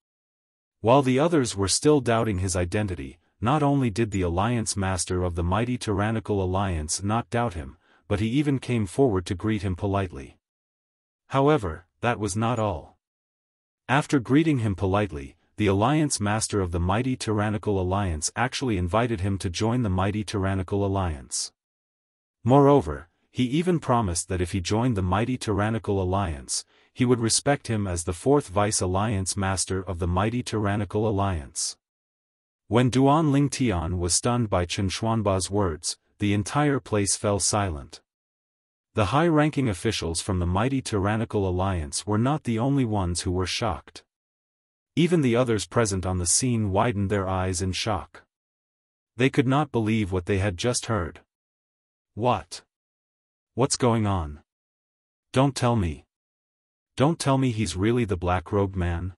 While the others were still doubting his identity, not only did the Alliance Master of the mighty tyrannical alliance not doubt him, but he even came forward to greet him politely. However, that was not all. After greeting him politely, the Alliance Master of the mighty tyrannical alliance actually invited him to join the mighty tyrannical alliance. Moreover, he even promised that if he joined the mighty tyrannical alliance, he would respect him as the 4th Vice Alliance Master of the mighty tyrannical alliance. When Duanling Tian was stunned by Chen Xuanba's words, the entire place fell silent. The high-ranking officials from the mighty tyrannical alliance were not the only ones who were shocked. Even the others present on the scene widened their eyes in shock. They could not believe what they had just heard. What? What's going on? Don't tell me. Don't tell me he's really the black-robed man?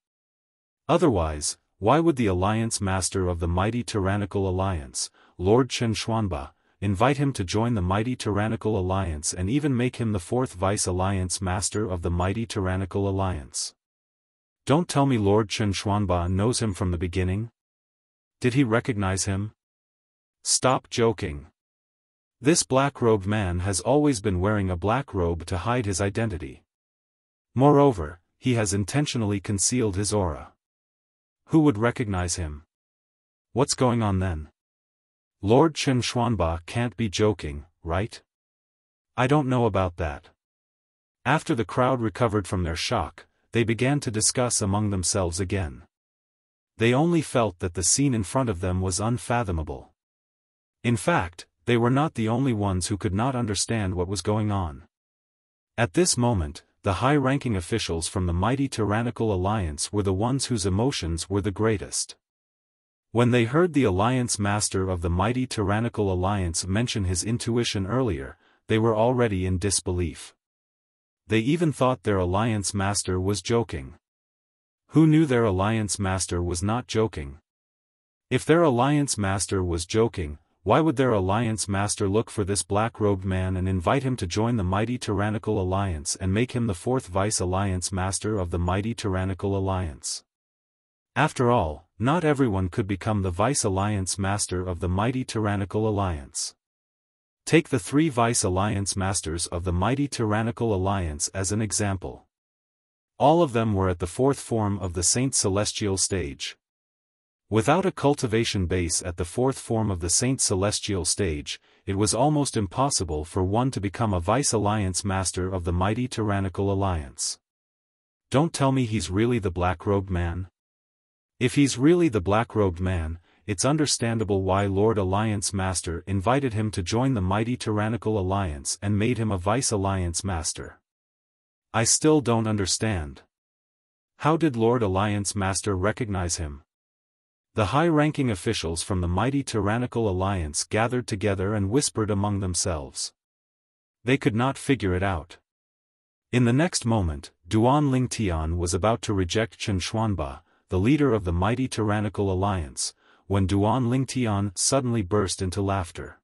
Otherwise, why would the Alliance Master of the mighty tyrannical alliance, Lord Chen Xuanba, invite him to join the mighty tyrannical alliance and even make him the 4th Vice Alliance Master of the mighty tyrannical alliance? Don't tell me Lord Chen Xuanba knows him from the beginning? Did he recognize him? Stop joking. This black-robed man has always been wearing a black robe to hide his identity. Moreover, he has intentionally concealed his aura. Who would recognize him? What's going on then? Lord Chen Xuanba can't be joking, right? I don't know about that. After the crowd recovered from their shock, they began to discuss among themselves again. They only felt that the scene in front of them was unfathomable. In fact, they were not the only ones who could not understand what was going on. At this moment, the high-ranking officials from the mighty tyrannical alliance were the ones whose emotions were the greatest. When they heard the Alliance Master of the mighty tyrannical alliance mention his intuition earlier, they were already in disbelief. They even thought their alliance master was joking. Who knew their alliance master was not joking? If their alliance master was joking, why would their alliance master look for this black-robed man and invite him to join the mighty tyrannical alliance and make him the fourth vice-alliance master of the mighty tyrannical alliance? After all, not everyone could become the vice-alliance master of the mighty tyrannical alliance. Take the 3 vice-alliance masters of the mighty tyrannical alliance as an example. All of them were at the 4th form of the Saint Celestial stage. Without a cultivation base at the 4th form of the Saint Celestial stage, it was almost impossible for one to become a vice-alliance master of the mighty tyrannical alliance. Don't tell me he's really the black-robed man? If he's really the black-robed man, it's understandable why Lord Alliance Master invited him to join the mighty tyrannical alliance and made him a vice-alliance master. I still don't understand. How did Lord Alliance Master recognize him? The high-ranking officials from the mighty tyrannical alliance gathered together and whispered among themselves. They could not figure it out. In the next moment, Duan Lingtian was about to reject Chen Xuanba, the leader of the mighty tyrannical alliance, when Duan Lingtian suddenly burst into laughter.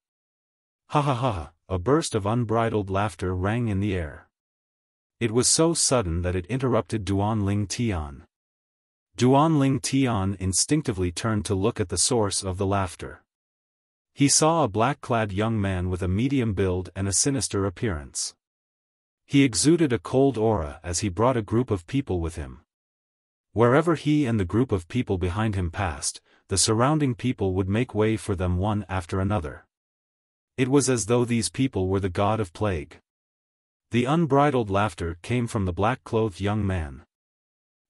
Ha ha ha! A burst of unbridled laughter rang in the air. It was so sudden that it interrupted Duan Lingtian. Duan Lingtian instinctively turned to look at the source of the laughter. He saw a black-clad young man with a medium build and a sinister appearance. He exuded a cold aura as he brought a group of people with him. Wherever he and the group of people behind him passed, the surrounding people would make way for them one after another. It was as though these people were the god of plague. The unbridled laughter came from the black-clothed young man.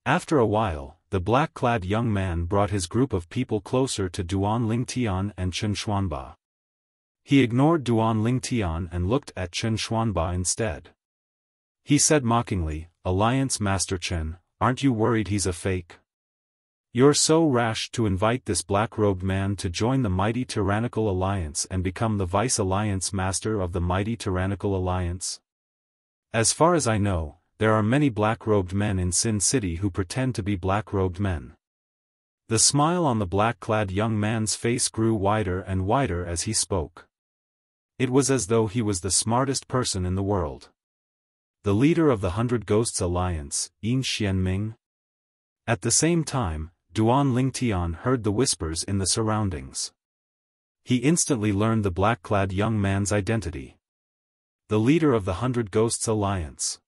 After a while, the black-clad young man brought his group of people closer to Duan Lingtian and Chen Xuanba. He ignored Duan Lingtian and looked at Chen Xuanba instead. He said mockingly, "Alliance Master Chen, aren't you worried he's a fake? You're so rash to invite this black-robed man to join the mighty tyrannical alliance and become the vice-alliance master of the mighty tyrannical alliance? As far as I know, there are many black-robed men in Sin City who pretend to be black-robed men." The smile on the black-clad young man's face grew wider and wider as he spoke. It was as though he was the smartest person in the world. The leader of the 100 Ghosts Alliance, Yin Xianming. At the same time, Duan Lingtian heard the whispers in the surroundings. He instantly learned the black-clad young man's identity. The leader of the 100 Ghosts Alliance.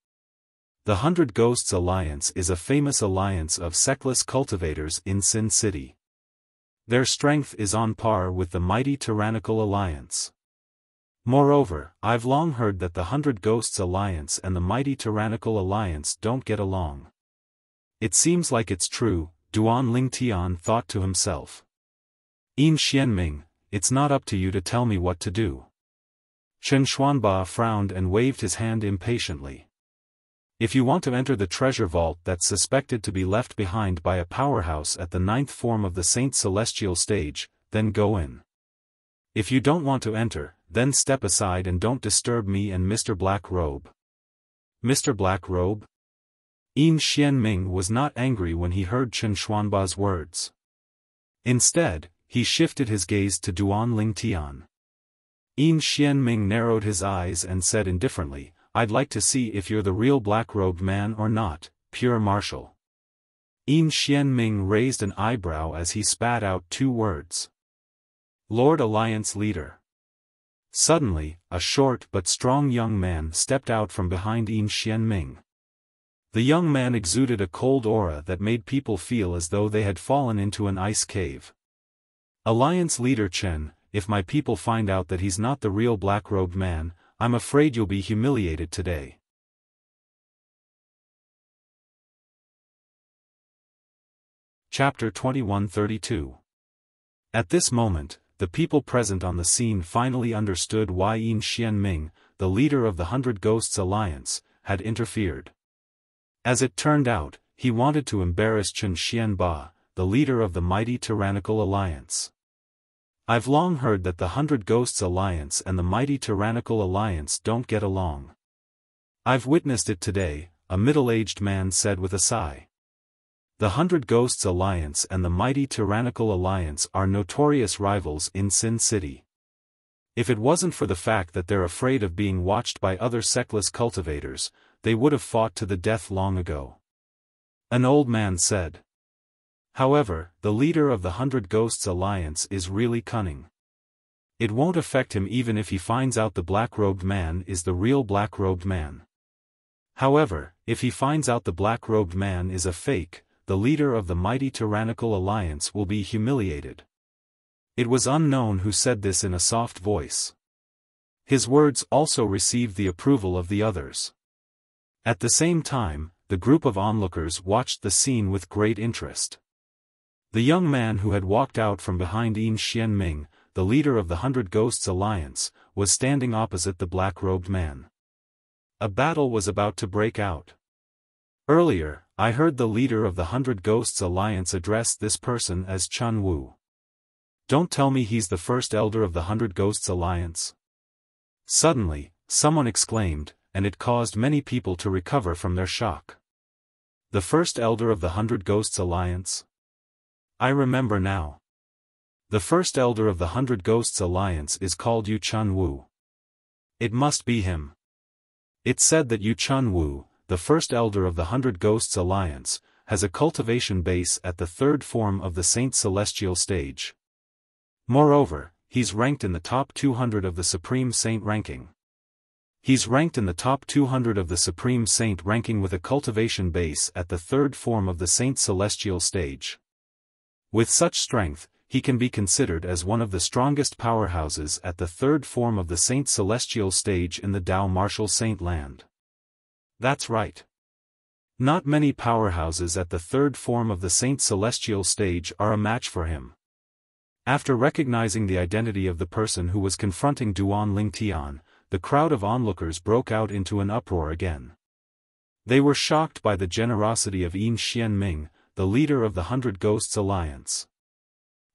The 100 Ghosts Alliance is a famous alliance of sectless cultivators in Sin City. Their strength is on par with the mighty tyrannical alliance. Moreover, I've long heard that the 100 Ghosts Alliance and the mighty tyrannical alliance don't get along. It seems like it's true, Duan Lingtian thought to himself. Yin Xianming, it's not up to you to tell me what to do. Chen Xuanba frowned and waved his hand impatiently. If you want to enter the treasure vault that's suspected to be left behind by a powerhouse at the 9th form of the Saint Celestial stage, then go in. If you don't want to enter, then step aside and don't disturb me and Mr. Black Robe. Mr. Black Robe? Yin Xianming was not angry when he heard Chen Xuanba's words. Instead, he shifted his gaze to Duan Lingtian. Yin Xianming narrowed his eyes and said indifferently, "I'd like to see if you're the real black-robed man or not, pure martial." Yin Xianming raised an eyebrow as he spat out 2 words. "Lord Alliance Leader." Suddenly, a short but strong young man stepped out from behind Yin Xianming. The young man exuded a cold aura that made people feel as though they had fallen into an ice cave. "Alliance Leader Chen, if my people find out that he's not the real black-robed man, I'm afraid you'll be humiliated today." Chapter 2132. At this moment, the people present on the scene finally understood why Yin Xianming, the leader of the 100 Ghosts Alliance, had interfered. As it turned out, he wanted to embarrass Chen Xianba, the leader of the mighty tyrannical alliance. I've long heard that the 100 Ghosts Alliance and the mighty tyrannical alliance don't get along. I've witnessed it today, a middle-aged man said with a sigh. The 100 Ghosts Alliance and the mighty Tyrannical Alliance are notorious rivals in Sin City. If it wasn't for the fact that they're afraid of being watched by other sectless cultivators, they would have fought to the death long ago. An old man said. However, the leader of the 100 Ghosts Alliance is really cunning. It won't affect him even if he finds out the black-robed man is the real black-robed man. However, if he finds out the black-robed man is a fake, the leader of the mighty Tyrannical Alliance will be humiliated. It was unknown who said this in a soft voice. His words also received the approval of the others. At the same time, the group of onlookers watched the scene with great interest. The young man who had walked out from behind Yin Xianming, the leader of the 100 Ghosts Alliance, was standing opposite the black-robed man. A battle was about to break out. Earlier, I heard the leader of the 100 Ghosts Alliance address this person as Chun Wu. Don't tell me he's the first elder of the 100 Ghosts Alliance. Suddenly, someone exclaimed, and it caused many people to recover from their shock. The first elder of the 100 Ghosts Alliance? I remember now. The first elder of the 100 Ghosts Alliance is called Yu Chun Wu. It must be him. It's said that Yu Chun Wu, the first elder of the 100 Ghosts Alliance, has a cultivation base at the third form of the Saint Celestial stage. Moreover, he's ranked in the top 200 of the Supreme Saint ranking. He's ranked in the top 200 of the Supreme Saint ranking with a cultivation base at the third form of the Saint Celestial stage. With such strength, he can be considered as one of the strongest powerhouses at the third form of the Saint Celestial stage in the Dao Martial Saint land. That's right. Not many powerhouses at the third form of the Saint Celestial stage are a match for him. After recognizing the identity of the person who was confronting Duan Lingtian, the crowd of onlookers broke out into an uproar again. They were shocked by the generosity of Yin Xianming, the leader of the 100 Ghosts Alliance.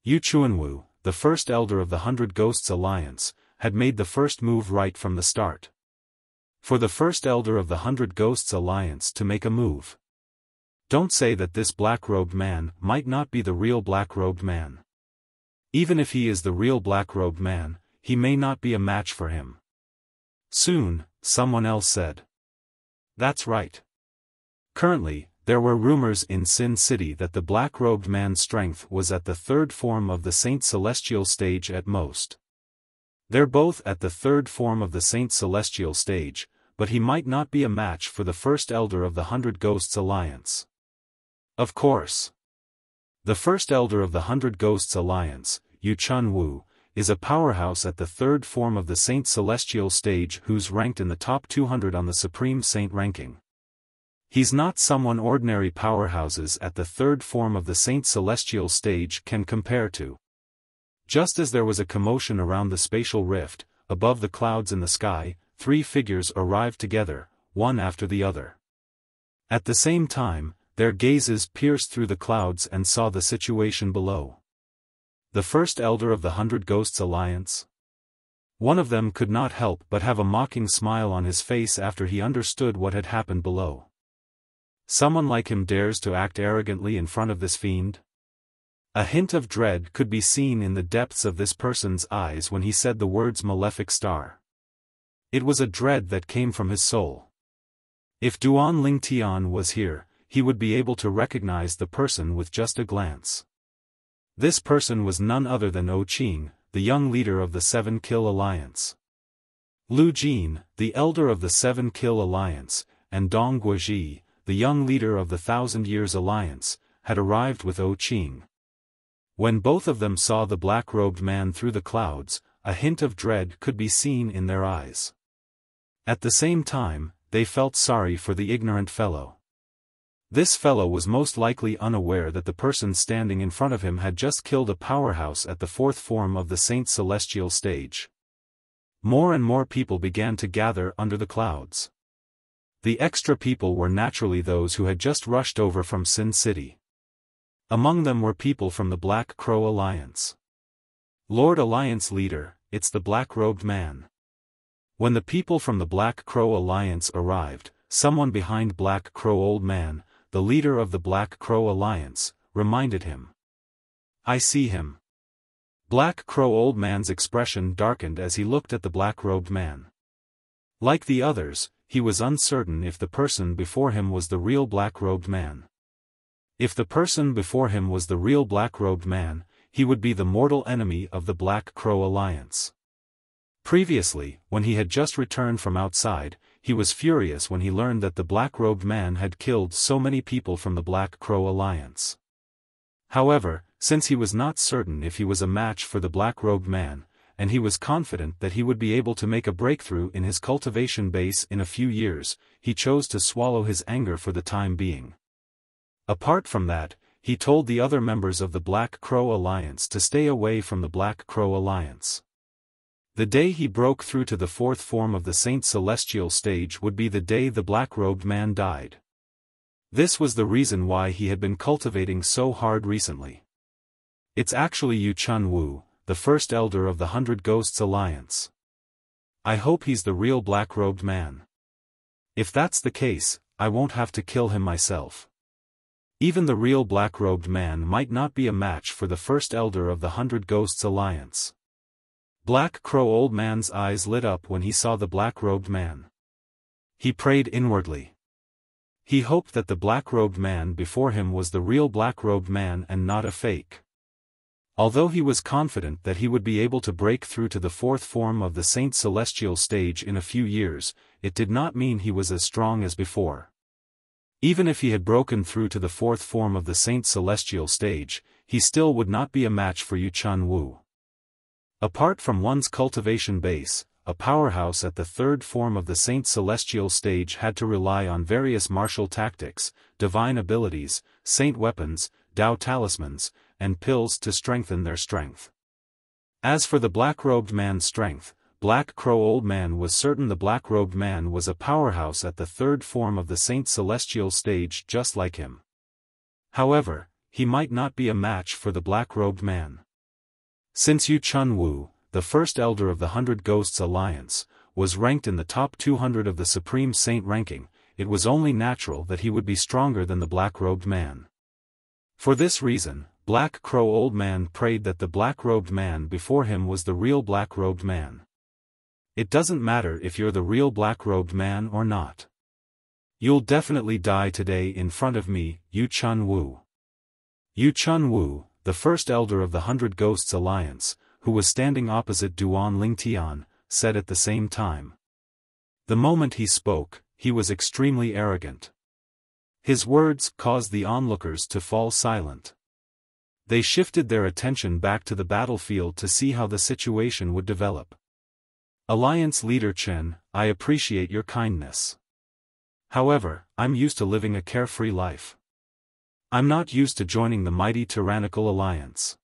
Yu Chuanwu, the first elder of the 100 Ghosts Alliance, had made the first move right from the start. For the first elder of the 100 Ghosts Alliance to make a move. Don't say that this black-robed man might not be the real black-robed man. Even if he is the real black-robed man, he may not be a match for him. Soon, someone else said. That's right. Currently, there were rumors in Sin City that the black-robed man's strength was at the third form of the Saint Celestial stage at most. They're both at the third form of the Saint Celestial stage, but he might not be a match for the first elder of the 100 Ghosts Alliance. Of course. The first elder of the 100 Ghosts Alliance, Yu Chun Wu, is a powerhouse at the third form of the Saint Celestial stage who's ranked in the top 200 on the Supreme Saint ranking. He's not someone ordinary powerhouses at the third form of the Saint Celestial stage can compare to. Just as there was a commotion around the spatial rift, above the clouds in the sky, three figures arrived together, one after the other. At the same time, their gazes pierced through the clouds and saw the situation below. The first elder of the 100 Ghosts Alliance? One of them could not help but have a mocking smile on his face after he understood what had happened below. Someone like him dares to act arrogantly in front of this fiend? A hint of dread could be seen in the depths of this person's eyes when he said the words Malefic Star. It was a dread that came from his soul. If Duan Lingtian was here, he would be able to recognize the person with just a glance. This person was none other than O Qing, the young leader of the 7 Kill Alliance. Lu Jin, the elder of the 7 Kill Alliance, and Dong Guozhi, the young leader of the 1,000 Years Alliance, had arrived with O Qing. When both of them saw the black-robed man through the clouds, a hint of dread could be seen in their eyes. At the same time, they felt sorry for the ignorant fellow. This fellow was most likely unaware that the person standing in front of him had just killed a powerhouse at the fourth form of the Saint Celestial stage. More and more people began to gather under the clouds. The extra people were naturally those who had just rushed over from Sin City. Among them were people from the Black Crow Alliance. Lord Alliance leader, it's the black-robed man. When the people from the Black Crow Alliance arrived, someone behind Black Crow Old Man, the leader of the Black Crow Alliance, reminded him. "I see him." Black Crow Old Man's expression darkened as he looked at the black-robed man. Like the others, he was uncertain if the person before him was the real black-robed man. If the person before him was the real black-robed man, he would be the mortal enemy of the Black Crow Alliance. Previously, when he had just returned from outside, he was furious when he learned that the black-robed man had killed so many people from the Black Crow Alliance. However, since he was not certain if he was a match for the black-robed man, and he was confident that he would be able to make a breakthrough in his cultivation base in a few years, he chose to swallow his anger for the time being. Apart from that, he told the other members of the Black Crow Alliance to stay away from the Black Crow Alliance. The day he broke through to the fourth form of the Saint Celestial stage would be the day the black-robed man died. This was the reason why he had been cultivating so hard recently. It's actually Yu Chun Wu, the first elder of the 100 Ghosts Alliance. I hope he's the real black-robed man. If that's the case, I won't have to kill him myself. Even the real black-robed man might not be a match for the first elder of the 100 Ghosts Alliance. Black Crow Old Man's eyes lit up when he saw the black-robed man. He prayed inwardly. He hoped that the black-robed man before him was the real black-robed man and not a fake. Although he was confident that he would be able to break through to the fourth form of the Saint Celestial stage in a few years, it did not mean he was as strong as before. Even if he had broken through to the fourth form of the Saint Celestial stage, he still would not be a match for Yu Chun Wu. Apart from one's cultivation base, a powerhouse at the third form of the Saint Celestial stage had to rely on various martial tactics, divine abilities, saint weapons, Tao talismans, and pills to strengthen their strength. As for the black-robed man's strength, Black Crow Old Man was certain the black-robed man was a powerhouse at the third form of the Saint Celestial stage just like him. However, he might not be a match for the black-robed man. Since Yu Chun Wu, the first elder of the 100 Ghosts Alliance, was ranked in the top 200 of the Supreme Saint ranking, it was only natural that he would be stronger than the black-robed man. For this reason, Black Crow Old Man prayed that the black-robed man before him was the real black-robed man. It doesn't matter if you're the real black-robed man or not. You'll definitely die today in front of me, Yu Chun Wu. Yu Chun Wu, the first elder of the 100 Ghosts Alliance, who was standing opposite Duan Lingtian, said at the same time. The moment he spoke, he was extremely arrogant. His words caused the onlookers to fall silent. They shifted their attention back to the battlefield to see how the situation would develop. Alliance Leader Chen, I appreciate your kindness. However, I'm used to living a carefree life. I'm not used to joining the mighty tyrannical alliance.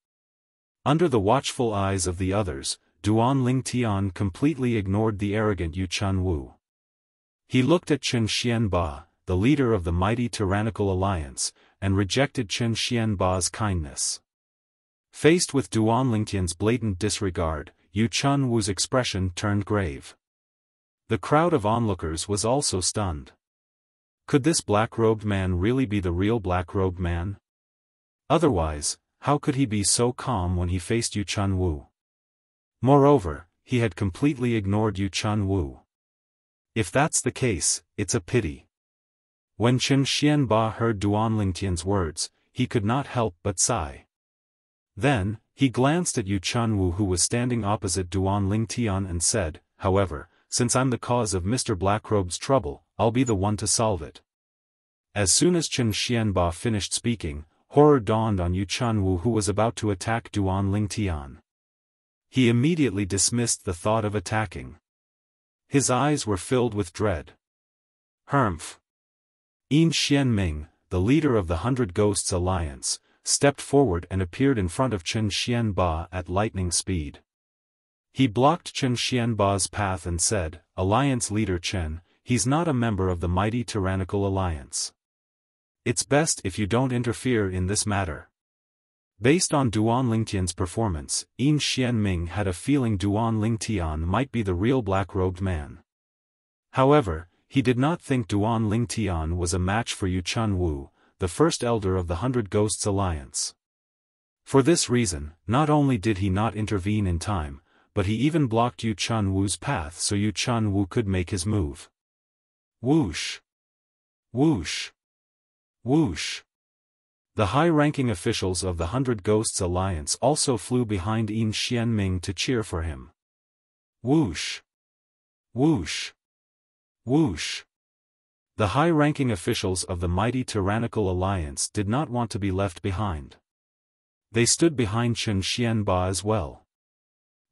Under the watchful eyes of the others, Duan Lingtian completely ignored the arrogant Yu Chun Wu. He looked at Chen Xianba, the leader of the mighty tyrannical alliance, and rejected Chen Xianba's kindness. Faced with Duan Lingtian's blatant disregard, Yu Chun Wu's expression turned grave. The crowd of onlookers was also stunned. Could this black-robed man really be the real black-robed man? Otherwise, how could he be so calm when he faced Yu Chun Wu? Moreover, he had completely ignored Yu Chun Wu. If that's the case, it's a pity. When Chen Xianba heard Duan Lingtian's words, he could not help but sigh. Then, he glanced at Yu Chun Wu who was standing opposite Duan Lingtian and said, however, since I'm the cause of Mr. Blackrobe's trouble, I'll be the one to solve it. As soon as Chen Xianba finished speaking, horror dawned on Yu Chun Wu who was about to attack Duan Lingtian. He immediately dismissed the thought of attacking. His eyes were filled with dread. Humph. Yin Xianming, the leader of the 100 Ghosts Alliance, stepped forward and appeared in front of Chen Xianba at lightning speed. He blocked Chen Xianba's path and said, Alliance Leader Chen, he's not a member of the mighty tyrannical alliance. It's best if you don't interfere in this matter. Based on Duan Lingtian's performance, Yin Xianming had a feeling Duan Lingtian might be the real black-robed man. However, he did not think Duan Lingtian was a match for Yu Chunwu, the first elder of the Hundred Ghosts Alliance. For this reason, not only did he not intervene in time, but he even blocked Yu Chunwu's path so Yu Chunwu could make his move. Whoosh! Whoosh! Whoosh! The high-ranking officials of the Hundred Ghosts Alliance also flew behind Yin Xianming to cheer for him. Whoosh! Whoosh! Whoosh! The high-ranking officials of the mighty tyrannical alliance did not want to be left behind. They stood behind Chen Xianba as well.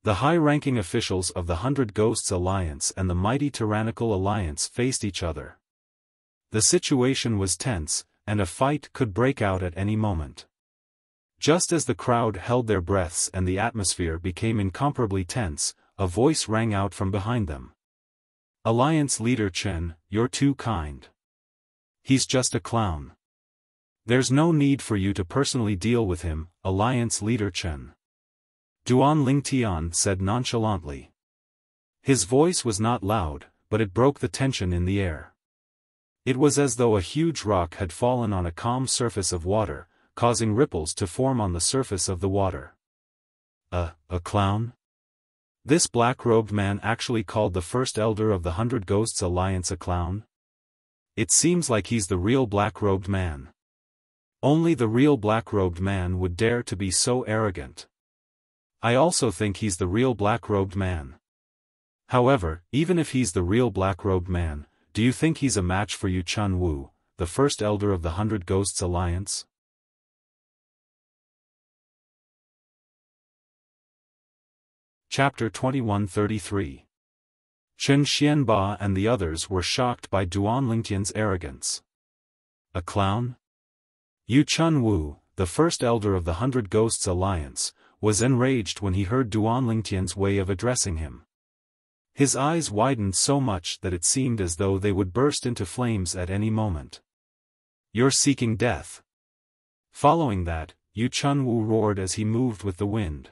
The high-ranking officials of the Hundred Ghosts Alliance and the mighty tyrannical alliance faced each other. The situation was tense, and a fight could break out at any moment. Just as the crowd held their breaths and the atmosphere became incomparably tense, a voice rang out from behind them. Alliance leader Chen, you're too kind. He's just a clown. There's no need for you to personally deal with him, Alliance leader Chen. Duan Lingtian said nonchalantly. His voice was not loud, but it broke the tension in the air. It was as though a huge rock had fallen on a calm surface of water, causing ripples to form on the surface of the water. A clown? This black-robed man actually called the first elder of the Hundred Ghosts Alliance a clown? It seems like he's the real black-robed man. Only the real black-robed man would dare to be so arrogant. I also think he's the real black-robed man. However, even if he's the real black-robed man, do you think he's a match for Yu Chunwu, the first elder of the Hundred Ghosts Alliance? Chapter 2133. Chen Xianba and the others were shocked by Duan Lingtian's arrogance. A clown? Yu Chunwu, the first elder of the Hundred Ghosts Alliance, was enraged when he heard Duan Lingtian's way of addressing him. His eyes widened so much that it seemed as though they would burst into flames at any moment. You're seeking death. Following that, Yu Chunwu roared as he moved with the wind.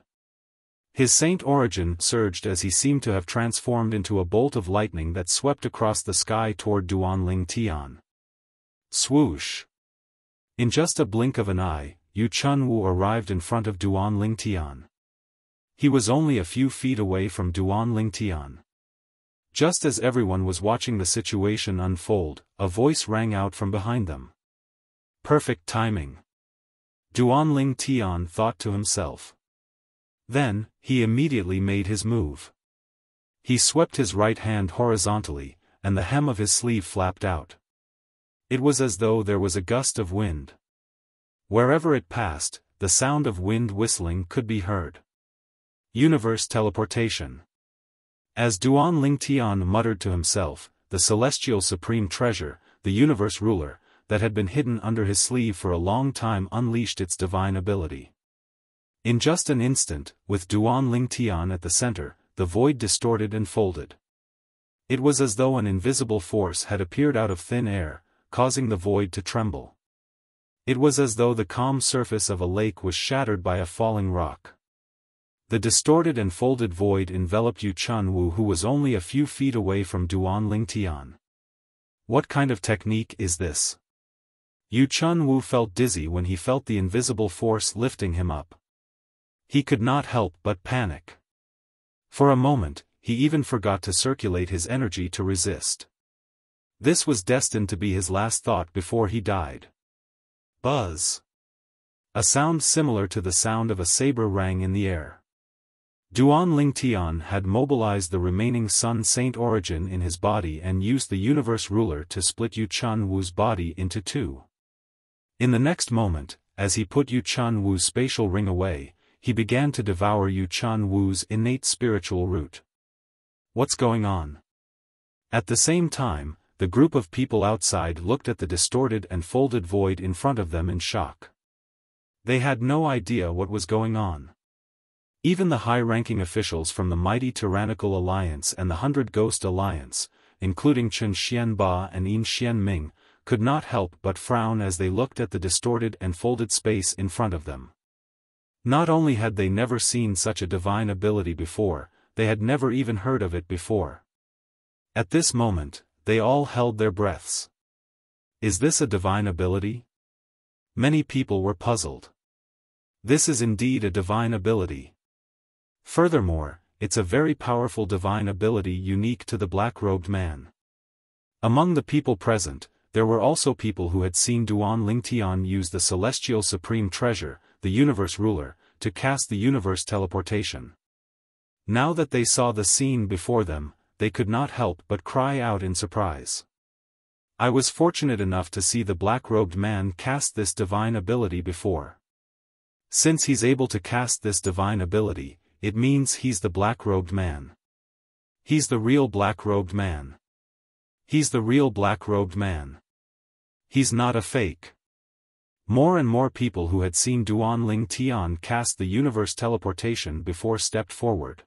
His saint origin surged as he seemed to have transformed into a bolt of lightning that swept across the sky toward Duan Lingtian. Swoosh! In just a blink of an eye, Yu Chunwu arrived in front of Duan Lingtian. He was only a few feet away from Duan Lingtian. Just as everyone was watching the situation unfold, a voice rang out from behind them. Perfect timing. Duan Lingtian thought to himself. Then, he immediately made his move. He swept his right hand horizontally, and the hem of his sleeve flapped out. It was as though there was a gust of wind. Wherever it passed, the sound of wind whistling could be heard. Universe teleportation. As Duan Lingtian muttered to himself, the celestial supreme treasure, the universe ruler, that had been hidden under his sleeve for a long time unleashed its divine ability. In just an instant, with Duan Lingtian at the center, the void distorted and folded. It was as though an invisible force had appeared out of thin air, causing the void to tremble. It was as though the calm surface of a lake was shattered by a falling rock. The distorted and folded void enveloped Yu Chunwu, who was only a few feet away from Duan Lingtian. What kind of technique is this? Yu Chunwu felt dizzy when he felt the invisible force lifting him up. He could not help but panic. For a moment, he even forgot to circulate his energy to resist. This was destined to be his last thought before he died. Buzz! A sound similar to the sound of a saber rang in the air. Duan Lingtian had mobilized the remaining Sun Saint origin in his body and used the universe ruler to split Yu Chunwu's body into two. In the next moment, as he put Yu Chunwu's spatial ring away, he began to devour Yu Chunwu's innate spiritual root. What's going on? At the same time, the group of people outside looked at the distorted and folded void in front of them in shock. They had no idea what was going on. Even the high-ranking officials from the mighty tyrannical alliance and the Hundred Ghost Alliance, including Chen Xianba and Yin Xianming, could not help but frown as they looked at the distorted and folded space in front of them. Not only had they never seen such a divine ability before, they had never even heard of it before. At this moment, they all held their breaths. Is this a divine ability? Many people were puzzled. This is indeed a divine ability. Furthermore, it's a very powerful divine ability unique to the black-robed man. Among the people present, there were also people who had seen Duan Lingtian use the celestial supreme treasure, the universe ruler, to cast the universe teleportation. Now that they saw the scene before them, they could not help but cry out in surprise. I was fortunate enough to see the black-robed man cast this divine ability before. Since he's able to cast this divine ability, it means he's the black-robed man. He's the real black-robed man. He's the real black-robed man. He's not a fake. More and more people who had seen Duan Lingtian cast the universe teleportation before stepped forward.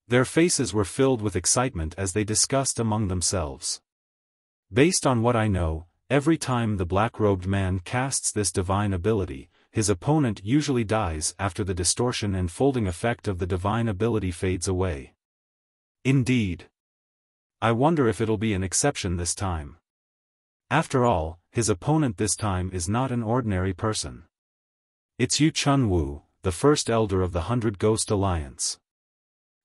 Their faces were filled with excitement as they discussed among themselves. Based on what I know, every time the black-robed man casts this divine ability, his opponent usually dies after the distortion and folding effect of the divine ability fades away. Indeed. I wonder if it'll be an exception this time. After all, his opponent this time is not an ordinary person. It's Yu Chunwu, the first elder of the 100 Ghost Alliance.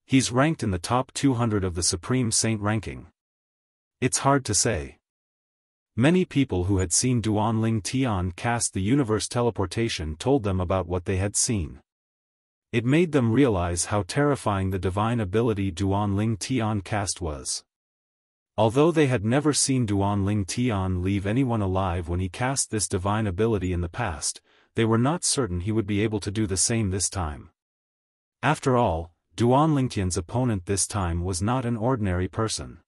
He's ranked in the top 200 of the Supreme Saint ranking. It's hard to say. Many people who had seen Duan Lingtian cast the universe teleportation told them about what they had seen. It made them realize how terrifying the divine ability Duan Lingtian cast was. Although they had never seen Duan Lingtian leave anyone alive when he cast this divine ability in the past, they were not certain he would be able to do the same this time. After all, Duan Lingtian's opponent this time was not an ordinary person.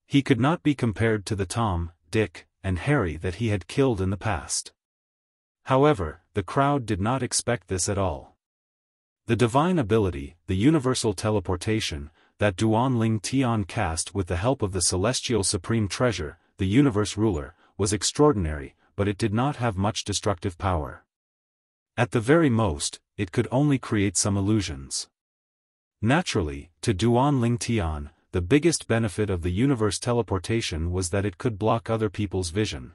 He could not be compared to the Tom, Dick, and Harry that he had killed in the past. However, the crowd did not expect this at all. The divine ability, the universal teleportation, that Duan Lingtian cast with the help of the celestial supreme treasure, the universe ruler, was extraordinary, but it did not have much destructive power. At the very most, it could only create some illusions. Naturally, to Duan Lingtian, the biggest benefit of the universe teleportation was that it could block other people's vision.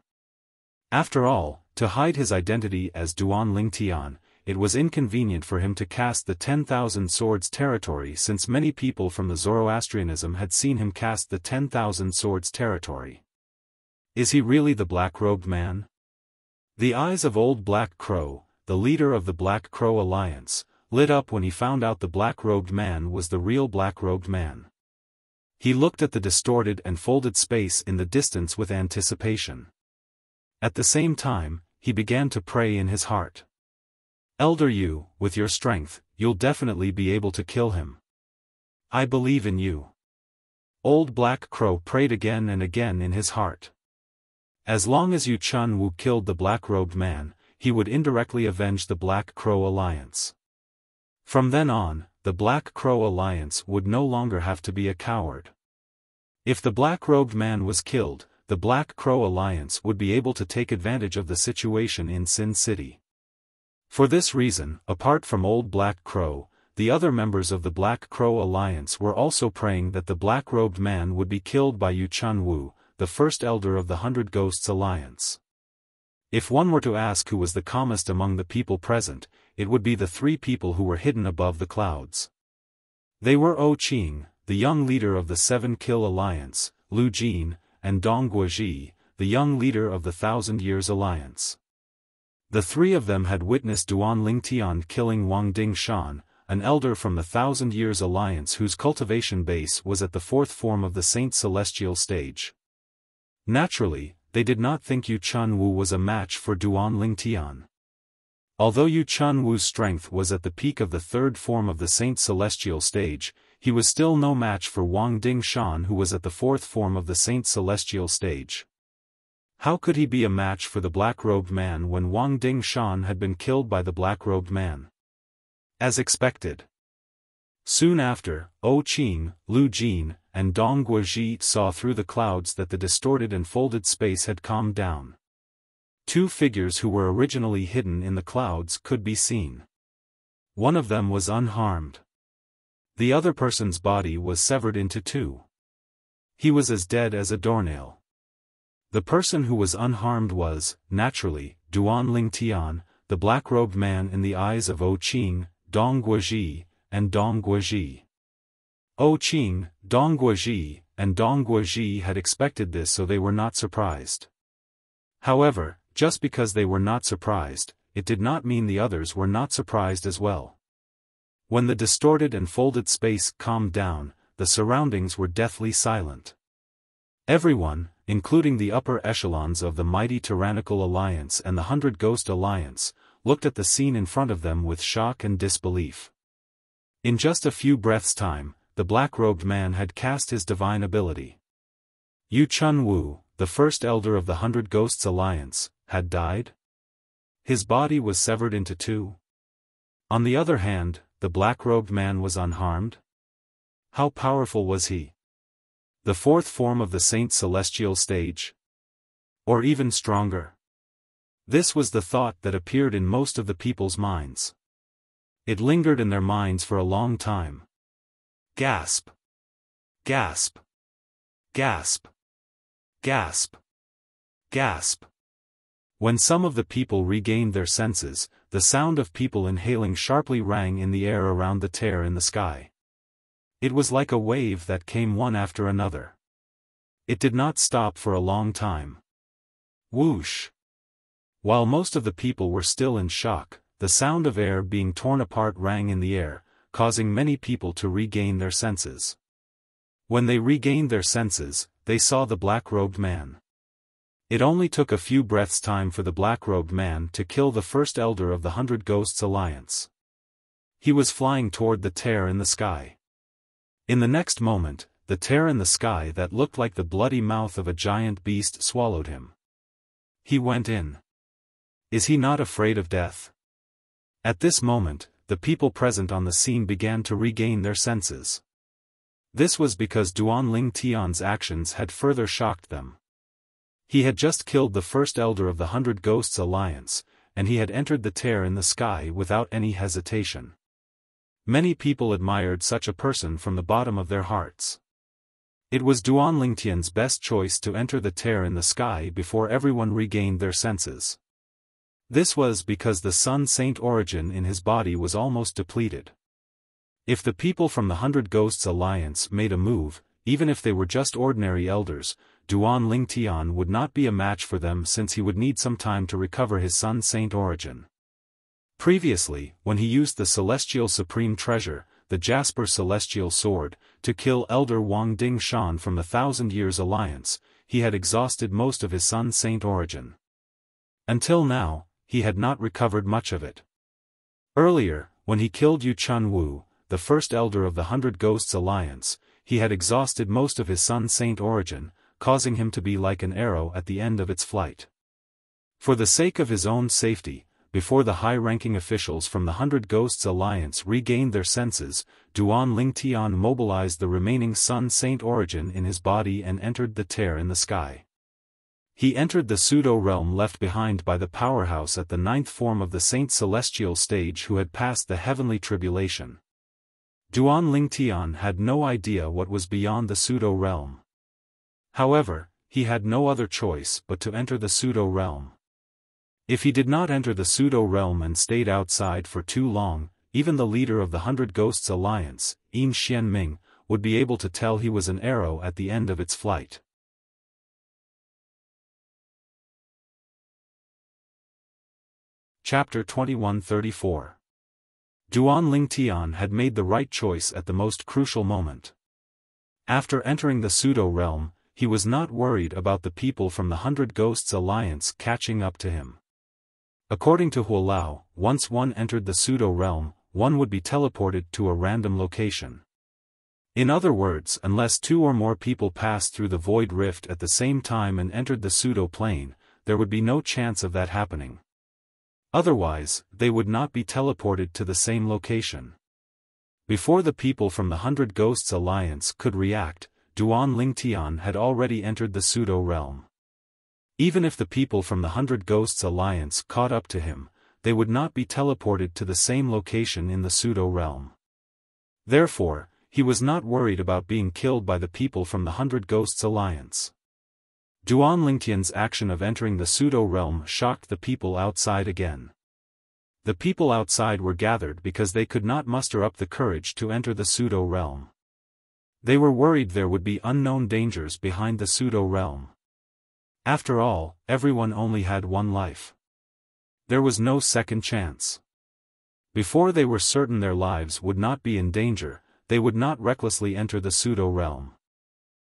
After all, to hide his identity as Duan Lingtian, it was inconvenient for him to cast the 10,000 Swords territory since many people from the Zoroastrianism had seen him cast the 10,000 Swords territory. Is he really the black-robed man? The eyes of Old Black Crow, the leader of the Black Crow Alliance, lit up when he found out the black-robed man was the real black-robed man. He looked at the distorted and folded space in the distance with anticipation. At the same time, he began to pray in his heart. Elder Yu, with your strength, you'll definitely be able to kill him. I believe in you. Old Black Crow prayed again and again in his heart. As long as Yu Chunwu killed the black-robed man, he would indirectly avenge the Black Crow Alliance. From then on, the Black Crow Alliance would no longer have to be a coward. If the black-robed man was killed, the Black Crow Alliance would be able to take advantage of the situation in Sin City. For this reason, apart from Old Black Crow, the other members of the Black Crow Alliance were also praying that the black-robed man would be killed by Yu Chunwu, the first elder of the 100 Ghosts Alliance. If one were to ask who was the calmest among the people present, it would be the three people who were hidden above the clouds. They were O Qing, the young leader of the 7 Kill Alliance, Lu Jin, and Dong Guozhi, the young leader of the 1,000 Years Alliance. The three of them had witnessed Duan Lingtian killing Wang Dingshan, an elder from the 1,000 Years Alliance whose cultivation base was at the 4th form of the Saint Celestial stage. Naturally, they did not think Yu Chunwu was a match for Duan Lingtian. Although Yu Chunwu's strength was at the peak of the 3rd form of the Saint Celestial stage, he was still no match for Wang Dingshan who was at the 4th form of the Saint Celestial stage. How could he be a match for the black-robed man when Wang Dingshan had been killed by the black-robed man? As expected. Soon after, O Qing, Lu Jin, and Dong Guozhi saw through the clouds that the distorted and folded space had calmed down. Two figures who were originally hidden in the clouds could be seen. One of them was unharmed. The other person's body was severed into two. He was as dead as a doornail. The person who was unharmed was, naturally, Duan Ling Tian, the black-robed man in the eyes of O Qing, Dong Guozhi, and Dong Guozhi. O Qing, Dong Guozhi, and Dong Guozhi had expected this, so they were not surprised. However, just because they were not surprised, it did not mean the others were not surprised as well. When the distorted and folded space calmed down, the surroundings were deathly silent. Everyone, including the upper echelons of the mighty Tyrannical Alliance and the 100 Ghost Alliance, looked at the scene in front of them with shock and disbelief. In just a few breaths' time, the black-robed man had cast his divine ability. Yu Chun Wu, the first elder of the 100 Ghosts Alliance, had died? His body was severed into two. On the other hand, the black-robed man was unharmed? How powerful was he? The fourth form of the Saint Celestial stage? Or even stronger? This was the thought that appeared in most of the people's minds. It lingered in their minds for a long time. Gasp! Gasp! Gasp! Gasp! Gasp! When some of the people regained their senses, the sound of people inhaling sharply rang in the air around the tear in the sky. It was like a wave that came one after another. It did not stop for a long time. Whoosh! While most of the people were still in shock, the sound of air being torn apart rang in the air, causing many people to regain their senses. When they regained their senses, they saw the black-robed man. It only took a few breaths' time for the black-robed man to kill the first elder of the 100 Ghosts Alliance. He was flying toward the tear in the sky. In the next moment, the tear in the sky that looked like the bloody mouth of a giant beast swallowed him. He went in. Is he not afraid of death? At this moment, the people present on the scene began to regain their senses. This was because Duan Ling Tian's actions had further shocked them. He had just killed the first elder of the 100 Ghosts Alliance, and he had entered the tear in the sky without any hesitation. Many people admired such a person from the bottom of their hearts. It was Duan Lingtian's best choice to enter the tear in the sky before everyone regained their senses. This was because the Sun Saint origin in his body was almost depleted. If the people from the 100 Ghosts Alliance made a move, even if they were just ordinary elders, Duan Lingtian would not be a match for them, since he would need some time to recover his Sun Saint origin. Previously, when he used the Celestial Supreme Treasure, the Jasper Celestial Sword, to kill Elder Wang Dingshan from the 1,000 Years Alliance, he had exhausted most of his Sun Saint origin. Until now, he had not recovered much of it. Earlier, when he killed Yu Chun Wu, the first elder of the 100 Ghosts Alliance, he had exhausted most of his Sun Saint origin, causing him to be like an arrow at the end of its flight. For the sake of his own safety, before the high-ranking officials from the 100 Ghosts Alliance regained their senses, Duan Lingtian mobilized the remaining Sun Saint origin in his body and entered the tear in the sky. He entered the pseudo-realm left behind by the powerhouse at the 9th form of the Saint Celestial stage who had passed the heavenly tribulation. Duan Lingtian had no idea what was beyond the pseudo-realm. However, he had no other choice but to enter the pseudo-realm. If he did not enter the pseudo-realm and stayed outside for too long, even the leader of the 100 Ghosts Alliance, Yin Xianming, would be able to tell he was an arrow at the end of its flight. Chapter 2134. Duan Lingtian had made the right choice at the most crucial moment. After entering the pseudo-realm, he was not worried about the people from the 100 Ghosts Alliance catching up to him. According to Huolao, once one entered the pseudo-realm, one would be teleported to a random location. In other words, unless two or more people passed through the void rift at the same time and entered the pseudo-plane, there would be no chance of that happening. Otherwise, they would not be teleported to the same location. Before the people from the 100 Ghosts Alliance could react, Duan Lingtian had already entered the pseudo-realm. Even if the people from the 100 Ghosts Alliance caught up to him, they would not be teleported to the same location in the pseudo-realm. Therefore, he was not worried about being killed by the people from the Hundred Ghosts Alliance. Duan Lingtian's action of entering the pseudo-realm shocked the people outside again. The people outside were gathered because they could not muster up the courage to enter the pseudo-realm. They were worried there would be unknown dangers behind the pseudo-realm. After all, everyone only had one life. There was no second chance. Before they were certain their lives would not be in danger, they would not recklessly enter the pseudo-realm.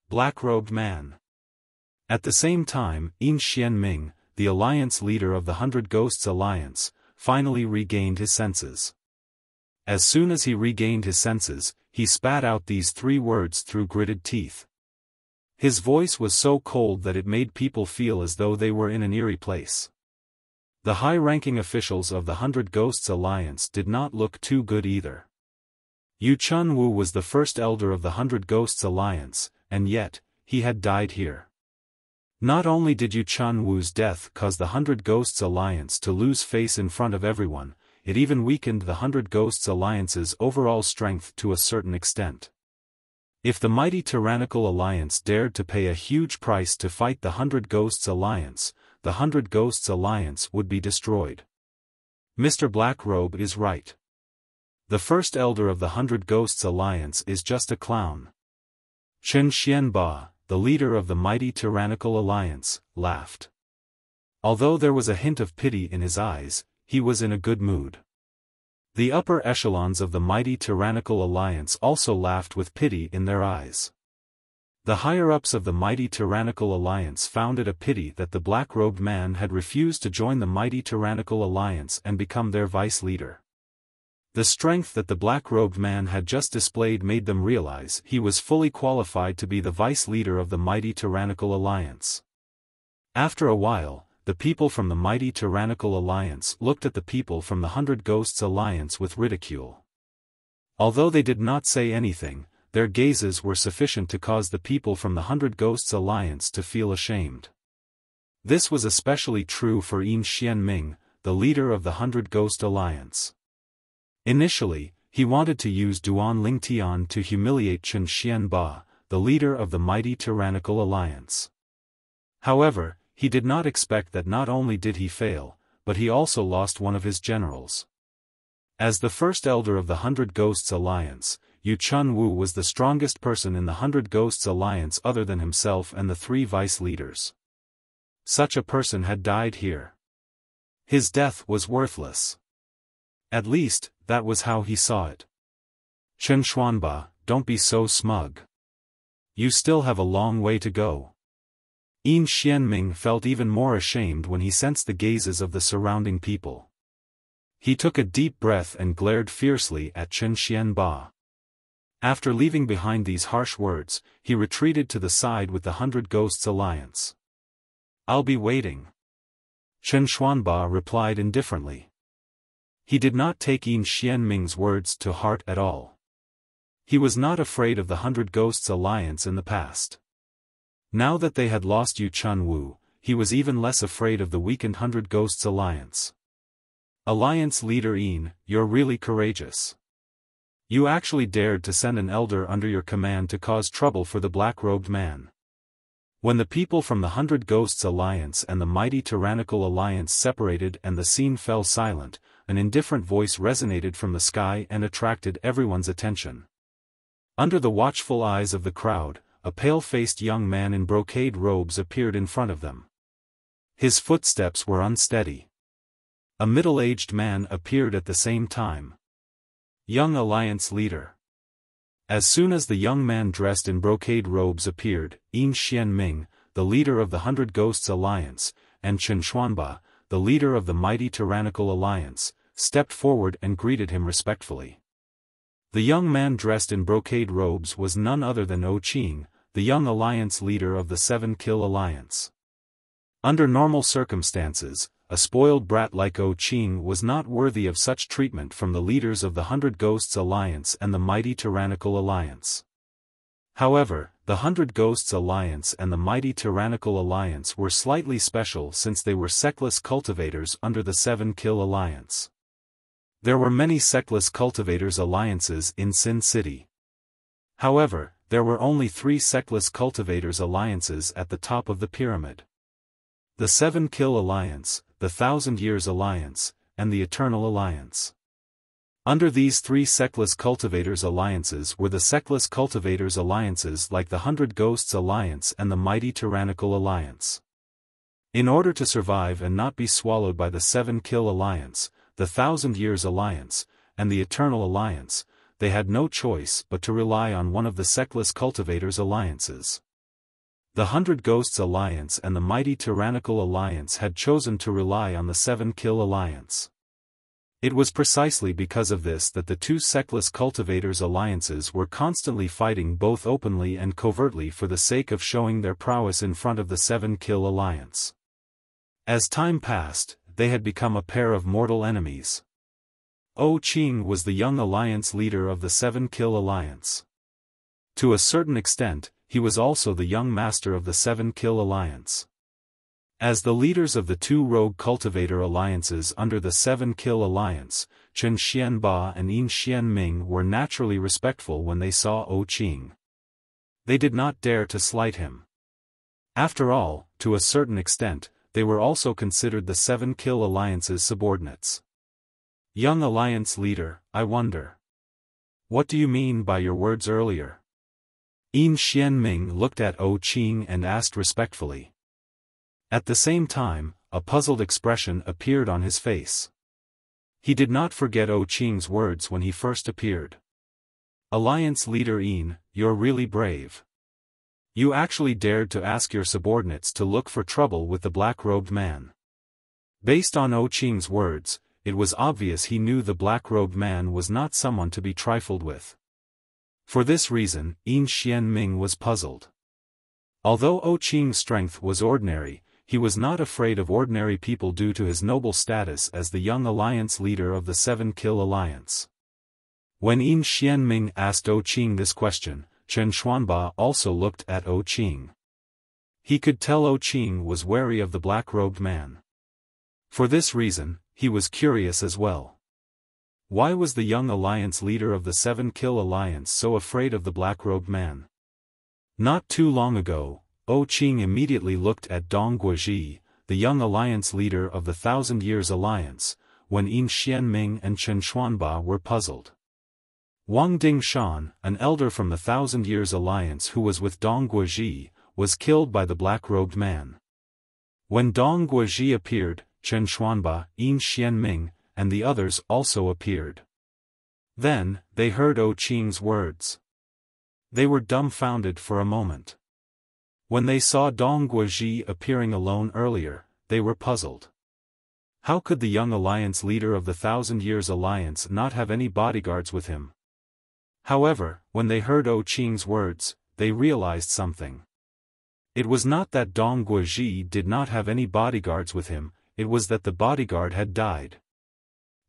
Black-robed man. At the same time, Yin Xianming, the alliance leader of the Hundred Ghosts Alliance, finally regained his senses. As soon as he regained his senses, he spat out these 3 words through gritted teeth. His voice was so cold that it made people feel as though they were in an eerie place. The high-ranking officials of the Hundred Ghosts Alliance did not look too good either. Yu Chunwu was the first elder of the Hundred Ghosts Alliance, and yet, he had died here. Not only did Yu Chunwu's death cause the Hundred Ghosts Alliance to lose face in front of everyone, it even weakened the Hundred Ghosts Alliance's overall strength to a certain extent. If the mighty tyrannical alliance dared to pay a huge price to fight the Hundred Ghosts Alliance, the Hundred Ghosts Alliance would be destroyed. Mr. Blackrobe is right. The first elder of the Hundred Ghosts Alliance is just a clown. Chen Xianba, the leader of the mighty tyrannical alliance, laughed. Although there was a hint of pity in his eyes, he was in a good mood. The upper echelons of the mighty tyrannical alliance also laughed with pity in their eyes. The higher-ups of the mighty tyrannical alliance found it a pity that the black-robed man had refused to join the mighty tyrannical alliance and become their vice-leader. The strength that the black-robed man had just displayed made them realize he was fully qualified to be the vice-leader of the mighty tyrannical alliance. After a while, the people from the mighty tyrannical alliance looked at the people from the Hundred Ghosts Alliance with ridicule. Although they did not say anything, their gazes were sufficient to cause the people from the Hundred Ghosts Alliance to feel ashamed. This was especially true for Yin Xianming, the leader of the Hundred Ghost Alliance. Initially, he wanted to use Duan Lingtian to humiliate Chen Xianba, the leader of the mighty tyrannical alliance. However, he did not expect that not only did he fail, but he also lost one of his generals. As the first elder of the Hundred Ghosts Alliance, Yu Chunwu was the strongest person in the Hundred Ghosts Alliance other than himself and the 3 vice-leaders. Such a person had died here. His death was worthless. At least, that was how he saw it. Chen Xuanba, don't be so smug. You still have a long way to go. Yin Xianming felt even more ashamed when he sensed the gazes of the surrounding people. He took a deep breath and glared fiercely at Chen Xianba. After leaving behind these harsh words, he retreated to the side with the Hundred Ghosts Alliance. I'll be waiting. Chen Xuanba replied indifferently. He did not take Yin Xianming's words to heart at all. He was not afraid of the Hundred Ghosts Alliance in the past. Now that they had lost Yu Chunwu, he was even less afraid of the weakened Hundred Ghosts Alliance. Alliance leader Yin, you're really courageous. You actually dared to send an elder under your command to cause trouble for the black-robed man. When the people from the Hundred Ghosts Alliance and the mighty tyrannical alliance separated and the scene fell silent, an indifferent voice resonated from the sky and attracted everyone's attention. Under the watchful eyes of the crowd, a pale-faced young man in brocade robes appeared in front of them. His footsteps were unsteady. A middle-aged man appeared at the same time. Young Alliance leader. As soon as the young man dressed in brocade robes appeared, Yin Xianming, the leader of the Hundred Ghosts Alliance, and Chen Xuanba, the leader of the mighty tyrannical alliance, stepped forward and greeted him respectfully. The young man dressed in brocade robes was none other than Qing, the young alliance leader of the 7-Kill Alliance. Under normal circumstances, a spoiled brat like Qing was not worthy of such treatment from the leaders of the Hundred Ghosts Alliance and the mighty tyrannical alliance. However, the Hundred Ghosts Alliance and the Mighty Tyrannical Alliance were slightly special since they were sectless cultivators under the Seven Kill Alliance. There were many sectless cultivators alliances in Sin City. However, there were only 3 sectless cultivators alliances at the top of the pyramid. The Seven Kill Alliance, the 1,000 Years Alliance, and the Eternal Alliance. Under these 3 sectless cultivators alliances were the sectless cultivators alliances like the Hundred Ghosts Alliance and the Mighty Tyrannical Alliance. In order to survive and not be swallowed by the Seven Kill Alliance, the 1,000 Years Alliance, and the Eternal Alliance, they had no choice but to rely on one of the sectless cultivators alliances. The Hundred Ghosts Alliance and the Mighty Tyrannical Alliance had chosen to rely on the Seven Kill Alliance. It was precisely because of this that the 2 sectless cultivators alliances were constantly fighting both openly and covertly for the sake of showing their prowess in front of the Seven Kill Alliance. As time passed, they had become a pair of mortal enemies. Qing was the young alliance leader of the Seven Kill Alliance. To a certain extent, he was also the young master of the Seven Kill Alliance. As the leaders of the 2 rogue cultivator alliances under the Seven Kill Alliance, Chen Xianba and Yin Xianming were naturally respectful when they saw Qing. They did not dare to slight him. After all, to a certain extent, they were also considered the Seven Kill Alliance's subordinates. Young alliance leader, I wonder. What do you mean by your words earlier? Yin Xianming looked at Qing and asked respectfully. At the same time, a puzzled expression appeared on his face. He did not forget Qing's words when he first appeared. Alliance leader Yin, you're really brave. You actually dared to ask your subordinates to look for trouble with the black-robed man. Based on Qing's words, it was obvious he knew the black-robed man was not someone to be trifled with. For this reason, Yin Xianming was puzzled. Although Qing's strength was ordinary, he was not afraid of ordinary people due to his noble status as the young alliance leader of the Seven Kill Alliance. When Yin Xianming asked Qing this question, Chen Xuanba also looked at Qing. He could tell Qing was wary of the black-robed man. For this reason, he was curious as well. Why was the young alliance leader of the Seven Kill Alliance so afraid of the black-robed man? Not too long ago, Qing immediately looked at Dong Guozhi, the young alliance leader of the 1,000 Years Alliance, when Yin Xianming and Chen Xuanba were puzzled. Wang Dingshan, an elder from the 1,000 Years Alliance who was with Dong Guozhi, was killed by the black-robed man. When Dong Guozhi appeared, Chen Xuanba, Yin Xianming, and the others also appeared. Then, they heard Qing's words. They were dumbfounded for a moment. When they saw Dong Guozhi appearing alone earlier, they were puzzled. How could the young alliance leader of the 1,000 Years Alliance not have any bodyguards with him? However, when they heard Qing's words, they realized something. It was not that Dong Guozhi did not have any bodyguards with him, it was that the bodyguard had died.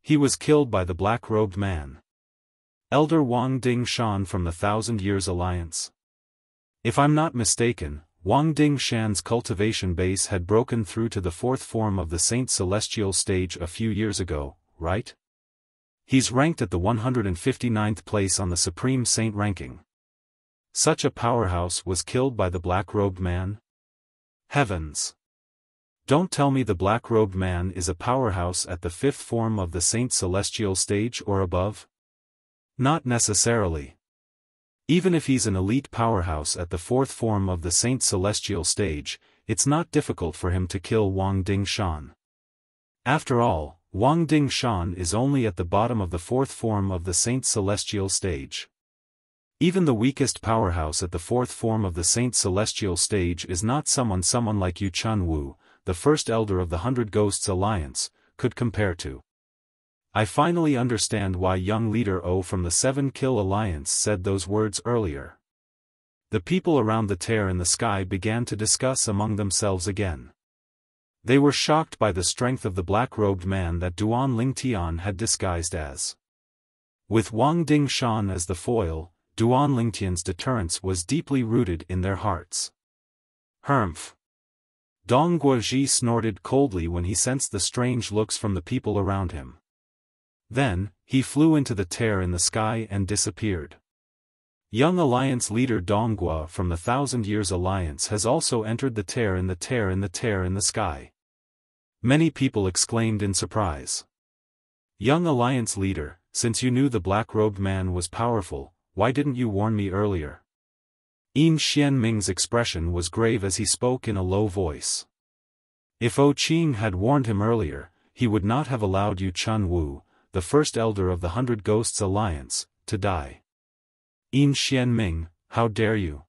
He was killed by the black-robed man. Elder Wang Dingshan from the 1,000 Years Alliance. If I'm not mistaken, Wang Dingshan's cultivation base had broken through to the 4th form of the Saint Celestial stage a few years ago, right? He's ranked at the 159th place on the Supreme Saint ranking. Such a powerhouse was killed by the black-robed man? Heavens! Don't tell me the black-robed man is a powerhouse at the 5th form of the Saint Celestial stage or above? Not necessarily. Even if he's an elite powerhouse at the 4th form of the Saint Celestial stage, it's not difficult for him to kill Wang Dingshan. After all, Wang Dingshan is only at the bottom of the 4th form of the Saint Celestial stage. Even the weakest powerhouse at the 4th form of the Saint Celestial stage is not someone like Yu Chun Wu, the first elder of the Hundred Ghosts Alliance, could compare to. I finally understand why young leader O from the Seven Kill Alliance said those words earlier. The people around the tear in the sky began to discuss among themselves again. They were shocked by the strength of the black-robed man that Duan Lingtian had disguised as. With Wang Dingshan as the foil, Duan Lingtian's deterrence was deeply rooted in their hearts. Humph! Dong Guozhi snorted coldly when he sensed the strange looks from the people around him. Then, he flew into the tear in the sky and disappeared. Young Alliance leader Donggua from the Thousand Years Alliance has also entered the tear in the tear in the tear in the sky. Many people exclaimed in surprise. Young Alliance leader, since you knew the black-robed man was powerful, why didn't you warn me earlier? Yin Xianming's expression was grave as he spoke in a low voice. If Qing had warned him earlier, he would not have allowed Yu Chun Wu, the first elder of the Hundred Ghosts Alliance, to die. Yin Xianming, how dare you?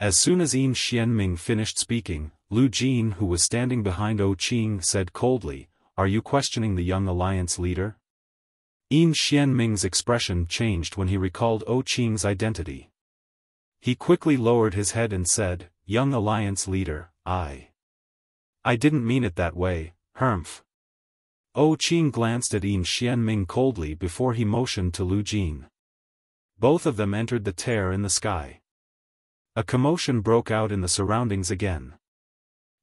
As soon as Yin Xianming finished speaking, Lu Jin, who was standing behind Qing, said coldly, "Are you questioning the young Alliance leader?" Yin Xianming's expression changed when he recalled Qing's identity. He quickly lowered his head and said, "Young Alliance leader, I didn't mean it that way, humph." Qing glanced at Yin Xianming coldly before he motioned to Lu Jin. Both of them entered the tear in the sky. A commotion broke out in the surroundings again.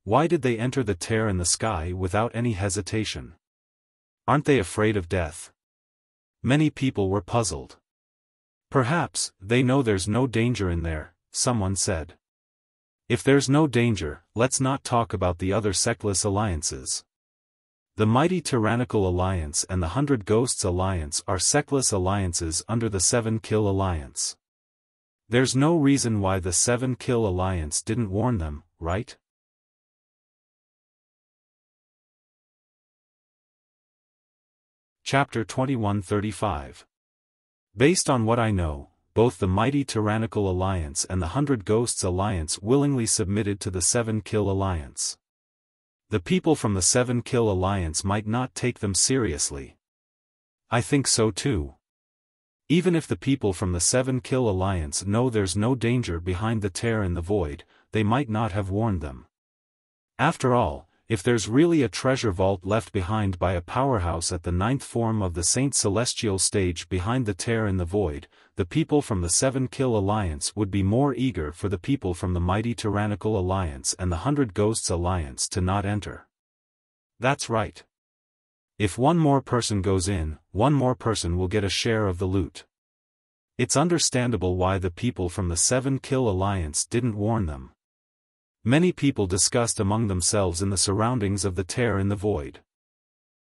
Why did they enter the tear in the sky without any hesitation? Aren't they afraid of death? Many people were puzzled. Perhaps, they know there's no danger in there, someone said. If there's no danger, let's not talk about the other sectless alliances. The mighty Tyrannical Alliance and the 100 Ghosts Alliance are sectless alliances under the 7 Kill Alliance. There's no reason why the 7 Kill Alliance didn't warn them, right? Chapter 2135. Based on what I know, both the mighty Tyrannical Alliance and the 100 Ghosts Alliance willingly submitted to the 7 Kill Alliance. The people from the 7 Kill Alliance might not take them seriously. I think so too. Even if the people from the 7 Kill Alliance know there's no danger behind the tear in the void, they might not have warned them. After all, if there's really a treasure vault left behind by a powerhouse at the 9th form of the Saint Celestial stage behind the tear in the void, the people from the 7 Kill Alliance would be more eager for the people from the mighty Tyrannical Alliance and the 100 Ghosts Alliance to not enter. That's right. If one more person goes in, one more person will get a share of the loot. It's understandable why the people from the 7 Kill Alliance didn't warn them. Many people discussed among themselves in the surroundings of the tear in the void.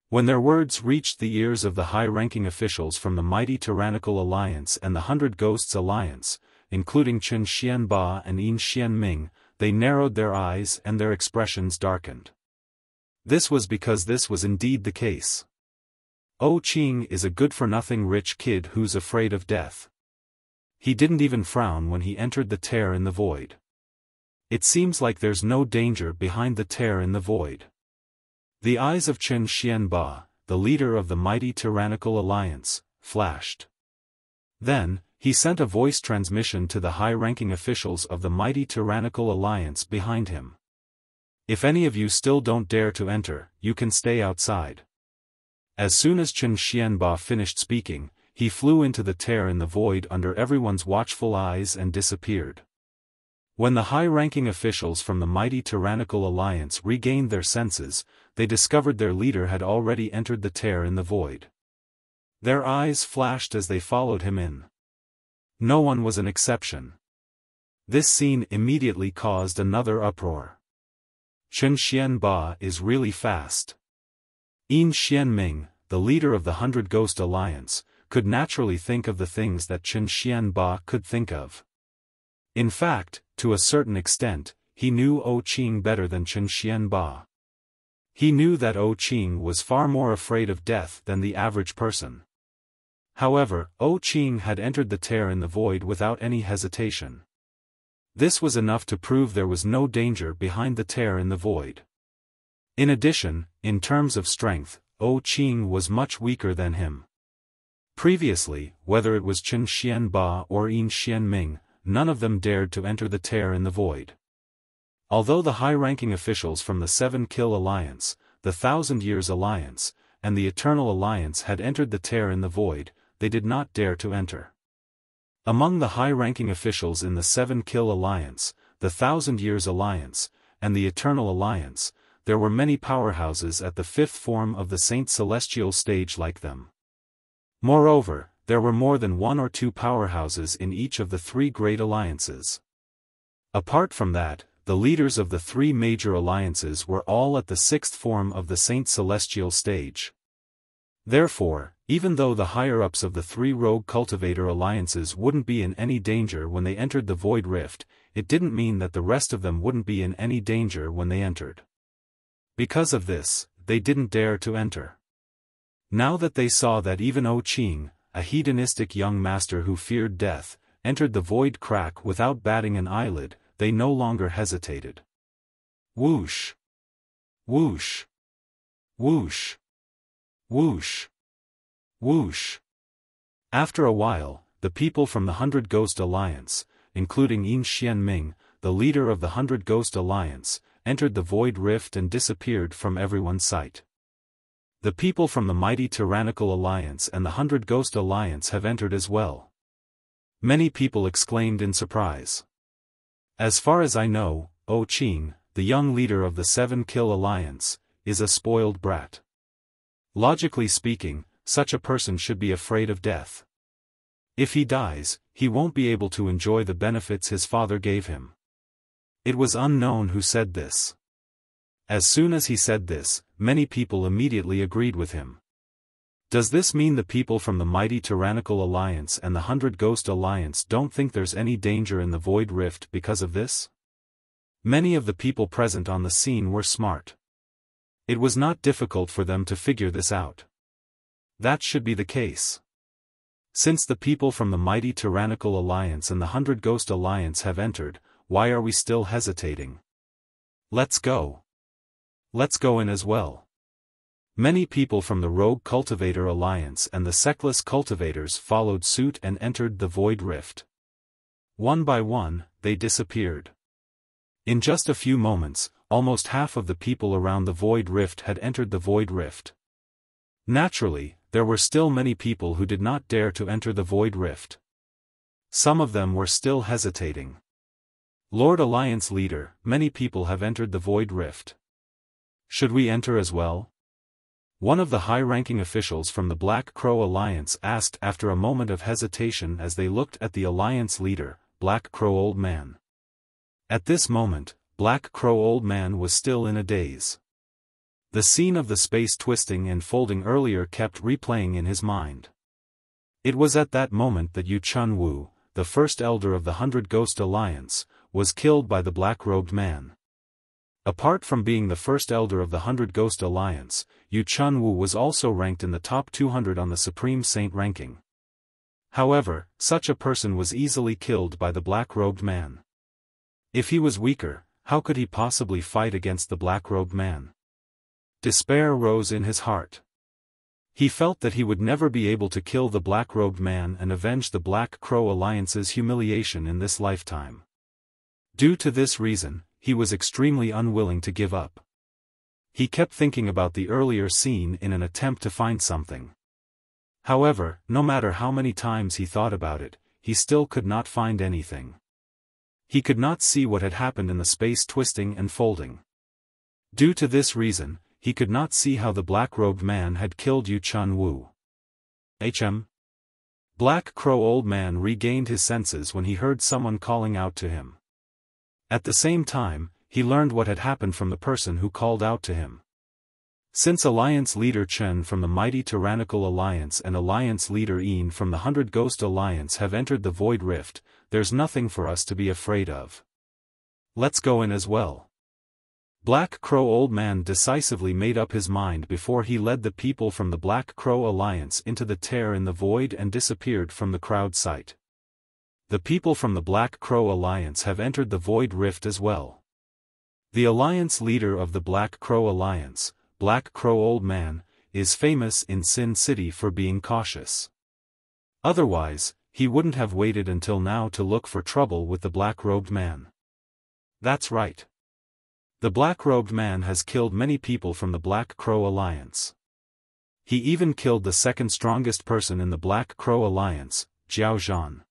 When their words reached the ears of the high-ranking officials from the mighty Tyrannical Alliance and the 100 Ghosts Alliance, including Chen Xianba and Yin Xianming, they narrowed their eyes and their expressions darkened. This was because this was indeed the case. Qing is a good-for-nothing rich kid who's afraid of death. He didn't even frown when he entered the tear in the void. It seems like there's no danger behind the tear in the void. The eyes of Chen Xianba, the leader of the mighty Tyrannical Alliance, flashed. Then, he sent a voice transmission to the high-ranking officials of the mighty Tyrannical Alliance behind him. If any of you still don't dare to enter, you can stay outside. As soon as Chen Xianba finished speaking, he flew into the tear in the void under everyone's watchful eyes and disappeared. When the high-ranking officials from the mighty Tyrannical Alliance regained their senses, they discovered their leader had already entered the tear in the void. Their eyes flashed as they followed him in. No one was an exception. This scene immediately caused another uproar. Chen Xianba is really fast. Yin Xianming, the leader of the 100 Ghost Alliance, could naturally think of the things that Chen Xianba could think of. In fact, to a certain extent, he knew Qing better than Chen Xianba. He knew that Qing was far more afraid of death than the average person. However, Qing had entered the tear in the void without any hesitation. This was enough to prove there was no danger behind the tear in the void. In addition, in terms of strength, Qing was much weaker than him. Previously, whether it was Chen Xianba or Yin Xianming, none of them dared to enter the tear in the void. Although the high-ranking officials from the 7 Kill Alliance, the 1,000 Years Alliance, and the Eternal Alliance had entered the tear in the void, they did not dare to enter. Among the high-ranking officials in the Seven Kill Alliance, the Thousand Years Alliance, and the Eternal Alliance, there were many powerhouses at the fifth form of the Saint Celestial stage like them. Moreover, there were more than one or two powerhouses in each of the three great alliances. Apart from that, the leaders of the three major alliances were all at the sixth form of the Saint Celestial stage. Therefore, even though the higher-ups of the three rogue cultivator alliances wouldn't be in any danger when they entered the Void Rift, it didn't mean that the rest of them wouldn't be in any danger when they entered. Because of this, they didn't dare to enter. Now that they saw that even Qing, a hedonistic young master who feared death, entered the void crack without batting an eyelid, they no longer hesitated. Whoosh! Whoosh! Whoosh! Whoosh! Whoosh! After a while, the people from the Hundred Ghost Alliance, including Yin Xianming, the leader of the Hundred Ghost Alliance, entered the Void Rift and disappeared from everyone's sight. The people from the mighty Tyrannical Alliance and the Hundred Ghost Alliance have entered as well. Many people exclaimed in surprise. As far as I know, Qing, the young leader of the Seven Kill Alliance, is a spoiled brat. Logically speaking, such a person should be afraid of death. If he dies, he won't be able to enjoy the benefits his father gave him. It was unknown who said this. As soon as he said this, many people immediately agreed with him. Does this mean the people from the mighty Tyrannical Alliance and the Hundred Ghost Alliance don't think there's any danger in the Void Rift because of this? Many of the people present on the scene were smart. It was not difficult for them to figure this out. That should be the case. Since the people from the mighty Tyrannical Alliance and the Hundred Ghost Alliance have entered, why are we still hesitating? Let's go. Let's go in as well. Many people from the Rogue Cultivator Alliance and the Sectless Cultivators followed suit and entered the Void Rift. One by one, they disappeared. In just a few moments, almost half of the people around the Void Rift had entered the Void Rift. Naturally, there were still many people who did not dare to enter the Void Rift. Some of them were still hesitating. Lord Alliance Leader, many people have entered the Void Rift. Should we enter as well? One of the high-ranking officials from the Black Crow Alliance asked after a moment of hesitation as they looked at the Alliance leader, Black Crow Old Man. At this moment, Black Crow Old Man was still in a daze. The scene of the space twisting and folding earlier kept replaying in his mind. It was at that moment that Yu Chun Wu, the first elder of the Hundred Ghost Alliance, was killed by the black-robed man. Apart from being the first elder of the Hundred Ghost Alliance, Yu Chun Wu was also ranked in the top 200 on the Supreme Saint ranking. However, such a person was easily killed by the black-robed man. If he was weaker, how could he possibly fight against the black-robed man? Despair rose in his heart. He felt that he would never be able to kill the black-robed man and avenge the Black Crow Alliance's humiliation in this lifetime. Due to this reason, he was extremely unwilling to give up. He kept thinking about the earlier scene in an attempt to find something. However, no matter how many times he thought about it, he still could not find anything. He could not see what had happened in the space twisting and folding. Due to this reason, he could not see how the black-robed man had killed Yu Chun Wu. Black Crow Old Man regained his senses when he heard someone calling out to him. At the same time, he learned what had happened from the person who called out to him. Since Alliance Leader Chen from the mighty Tyrannical Alliance and Alliance Leader Yin from the Hundred Ghost Alliance have entered the Void Rift, there's nothing for us to be afraid of. Let's go in as well. Black Crow Old Man decisively made up his mind before he led the people from the Black Crow Alliance into the tear in the void and disappeared from the crowd sight. The people from the Black Crow Alliance have entered the Void Rift as well. The Alliance leader of the Black Crow Alliance, Black Crow Old Man, is famous in Sin City for being cautious. Otherwise, he wouldn't have waited until now to look for trouble with the black-robed man. That's right. The black-robed man has killed many people from the Black Crow Alliance. He even killed the second strongest person in the Black Crow Alliance, Jiao Zhan.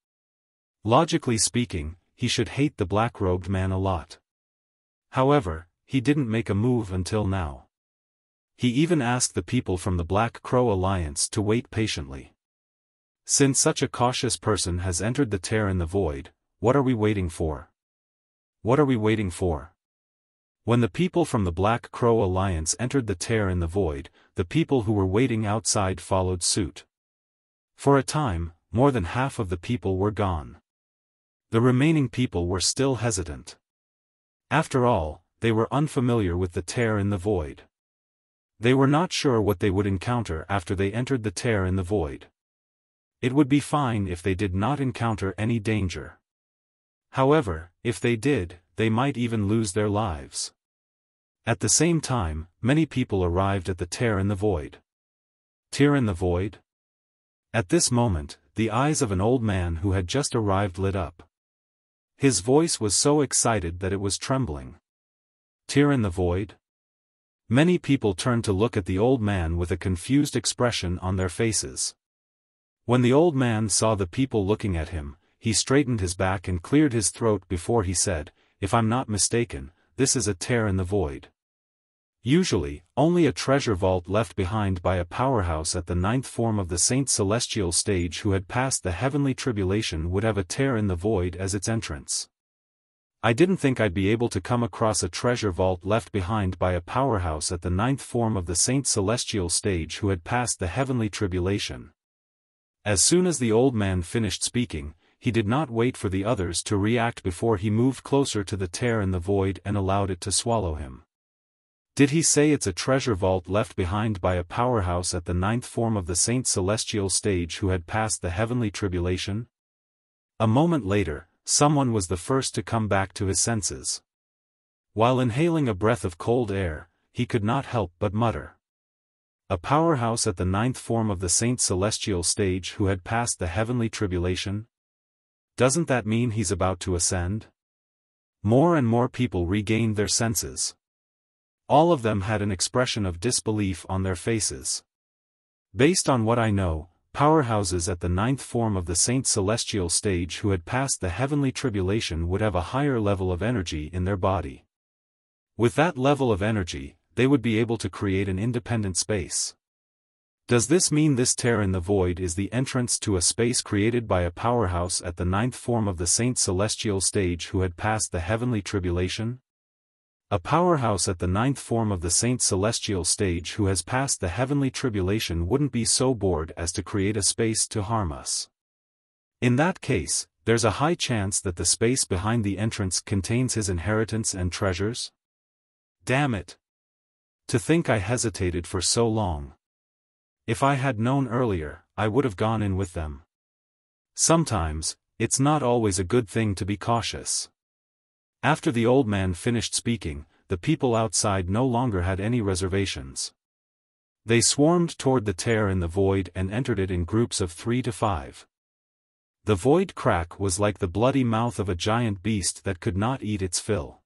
Logically speaking, he should hate the black-robed man a lot. However, he didn't make a move until now. He even asked the people from the Black Crow Alliance to wait patiently. Since such a cautious person has entered the tear in the void, what are we waiting for? What are we waiting for? When the people from the Black Crow Alliance entered the tear in the void, the people who were waiting outside followed suit. For a time, more than half of the people were gone. The remaining people were still hesitant. After all, they were unfamiliar with the tear in the void. They were not sure what they would encounter after they entered the tear in the void. It would be fine if they did not encounter any danger. However, if they did, they might even lose their lives. At the same time, many people arrived at the tear in the void. Tear in the void? At this moment, the eyes of an old man who had just arrived lit up. His voice was so excited that it was trembling. Tear in the void? Many people turned to look at the old man with a confused expression on their faces. When the old man saw the people looking at him, he straightened his back and cleared his throat before he said, "If I'm not mistaken, this is a tear in the void. Usually, only a treasure vault left behind by a powerhouse at the ninth form of the Saint Celestial stage who had passed the heavenly tribulation would have a tear in the void as its entrance. I didn't think I'd be able to come across a treasure vault left behind by a powerhouse at the ninth form of the Saint Celestial stage who had passed the heavenly tribulation." As soon as the old man finished speaking, he did not wait for the others to react before he moved closer to the tear in the void and allowed it to swallow him. "Did he say it's a treasure vault left behind by a powerhouse at the ninth form of the Saint Celestial stage who had passed the heavenly tribulation?" A moment later, someone was the first to come back to his senses. While inhaling a breath of cold air, he could not help but mutter. "A powerhouse at the ninth form of the Saint Celestial stage who had passed the heavenly tribulation? Doesn't that mean he's about to ascend?" More and more people regained their senses. All of them had an expression of disbelief on their faces. "Based on what I know, powerhouses at the ninth form of the Saint Celestial stage who had passed the heavenly tribulation would have a higher level of energy in their body. With that level of energy, they would be able to create an independent space. Does this mean this tear in the void is the entrance to a space created by a powerhouse at the ninth form of the Saint Celestial stage who had passed the heavenly tribulation? A powerhouse at the ninth form of the Saint Celestial stage who has passed the heavenly tribulation wouldn't be so bored as to create a space to harm us. In that case, there's a high chance that the space behind the entrance contains his inheritance and treasures? Damn it! To think I hesitated for so long. If I had known earlier, I would have gone in with them. Sometimes, it's not always a good thing to be cautious." After the old man finished speaking, the people outside no longer had any reservations. They swarmed toward the tear in the void and entered it in groups of 3 to 5. The void crack was like the bloody mouth of a giant beast that could not eat its fill.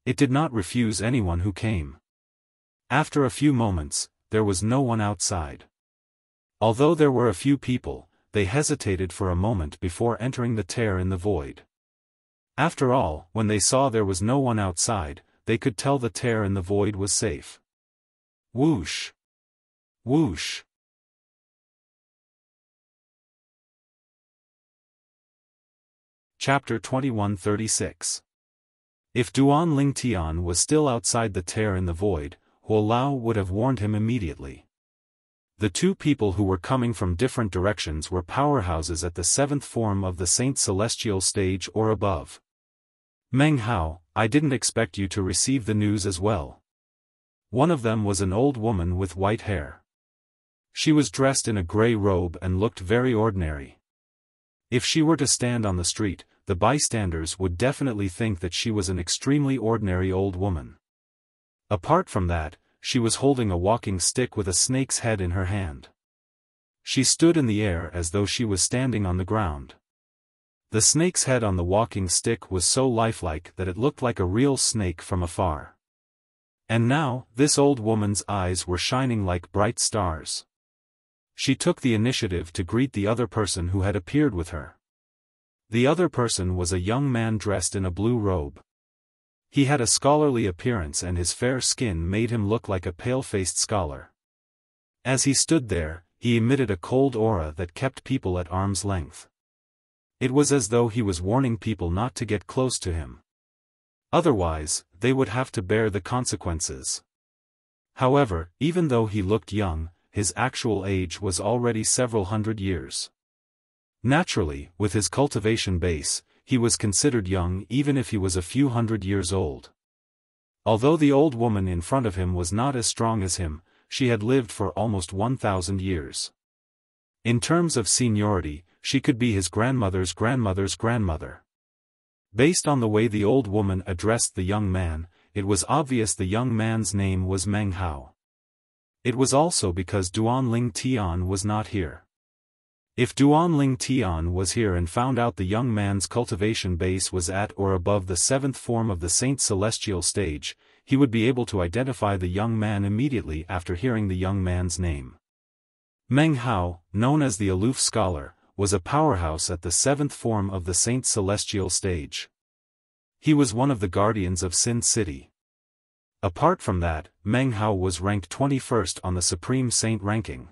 It did not refuse anyone who came. After a few moments, there was no one outside. Although there were a few people, they hesitated for a moment before entering the tear in the void. After all, when they saw there was no one outside, they could tell the tear in the void was safe. Whoosh! Whoosh! Chapter 2136. If Duan Lingtian was still outside the tear in the void, Huo Lao would have warned him immediately. The two people who were coming from different directions were powerhouses at the seventh form of the Saint Celestial stage or above. "Meng Hao, I didn't expect you to receive the news as well." One of them was an old woman with white hair. She was dressed in a grey robe and looked very ordinary. If she were to stand on the street, the bystanders would definitely think that she was an extremely ordinary old woman. Apart from that, she was holding a walking stick with a snake's head in her hand. She stood in the air as though she was standing on the ground. The snake's head on the walking stick was so lifelike that it looked like a real snake from afar. And now, this old woman's eyes were shining like bright stars. She took the initiative to greet the other person who had appeared with her. The other person was a young man dressed in a blue robe. He had a scholarly appearance and his fair skin made him look like a pale-faced scholar. As he stood there, he emitted a cold aura that kept people at arm's length. It was as though he was warning people not to get close to him. Otherwise, they would have to bear the consequences. However, even though he looked young, his actual age was already several hundred years. Naturally, with his cultivation base, he was considered young even if he was a few hundred years old. Although the old woman in front of him was not as strong as him, she had lived for almost 1,000 years. In terms of seniority, she could be his grandmother's grandmother's grandmother. Based on the way the old woman addressed the young man, it was obvious the young man's name was Meng Hao. It was also because Duan Ling Tian was not here. If Duan Ling Tian was here and found out the young man's cultivation base was at or above the 7th form of the Saint Celestial stage, he would be able to identify the young man immediately after hearing the young man's name. Meng Hao, known as the Aloof Scholar, was a powerhouse at the 7th form of the Saint Celestial stage. He was one of the guardians of Sin City. Apart from that, Meng Hao was ranked 21st on the Supreme Saint ranking.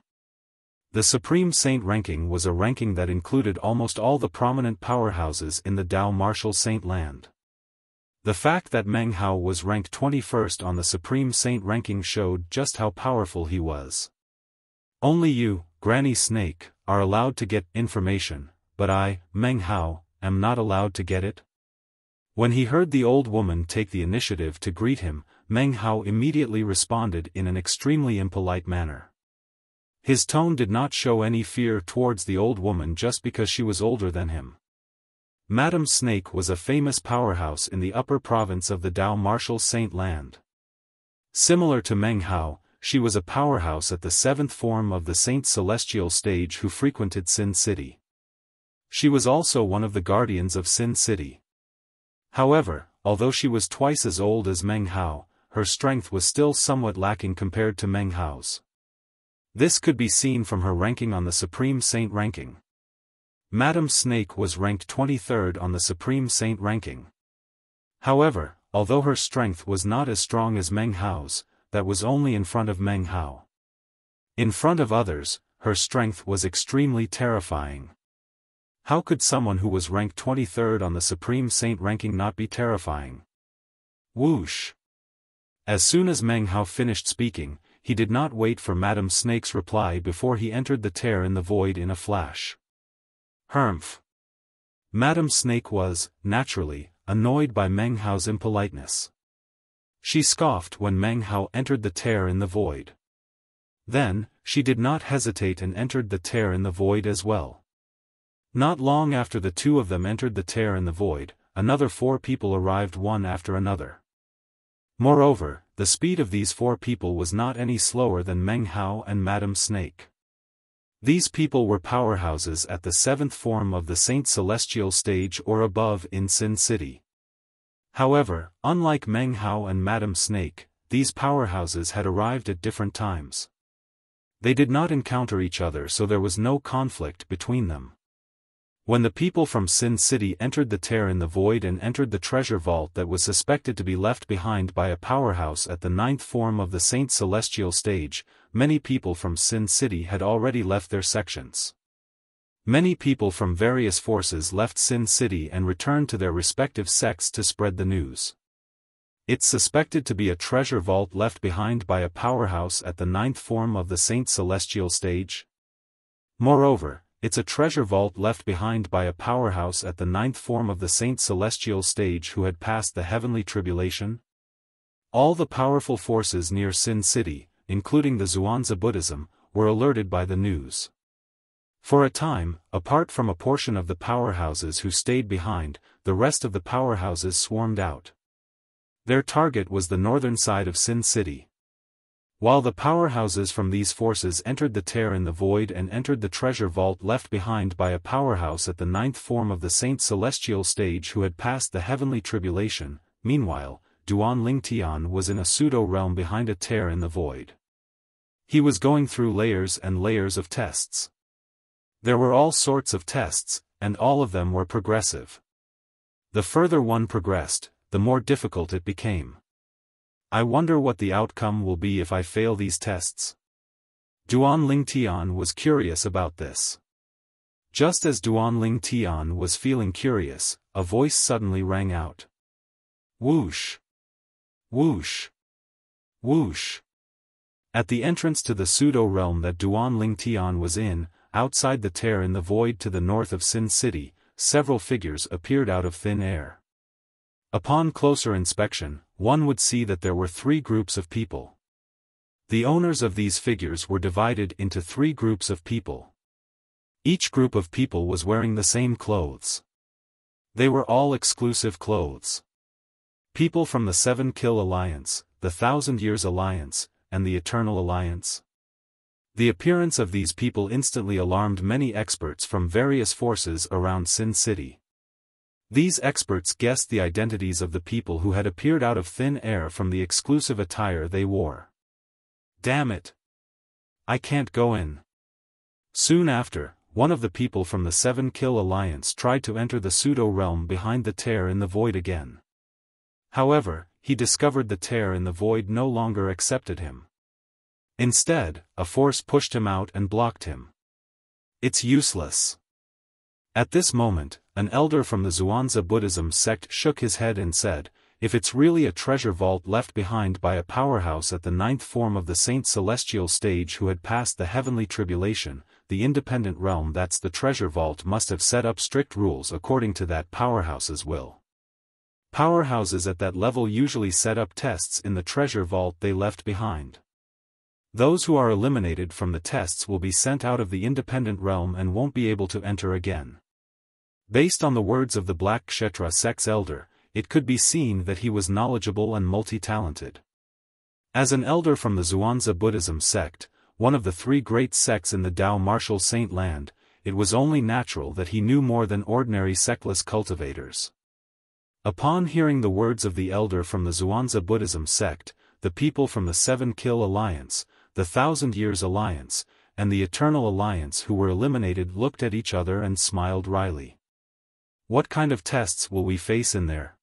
The Supreme Saint ranking was a ranking that included almost all the prominent powerhouses in the Dao Martial Saint land. The fact that Meng Hao was ranked 21st on the Supreme Saint ranking showed just how powerful he was. Only you, Granny Snake, are allowed to get information, but I, Meng Hao, am not allowed to get it? When he heard the old woman take the initiative to greet him, Meng Hao immediately responded in an extremely impolite manner. His tone did not show any fear towards the old woman just because she was older than him. Madame Snake was a famous powerhouse in the upper province of the Dao Martial Saint land. Similar to Meng Hao, she was a powerhouse at the 7th form of the Saint Celestial stage who frequented Sin City. She was also one of the guardians of Sin City. However, although she was twice as old as Meng Hao, her strength was still somewhat lacking compared to Meng Hao's. This could be seen from her ranking on the Supreme Saint ranking. Madame Snake was ranked 23rd on the Supreme Saint ranking. However, although her strength was not as strong as Meng Hao's, that was only in front of Meng Hao. In front of others, her strength was extremely terrifying. How could someone who was ranked 23rd on the Supreme Saint ranking not be terrifying? Whoosh! As soon as Meng Hao finished speaking, he did not wait for Madame Snake's reply before he entered the tear in the void in a flash. Humph! Madame Snake was, naturally, annoyed by Meng Hao's impoliteness. She scoffed when Meng Hao entered the tear in the void. Then, she did not hesitate and entered the tear in the void as well. Not long after the two of them entered the tear in the void, another 4 people arrived one after another. Moreover, the speed of these 4 people was not any slower than Meng Hao and Madame Snake. These people were powerhouses at the 7th form of the Saint Celestial stage or above in Sin City. However, unlike Meng Hao and Madame Snake, these powerhouses had arrived at different times. They did not encounter each other, so there was no conflict between them. When the people from Sin City entered the tear in the void and entered the treasure vault that was suspected to be left behind by a powerhouse at the 9th form of the Saint Celestial stage, many people from Sin City had already left their sections. Many people from various forces left Sin City and returned to their respective sects to spread the news. It's suspected to be a treasure vault left behind by a powerhouse at the 9th form of the Saint Celestial stage. Moreover, it's a treasure vault left behind by a powerhouse at the 9th form of the Saint Celestial stage who had passed the heavenly tribulation. All the powerful forces near Sin City, including the Zhuangzi Buddhism, were alerted by the news. For a time, apart from a portion of the powerhouses who stayed behind, the rest of the powerhouses swarmed out. Their target was the northern side of Sin City. While the powerhouses from these forces entered the tear in the void and entered the treasure vault left behind by a powerhouse at the 9th form of the Saint Celestial stage who had passed the heavenly tribulation, meanwhile, Duan Ling Tian was in a pseudo-realm behind a tear in the void. He was going through layers and layers of tests. There were all sorts of tests, and all of them were progressive. The further one progressed, the more difficult it became. I wonder what the outcome will be if I fail these tests. Duan Ling Tian was curious about this. Just as Duan Ling Tian was feeling curious, a voice suddenly rang out. Whoosh! Whoosh! Whoosh! At the entrance to the pseudo-realm that Duan Ling Tian was in, outside the tear in the void to the north of Sin City, several figures appeared out of thin air. Upon closer inspection, one would see that there were 3 groups of people. The owners of these figures were divided into 3 groups of people. Each group of people was wearing the same clothes. They were all exclusive clothes. People from the 7 Kill Alliance, the 1,000 Years Alliance, and the Eternal Alliance. The appearance of these people instantly alarmed many experts from various forces around Sin City. These experts guessed the identities of the people who had appeared out of thin air from the exclusive attire they wore. Damn it! I can't go in. Soon after, one of the people from the 7 Kill Alliance tried to enter the pseudo-realm behind the tear in the void again. However, he discovered the tear in the void no longer accepted him. Instead, a force pushed him out and blocked him. It's useless. At this moment, an elder from the Zhuangzi Buddhism sect shook his head and said, if it's really a treasure vault left behind by a powerhouse at the 9th form of the Saint Celestial stage who had passed the heavenly tribulation, the independent realm that's the treasure vault must have set up strict rules according to that powerhouse's will. Powerhouses at that level usually set up tests in the treasure vault they left behind. Those who are eliminated from the tests will be sent out of the independent realm and won't be able to enter again. Based on the words of the Black Kshetra sect's elder, it could be seen that he was knowledgeable and multi-talented. As an elder from the Zhuangzi Buddhism sect, one of the 3 great sects in the Tao Martial Saint Land, it was only natural that he knew more than ordinary sectless cultivators. Upon hearing the words of the elder from the Zhuangzi Buddhism sect, the people from the 7 Kill Alliance, the 1,000 Years Alliance, and the Eternal Alliance who were eliminated looked at each other and smiled wryly. What kind of tests will we face in there?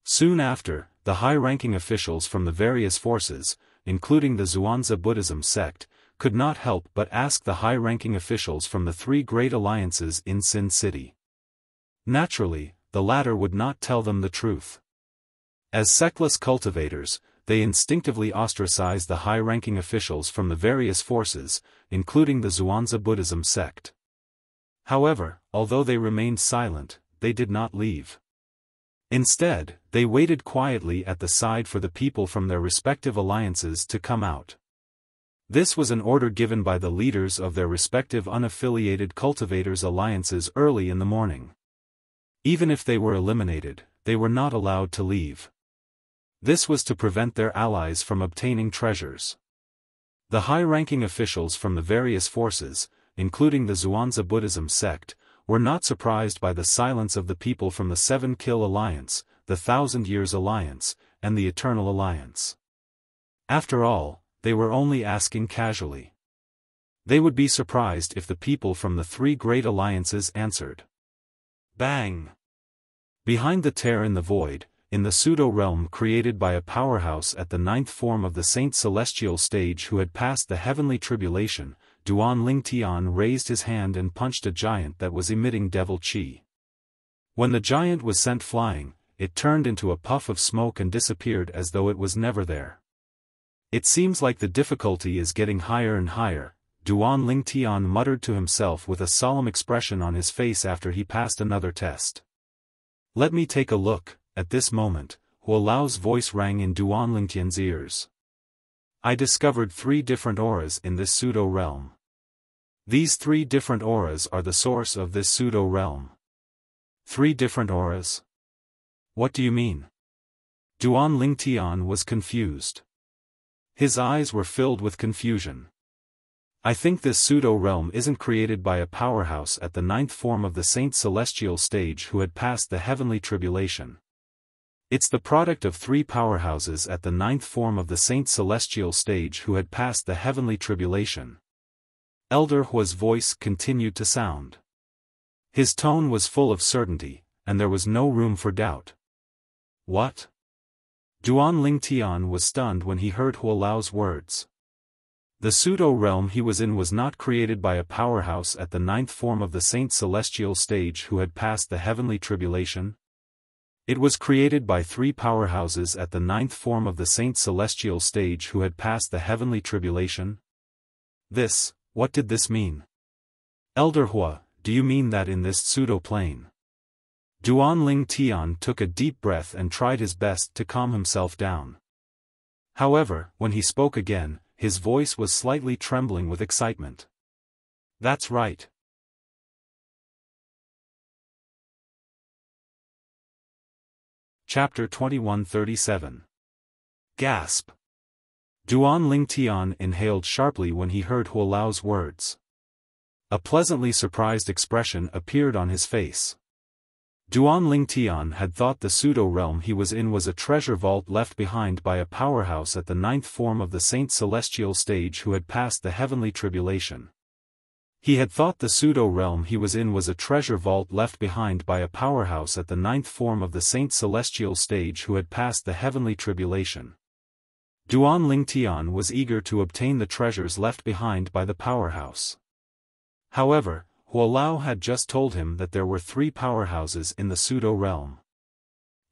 Soon after, the high-ranking officials from the various forces, including the Zhuangzi Buddhism sect, could not help but ask the high-ranking officials from the 3 great alliances in Sin City. Naturally, the latter would not tell them the truth. As sectless cultivators, they instinctively ostracized the high-ranking officials from the various forces, including the Zhuangzi Buddhism sect. However, although they remained silent, they did not leave. Instead, they waited quietly at the side for the people from their respective alliances to come out. This was an order given by the leaders of their respective unaffiliated cultivators' alliances early in the morning. Even if they were eliminated, they were not allowed to leave. This was to prevent their allies from obtaining treasures. The high-ranking officials from the various forces, including the Zhuangzi Buddhism sect, were not surprised by the silence of the people from the 7 Kill Alliance, the 1,000 Years Alliance, and the Eternal Alliance. After all, they were only asking casually. They would be surprised if the people from the 3 great alliances answered. Bang! Behind the tear in the void, in the pseudo-realm created by a powerhouse at the 9th form of the Saint Celestial stage who had passed the heavenly tribulation, Duan Ling Tian raised his hand and punched a giant that was emitting devil chi. When the giant was sent flying, it turned into a puff of smoke and disappeared as though it was never there. It seems like the difficulty is getting higher and higher, Duan Ling Tian muttered to himself with a solemn expression on his face after he passed another test. Let me take a look. At this moment, Huo Lao's voice rang in Duan Ling Tian's ears. I discovered 3 different auras in this pseudo-realm. These 3 different auras are the source of this pseudo-realm. 3 different auras? What do you mean? Duan Ling Tian was confused. His eyes were filled with confusion. I think this pseudo-realm isn't created by a powerhouse at the 9th form of the Saint Celestial stage who had passed the heavenly tribulation. It's the product of 3 powerhouses at the 9th form of the Saint Celestial stage who had passed the heavenly tribulation. Elder Huo's voice continued to sound. His tone was full of certainty, and there was no room for doubt. What? Duan Lingtian was stunned when he heard Hualao's words. The pseudo-realm he was in was not created by a powerhouse at the ninth form of the Saint Celestial stage who had passed the heavenly tribulation. It was created by 3 powerhouses at the ninth form of the Saint Celestial stage who had passed the heavenly tribulation. What did this mean? Elder Hua, do you mean that in this pseudo-plane? Duan Lingtian took a deep breath and tried his best to calm himself down. However, when he spoke again, his voice was slightly trembling with excitement. That's right. Chapter 2137. Gasp. Duan Lingtian inhaled sharply when he heard Hualao's words. A pleasantly surprised expression appeared on his face. Duan Lingtian had thought the pseudo-realm he was in was a treasure vault left behind by a powerhouse at the ninth form of the Saint Celestial stage who had passed the heavenly tribulation. He had thought the pseudo-realm he was in was a treasure vault left behind by a powerhouse at the ninth form of the Saint Celestial stage who had passed the heavenly tribulation. Duan Lingtian was eager to obtain the treasures left behind by the powerhouse. However, Hualao had just told him that there were 3 powerhouses in the pseudo-realm.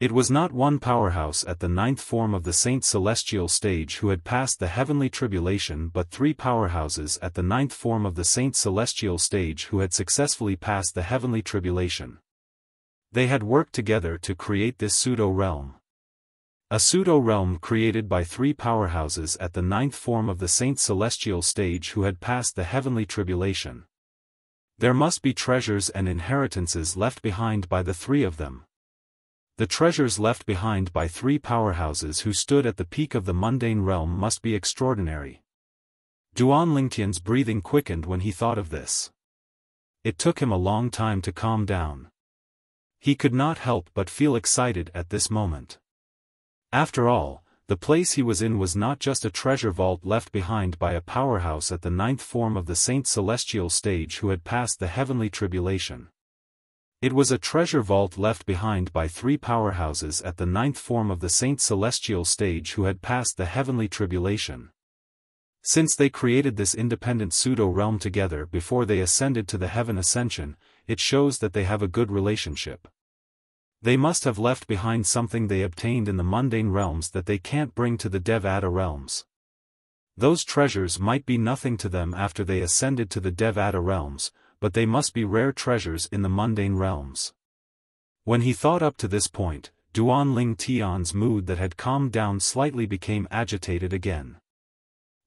It was not one powerhouse at the ninth form of the Saint Celestial stage who had passed the heavenly tribulation but 3 powerhouses at the ninth form of the Saint Celestial stage who had successfully passed the heavenly tribulation. They had worked together to create this pseudo-realm. A pseudo-realm created by 3 powerhouses at the ninth form of the Saint Celestial stage who had passed the heavenly tribulation. There must be treasures and inheritances left behind by the 3 of them. The treasures left behind by 3 powerhouses who stood at the peak of the mundane realm must be extraordinary. Duan Lingtian's breathing quickened when he thought of this. It took him a long time to calm down. He could not help but feel excited at this moment. After all, the place he was in was not just a treasure vault left behind by a powerhouse at the ninth form of the Saint Celestial stage who had passed the heavenly tribulation. It was a treasure vault left behind by 3 powerhouses at the ninth form of the Saint Celestial stage who had passed the heavenly tribulation. Since they created this independent pseudo-realm together before they ascended to the heaven ascension, it shows that they have a good relationship. They must have left behind something they obtained in the mundane realms that they can't bring to the Dev-Ada realms. Those treasures might be nothing to them after they ascended to the Dev-Ada realms, but they must be rare treasures in the mundane realms. When he thought up to this point, Duan Lingtian's mood that had calmed down slightly became agitated again.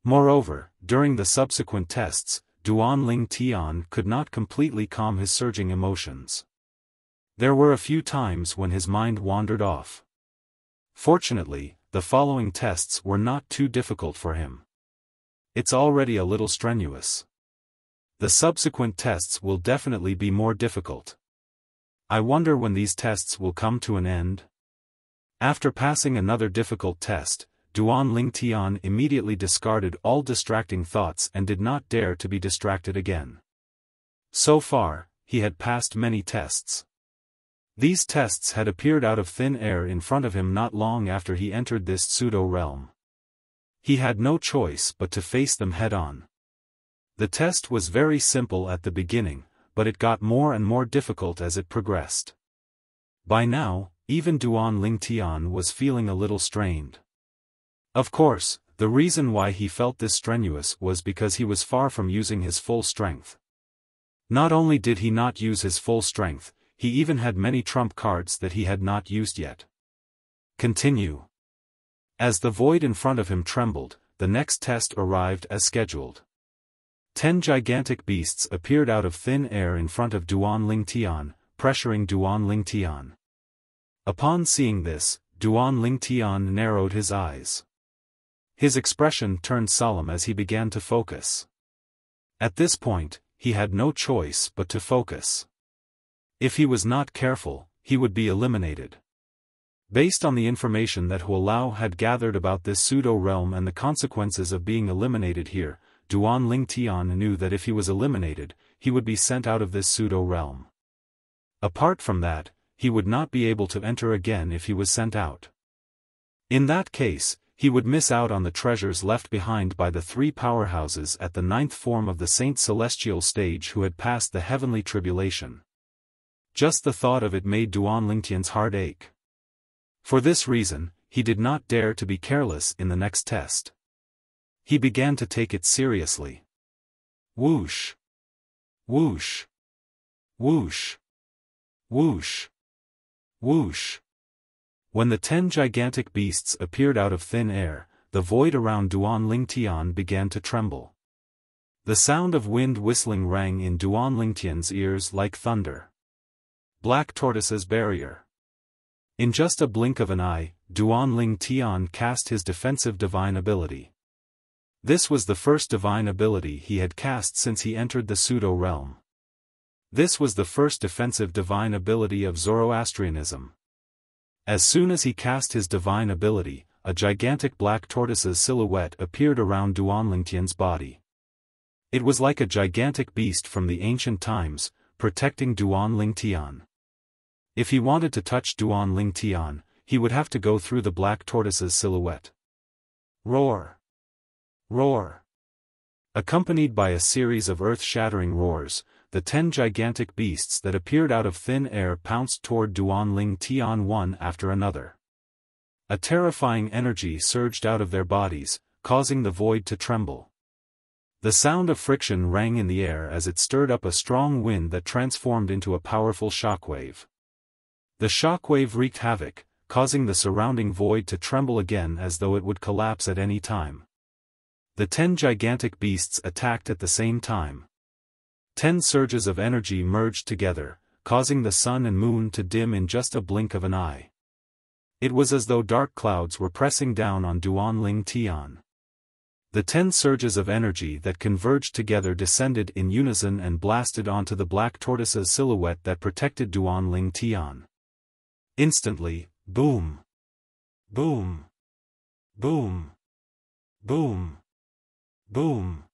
Moreover, during the subsequent tests, Duan Lingtian could not completely calm his surging emotions. There were a few times when his mind wandered off. Fortunately, the following tests were not too difficult for him. It's already a little strenuous. The subsequent tests will definitely be more difficult. I wonder when these tests will come to an end? After passing another difficult test, Duan Lingtian immediately discarded all distracting thoughts and did not dare to be distracted again. So far, he had passed many tests. These tests had appeared out of thin air in front of him not long after he entered this pseudo-realm. He had no choice but to face them head-on. The test was very simple at the beginning, but it got more and more difficult as it progressed. By now, even Duan Lingtian was feeling a little strained. Of course, the reason why he felt this strenuous was because he was far from using his full strength. Not only did he not use his full strength, he even had many trump cards that he had not used yet. Continue. As the void in front of him trembled, the next test arrived as scheduled. 10 gigantic beasts appeared out of thin air in front of Duan Lingtian, pressuring Duan Lingtian. Upon seeing this, Duan Lingtian narrowed his eyes. His expression turned solemn as he began to focus. At this point, he had no choice but to focus. If he was not careful, he would be eliminated. Based on the information that Hualao had gathered about this pseudo-realm and the consequences of being eliminated here, Duan Lingtian knew that if he was eliminated, he would be sent out of this pseudo-realm. Apart from that, he would not be able to enter again if he was sent out. In that case, he would miss out on the treasures left behind by the three powerhouses at the ninth form of the Saint Celestial stage who had passed the heavenly tribulation. Just the thought of it made Duan Lingtian's heart ache. For this reason, he did not dare to be careless in the next test. He began to take it seriously. Whoosh! Whoosh! Whoosh! Whoosh! Whoosh! When the 10 gigantic beasts appeared out of thin air, the void around Duan Lingtian began to tremble. The sound of wind whistling rang in Duan Lingtian's ears like thunder. Black Tortoise's barrier. In just a blink of an eye, Duan Lingtian cast his defensive divine ability. This was the first divine ability he had cast since he entered the pseudo-realm. This was the first defensive divine ability of Zoroastrianism. As soon as he cast his divine ability, a gigantic black tortoise's silhouette appeared around Duan Lingtian's body. It was like a gigantic beast from the ancient times, protecting Duan Lingtian. If he wanted to touch Duan Lingtian, he would have to go through the black tortoise's silhouette. Roar! Roar! Accompanied by a series of earth-shattering roars, the 10 gigantic beasts that appeared out of thin air pounced toward Duan Lingtian one after another. A terrifying energy surged out of their bodies, causing the void to tremble. The sound of friction rang in the air as it stirred up a strong wind that transformed into a powerful shockwave. The shockwave wreaked havoc, causing the surrounding void to tremble again as though it would collapse at any time. The 10 gigantic beasts attacked at the same time. 10 surges of energy merged together, causing the sun and moon to dim in just a blink of an eye. It was as though dark clouds were pressing down on Duan Lingtian. The 10 surges of energy that converged together descended in unison and blasted onto the black tortoise's silhouette that protected Duan Lingtian. Instantly, boom! Boom! Boom! Boom! Boom!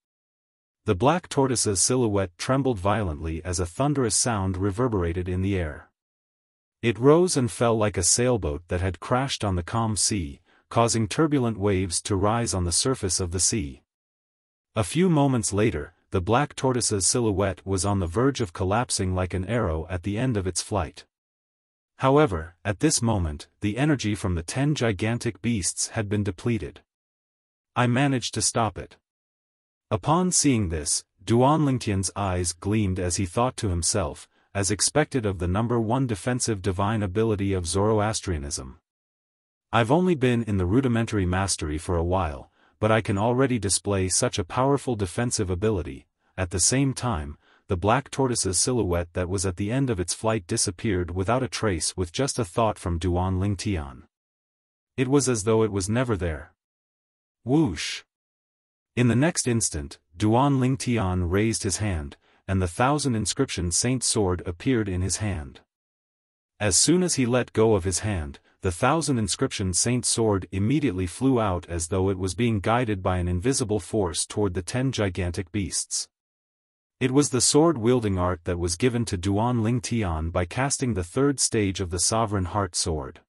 The black tortoise's silhouette trembled violently as a thunderous sound reverberated in the air. It rose and fell like a sailboat that had crashed on the calm sea, causing turbulent waves to rise on the surface of the sea. A few moments later, the black tortoise's silhouette was on the verge of collapsing like an arrow at the end of its flight. However, at this moment, the energy from the 10 gigantic beasts had been depleted. I managed to stop it. Upon seeing this, Duan Lingtian's eyes gleamed as he thought to himself, as expected of the number 1 defensive divine ability of Zoroastrianism. I've only been in the rudimentary mastery for a while, but I can already display such a powerful defensive ability. At the same time, the black tortoise's silhouette that was at the end of its flight disappeared without a trace with just a thought from Duan Lingtian. It was as though it was never there. Whoosh! In the next instant, Duan Lingtian raised his hand, and the 1,000 inscription saint sword appeared in his hand. As soon as he let go of his hand, the 1,000 inscription saint sword immediately flew out as though it was being guided by an invisible force toward the 10 gigantic beasts. It was the sword-wielding art that was given to Duan Lingtian by casting the 3rd stage of the Sovereign Heart Sword.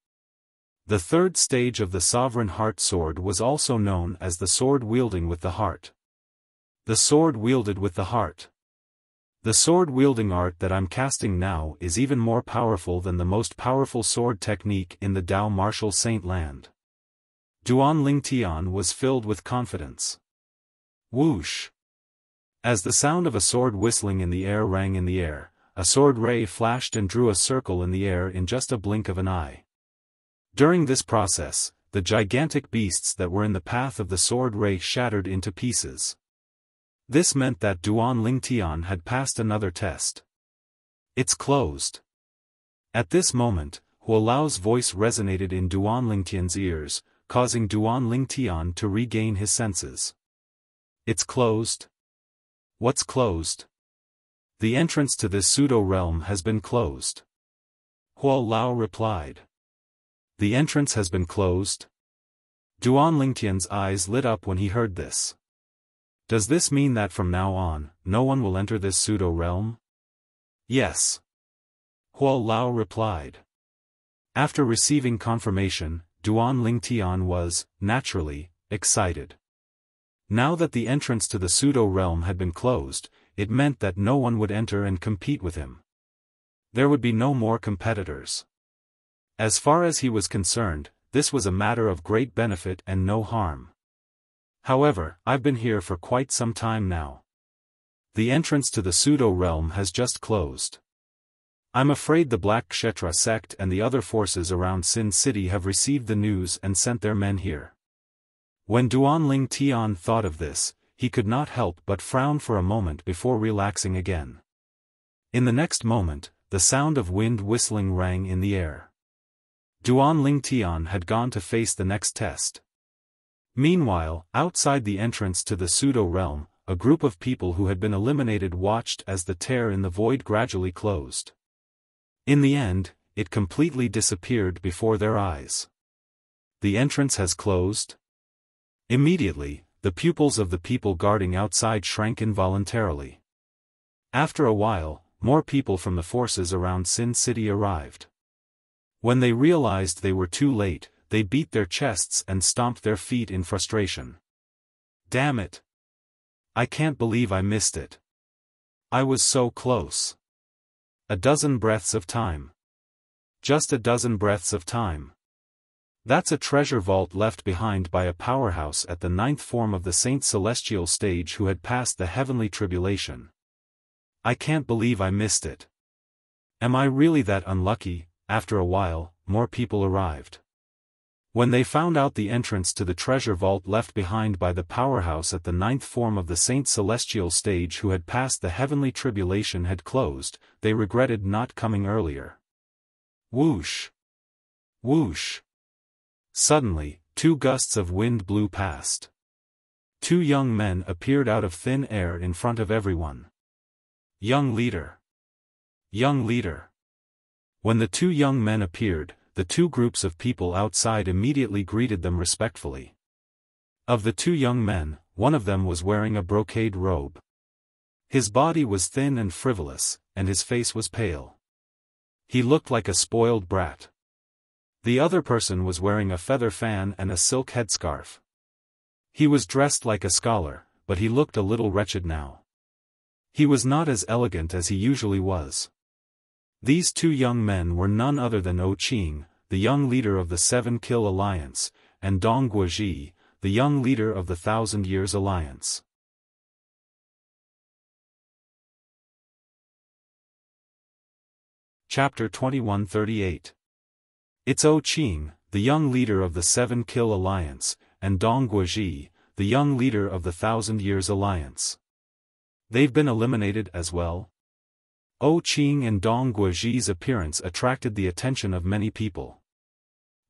The 3rd stage of the Sovereign Heart Sword was also known as the sword wielding with the heart. The sword wielded with the heart. The sword-wielding art that I'm casting now is even more powerful than the most powerful sword technique in the Dao Martial Saint Land. Duan Lingtian was filled with confidence. Whoosh! As the sound of a sword whistling in the air rang in the air, a sword ray flashed and drew a circle in the air in just a blink of an eye. During this process, the gigantic beasts that were in the path of the sword ray shattered into pieces. This meant that Duan Lingtian had passed another test. It's closed. At this moment, Hualao's voice resonated in Duan Lingtian's ears, causing Duan Lingtian to regain his senses. It's closed? What's closed? The entrance to this pseudo-realm has been closed. Hualao replied. The entrance has been closed? Duan Lingtian's eyes lit up when he heard this. Does this mean that from now on, no one will enter this pseudo-realm? Yes. Huo Lao replied. After receiving confirmation, Duan Lingtian was, naturally, excited. Now that the entrance to the pseudo-realm had been closed, it meant that no one would enter and compete with him. There would be no more competitors. As far as he was concerned, this was a matter of great benefit and no harm. However, I've been here for quite some time now. The entrance to the pseudo-realm has just closed. I'm afraid the Black Kshetra sect and the other forces around Sin City have received the news and sent their men here. When Duan Lingtian thought of this, he could not help but frown for a moment before relaxing again. In the next moment, the sound of wind whistling rang in the air. Duan Lingtian had gone to face the next test. Meanwhile, outside the entrance to the pseudo-realm, a group of people who had been eliminated watched as the tear in the void gradually closed. In the end, it completely disappeared before their eyes. The entrance has closed? Immediately, the pupils of the people guarding outside shrank involuntarily. After a while, more people from the forces around Sin City arrived. When they realized they were too late, they beat their chests and stomped their feet in frustration. Damn it! I can't believe I missed it. I was so close. A dozen breaths of time. Just a dozen breaths of time. That's a treasure vault left behind by a powerhouse at the 9th form of the Saint Celestial stage who had passed the heavenly tribulation. I can't believe I missed it. Am I really that unlucky? After a while, more people arrived. When they found out the entrance to the treasure vault left behind by the powerhouse at the 9th form of the Saint Celestial stage who had passed the heavenly tribulation had closed, they regretted not coming earlier. Whoosh! Whoosh! Suddenly, 2 gusts of wind blew past. 2 young men appeared out of thin air in front of everyone. Young leader! Young leader! When the 2 young men appeared, the 2 groups of people outside immediately greeted them respectfully. Of the 2 young men, one of them was wearing a brocade robe. His body was thin and frivolous, and his face was pale. He looked like a spoiled brat. The other person was wearing a feather fan and a silk headscarf. He was dressed like a scholar, but he looked a little wretched now. He was not as elegant as he usually was. These 2 young men were none other than Qing, the young leader of the 7 Kill Alliance, and Dong Guozhi, the young leader of the 1,000 Years Alliance. Chapter 2138. It's Qing, the young leader of the 7 Kill Alliance, and Dong Guozhi, the young leader of the 1,000 Years Alliance. They've been eliminated as well? Qing and Dong Guozhi's appearance attracted the attention of many people.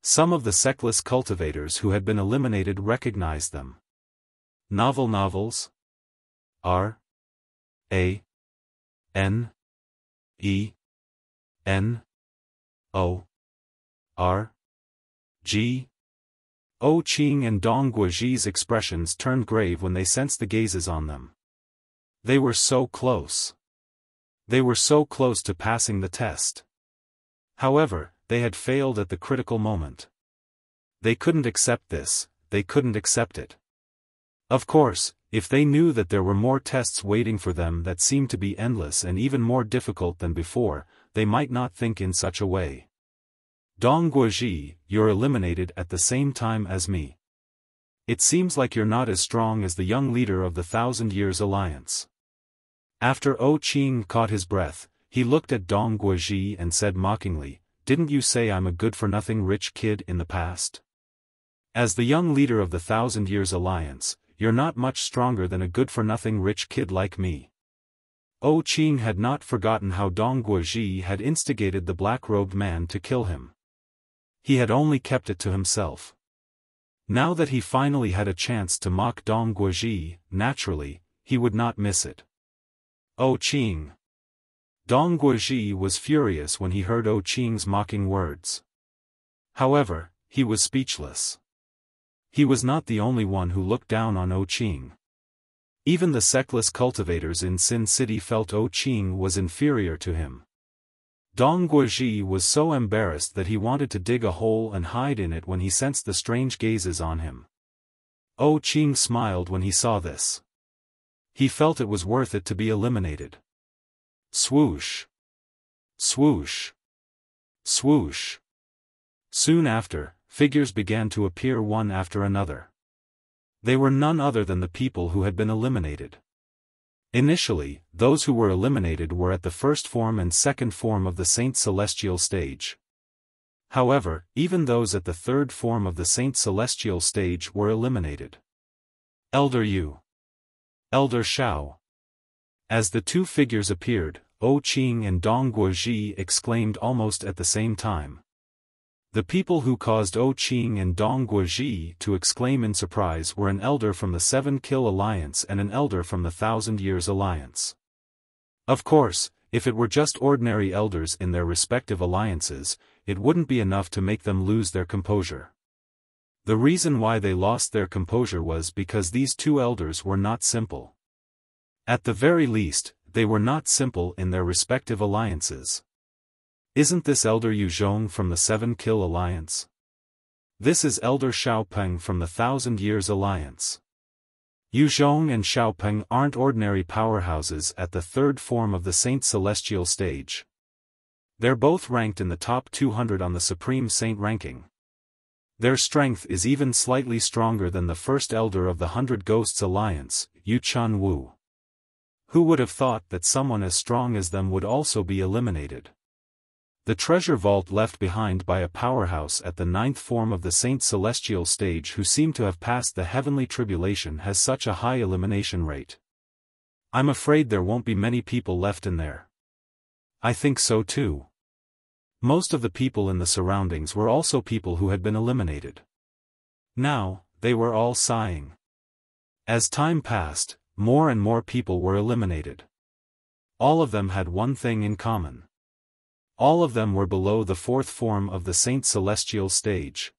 Some of the sectless cultivators who had been eliminated recognized them. Novels? R. A. N. E. N. O. R. G. Qing and Dong Guozhi's expressions turned grave when they sensed the gazes on them. They were so close. They were so close to passing the test. However, they had failed at the critical moment. They couldn't accept this, they couldn't accept it. Of course, if they knew that there were more tests waiting for them that seemed to be endless and even more difficult than before, they might not think in such a way. Dong Guozhi, you're eliminated at the same time as me. It seems like you're not as strong as the young leader of the 1,000 Years Alliance. After Qing caught his breath, he looked at Dong Guozhi and said mockingly, "Didn't you say I'm a good-for-nothing rich kid in the past? As the young leader of the 1,000 Years Alliance, you're not much stronger than a good-for-nothing rich kid like me." Qing had not forgotten how Dong Guozhi had instigated the black-robed man to kill him. He had only kept it to himself. Now that he finally had a chance to mock Dong Guozhi, naturally, he would not miss it. Qing. Dong Guozhi was furious when he heard Qing's mocking words. However, he was speechless. He was not the only one who looked down on Qing. Even the sectless cultivators in Sin City felt Qing was inferior to him. Dong Guozhi was so embarrassed that he wanted to dig a hole and hide in it when he sensed the strange gazes on him. Qing smiled when he saw this. He felt it was worth it to be eliminated. Swoosh! Swoosh! Swoosh! Soon after, figures began to appear one after another. They were none other than the people who had been eliminated. Initially, those who were eliminated were at the first form and second form of the Saint Celestial stage. However, even those at the third form of the Saint Celestial stage were eliminated. Elder Yu. Elder Xiao. As the two figures appeared, Qing and Dong Guozhi exclaimed almost at the same time. The people who caused Qing and Dong Guozhi to exclaim in surprise were an elder from the 7 Kill Alliance and an elder from the 1,000 Years Alliance. Of course, if it were just ordinary elders in their respective alliances, it wouldn't be enough to make them lose their composure. The reason why they lost their composure was because these two elders were not simple. At the very least, they were not simple in their respective alliances. Isn't this Elder Yu Zhong from the 7 Kill Alliance? This is Elder Xiaopeng from the 1,000 Years Alliance. Yu Zhong and Xiaopeng aren't ordinary powerhouses at the third form of the Saint Celestial stage. They're both ranked in the top 200 on the Supreme Saint ranking. Their strength is even slightly stronger than the first Elder of the 100 Ghosts Alliance, Yu Chun Wu. Who would have thought that someone as strong as them would also be eliminated? The treasure vault left behind by a powerhouse at the 9th form of the Saint Celestial stage who seem to have passed the heavenly tribulation has such a high elimination rate. I'm afraid there won't be many people left in there. I think so too. Most of the people in the surroundings were also people who had been eliminated. Now, they were all sighing. As time passed, more and more people were eliminated. All of them had one thing in common. All of them were below the 4th form of the Saint Celestial stage.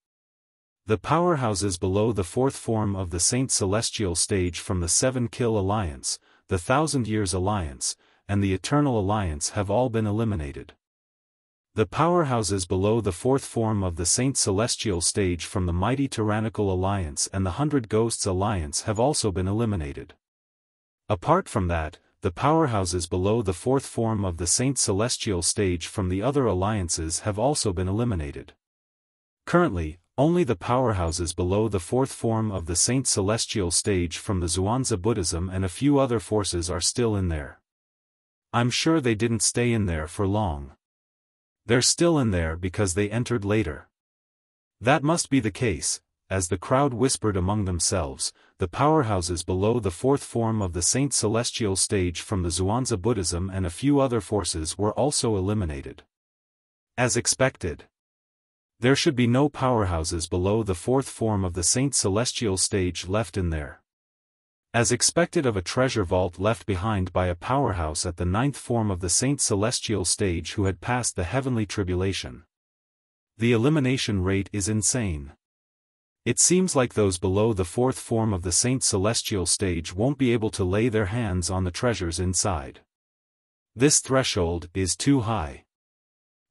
The powerhouses below the 4th form of the Saint Celestial stage from the 7 Kill Alliance, the 1,000 Years Alliance, and the Eternal Alliance have all been eliminated. The powerhouses below the 4th form of the Saint Celestial stage from the Mighty Tyrannical Alliance and the 100 Ghosts Alliance have also been eliminated. Apart from that, the powerhouses below the 4th form of the Saint Celestial stage from the other alliances have also been eliminated. Currently, only the powerhouses below the 4th form of the Saint Celestial stage from the Zhuangzi Buddhism and a few other forces are still in there. I'm sure they didn't stay in there for long. They're still in there because they entered later. That must be the case, as the crowd whispered among themselves. The powerhouses below the 4th form of the Saint Celestial stage from the Zhuangzi Buddhism and a few other forces were also eliminated. As expected. There should be no powerhouses below the 4th form of the Saint Celestial stage left in there. As expected of a treasure vault left behind by a powerhouse at the 9th form of the Saint Celestial stage who had passed the heavenly tribulation. The elimination rate is insane. It seems like those below the 4th form of the Saint Celestial stage won't be able to lay their hands on the treasures inside. This threshold is too high.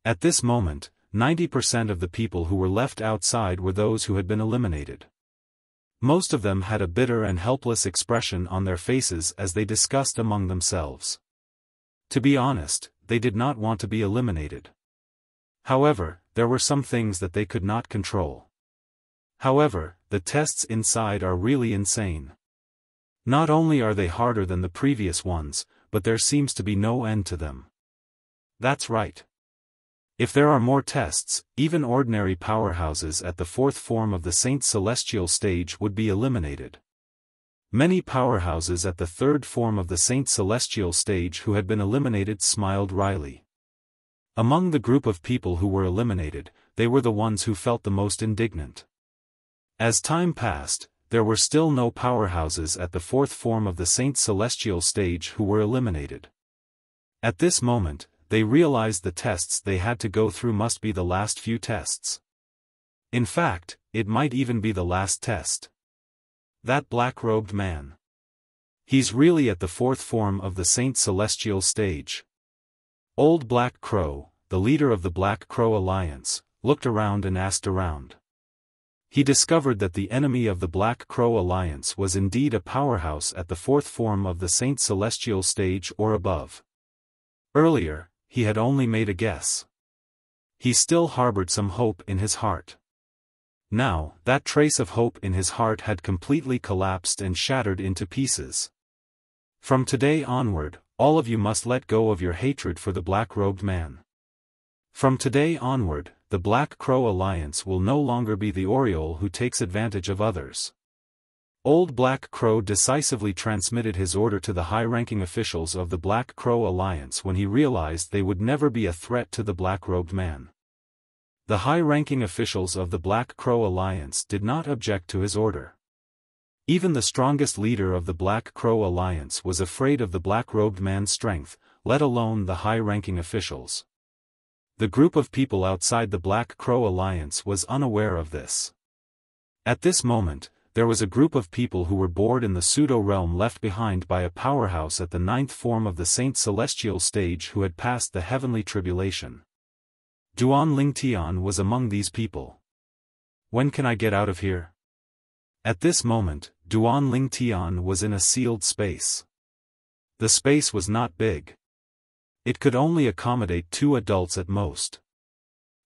At this moment, 90% of the people who were left outside were those who had been eliminated. Most of them had a bitter and helpless expression on their faces as they discussed among themselves. To be honest, they did not want to be eliminated. However, there were some things that they could not control. However, the tests inside are really insane. Not only are they harder than the previous ones, but there seems to be no end to them. That's right. If there are more tests, even ordinary powerhouses at the 4th form of the Saint Celestial stage would be eliminated. Many powerhouses at the 3rd form of the Saint Celestial stage who had been eliminated smiled wryly. Among the group of people who were eliminated, they were the ones who felt the most indignant. As time passed, there were still no powerhouses at the 4th form of the Saint Celestial stage who were eliminated. At this moment, they realized the tests they had to go through must be the last few tests. In fact, it might even be the last test. That black-robed man. He's really at the 4th form of the Saint Celestial stage. Old Black Crow, the leader of the Black Crow Alliance, looked around and asked around. He discovered that the enemy of the Black Crow Alliance was indeed a powerhouse at the fourth form of the Saint Celestial stage or above. Earlier, he had only made a guess. He still harbored some hope in his heart. Now, that trace of hope in his heart had completely collapsed and shattered into pieces. From today onward, all of you must let go of your hatred for the black-robed man. From today onward, the Black Crow Alliance will no longer be the Oriole who takes advantage of others. Old Black Crow decisively transmitted his order to the high-ranking officials of the Black Crow Alliance when he realized they would never be a threat to the black-robed man. The high-ranking officials of the Black Crow Alliance did not object to his order. Even the strongest leader of the Black Crow Alliance was afraid of the black-robed man's strength, let alone the high-ranking officials. The group of people outside the Black Crow Alliance was unaware of this. At this moment, there was a group of people who were bored in the pseudo-realm left behind by a powerhouse at the ninth form of the Saint Celestial stage who had passed the heavenly tribulation. Duan Ling Tian was among these people. When can I get out of here? At this moment, Duan Ling Tian was in a sealed space. The space was not big. It could only accommodate 2 adults at most.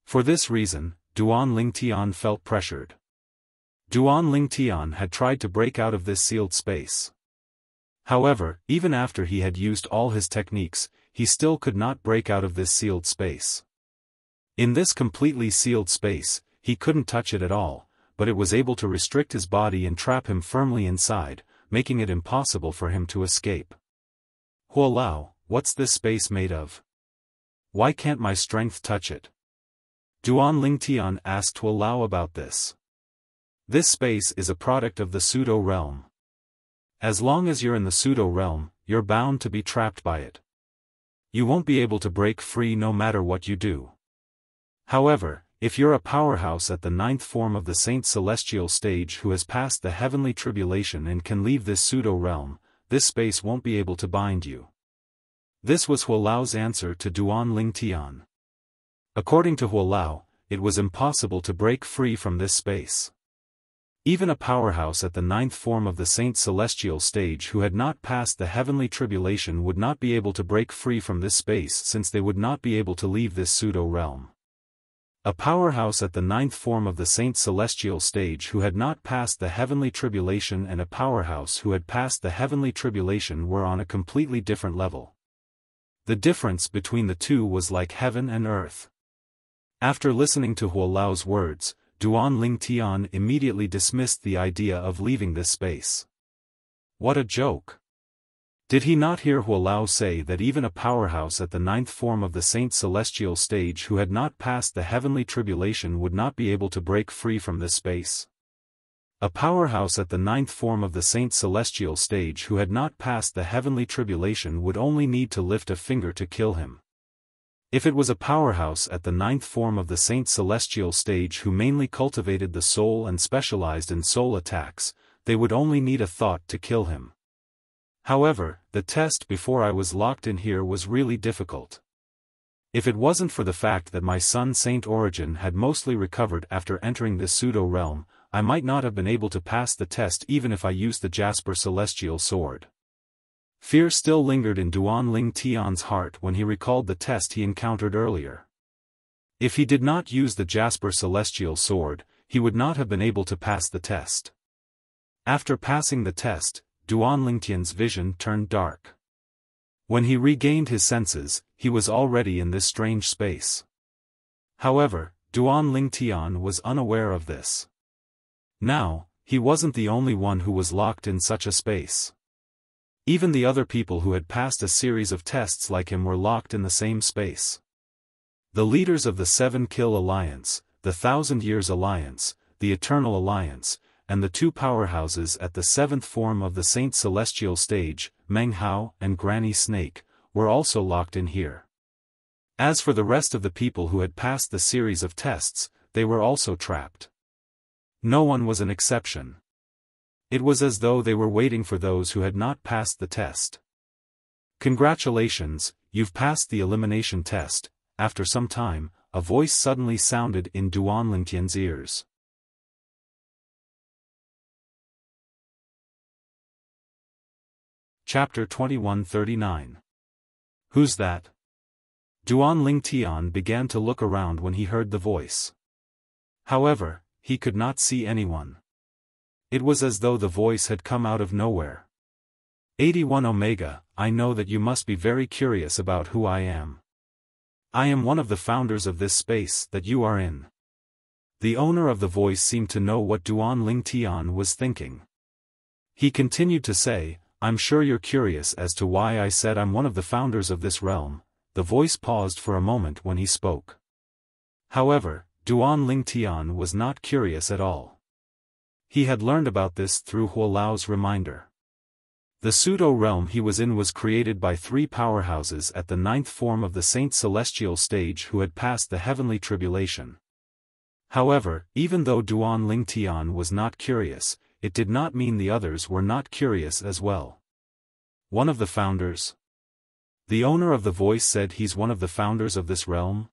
For this reason, Duan Ling Tian felt pressured. Duan Ling Tian had tried to break out of this sealed space. However, even after he had used all his techniques, he still could not break out of this sealed space. In this completely sealed space, he couldn't touch it at all, but it was able to restrict his body and trap him firmly inside, making it impossible for him to escape. Huolao, what's this space made of? Why can't my strength touch it? Duan Ling Tian asked Huolao about this. This space is a product of the pseudo-realm. As long as you're in the pseudo-realm, you're bound to be trapped by it. You won't be able to break free no matter what you do. However, if you're a powerhouse at the ninth form of the Saint Celestial stage who has passed the heavenly tribulation and can leave this pseudo-realm, this space won't be able to bind you. This was Huolao's answer to Duan Ling Tian. According to Huolao, it was impossible to break free from this space. Even a powerhouse at the ninth form of the Saint Celestial stage who had not passed the heavenly tribulation would not be able to break free from this space since they would not be able to leave this pseudo-realm. A powerhouse at the ninth form of the Saint Celestial stage who had not passed the heavenly tribulation and a powerhouse who had passed the heavenly tribulation were on a completely different level. The difference between the two was like heaven and earth. After listening to Huolao's words, Duan Ling Tian immediately dismissed the idea of leaving this space. What a joke! Did he not hear Huolao say that even a powerhouse at the ninth form of the Saint Celestial stage who had not passed the heavenly tribulation would not be able to break free from this space? A powerhouse at the ninth form of the Saint Celestial stage who had not passed the heavenly tribulation would only need to lift a finger to kill him. If it was a powerhouse at the ninth form of the Saint Celestial stage who mainly cultivated the soul and specialized in soul attacks, they would only need a thought to kill him. However, the test before I was locked in here was really difficult. If it wasn't for the fact that my son Saint Origin had mostly recovered after entering this pseudo-realm, I might not have been able to pass the test even if I used the Jasper Celestial Sword. Fear still lingered in Duan Ling Tian's heart when he recalled the test he encountered earlier. If he did not use the Jasper Celestial Sword, he would not have been able to pass the test. After passing the test, Duan Ling Tian's vision turned dark. When he regained his senses, he was already in this strange space. However, Duan Ling Tian was unaware of this. Now, he wasn't the only one who was locked in such a space. Even the other people who had passed a series of tests like him were locked in the same space. The leaders of the 7 Kill Alliance, the 1,000 Years Alliance, the Eternal Alliance, and the 2 powerhouses at the 7th form of the Saint Celestial stage, Meng Hao and Granny Snake, were also locked in here. As for the rest of the people who had passed the series of tests, they were also trapped. No one was an exception. It was as though they were waiting for those who had not passed the test. Congratulations, you've passed the elimination test, after some time, a voice suddenly sounded in Duan Lingtian's ears. Chapter 2139. Who's that? Duan Lingtian began to look around when he heard the voice. However, he could not see anyone. It was as though the voice had come out of nowhere. 81 Omega, I know that you must be very curious about who I am. I am one of the founders of this space that you are in. The owner of the voice seemed to know what Duan Lingtian was thinking. He continued to say, I'm sure you're curious as to why I said I'm one of the founders of this realm. The voice paused for a moment when he spoke. However, Duan Lingtian was not curious at all. He had learned about this through Huolao's reminder. The pseudo-realm he was in was created by 3 powerhouses at the 9th form of the Saint Celestial stage who had passed the heavenly tribulation. However, even though Duan Lingtian was not curious, it did not mean the others were not curious as well. One of the founders? The owner of the voice said he's one of the founders of this realm?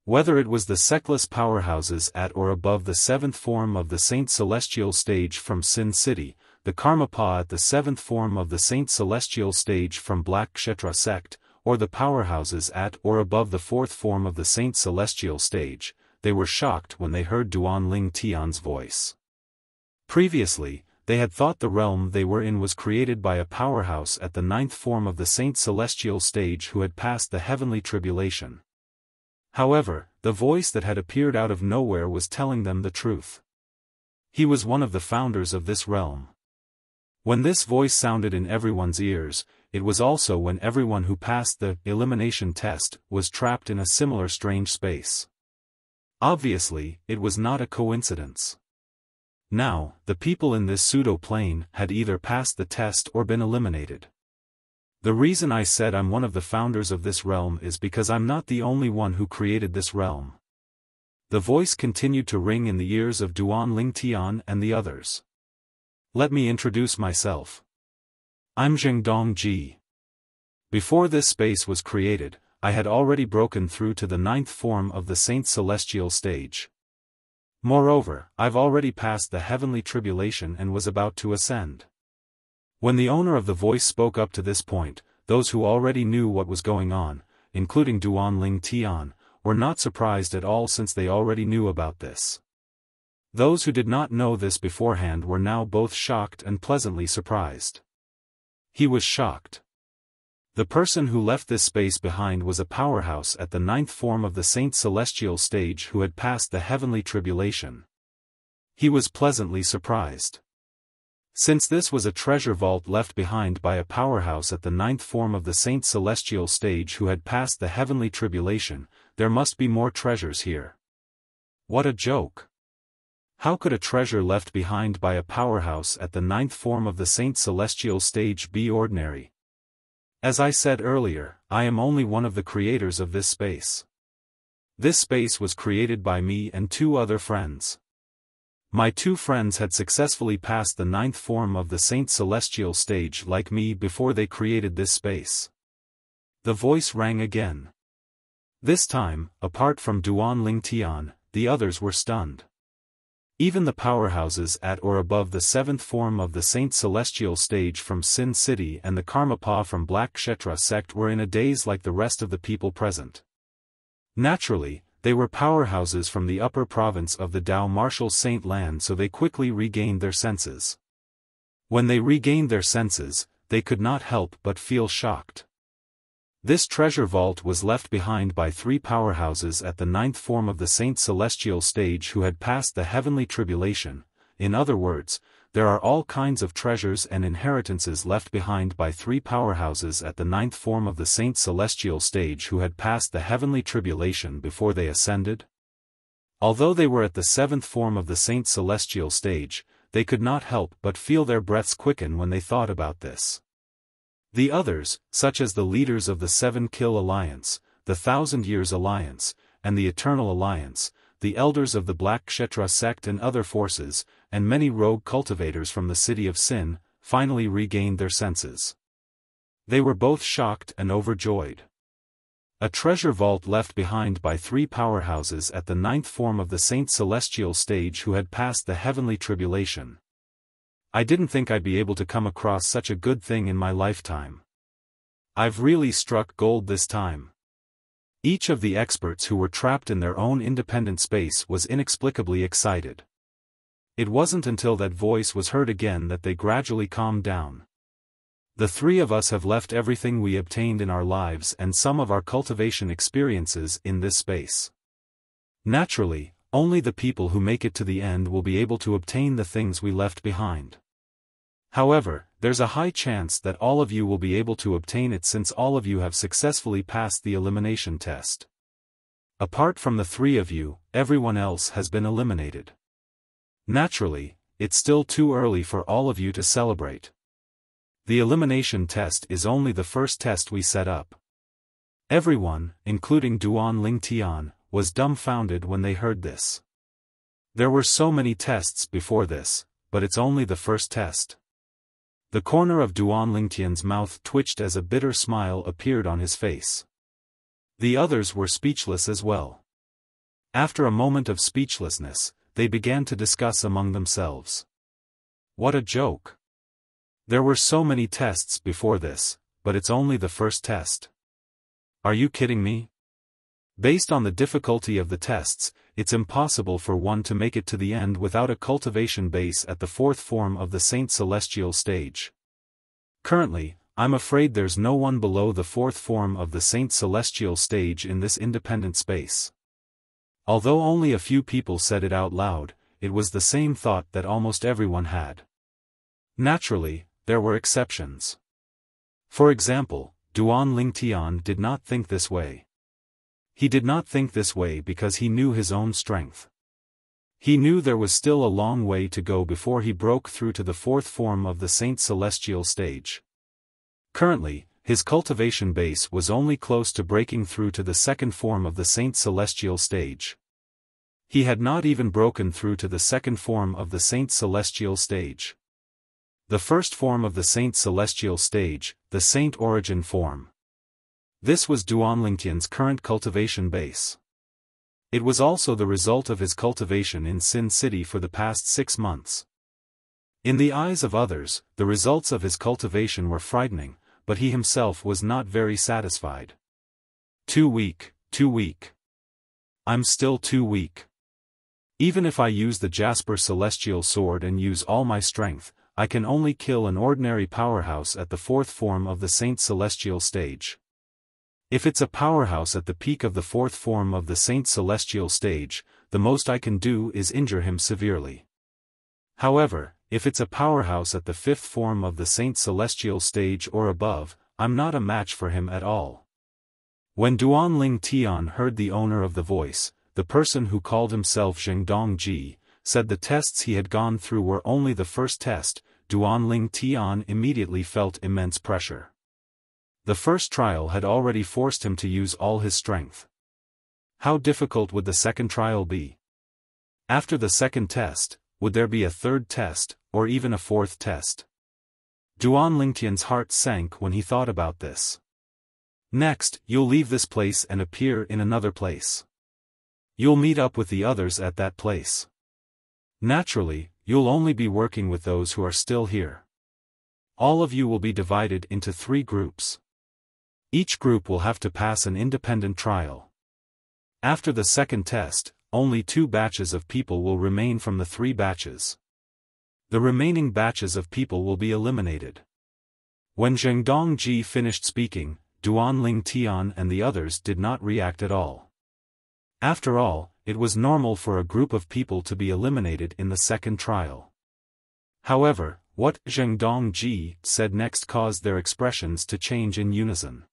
Whether it was the sectless powerhouses at or above the 7th form of the Saint Celestial stage from Sin City, the Karmapa at the 7th form of the Saint Celestial stage from Black Kshetra sect, or the powerhouses at or above the 4th form of the Saint Celestial stage, they were shocked when they heard Duan Lingtian's voice. Previously, they had thought the realm they were in was created by a powerhouse at the 9th form of the Saint Celestial stage who had passed the heavenly tribulation. However, the voice that had appeared out of nowhere was telling them the truth. He was one of the founders of this realm. When this voice sounded in everyone's ears, it was also when everyone who passed the elimination test was trapped in a similar strange space. Obviously, it was not a coincidence. Now, the people in this pseudo-plane had either passed the test or been eliminated. The reason I said I'm one of the founders of this realm is because I'm not the only one who created this realm. The voice continued to ring in the ears of Duan Lingtian and the others. Let me introduce myself. I'm Zhengdong Ji. Before this space was created, I had already broken through to the 9th form of the Saint Celestial stage. Moreover, I've already passed the heavenly tribulation and was about to ascend. When the owner of the voice spoke up to this point, those who already knew what was going on, including Duan Lingtian, were not surprised at all since they already knew about this. Those who did not know this beforehand were now both shocked and pleasantly surprised. He was shocked. The person who left this space behind was a powerhouse at the 9th form of the Saint Celestial stage who had passed the heavenly tribulation. He was pleasantly surprised. Since this was a treasure vault left behind by a powerhouse at the 9th form of the Saint Celestial stage who had passed the heavenly tribulation, there must be more treasures here. What a joke! How could a treasure left behind by a powerhouse at the 9th form of the Saint Celestial stage be ordinary? As I said earlier, I am only one of the creators of this space. This space was created by me and 2 other friends. My 2 friends had successfully passed the 9th form of the Saint Celestial stage like me before they created this space. The voice rang again. This time, apart from Duan Lingtian, the others were stunned. Even the powerhouses at or above the 7th form of the Saint Celestial stage from Sin City and the Karmapa from Black Kshetra sect were in a daze like the rest of the people present. Naturally, they were powerhouses from the upper province of the Dao Martial Saint Land, so they quickly regained their senses. When they regained their senses, they could not help but feel shocked. This treasure vault was left behind by 3 powerhouses at the 9th form of the Saint Celestial stage who had passed the heavenly tribulation. In other words, there are all kinds of treasures and inheritances left behind by 3 powerhouses at the 9th form of the Saint Celestial stage who had passed the heavenly tribulation before they ascended. Although they were at the 7th form of the Saint Celestial stage, they could not help but feel their breaths quicken when they thought about this. The others, such as the leaders of the 7 Kill Alliance, the 1000 Years Alliance, and the Eternal Alliance, the elders of the Black Kshetra sect and other forces, and many rogue cultivators from the City of Sin, finally regained their senses. They were both shocked and overjoyed. A treasure vault left behind by 3 powerhouses at the 9th form of the Saint Celestial stage who had passed the heavenly tribulation. I didn't think I'd be able to come across such a good thing in my lifetime. I've really struck gold this time. Each of the experts who were trapped in their own independent space was inexplicably excited. It wasn't until that voice was heard again that they gradually calmed down. The 3 of us have left everything we obtained in our lives and some of our cultivation experiences in this space. Naturally, only the people who make it to the end will be able to obtain the things we left behind. However, there's a high chance that all of you will be able to obtain it since all of you have successfully passed the elimination test. Apart from the 3 of you, everyone else has been eliminated. Naturally, it's still too early for all of you to celebrate. The elimination test is only the first test we set up. Everyone, including Duan Lingtian, was dumbfounded when they heard this. There were so many tests before this, but it's only the first test. The corner of Duan Lingtian's mouth twitched as a bitter smile appeared on his face. The others were speechless as well. After a moment of speechlessness, they began to discuss among themselves. What a joke! There were so many tests before this, but it's only the first test. Are you kidding me? Based on the difficulty of the tests, it's impossible for one to make it to the end without a cultivation base at the 4th form of the Saint Celestial stage. Currently, I'm afraid there's no one below the 4th form of the Saint Celestial stage in this independent space. Although only a few people said it out loud, it was the same thought that almost everyone had. Naturally, there were exceptions. For example, Duan Lingtian did not think this way. He did not think this way because he knew his own strength. He knew there was still a long way to go before he broke through to the 4th form of the Saint Celestial stage. Currently, his cultivation base was only close to breaking through to the 2nd form of the Saint Celestial stage. He had not even broken through to the 2nd form of the Saint Celestial stage. The 1st form of the Saint Celestial stage, the Saint Origin form. This was Duan Lingtian's current cultivation base. It was also the result of his cultivation in Sin City for the past 6 months. In the eyes of others, the results of his cultivation were frightening, but he himself was not very satisfied. Too weak, too weak. I'm still too weak. Even if I use the Jasper Celestial Sword and use all my strength, I can only kill an ordinary powerhouse at the 4th form of the Saint Celestial stage. If it's a powerhouse at the peak of the 4th form of the Saint Celestial stage, the most I can do is injure him severely. However, if it's a powerhouse at the 5th form of the Saint Celestial stage or above, I'm not a match for him at all. When Duan Lingtian heard the owner of the voice, the person who called himself Zhengdongji, said the tests he had gone through were only the first test, Duan Lingtian immediately felt immense pressure. The first trial had already forced him to use all his strength. How difficult would the second trial be? After the second test, would there be a third test, or even a fourth test? Duan Lingtian's heart sank when he thought about this. Next, you'll leave this place and appear in another place. You'll meet up with the others at that place. Naturally, you'll only be working with those who are still here. All of you will be divided into 3 groups. Each group will have to pass an independent trial. After the second test, only 2 batches of people will remain from the 3 batches. The remaining batches of people will be eliminated. When Zhengdongji finished speaking, Duan Lingtian and the others did not react at all. After all, it was normal for a group of people to be eliminated in the second trial. However, what Zhengdongji said next caused their expressions to change in unison.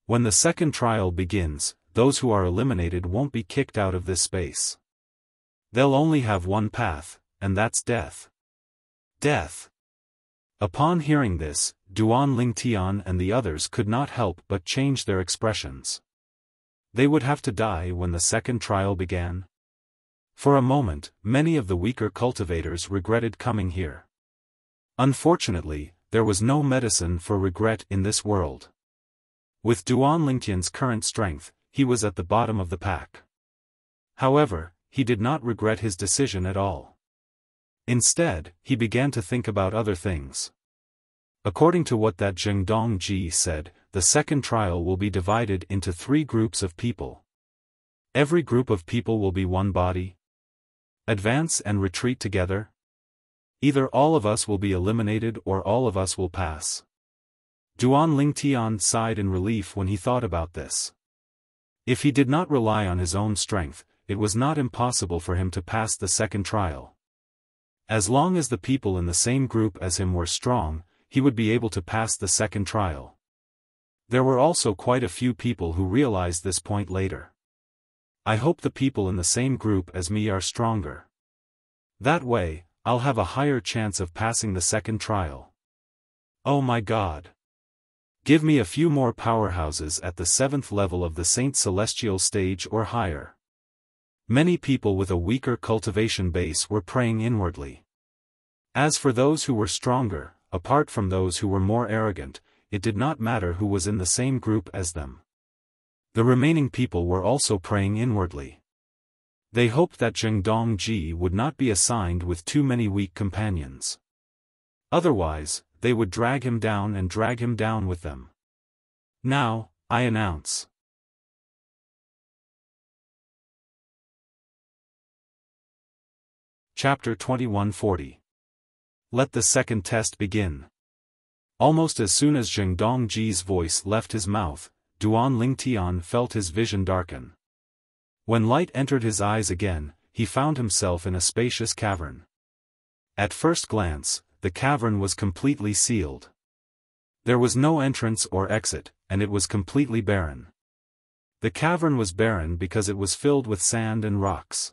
When the second trial begins, those who are eliminated won't be kicked out of this space. They'll only have one path, and that's death. Death. Upon hearing this, Duan Lingtian and the others could not help but change their expressions. They would have to die when the second trial began. For a moment, many of the weaker cultivators regretted coming here. Unfortunately, there was no medicine for regret in this world. With Duan Lingtian's current strength, he was at the bottom of the pack. However, he did not regret his decision at all. Instead, he began to think about other things. According to what that Zhengdong Ji said, the second trial will be divided into 3 groups of people. Every group of people will be one body. Advance and retreat together. Either all of us will be eliminated or all of us will pass. Duan Lingtian sighed in relief when he thought about this. If he did not rely on his own strength, it was not impossible for him to pass the second trial. As long as the people in the same group as him were strong, he would be able to pass the second trial. There were also quite a few people who realized this point later. I hope the people in the same group as me are stronger. That way, I'll have a higher chance of passing the second trial. Oh my God! Give me a few more powerhouses at the 7th level of the Saint Celestial stage or higher. Many people with a weaker cultivation base were praying inwardly. As for those who were stronger, apart from those who were more arrogant, it did not matter who was in the same group as them. The remaining people were also praying inwardly. They hoped that Zhengdong Ji would not be assigned with too many weak companions. Otherwise, they would drag him down and drag him down with them. Now, I announce. Chapter 2140. Let the second test begin. Almost as soon as Zhengdong Ji's voice left his mouth, Duan Lingtian felt his vision darken. When light entered his eyes again, he found himself in a spacious cavern. At first glance, the cavern was completely sealed. There was no entrance or exit, and it was completely barren. The cavern was barren because it was filled with sand and rocks.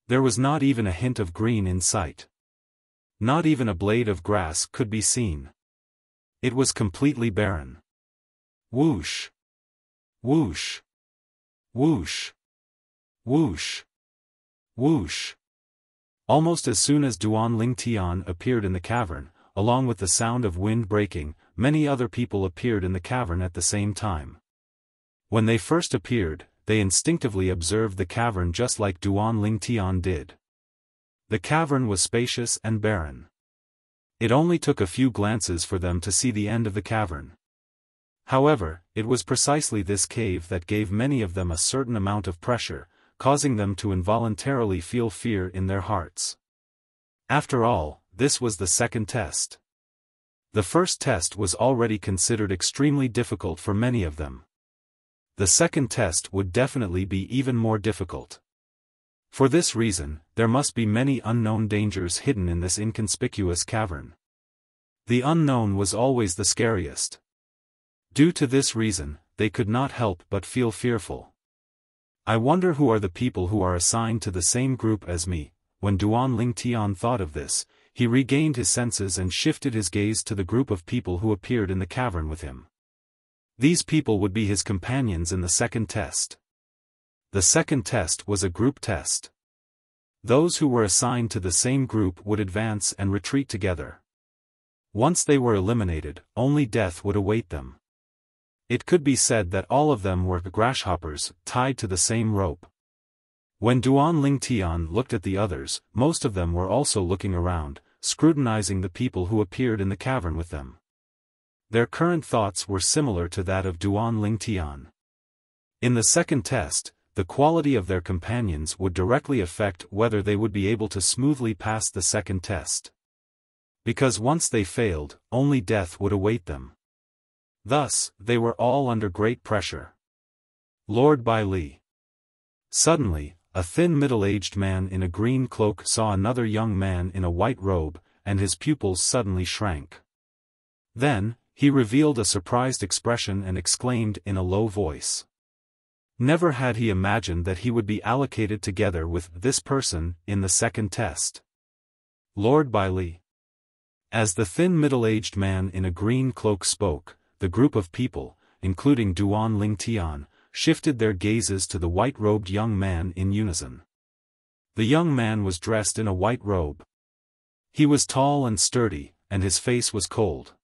There was not even a hint of green in sight. Not even a blade of grass could be seen. It was completely barren. Whoosh! Whoosh! Whoosh! Whoosh! Whoosh! Almost as soon as Duan Lingtian appeared in the cavern, along with the sound of wind breaking, many other people appeared in the cavern at the same time. When they first appeared, they instinctively observed the cavern just like Duan Lingtian did. The cavern was spacious and barren. It only took a few glances for them to see the end of the cavern. However, it was precisely this cave that gave many of them a certain amount of pressure, causing them to involuntarily feel fear in their hearts. After all, this was the second test. The first test was already considered extremely difficult for many of them. The second test would definitely be even more difficult. For this reason, there must be many unknown dangers hidden in this inconspicuous cavern. The unknown was always the scariest. Due to this reason, they could not help but feel fearful. I wonder who are the people who are assigned to the same group as me. When Duan Lingtian thought of this, he regained his senses and shifted his gaze to the group of people who appeared in the cavern with him. These people would be his companions in the second test. The second test was a group test. Those who were assigned to the same group would advance and retreat together. Once they were eliminated, only death would await them. It could be said that all of them were grasshoppers, tied to the same rope. When Duan Lingtian looked at the others, most of them were also looking around, scrutinizing the people who appeared in the cavern with them. Their current thoughts were similar to that of Duan Lingtian. In the second test, the quality of their companions would directly affect whether they would be able to smoothly pass the second test. Because once they failed, only death would await them. Thus, they were all under great pressure. Lord Bai Li. Suddenly, a thin middle-aged man in a green cloak saw another young man in a white robe, and his pupils suddenly shrank. Then, he revealed a surprised expression and exclaimed in a low voice. Never had he imagined that he would be allocated together with this person in the second test. Lord Bai Li. As the thin middle-aged man in a green cloak spoke, the group of people, including Duan Lingtian, shifted their gazes to the white-robed young man in unison. The young man was dressed in a white robe. He was tall and sturdy, and his face was cold.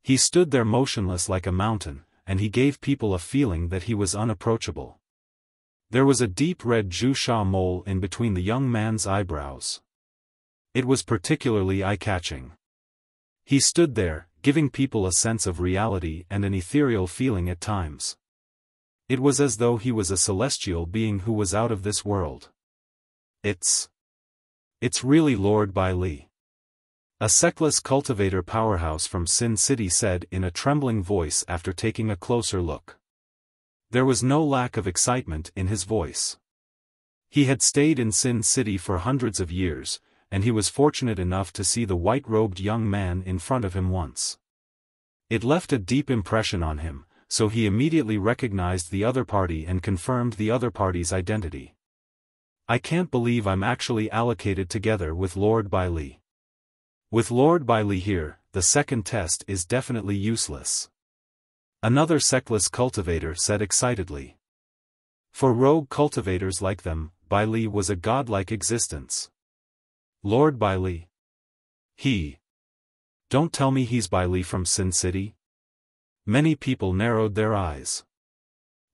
He stood there motionless like a mountain, and he gave people a feeling that he was unapproachable. There was a deep red Zhu mole in between the young man's eyebrows. It was particularly eye-catching. He stood there, giving people a sense of reality and an ethereal feeling at times. It was as though he was a celestial being who was out of this world. It's really Lord Bai Li. A Seckless cultivator powerhouse from Sin City said in a trembling voice after taking a closer look. There was no lack of excitement in his voice. He had stayed in Sin City for hundreds of years, and he was fortunate enough to see the white-robed young man in front of him once. It left a deep impression on him, so he immediately recognized the other party and confirmed the other party's identity. I can't believe I'm actually allocated together with Lord Bai Li. With Lord Bai Li here, the second test is definitely useless. Another Seckless cultivator said excitedly. For rogue cultivators like them, Bai Li was a godlike existence. Lord Bai Li. Don't tell me he's Bai Li from Sin City? Many people narrowed their eyes.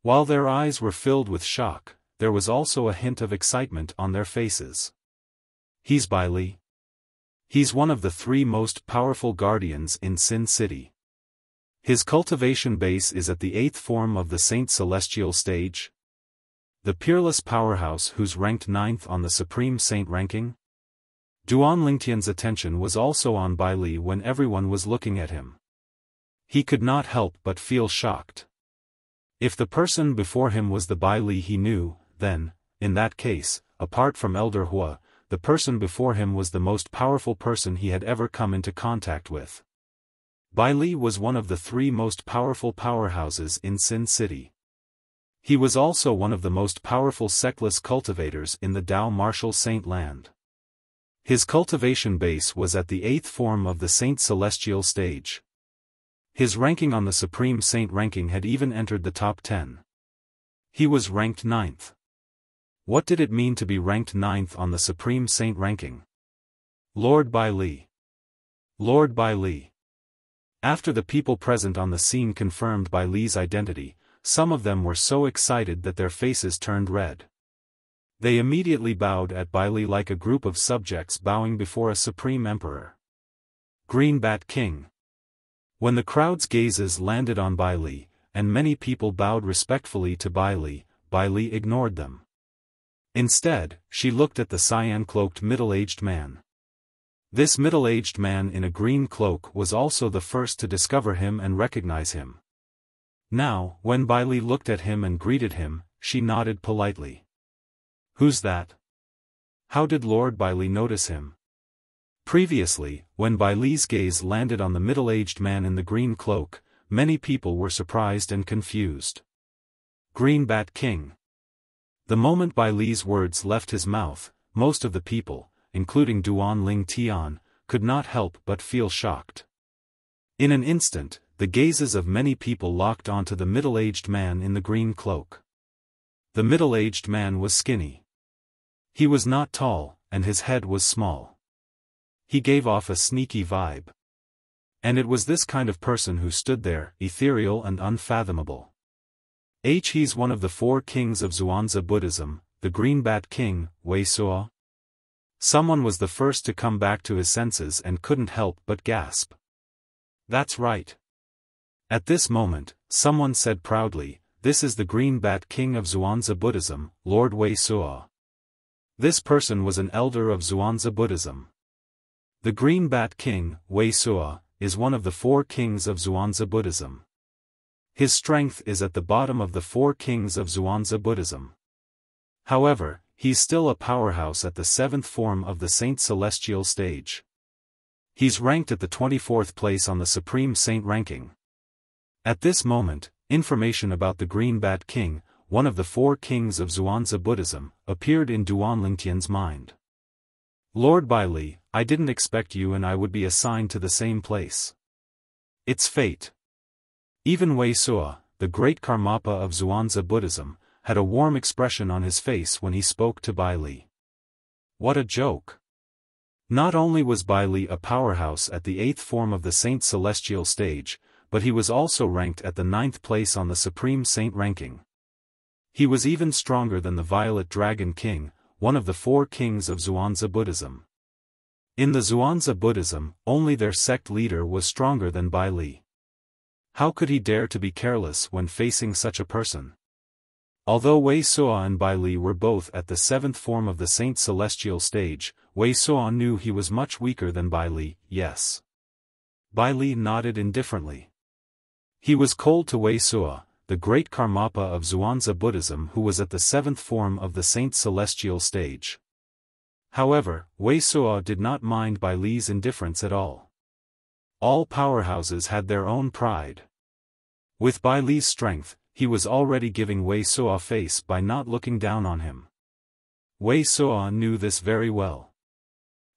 While their eyes were filled with shock, there was also a hint of excitement on their faces. He's Bai Li. He's one of the 3 most powerful guardians in Sin City. His cultivation base is at the 8th form of the Saint Celestial stage. The peerless powerhouse who's ranked 9th on the Supreme Saint ranking. Duan Lingtian's attention was also on Bai Li when everyone was looking at him. He could not help but feel shocked. If the person before him was the Bai Li he knew, then, in that case, apart from Elder Hua, the person before him was the most powerful person he had ever come into contact with. Bai Li was one of the 3 most powerful powerhouses in Sin City. He was also one of the most powerful Seckless cultivators in the Dao Martial Saint land. His cultivation base was at the 8th form of the Saint Celestial stage. His ranking on the Supreme Saint ranking had even entered the top 10. He was ranked 9th. What did it mean to be ranked 9th on the Supreme Saint ranking? Lord Bai Li. Lord Bai Li. After the people present on the scene confirmed Bai Li's identity, some of them were so excited that their faces turned red. They immediately bowed at Bai Li like a group of subjects bowing before a supreme emperor. Green Bat King. When the crowd's gazes landed on Bai Li, and many people bowed respectfully to Bai Li ignored them. Instead, she looked at the cyan-cloaked middle-aged man. This middle-aged man in a green cloak was also the first to discover him and recognize him. Now, when Bai Li looked at him and greeted him, she nodded politely. Who's that? How did Lord Bai Li notice him? Previously, when Bai Li's gaze landed on the middle-aged man in the green cloak, many people were surprised and confused. Green Bat King. The moment Bai Li's words left his mouth, most of the people, including Duan Ling Tian, could not help but feel shocked. In an instant, the gazes of many people locked onto the middle-aged man in the green cloak. The middle-aged man was skinny. He was not tall, and his head was small. He gave off a sneaky vibe. And it was this kind of person who stood there, ethereal and unfathomable. He's one of the 4 kings of Zhuangzi Buddhism, the Green Bat King, Wei Suo. Someone was the first to come back to his senses and couldn't help but gasp. That's right. At this moment, someone said proudly, this is the Green Bat King of Zhuangzi Buddhism, Lord Wei Suo. This person was an elder of Zhuangzi Buddhism. The Green Bat King, Wei Suo, is one of the 4 kings of Zhuangzi Buddhism. His strength is at the bottom of the 4 kings of Zhuangzi Buddhism. However, he's still a powerhouse at the 7th form of the Saint Celestial stage. He's ranked at the 24th place on the Supreme Saint ranking. At this moment, information about the Green Bat King, one of the 4 kings of Zhuangzi Buddhism, appeared in Duan Lingtian's mind. Lord Bai Li, I didn't expect you and I would be assigned to the same place. It's fate. Even Wei Suo, the great Karmapa of Zhuangzi Buddhism, had a warm expression on his face when he spoke to Bai Li. What a joke! Not only was Bai Li a powerhouse at the 8th form of the Saint Celestial stage, but he was also ranked at the 9th place on the Supreme Saint ranking. He was even stronger than the Violet Dragon King, one of the 4 kings of Xuanzа Buddhism. In the Xuanzà Buddhism, only their sect leader was stronger than Bai Li. How could he dare to be careless when facing such a person? Although Wei Suo and Bai Li were both at the 7th form of the Saint Celestial stage, Wei Suo knew he was much weaker than Bai Li. Yes. Bai Li nodded indifferently. He was cold to Wei Suo, the great Karmapa of Xuanzà Buddhism, who was at the 7th form of the Saint Celestial stage. However, Wei Suo did not mind Bai Li's indifference at all. All powerhouses had their own pride. With Bai Li's strength, he was already giving Wei Suo face by not looking down on him. Wei Suo knew this very well.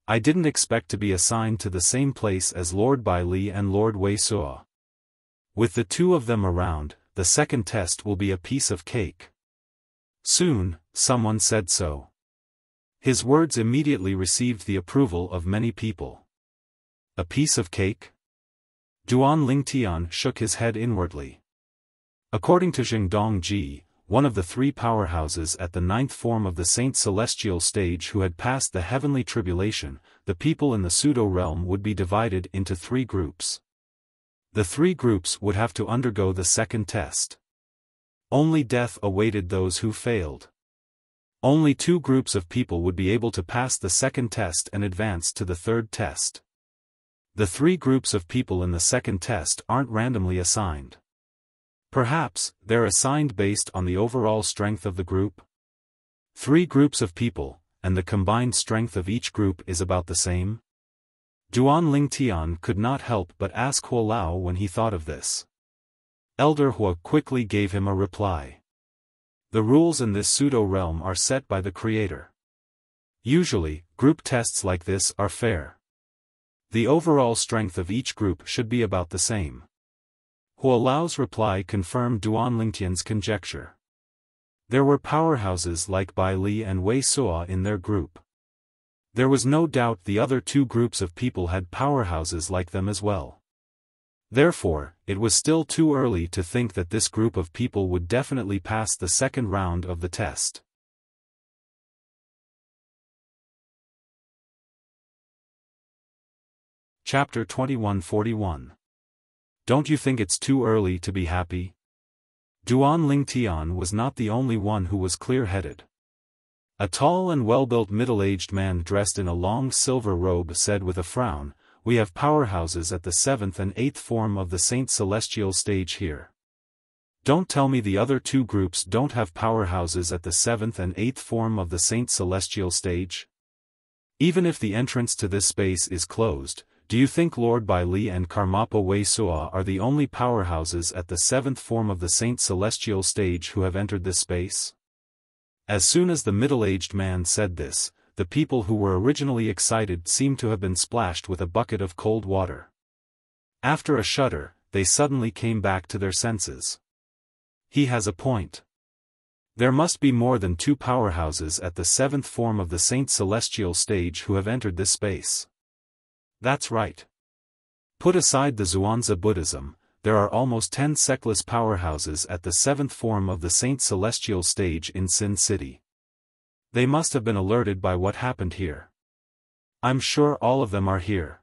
I didn't expect to be assigned to the same place as Lord Bai Li and Lord Wei Suo. With the 2 of them around, the second test will be a piece of cake. Soon, someone said so. His words immediately received the approval of many people. A piece of cake? Duan Lingtian shook his head inwardly. According to Xingdong Ji, one of the 3 powerhouses at the 9th form of the Saint Celestial stage who had passed the heavenly tribulation, the people in the pseudo-realm would be divided into 3 groups. The 3 groups would have to undergo the second test. Only death awaited those who failed. Only 2 groups of people would be able to pass the second test and advance to the third test. The 3 groups of people in the second test aren't randomly assigned. Perhaps, they're assigned based on the overall strength of the group. 3 groups of people, and the combined strength of each group is about the same? Duan Lingtian could not help but ask Huo Lao when he thought of this. Elder Huo quickly gave him a reply. The rules in this pseudo-realm are set by the Creator. Usually, group tests like this are fair. The overall strength of each group should be about the same. Huo Lao's reply confirmed Duan Lingtian's conjecture. There were powerhouses like Bai Li and Wei Suo in their group. There was no doubt the other 2 groups of people had powerhouses like them as well. Therefore, it was still too early to think that this group of people would definitely pass the second round of the test. Chapter 2141. Don't you think it's too early to be happy? Duan Lingtian was not the only one who was clear-headed. A tall and well-built middle-aged man dressed in a long silver robe said with a frown, "We have powerhouses at the 7th and 8th form of the Saint Celestial stage here. Don't tell me the other 2 groups don't have powerhouses at the 7th and 8th form of the Saint Celestial stage? Even if the entrance to this space is closed, do you think Lord Bai Li and Karmapa Wei Suo are the only powerhouses at the 7th form of the Saint Celestial stage who have entered this space?" As soon as the middle-aged man said this, the people who were originally excited seemed to have been splashed with a bucket of cold water. After a shudder, they suddenly came back to their senses. He has a point. There must be more than 2 powerhouses at the 7th form of the Saint Celestial stage who have entered this space. That's right. Put aside the Xuanzà Buddhism, there are almost 10 sectless powerhouses at the 7th form of the Saint Celestial stage in Sin City. They must have been alerted by what happened here. I'm sure all of them are here.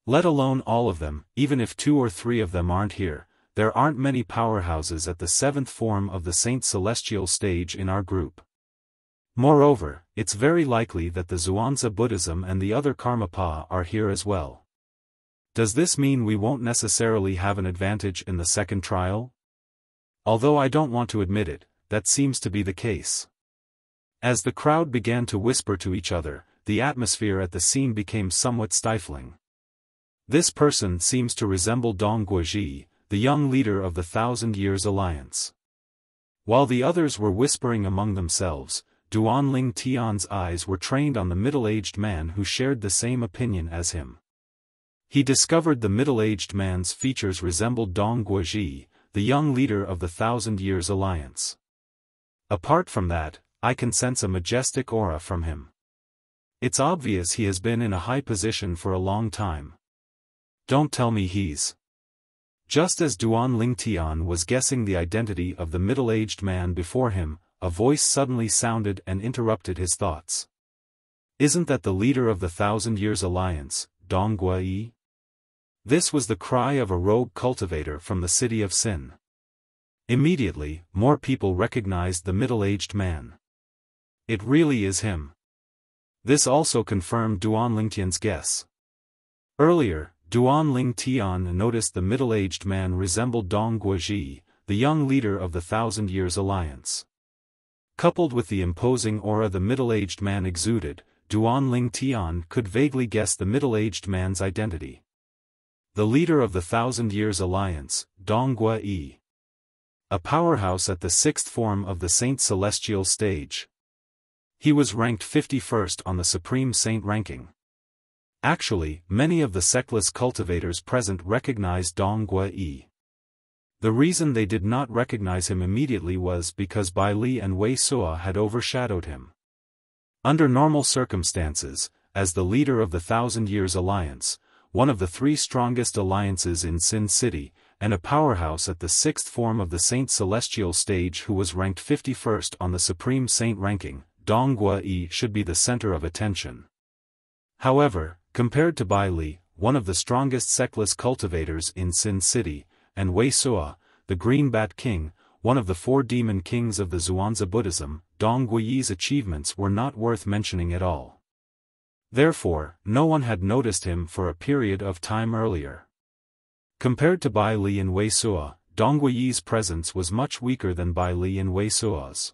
Let alone all of them, even if 2 or 3 of them aren't here, there aren't many powerhouses at the 7th form of the Saint Celestial stage in our group. Moreover, it's very likely that the Xuanzà Buddhism and the other Karmapa are here as well. Does this mean we won't necessarily have an advantage in the second trial? Although I don't want to admit it, that seems to be the case. As the crowd began to whisper to each other, the atmosphere at the scene became somewhat stifling. This person seems to resemble Dong Guoji, the young leader of the 1,000 Years Alliance. While the others were whispering among themselves, Duan Lingtian's eyes were trained on the middle-aged man who shared the same opinion as him. He discovered the middle-aged man's features resembled Dong Guoji, the young leader of the 1,000 Years Alliance. Apart from that, I can sense a majestic aura from him. It's obvious he has been in a high position for a long time. Don't tell me he's... Just as Duan Lingtian was guessing the identity of the middle-aged man before him, a voice suddenly sounded and interrupted his thoughts. "Isn't that the leader of the 1,000 Years Alliance, Dong Guayi?" This was the cry of a rogue cultivator from the city of Sin. Immediately, more people recognized the middle-aged man. It really is him. This also confirmed Duan Lingtian's guess. Earlier, Duan Lingtian noticed the middle-aged man resembled Dong Guayi, the young leader of the 1,000 Years Alliance. Coupled with the imposing aura the middle-aged man exuded, Duan Lingtian could vaguely guess the middle-aged man's identity. The leader of the 1,000 Years Alliance, Dong Guayi. A powerhouse at the 6th form of the Saint Celestial stage. He was ranked 51st on the Supreme Saint ranking. Actually, many of the sectless cultivators present recognized Dong Guayi. The reason they did not recognize him immediately was because Bai Li and Wei Suo had overshadowed him. Under normal circumstances, as the leader of the 1,000 Years Alliance, one of the 3 strongest alliances in Sin City, and a powerhouse at the 6th form of the Saint Celestial stage who was ranked 51st on the Supreme Saint ranking, Dong Guayi should be the center of attention. However, compared to Bai Li, one of the strongest sectless cultivators in Sin City, and Wei Suo, the Green Bat King, one of the 4 demon kings of the Zhuangzi Buddhism, Dong Guayi's achievements were not worth mentioning at all. Therefore, no one had noticed him for a period of time earlier. Compared to Bai Li and Wei Suo, Dong Guayi's presence was much weaker than Bai Li and Wei Suo's.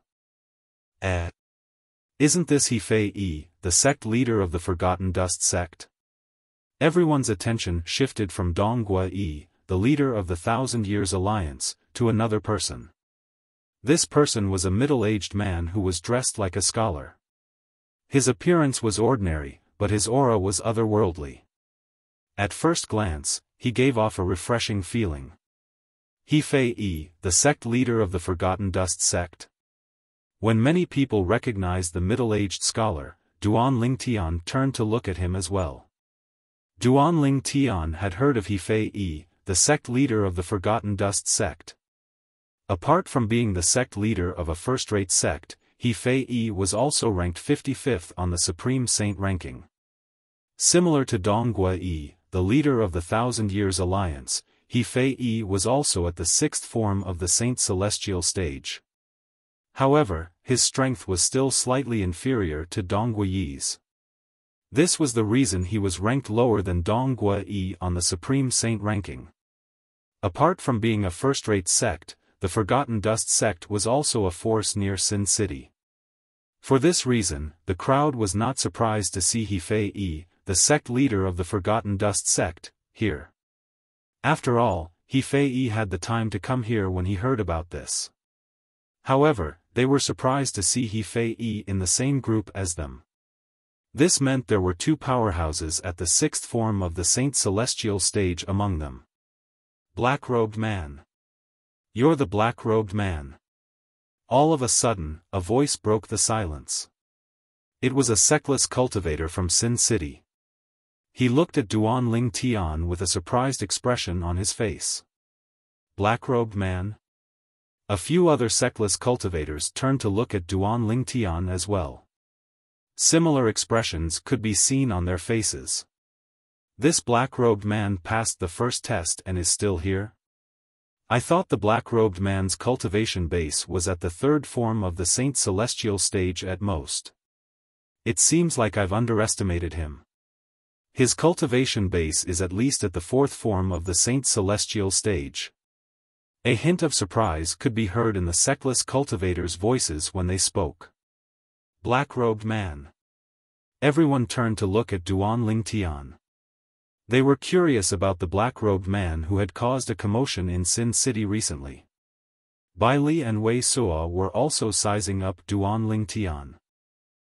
Isn't this He Fei Yi, the sect leader of the Forgotten Dust sect? Everyone's attention shifted from Dong Guayi, the leader of the 1,000 Years Alliance, to another person. This person was a middle-aged man who was dressed like a scholar. His appearance was ordinary, but his aura was otherworldly. At first glance, he gave off a refreshing feeling. He Fei Yi, the sect leader of the Forgotten Dust sect. When many people recognized the middle-aged scholar, Duan Lingtian turned to look at him as well. Duan Lingtian had heard of He Fei Yi, the sect leader of the Forgotten Dust sect. Apart from being the sect leader of a first-rate sect, He Fei Yi was also ranked 55th on the Supreme Saint ranking. Similar to Dong Guayi, the leader of the 1,000 Years Alliance, He Fei Yi was also at the 6th form of the Saint Celestial stage. However, his strength was still slightly inferior to Dong Guayi's. This was the reason he was ranked lower than Dong Guayi on the Supreme Saint ranking. Apart from being a first-rate sect, the Forgotten Dust sect was also a force near Sin City. For this reason, the crowd was not surprised to see He Fei Yi, the sect leader of the Forgotten Dust sect, here. After all, He Fei Yi had the time to come here when he heard about this. However, they were surprised to see He Fei Yi in the same group as them. This meant there were 2 powerhouses at the 6th form of the Saint Celestial stage among them. Black-robed man. You're the black-robed man. All of a sudden, a voice broke the silence. It was a sectless cultivator from Sin City. He looked at Duan Lingtian with a surprised expression on his face. Black-robed man? A few other sectless cultivators turned to look at Duan Lingtian as well. Similar expressions could be seen on their faces. This black-robed man passed the first test and is still here? I thought the black-robed man's cultivation base was at the 3rd form of the Saint Celestial stage at most. It seems like I've underestimated him. His cultivation base is at least at the 4th form of the Saint Celestial stage. A hint of surprise could be heard in the sectless cultivators' voices when they spoke. Black-robed man. Everyone turned to look at Duan Lingtian. They were curious about the black-robed man who had caused a commotion in Sin City recently. Bai Li and Wei Suo were also sizing up Duan Lingtian.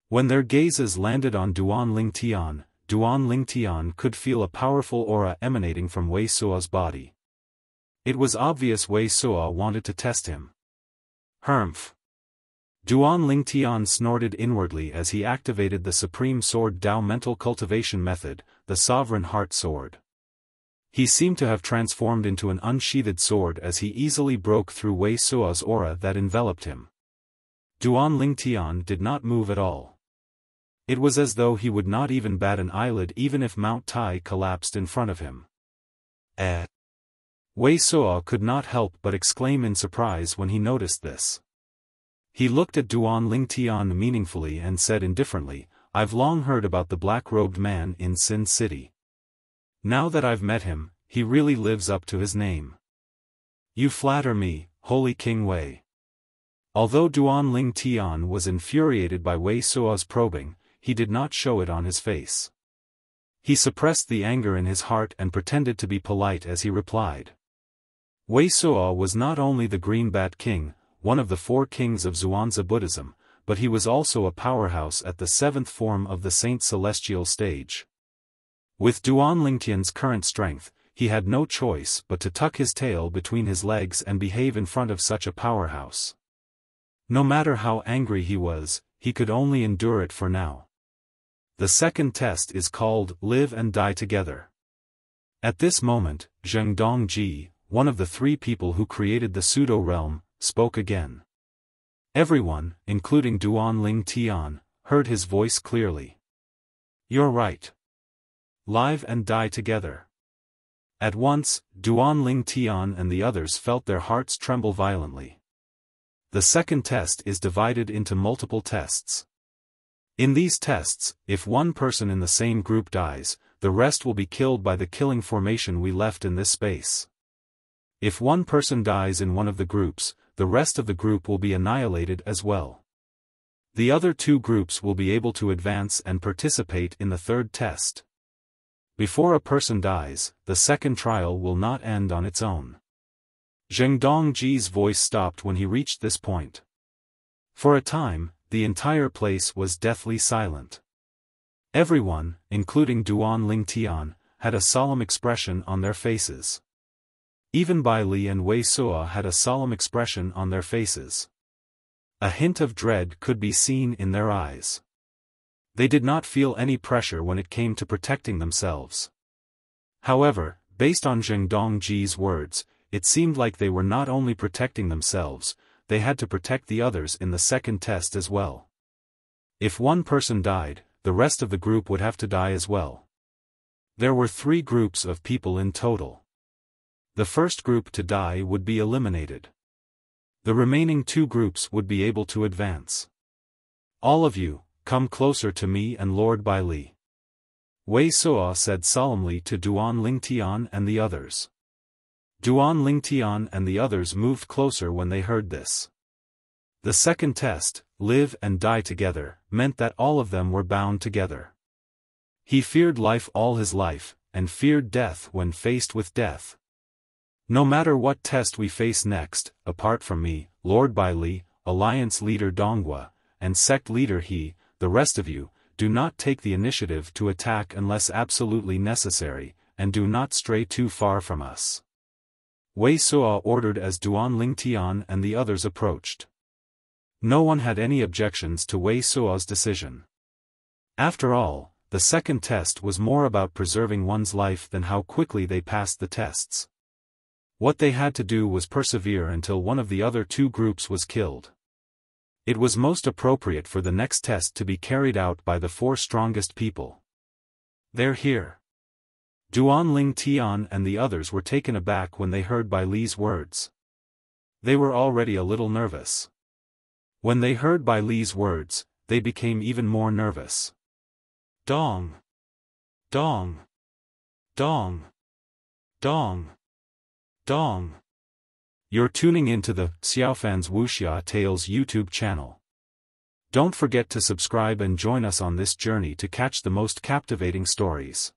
When their gazes landed on Duan Lingtian could feel a powerful aura emanating from Wei Suo's body. It was obvious Wei Suo wanted to test him. Humph. Duan Lingtian snorted inwardly as he activated the Supreme Sword Dao mental cultivation method, the Sovereign Heart Sword. He seemed to have transformed into an unsheathed sword as he easily broke through Wei Suo's aura that enveloped him. Duan Lingtian did not move at all. It was as though he would not even bat an eyelid even if Mount Tai collapsed in front of him. Wei Suo could not help but exclaim in surprise when he noticed this. He looked at Duan Lingtian meaningfully and said indifferently, "I've long heard about the black-robed man in Sin City. Now that I've met him, he really lives up to his name." "You flatter me, Holy King Wei." Although Duan Lingtian was infuriated by Wei Suo's probing, he did not show it on his face. He suppressed the anger in his heart and pretended to be polite as he replied. Wei Suo was not only the Green Bat King, one of the 4 kings of Zhuangzi Buddhism, but he was also a powerhouse at the 7th form of the Saint Celestial stage. With Duan Lingtian's current strength, he had no choice but to tuck his tail between his legs and behave in front of such a powerhouse. No matter how angry he was, he could only endure it for now. The second test is called Live and Die Together. At this moment, Zheng Dongji, one of the 3 people who created the pseudo-realm, spoke again. Everyone, including Duan Lingtian, heard his voice clearly. "You're right. Live and die together." At once, Duan Lingtian and the others felt their hearts tremble violently. The second test is divided into multiple tests. In these tests, if one person in the same group dies, the rest will be killed by the killing formation we left in this space. If one person dies in one of the groups, the rest of the group will be annihilated as well. The other 2 groups will be able to advance and participate in the third test. Before a person dies, the second trial will not end on its own. Zheng Dongji's voice stopped when he reached this point. For a time, the entire place was deathly silent. Everyone, including Duan Lingtian, had a solemn expression on their faces. Even Bai Li and Wei Suo had a solemn expression on their faces. A hint of dread could be seen in their eyes. They did not feel any pressure when it came to protecting themselves. However, based on Zheng Dongji's words, it seemed like they were not only protecting themselves, they had to protect the others in the second test as well. If one person died, the rest of the group would have to die as well. There were 3 groups of people in total. The first group to die would be eliminated. The remaining 2 groups would be able to advance. "All of you, come closer to me and Lord Bai Li," Wei Suo said solemnly to Duan Lingtian and the others. Duan Lingtian and the others moved closer when they heard this. The second test, Live and Die Together, meant that all of them were bound together. He feared life all his life, and feared death when faced with death. "No matter what test we face next, apart from me, Lord Bai Li, Alliance Leader Donghua, and Sect Leader He, the rest of you, do not take the initiative to attack unless absolutely necessary, and do not stray too far from us," Wei Suo ordered as Duan Lingtian and the others approached. No one had any objections to Wei Suo's decision. After all, the second test was more about preserving one's life than how quickly they passed the tests. What they had to do was persevere until one of the other 2 groups was killed. It was most appropriate for the next test to be carried out by the 4 strongest people. "They're here." Duan Lingtian and the others were taken aback when they heard Bai Li's words. They were already a little nervous. When they heard Bai Li's words, they became even more nervous. "Dong! Dong! Dong! Dong! Dong!" You're tuning into the Xiaofan's Wuxia Tales YouTube channel. Don't forget to subscribe and join us on this journey to catch the most captivating stories.